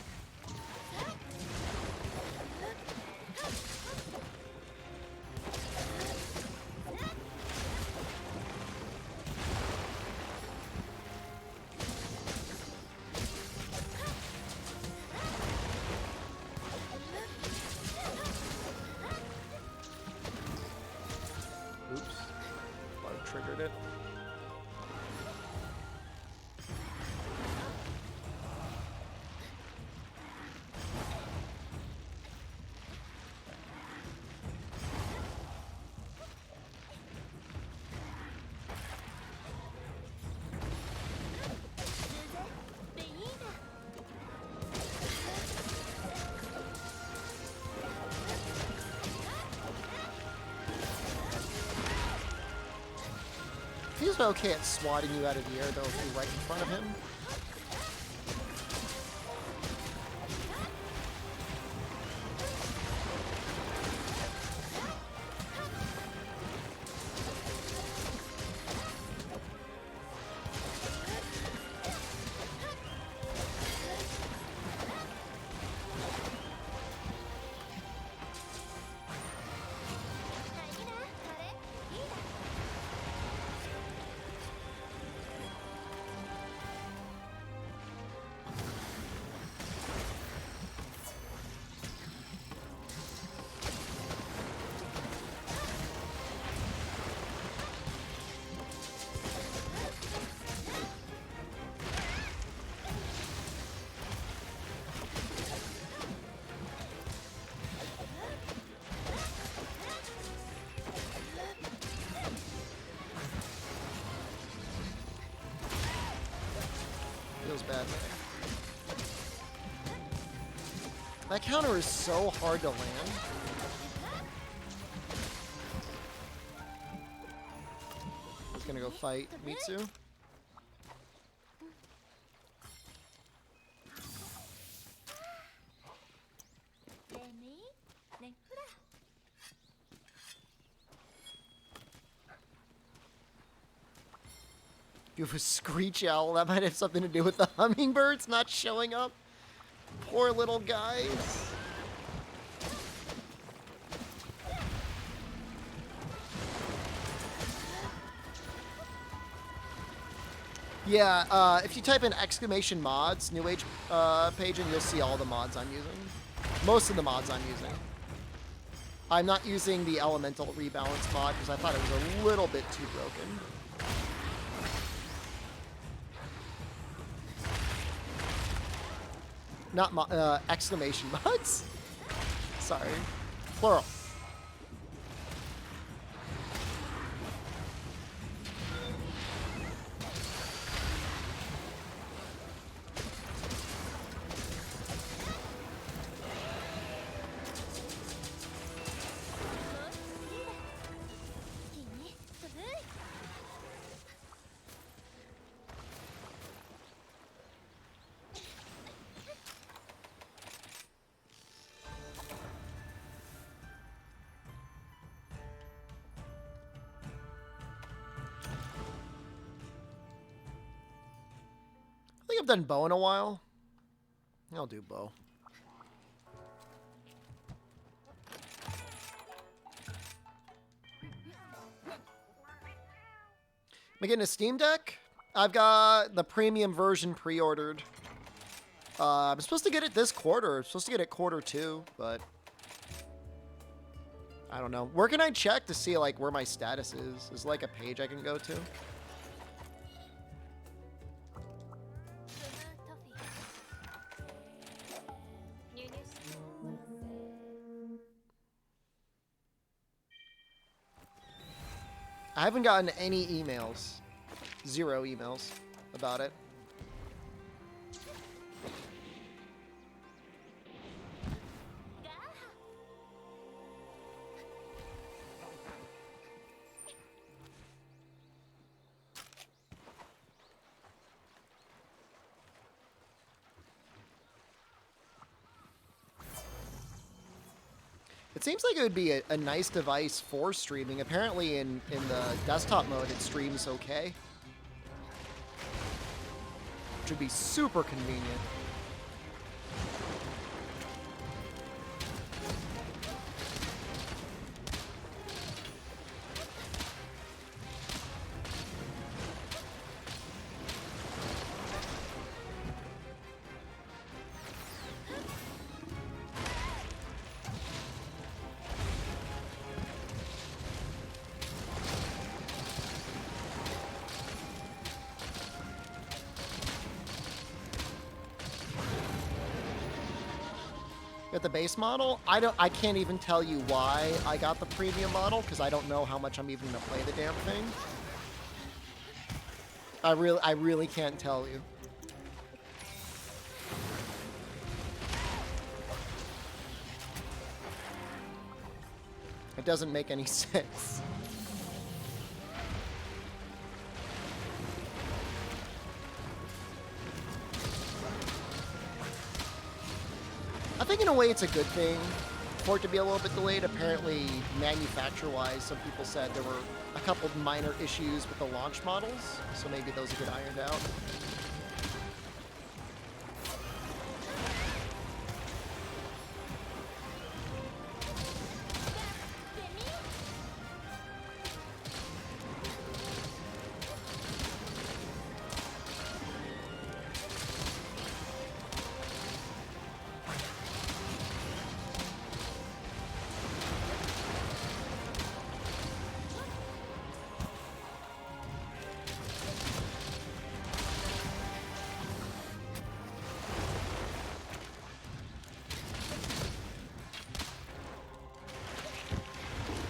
Oops. I triggered it. He's okay at swatting you out of the air, though, if you're right in front of him. Feels bad. That counter is so hard to land. He's gonna go fight Mitsu. You have a screech owl. That might have something to do with the hummingbirds not showing up. Poor little guys. Yeah, if you type in exclamation mods, New Age page, and you'll see all the mods I'm using. Most of the mods I'm using. I'm not using the elemental rebalance mod because I thought it was a little bit too broken. Not exclamation mods. Sorry. Plural. I think I've done bow in a while. I'll do bow. I getting a Steam Deck? I've got the premium version pre-ordered. I'm supposed to get it this quarter. I'm supposed to get it quarter 2, but I don't know. Where can I check to see like where my status is? Is there, like a page I can go to? I haven't gotten any emails. 0 emails about it. It seems like it would be a nice device for streaming. Apparently in the desktop mode it streams okay. Which would be super convenient. Got the base model. I can't even tell you why I got the premium model because I don't know how much I'm even gonna play the damn thing. I really can't tell you. It doesn't make any sense. I think in a way it's a good thing for it to be a little bit delayed. Apparently, manufacturer-wise, some people said there were a couple of minor issues with the launch models, so maybe those will get ironed out.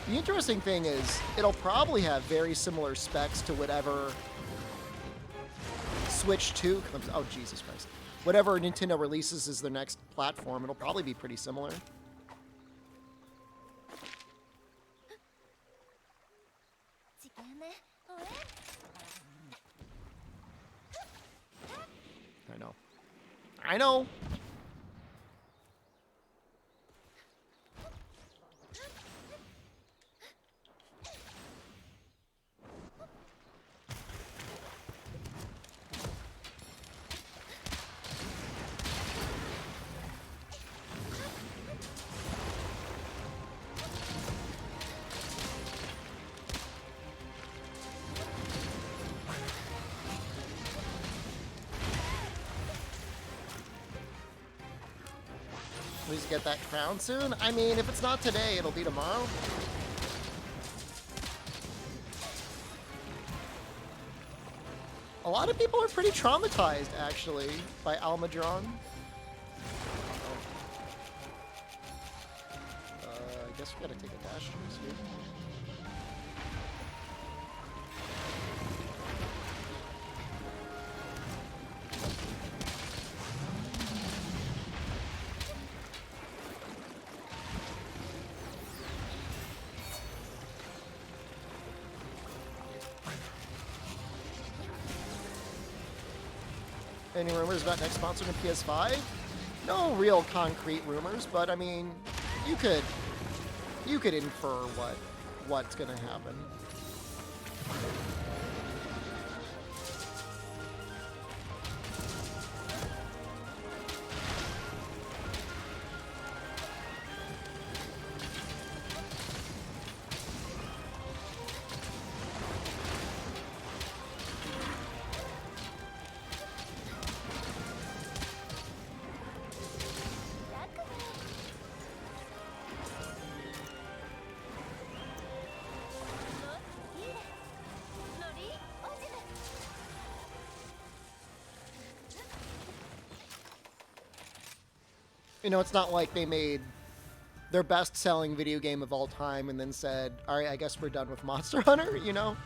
The interesting thing is, it'll probably have very similar specs to whatever Switch 2 comes. Oh, Jesus Christ. Whatever Nintendo releases as their next platform, it'll probably be pretty similar. I know. I know! Please get that crown soon. I mean, if it's not today, it'll be tomorrow. A lot of people are pretty traumatized, actually, by Almadron. I guess we gotta take a dash juice here. Any rumors about next sponsor in PS5? No real concrete rumors, but I mean, you could infer what's gonna happen. You know, it's not like they made their best-selling video game of all time and then said, all right, I guess we're done with Monster Hunter, you know?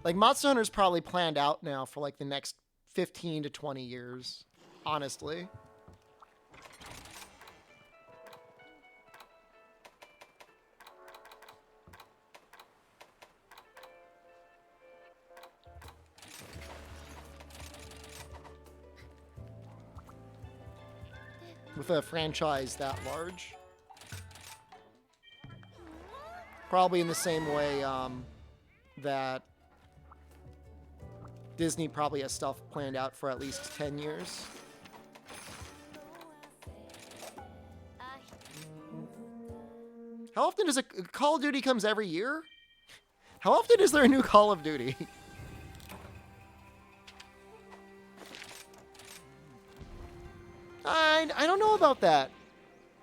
Like, Monster Hunter's probably planned out now for, like, the next 15 to 20 years, honestly. With a franchise that large. Probably in the same way that Disney probably has stuff planned out for at least 10 years. How often does a Call of Duty comes every year? How often is there a new Call of Duty? I don't know about that,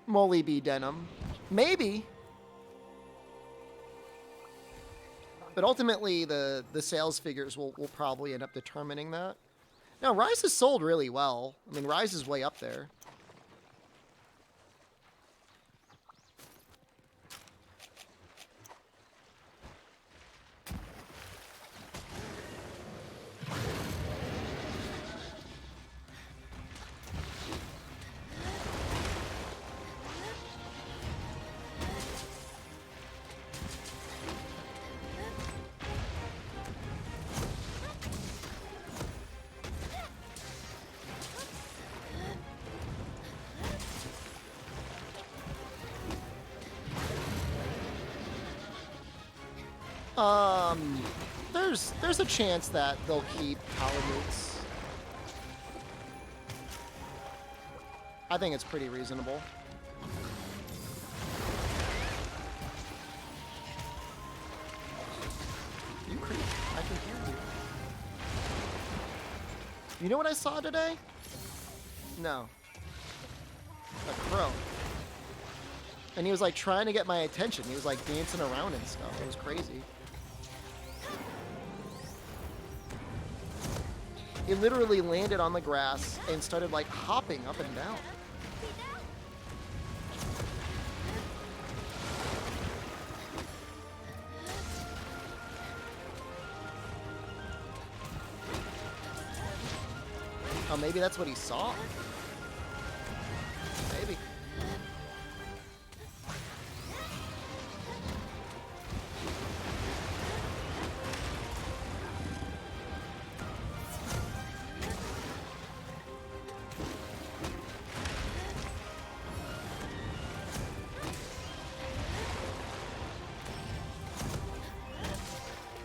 Molly B. Denim. Maybe. But ultimately, the sales figures will probably end up determining that. Now, Rise has sold really well. I mean, Rise is way up there. There's a chance that they'll keep power moves. I think it's pretty reasonable. You creep. I can hear you. You know what I saw today? No. A crow. And he was like trying to get my attention. He was like dancing around and stuff. It was crazy. He literally landed on the grass and started like hopping up and down. Oh, maybe that's what he saw? Maybe.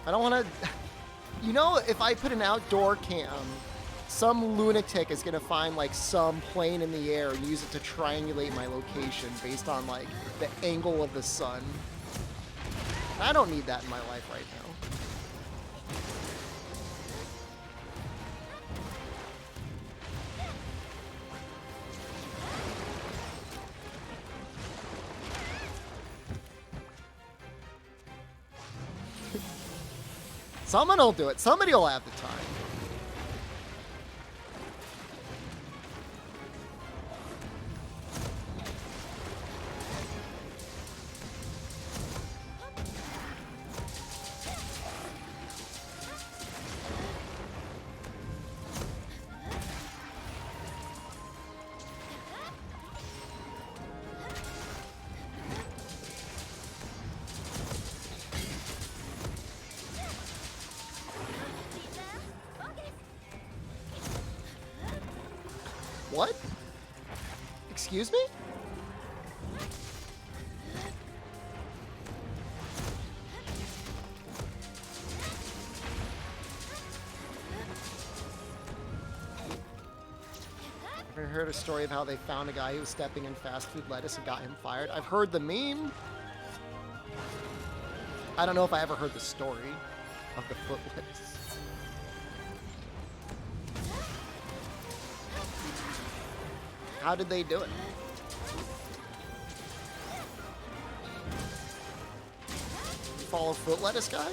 I don't want to... You know, if I put an outdoor cam, some lunatic is going to find, like, some plane in the air and use it to triangulate my location based on, like, the angle of the sun. I don't need that in my life right now. Someone will do it. Somebody will have the time. What? Excuse me? Ever heard a story of how they found a guy who was stepping in fast food lettuce and got him fired? I've heard the meme. I don't know if I ever heard the story of the foot lettuce. How did they do it? Follow foot lettuce guy?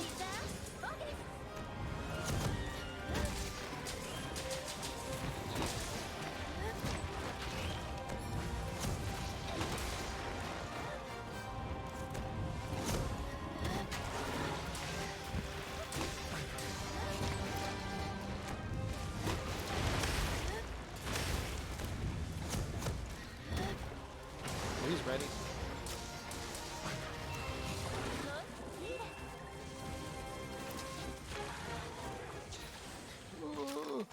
already. Ooh.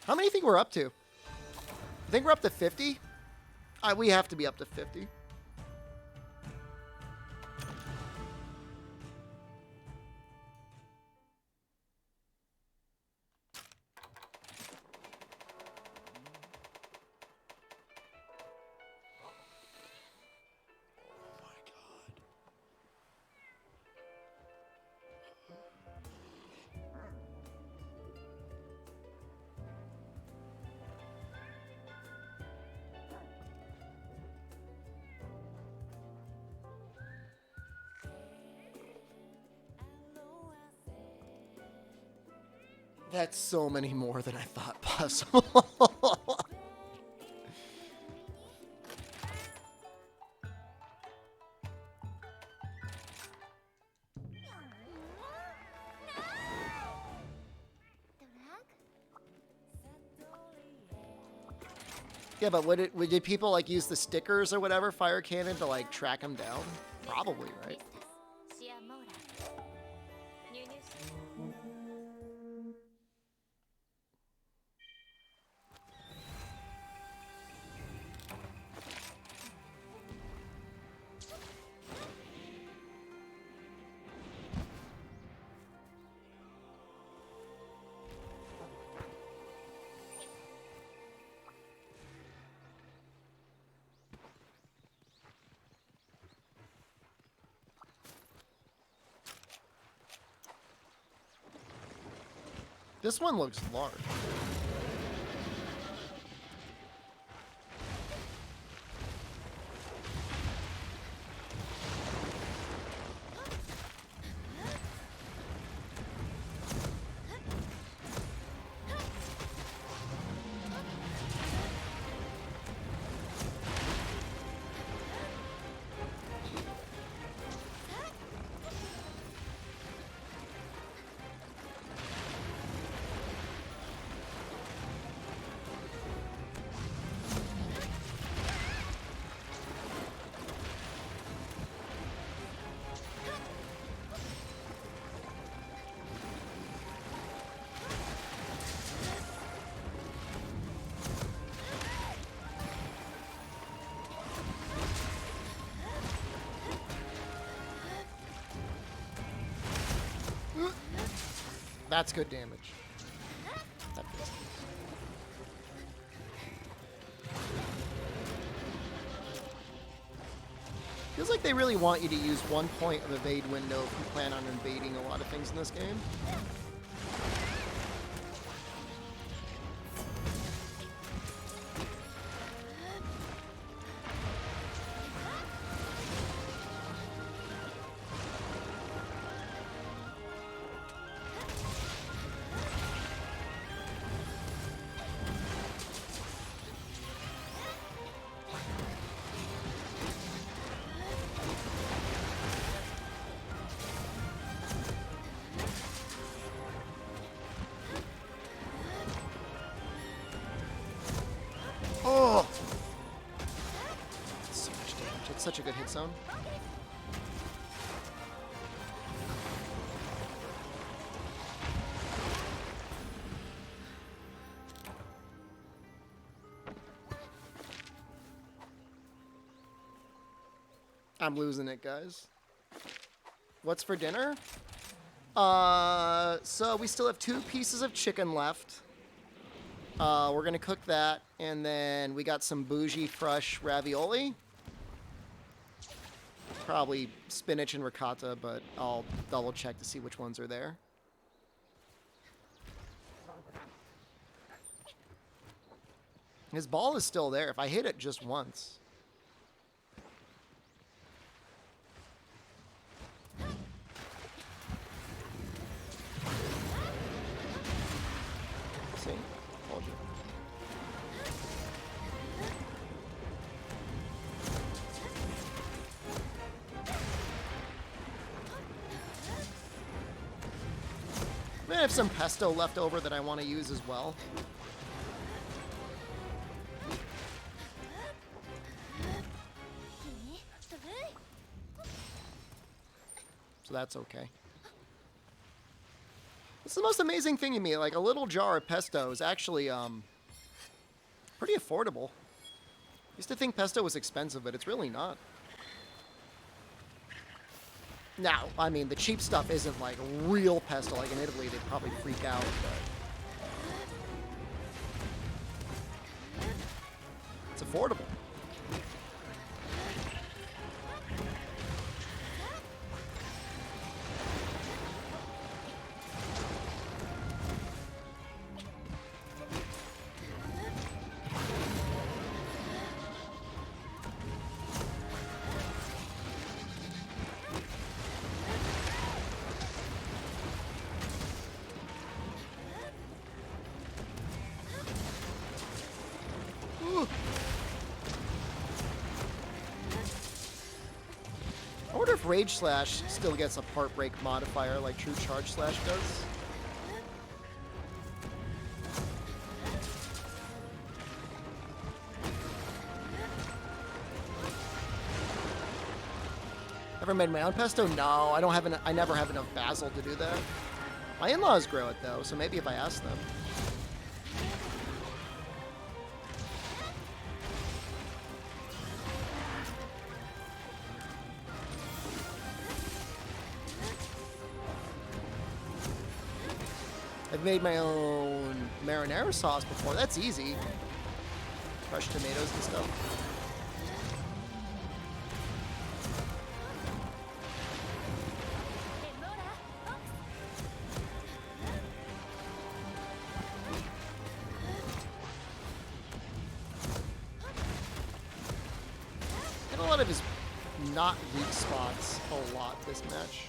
How many do you think we're up to? I think we're up to 50. We have to be up to 50. That's so many more than I thought possible. Yeah, but did people like use the stickers or whatever, fire cannon, to like track them down? Probably, right? This one looks large. That's good damage. That feels nice. Feels like they really want you to use 1 point of evade window if you plan on invading a lot of things in this game. Oh! So much damage. It's such a good hit zone. I'm losing it, guys. What's for dinner? So we still have 2 pieces of chicken left. We're gonna cook that, and then we got some bougie fresh ravioli. Probably spinach and ricotta, but I'll double check to see which ones are there. His ball is still there. If I hit it just once. See? Told you. I have some pesto left over that I want to use as well. So that's okay. It's the most amazing thing to me. Like, a little jar of pesto is actually pretty affordable. I used to think pesto was expensive, but it's really not. Now, I mean, the cheap stuff isn't like real pesto. Like in Italy, they'd probably freak out, but it's affordable. I wonder if Rage Slash still gets a part break modifier like True Charge Slash does. Ever made my own pesto? No, I don't have I never have enough basil to do that. My in-laws grow it though, so maybe if I ask them. I've made my own marinara sauce before. That's easy. Fresh tomatoes and stuff. Hit a lot of his not weak spots a lot this match.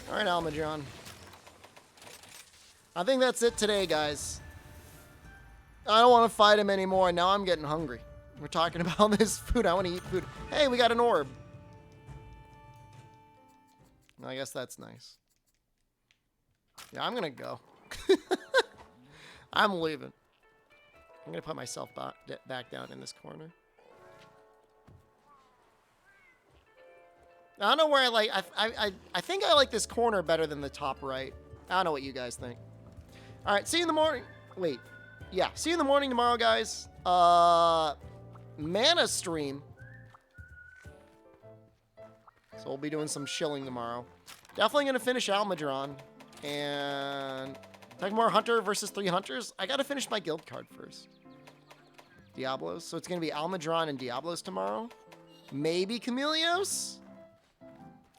All right, Almadron. I think that's it today, guys. I don't want to fight him anymore. Now I'm getting hungry. We're talking about this food. I want to eat food. Hey, we got an orb. I guess that's nice. Yeah, I'm going to go. I'm leaving. I'm going to put myself back down in this corner. I don't know where I like. I think I like this corner better than the top right. I don't know what you guys think. All right, see you in the morning. Wait, yeah, see you in the morning tomorrow, guys. Mana stream. So we'll be doing some shilling tomorrow. Definitely gonna finish Almadron and take more Hunter versus 3 Hunters. I gotta finish my guild card first. Diablos. So it's gonna be Almadron and Diablos tomorrow. Maybe Chameleos.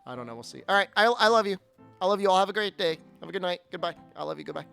I don't know. We'll see. All right. I love you. I love you all. Have a great day. Have a good night. Goodbye. I love you. Goodbye.